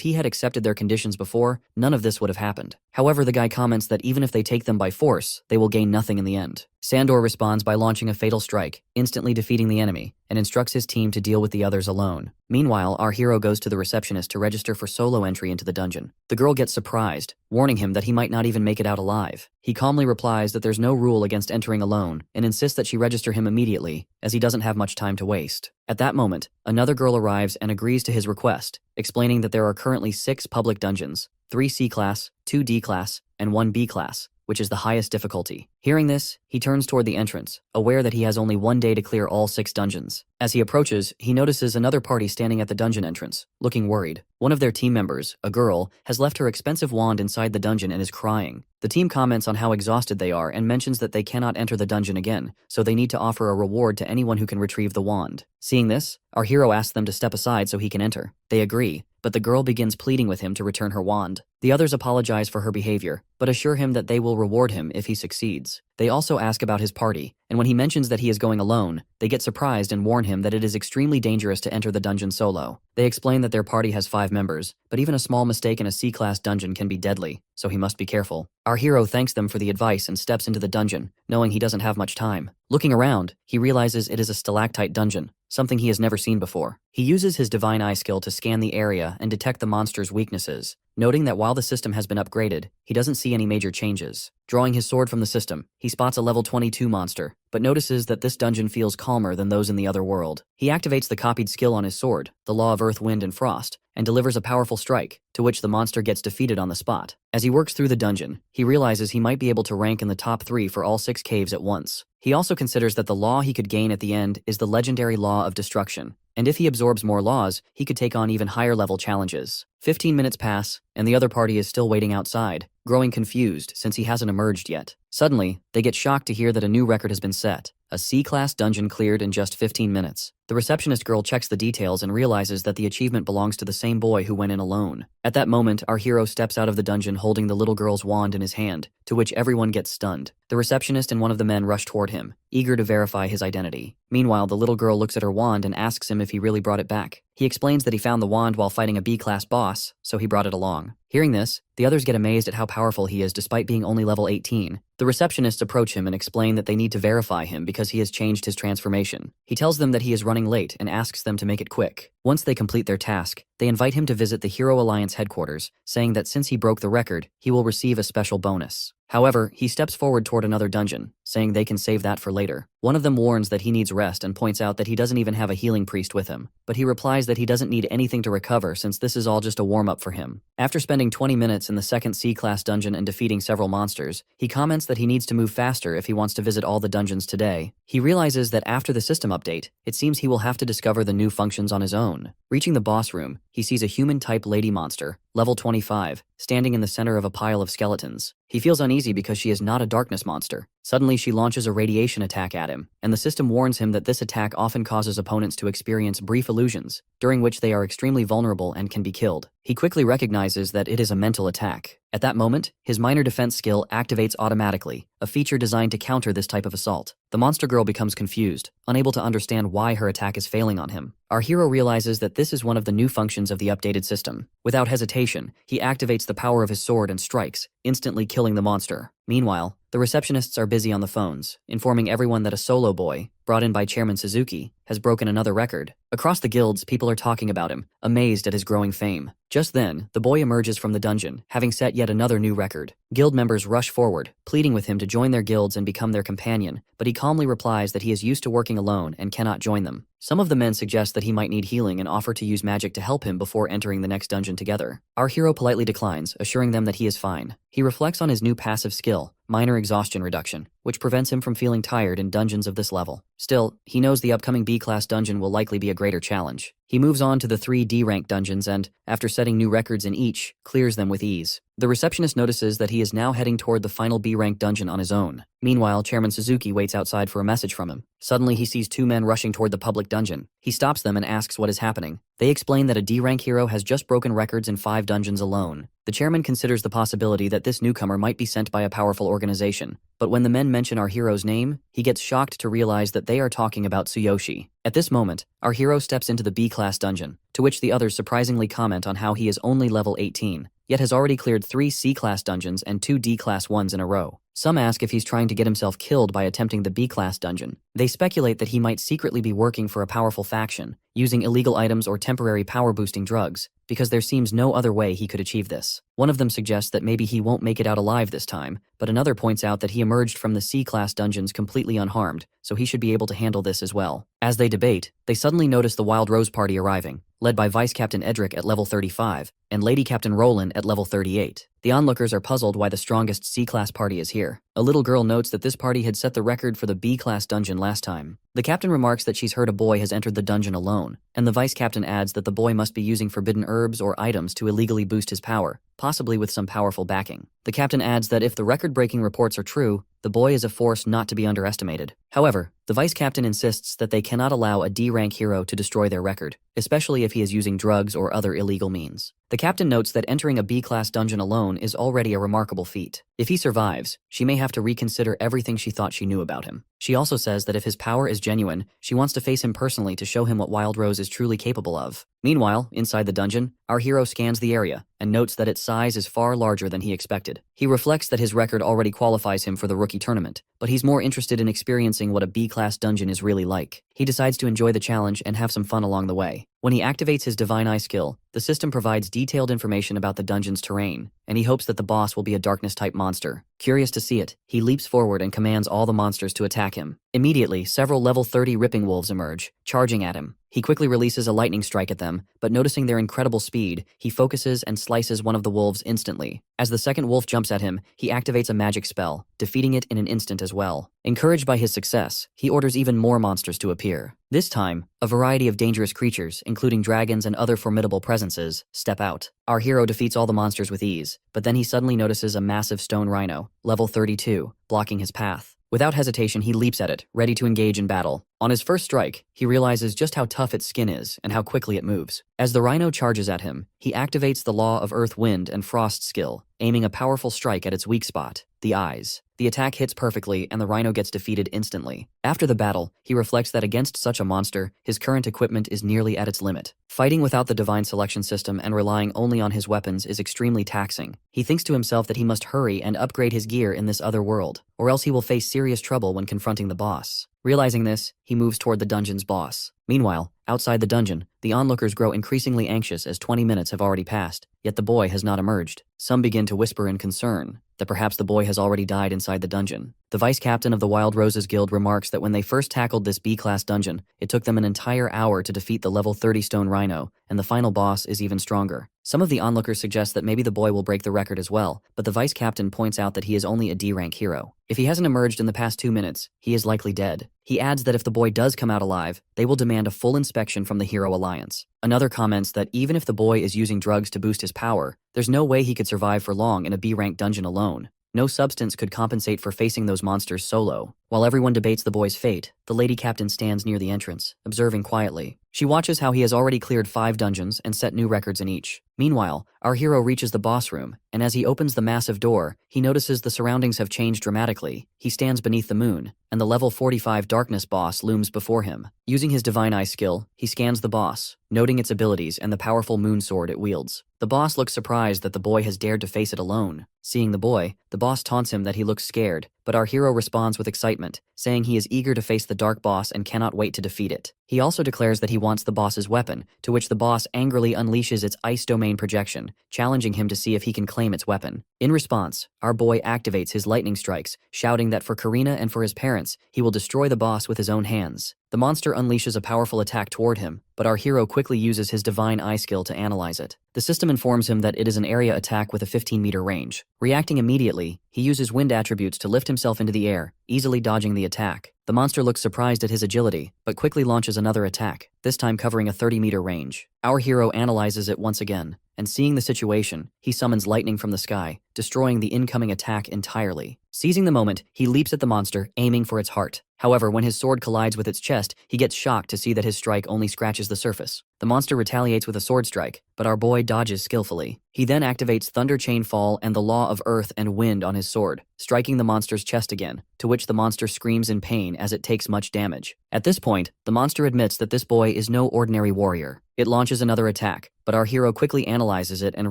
he had accepted their conditions before, none of this would have happened. However, the guy comments that even if they take them by force, they will gain nothing in the end. Sandor responds by launching a fatal strike, instantly defeating the enemy, and instructs his team to deal with the others alone. Meanwhile, our hero goes to the receptionist to register for solo entry into the dungeon. The girl gets surprised, warning him that he might not even make it out alive. He calmly replies that there's no rule against entering alone, and insists that she register him immediately, as he doesn't have much time to waste. At that moment, another girl arrives and agrees to his request, explaining that there are currently 6 public dungeons, 3 C-class, 2 D-class, and 1 B-class. which is the highest difficulty. Hearing this, he turns toward the entrance, aware that he has only 1 day to clear all 6 dungeons. As he approaches, he notices another party standing at the dungeon entrance, looking worried. One of their team members, a girl, has left her expensive wand inside the dungeon and is crying. The team comments on how exhausted they are and mentions that they cannot enter the dungeon again, so they need to offer a reward to anyone who can retrieve the wand. Seeing this, our hero asks them to step aside so he can enter. They agree, but the girl begins pleading with him to return her wand. The others apologize for her behavior, but assure him that they will reward him if he succeeds. They also ask about his party, and when he mentions that he is going alone, they get surprised and warn him that it is extremely dangerous to enter the dungeon solo. They explain that their party has 5 members, but even a small mistake in a C-class dungeon can be deadly, so he must be careful. Our hero thanks them for the advice and steps into the dungeon, knowing he doesn't have much time. Looking around, he realizes it is a stalactite dungeon, something he has never seen before. He uses his divine eye skill to scan the area and detect the monster's weaknesses, noting that while the system has been upgraded, he doesn't see any major changes. Drawing his sword from the system, he spots a level 22 monster, but notices that this dungeon feels calmer than those in the other world. He activates the copied skill on his sword, the Law of Earth, Wind, and Frost, and delivers a powerful strike, to which the monster gets defeated on the spot. As he works through the dungeon, he realizes he might be able to rank in the top 3 for all 6 caves at once. He also considers that the law he could gain at the end is the legendary Law of Destruction, and if he absorbs more laws, he could take on even higher level challenges. 15 minutes pass, and the other party is still waiting outside, growing confused since he hasn't emerged yet. Suddenly, they get shocked to hear that a new record has been set. A C-class dungeon cleared in just 15 minutes. The receptionist girl checks the details and realizes that the achievement belongs to the same boy who went in alone. At that moment, our hero steps out of the dungeon holding the little girl's wand in his hand, to which everyone gets stunned. The receptionist and one of the men rush toward him, eager to verify his identity. Meanwhile, the little girl looks at her wand and asks him if he really brought it back. He explains that he found the wand while fighting a B-class boss, so he brought it along. Hearing this, the others get amazed at how powerful he is despite being only level 18. The receptionists approach him and explain that they need to verify him because he has changed his transformation. He tells them that he is running late and asks them to make it quick. Once they complete their task, they invite him to visit the Hero Alliance headquarters, saying that since he broke the record, he will receive a special bonus. However, he steps forward toward another dungeon, saying they can save that for later. One of them warns that he needs rest and points out that he doesn't even have a healing priest with him, but he replies that he doesn't need anything to recover since this is all just a warm-up for him. After spending 20 minutes in the second C-class dungeon and defeating several monsters, he comments that he needs to move faster if he wants to visit all the dungeons today. He realizes that after the system update, it seems he will have to discover the new functions on his own. Reaching the boss room, he sees a human-type lady monster, level 25, standing in the center of a pile of skeletons. He feels uneasy because she is not a darkness monster. Suddenly, she launches a radiation attack at him, and the system warns him that this attack often causes opponents to experience brief illusions, during which they are extremely vulnerable and can be killed. He quickly recognizes that it is a mental attack. At that moment, his minor defense skill activates automatically, a feature designed to counter this type of assault. The monster girl becomes confused, unable to understand why her attack is failing on him. Our hero realizes that this is one of the new functions of the updated system. Without hesitation, he activates the power of his sword and strikes, instantly killing the monster. Meanwhile, the receptionists are busy on the phones, informing everyone that a solo boy, brought in by Chairman Suzuki, has broken another record. Across the guilds, people are talking about him, amazed at his growing fame. Just then, the boy emerges from the dungeon, having set yet another new record. Guild members rush forward, pleading with him to join their guilds and become their companion, but he calmly replies that he is used to working alone and cannot join them. Some of the men suggest that he might need healing and offer to use magic to help him before entering the next dungeon together. Our hero politely declines, assuring them that he is fine. He reflects on his new passive skill, minor exhaustion reduction, which prevents him from feeling tired in dungeons of this level. Still, he knows the upcoming B-class dungeon will likely be a greater challenge. He moves on to the 3 D-rank dungeons and, after setting new records in each, clears them with ease. The receptionist notices that he is now heading toward the final B-rank dungeon on his own. Meanwhile, Chairman Suzuki waits outside for a message from him. Suddenly, he sees 2 men rushing toward the public dungeon. He stops them and asks what is happening. They explain that a D-rank hero has just broken records in 5 dungeons alone. The chairman considers the possibility that this newcomer might be sent by a powerful organization, but when the men mention our hero's name, he gets shocked to realize that they are talking about Tsuyoshi. At this moment, our hero steps into the B-class dungeon, to which the others surprisingly comment on how he is only level 18, yet has already cleared 3 C-class dungeons and 2 D-class ones in a row. Some ask if he's trying to get himself killed by attempting the B-class dungeon. They speculate that he might secretly be working for a powerful faction, using illegal items or temporary power-boosting drugs, because there seems no other way he could achieve this. One of them suggests that maybe he won't make it out alive this time, but another points out that he emerged from the C-class dungeons completely unharmed, so he should be able to handle this as well. As they debate, they suddenly notice the Wild Rose party arriving, led by Vice Captain Edric at level 35 and Lady Captain Roland at level 38. The onlookers are puzzled why the strongest C-class party is here. A little girl notes that this party had set the record for the B-class dungeon last time. The captain remarks that she's heard a boy has entered the dungeon alone, and the vice captain adds that the boy must be using forbidden herbs or items to illegally boost his power, possibly with some powerful backing. The captain adds that if the record-breaking reports are true, the boy is a force not to be underestimated. However, the vice captain insists that they cannot allow a D-rank hero to destroy their record, especially if he is using drugs or other illegal means. The captain notes that entering a B-class dungeon alone is already a remarkable feat. If he survives, she may have to reconsider everything she thought she knew about him. She also says that if his power is genuine, she wants to face him personally to show him what Wild Rose is truly capable of. Meanwhile, inside the dungeon, our hero scans the area and notes that its size is far larger than he expected. He reflects that his record already qualifies him for the rookie tournament, but he's more interested in experiencing what a B-class dungeon is really like. He decides to enjoy the challenge and have some fun along the way. When he activates his Divine Eye skill, the system provides detailed information about the dungeon's terrain, and he hopes that the boss will be a darkness-type monster. Curious to see it, he leaps forward and commands all the monsters to attack him. Immediately, several level 30 ripping wolves emerge, charging at him. He quickly releases a lightning strike at them, but noticing their incredible speed, he focuses and slices one of the wolves instantly. As the second wolf jumps at him, he activates a magic spell, defeating it in an instant as well. Encouraged by his success, he orders even more monsters to appear. This time, a variety of dangerous creatures, including dragons and other formidable presences, step out. Our hero defeats all the monsters with ease, but then he suddenly notices a massive stone rhino, level 32, blocking his path. Without hesitation, he leaps at it, ready to engage in battle. On his first strike, he realizes just how tough its skin is and how quickly it moves. As the rhino charges at him, he activates the Law of Earth, Wind, and Frost skill, aiming a powerful strike at its weak spot, the eyes. The attack hits perfectly and the rhino gets defeated instantly. After the battle, he reflects that against such a monster, his current equipment is nearly at its limit. Fighting without the divine selection system and relying only on his weapons is extremely taxing. He thinks to himself that he must hurry and upgrade his gear in this other world, or else he will face serious trouble when confronting the boss. Realizing this, he moves toward the dungeon's boss. Meanwhile, outside the dungeon, the onlookers grow increasingly anxious as 20 minutes have already passed, yet the boy has not emerged. Some begin to whisper in concern that perhaps the boy has already died inside the dungeon. The vice captain of the Wild Roses Guild remarks that when they first tackled this B-class dungeon, it took them an entire hour to defeat the level 30 stone rhino, and the final boss is even stronger. Some of the onlookers suggest that maybe the boy will break the record as well, but the vice captain points out that he is only a D-rank hero. If he hasn't emerged in the past 2 minutes, he is likely dead. He adds that if the boy does come out alive, they will demand a full inspection from the Hero Alliance. Another comments that even if the boy is using drugs to boost his power, there's no way he could survive for long in a B-rank dungeon alone. No substance could compensate for facing those monsters solo. While everyone debates the boy's fate, the lady captain stands near the entrance, observing quietly. She watches how he has already cleared 5 dungeons and set new records in each. Meanwhile, our hero reaches the boss room, and as he opens the massive door, he notices the surroundings have changed dramatically. He stands beneath the moon, and the level 45 darkness boss looms before him. Using his Divine Eye skill, he scans the boss, noting its abilities and the powerful moon sword it wields. The boss looks surprised that the boy has dared to face it alone. Seeing the boy, the boss taunts him that he looks scared, but our hero responds with excitement, saying he is eager to face the dark boss and cannot wait to defeat it. He also declares that he wants the boss's weapon, to which the boss angrily unleashes its ice domain projection, challenging him to see if he can claim its weapon. In response, our boy activates his lightning strikes, shouting that for Karina and for his parents, he will destroy the boss with his own hands. The monster unleashes a powerful attack toward him, but our hero quickly uses his Divine Eye skill to analyze it. The system informs him that it is an area attack with a 15-meter range. Reacting immediately, he uses wind attributes to lift himself into the air, easily dodging the attack. The monster looks surprised at his agility, but quickly launches another attack, this time covering a 30-meter range. Our hero analyzes it once again, and seeing the situation, he summons lightning from the sky, destroying the incoming attack entirely. Seizing the moment, he leaps at the monster, aiming for its heart. However, when his sword collides with its chest, he gets shocked to see that his strike only scratches the surface. The monster retaliates with a sword strike, but our boy dodges skillfully. He then activates Thunder Chain Fall and the Law of Earth and Wind on his sword, striking the monster's chest again, to which the monster screams in pain as it takes much damage. At this point, the monster admits that this boy is no ordinary warrior. It launches another attack, but our hero quickly analyzes it and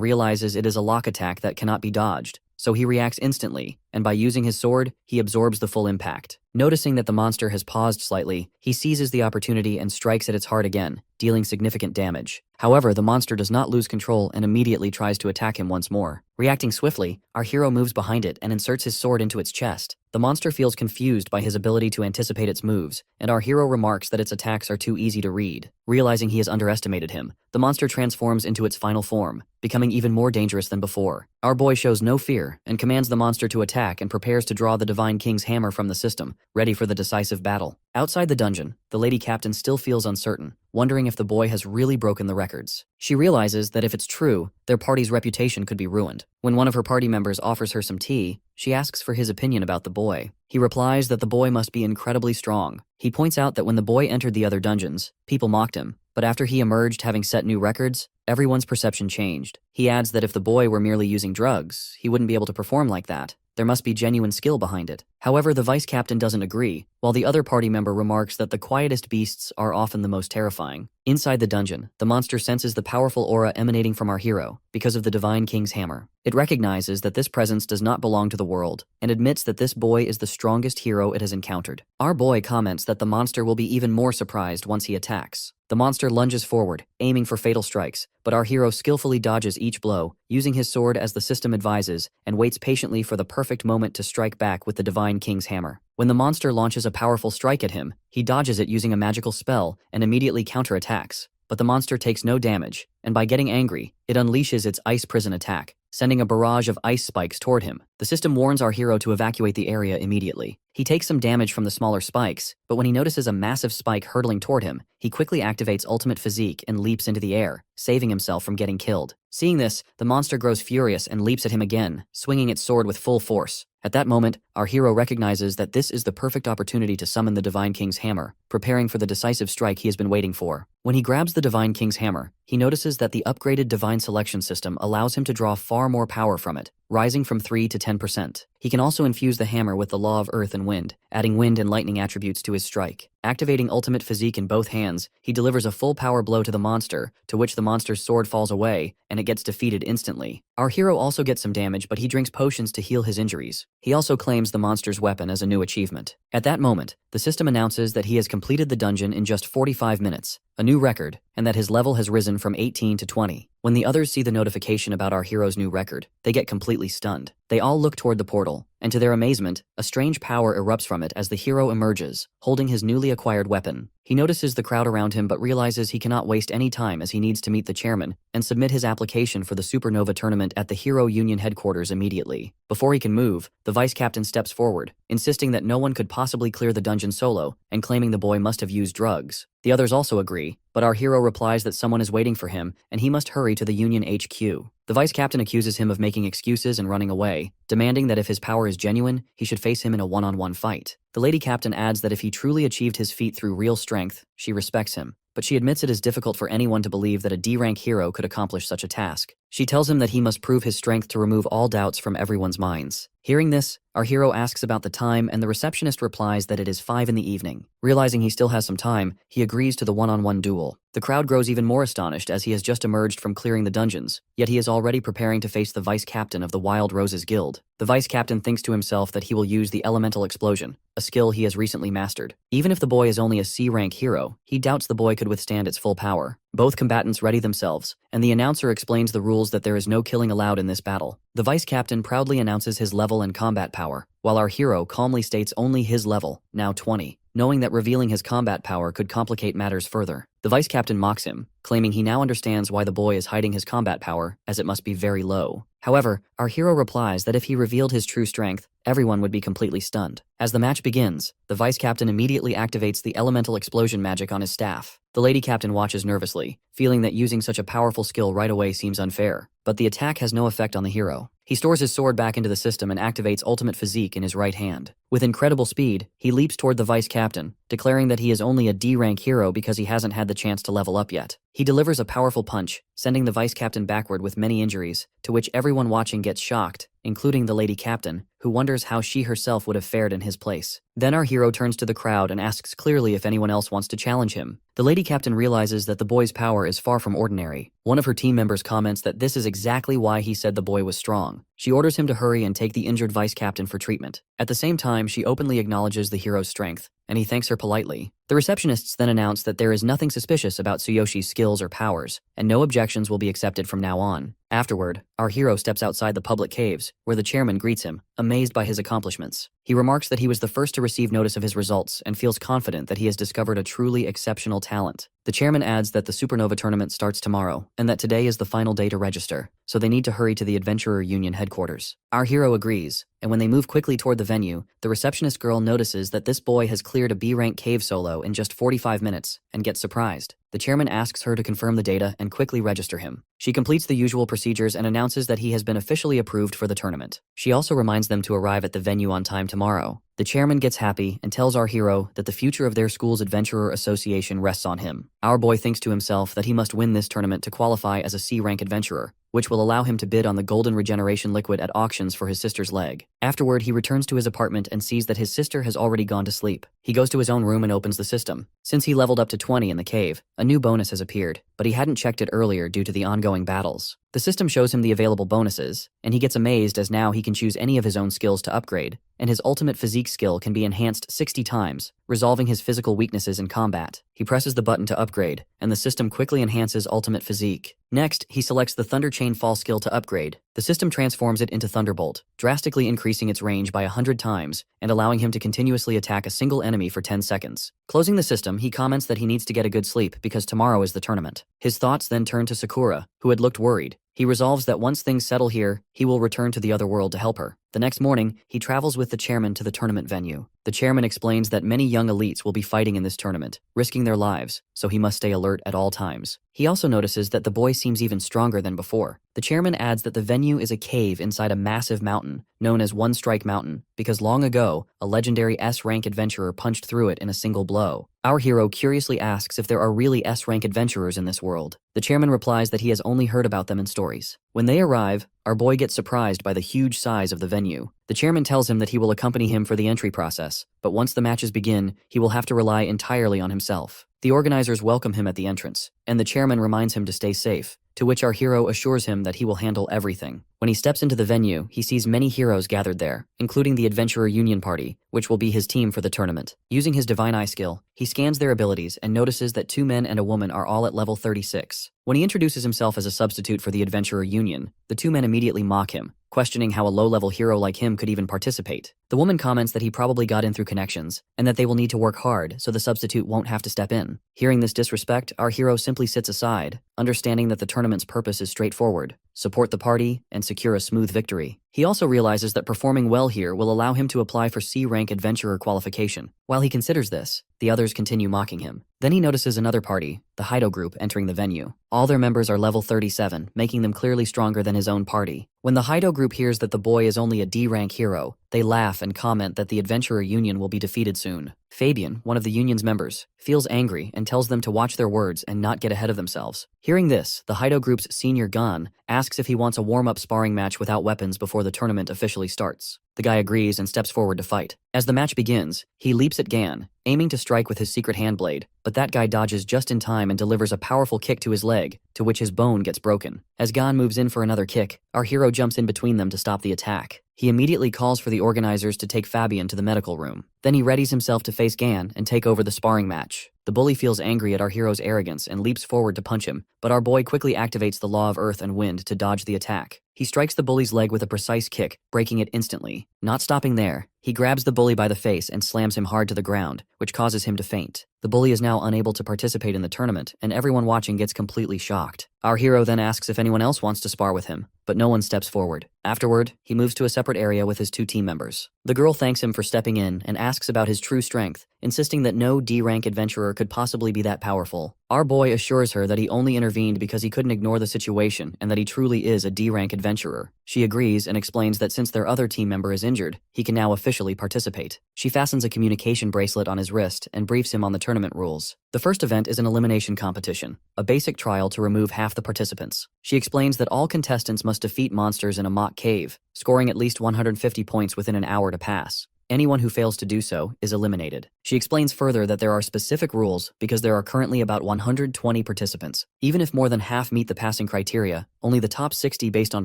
realizes it is a lock attack that cannot be dodged. So he reacts instantly, and by using his sword, he absorbs the full impact. Noticing that the monster has paused slightly, he seizes the opportunity and strikes at its heart again, dealing significant damage. However, the monster does not lose control and immediately tries to attack him once more. Reacting swiftly, our hero moves behind it and inserts his sword into its chest. The monster feels confused by his ability to anticipate its moves, and our hero remarks that its attacks are too easy to read. Realizing he has underestimated him, the monster transforms into its final form, becoming even more dangerous than before. Our boy shows no fear and commands the monster to attack and prepares to draw the Divine King's hammer from the system, ready for the decisive battle. Outside the dungeon, the lady captain still feels uncertain, wondering if the boy has really broken the records. She realizes that if it's true, their party's reputation could be ruined. When one of her party members offers her some tea, she asks for his opinion about the boy. He replies that the boy must be incredibly strong. He points out that when the boy entered the other dungeons, people mocked him, but after he emerged having set new records, everyone's perception changed. He adds that if the boy were merely using drugs, he wouldn't be able to perform like that. There must be genuine skill behind it. However, the vice captain doesn't agree, while the other party member remarks that the quietest beasts are often the most terrifying. Inside the dungeon, the monster senses the powerful aura emanating from our hero because of the Divine King's hammer. It recognizes that this presence does not belong to the world and admits that this boy is the strongest hero it has encountered. Our boy comments that the monster will be even more surprised once he attacks. The monster lunges forward, aiming for fatal strikes, but our hero skillfully dodges each blow, using his sword as the system advises, and waits patiently for the perfect moment to strike back with the Divine King's hammer. When the monster launches a powerful strike at him, he dodges it using a magical spell and immediately counterattacks. But the monster takes no damage, and by getting angry, it unleashes its ice prison attack, sending a barrage of ice spikes toward him. The system warns our hero to evacuate the area immediately. He takes some damage from the smaller spikes, but when he notices a massive spike hurtling toward him, he quickly activates Ultimate Physique and leaps into the air, saving himself from getting killed. Seeing this, the monster grows furious and leaps at him again, swinging its sword with full force. At that moment, our hero recognizes that this is the perfect opportunity to summon the Divine King's hammer, preparing for the decisive strike he has been waiting for. When he grabs the Divine King's hammer, he notices that the upgraded Divine Selection system allows him to draw far more power from it, rising from 3 to 10%. He can also infuse the hammer with the law of earth and wind, adding wind and lightning attributes to his strike. Activating Ultimate Physique in both hands, he delivers a full power blow to the monster, to which the monster's sword falls away, and it gets defeated instantly. Our hero also gets some damage, but he drinks potions to heal his injuries. He also claims the monster's weapon as a new achievement. At that moment, the system announces that he has completed the dungeon in just 45 minutes, a new record, and that his level has risen from 18 to 20. When the others see the notification about our hero's new record, they get completely stunned. They all look toward the portal, and to their amazement, a strange power erupts from it as the hero emerges, holding his newly acquired weapon. He notices the crowd around him but realizes he cannot waste any time as he needs to meet the chairman and submit his application for the Supernova tournament at the Hero Union headquarters immediately. Before he can move, the vice captain steps forward, insisting that no one could possibly clear the dungeon solo and claiming the boy must have used drugs. The others also agree, but our hero replies that someone is waiting for him and he must hurry to the Union HQ. The vice captain accuses him of making excuses and running away, demanding that if his power is genuine, he should face him in a one-on-one fight. The lady captain adds that if he truly achieved his feat through real strength, she respects him, but she admits it is difficult for anyone to believe that a D-rank hero could accomplish such a task. She tells him that he must prove his strength to remove all doubts from everyone's minds. Hearing this, our hero asks about the time and the receptionist replies that it is 5 in the evening. Realizing he still has some time, he agrees to the one-on-one duel. The crowd grows even more astonished as he has just emerged from clearing the dungeons, yet he is already preparing to face the vice captain of the Wild Roses Guild. The vice captain thinks to himself that he will use the elemental explosion, a skill he has recently mastered. Even if the boy is only a C-rank hero, he doubts the boy could withstand its full power. Both combatants ready themselves, and the announcer explains the rules that there is no killing allowed in this battle. The vice captain proudly announces his level and combat power, while our hero calmly states only his level, now 20, knowing that revealing his combat power could complicate matters further. The vice captain mocks him, claiming he now understands why the boy is hiding his combat power, as it must be very low. However, our hero replies that if he revealed his true strength, everyone would be completely stunned. As the match begins, the vice captain immediately activates the elemental explosion magic on his staff. The lady captain watches nervously, feeling that using such a powerful skill right away seems unfair. But the attack has no effect on the hero. He stores his sword back into the system and activates Ultimate Physique in his right hand. With incredible speed, he leaps toward the vice captain, declaring that he is only a D-rank hero because he hasn't had the chance to level up yet. He delivers a powerful punch, sending the vice captain backward with many injuries, to which everyone watching gets shocked, including the lady captain, who wonders how she herself would have fared in his place. Then our hero turns to the crowd and asks clearly if anyone else wants to challenge him. The lady captain realizes that the boy's power is far from ordinary. One of her team members comments that this is exactly why he said the boy was strong. She orders him to hurry and take the injured vice captain for treatment. At At the same time, she openly acknowledges the hero's strength, and he thanks her politely. The receptionists then announce that there is nothing suspicious about Tsuyoshi's skills or powers, and no objections will be accepted from now on. Afterward, our hero steps outside the public caves, where the chairman greets him, amazed by his accomplishments. He remarks that he was the first to receive notice of his results and feels confident that he has discovered a truly exceptional talent. The chairman adds that the Supernova tournament starts tomorrow, and that today is the final day to register, so they need to hurry to the Adventurer Union headquarters. Our hero agrees, and when they move quickly toward the venue, the receptionist girl notices that this boy has cleared a B-rank cave solo in just 45 minutes, and gets surprised. The chairman asks her to confirm the data and quickly register him. She completes the usual procedures and announces that he has been officially approved for the tournament. She also reminds them to arrive at the venue on time tomorrow. The chairman gets happy and tells our hero that the future of their school's Adventurer Association rests on him. Our boy thinks to himself that he must win this tournament to qualify as a C-rank adventurer, which will allow him to bid on the golden regeneration liquid at auctions for his sister's leg. Afterward, he returns to his apartment and sees that his sister has already gone to sleep. He goes to his own room and opens the system. Since he leveled up to 20 in the cave, a new bonus has appeared, but he hadn't checked it earlier due to the ongoing battles. The system shows him the available bonuses, and he gets amazed as now he can choose any of his own skills to upgrade, and his ultimate physique skill can be enhanced 60 times, resolving his physical weaknesses in combat. He presses the button to upgrade, and the system quickly enhances ultimate physique. Next, he selects the Thunder Chain Fall skill to upgrade. The system transforms it into Thunderbolt, drastically increasing its range by 100 times and allowing him to continuously attack a single enemy for 10 seconds. Closing the system, he comments that he needs to get a good sleep because tomorrow is the tournament. His thoughts then turn to Sakura, who had looked worried. He resolves that once things settle here, he will return to the other world to help her. The next morning, he travels with the chairman to the tournament venue. The chairman explains that many young elites will be fighting in this tournament, risking their lives, so he must stay alert at all times. He also notices that the boy seems even stronger than before. The chairman adds that the venue is a cave inside a massive mountain, known as One Strike Mountain, because long ago, a legendary S-rank adventurer punched through it in a single blow. Our hero curiously asks if there are really S-rank adventurers in this world. The chairman replies that he has only heard about them in stories. When they arrive, our boy gets surprised by the huge size of the venue. The chairman tells him that he will accompany him for the entry process, but once the matches begin, he will have to rely entirely on himself. The organizers welcome him at the entrance, and the chairman reminds him to stay safe, to which our hero assures him that he will handle everything. When he steps into the venue, he sees many heroes gathered there, including the Adventurer Union Party, which will be his team for the tournament. Using his Divine Eye skill, he scans their abilities and notices that 2 men and a woman are all at level 36. When he introduces himself as a substitute for the Adventurer Union, the 2 men immediately mock him, questioning how a low-level hero like him could even participate. The woman comments that he probably got in through connections, and that they will need to work hard so the substitute won't have to step in. Hearing this disrespect, our hero simply sits aside, understanding that the tournament's purpose is straightforward: support the party and secure a smooth victory. He also realizes that performing well here will allow him to apply for C-rank adventurer qualification. While he considers this, the others continue mocking him. Then he notices another party, the Hido group, entering the venue. All their members are level 37, making them clearly stronger than his own party. When the Hido group hears that the boy is only a D-rank hero, they laugh and comment that the Adventurer Union will be defeated soon. Fabian, one of the union's members, feels angry and tells them to watch their words and not get ahead of themselves. Hearing this, the Hido group's senior Gon asks if he wants a warm-up sparring match without weapons before the tournament officially starts. The guy agrees and steps forward to fight. As the match begins, he leaps at Gan, aiming to strike with his secret handblade, but that guy dodges just in time and delivers a powerful kick to his leg, to which his bone gets broken. As Gan moves in for another kick, our hero jumps in between them to stop the attack. He immediately calls for the organizers to take Fabian to the medical room. Then he readies himself to face Gan and take over the sparring match. The bully feels angry at our hero's arrogance and leaps forward to punch him, but our boy quickly activates the law of earth and wind to dodge the attack. He strikes the bully's leg with a precise kick, breaking it instantly. Not stopping there, he grabs the bully by the face and slams him hard to the ground, which causes him to faint. The bully is now unable to participate in the tournament, and everyone watching gets completely shocked. Our hero then asks if anyone else wants to spar with him, but no one steps forward. Afterward, he moves to a separate area with his 2 team members. The girl thanks him for stepping in and asks about his true strength, insisting that no D-rank adventurer could possibly be that powerful. Our boy assures her that he only intervened because he couldn't ignore the situation and that he truly is a D-rank adventurer. She agrees and explains that since their other team member is injured, he can now officially participate. She fastens a communication bracelet on his wrist and briefs him on the tournament rules. The first event is an elimination competition, a basic trial to remove half the participants. She explains that all contestants must defeat monsters in a mock cave, scoring at least 150 points within an hour to pass. Anyone who fails to do so is eliminated. She explains further that there are specific rules because there are currently about 120 participants. Even if more than half meet the passing criteria, only the top 60 based on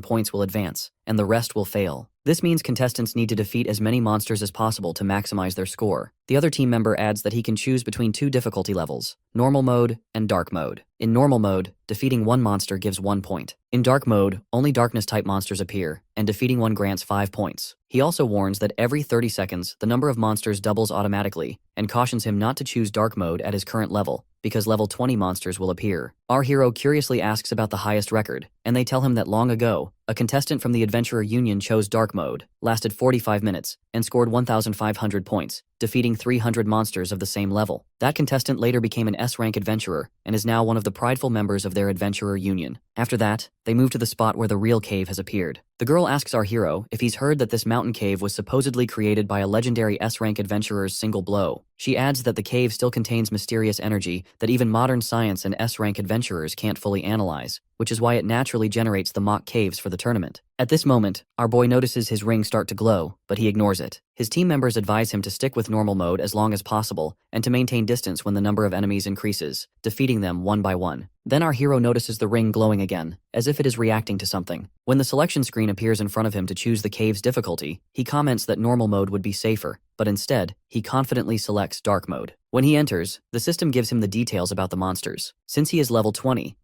points will advance, and the rest will fail. This means contestants need to defeat as many monsters as possible to maximize their score. The other team member adds that he can choose between 2 difficulty levels, normal mode and dark mode. In normal mode, defeating one monster gives 1 point. In dark mode, only darkness-type monsters appear, and defeating one grants 5 points. He also warns that every 30 seconds, the number of monsters doubles automatically, and cautions him not to choose dark mode at his current level, because level 20 monsters will appear. Our hero curiously asks about the highest record, and they tell him that long ago, a contestant from the Adventurer Union chose dark mode, lasted 45 minutes, and scored 1,500 points, defeating 300 monsters of the same level. That contestant later became an S-rank adventurer, and is now one of the prideful members of their Adventurer Union. After that, they move to the spot where the real cave has appeared. The girl asks our hero if he's heard that this mountain cave was supposedly created by a legendary S-rank adventurer's single blow. She adds that the cave still contains mysterious energy that even modern science and S-rank adventurers can't fully analyze, which is why it naturally generates the mock caves for the tournament. At this moment, our boy notices his ring start to glow, but he ignores it. His team members advise him to stick with normal mode as long as possible and to maintain distance when the number of enemies increases, defeating them one by one. Then our hero notices the ring glowing again, as if it is reacting to something. When the selection screen appears in front of him to choose the cave's difficulty, he comments that normal mode would be safer, but instead, he confidently selects dark mode. When he enters, the system gives him the details about the monsters. Since he is level 20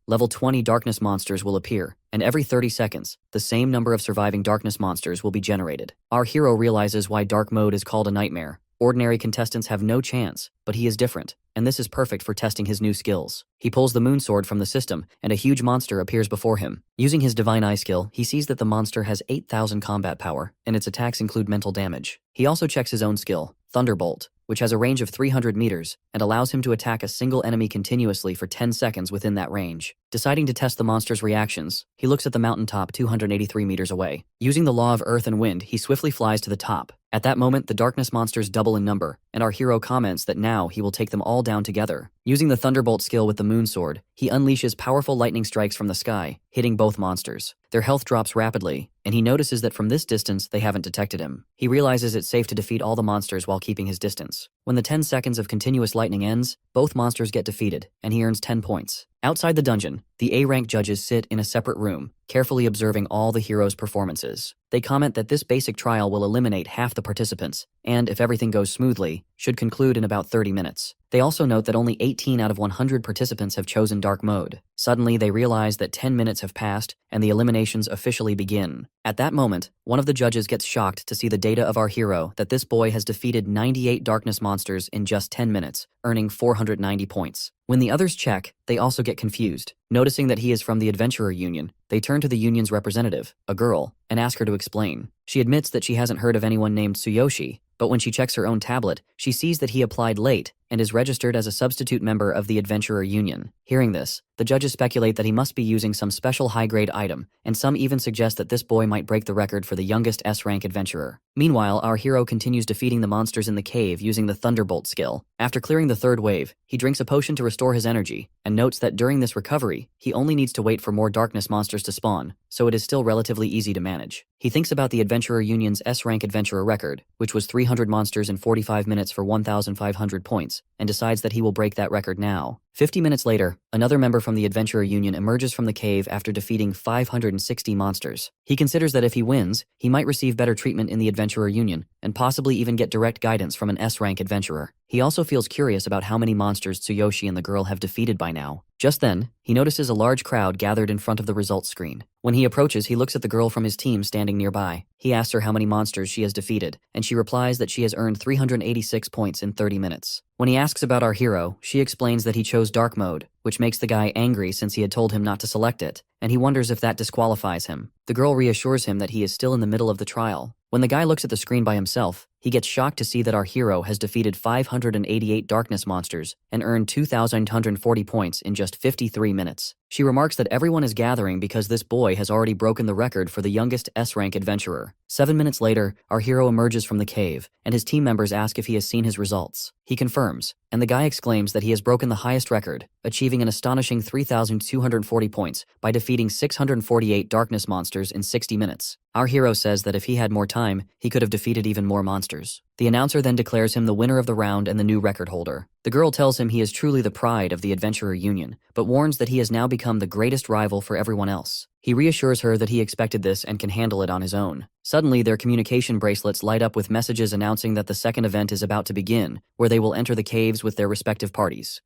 darkness monsters will appear, and every 30 seconds, the same number of surviving darkness monsters will be generated. Our hero realizes why dark mode is called a nightmare. Ordinary contestants have no chance, but he is different, and this is perfect for testing his new skills. He pulls the moon sword from the system, and a huge monster appears before him. Using his divine eye skill, he sees that the monster has 8,000 combat power, and its attacks include mental damage. He also checks his own skill, Thunderbolt, which has a range of 300 meters, and allows him to attack a single enemy continuously for 10 seconds within that range. Deciding to test the monster's reactions, he looks at the mountaintop 283 meters away. Using the law of earth and wind, he swiftly flies to the top. At that moment, the darkness monsters double in number, and our hero comments that now he will take them all down together. Using the Thunderbolt skill with the moon sword, he unleashes powerful lightning strikes from the sky, hitting both monsters. Their health drops rapidly, and he notices that from this distance they haven't detected him. He realizes it's safe to defeat all the monsters while keeping his distance. When the 10 seconds of continuous lightning ends, both monsters get defeated, and he earns 10 points. Outside the dungeon, the A-rank judges sit in a separate room, carefully observing all the heroes' performances. They comment that this basic trial will eliminate half the participants, and if everything goes smoothly, should conclude in about 30 minutes. They also note that only 18 out of 100 participants have chosen dark mode. Suddenly, they realize that 10 minutes have passed, and the eliminations officially begin. At that moment, one of the judges gets shocked to see the data of our hero that this boy has defeated 98 darkness monsters in just 10 minutes, earning 490 points. When the others check, they also get confused. Noticing that he is from the Adventurer Union, they turn to the union's representative, a girl, and ask her to explain. She admits that she hasn't heard of anyone named Tsuyoshi, but when she checks her own tablet, she sees that he applied late and is registered as a substitute member of the Adventurer Union. Hearing this, the judges speculate that he must be using some special high-grade item, and some even suggest that this boy might break the record for the youngest S-rank adventurer. Meanwhile, our hero continues defeating the monsters in the cave using the Thunderbolt skill. After clearing the third wave, he drinks a potion to restore his energy, and notes that during this recovery, he only needs to wait for more darkness monsters to spawn, so it is still relatively easy to manage. He thinks about the Adventurer Union's S-rank adventurer record, which was 300 monsters in 45 minutes for 1,500 points, and decides that he will break that record now. 50 minutes later, another member from the Adventurer Union emerges from the cave after defeating 560 monsters. He considers that if he wins, he might receive better treatment in the Adventurer Union, and possibly even get direct guidance from an S-rank adventurer. He also feels curious about how many monsters Tsuyoshi and the girl have defeated by now. Just then, he notices a large crowd gathered in front of the results screen. When he approaches, he looks at the girl from his team standing nearby. He asks her how many monsters she has defeated, and she replies that she has earned 386 points in 30 minutes. When he asks about our hero, she explains that he chose dark mode, which makes the guy angry since he had told him not to select it, and he wonders if that disqualifies him. The girl reassures him that he is still in the middle of the trial. When the guy looks at the screen by himself, he gets shocked to see that our hero has defeated 588 darkness monsters and earned 2,140 points in just 53 minutes. She remarks that everyone is gathering because this boy has already broken the record for the youngest S-rank adventurer. 7 minutes later, our hero emerges from the cave, and his team members ask if he has seen his results. He confirms, and the guy exclaims that he has broken the highest record, achieving an astonishing 3,240 points by defeating 648 darkness monsters in 60 minutes. Our hero says that if he had more time, he could have defeated even more monsters. monsters. The announcer then declares him the winner of the round and the new record holder. The girl tells him he is truly the pride of the Adventurer Union, but warns that he has now become the greatest rival for everyone else. He reassures her that he expected this and can handle it on his own. Suddenly, their communication bracelets light up with messages announcing that the second event is about to begin, where they will enter the caves with their respective parties.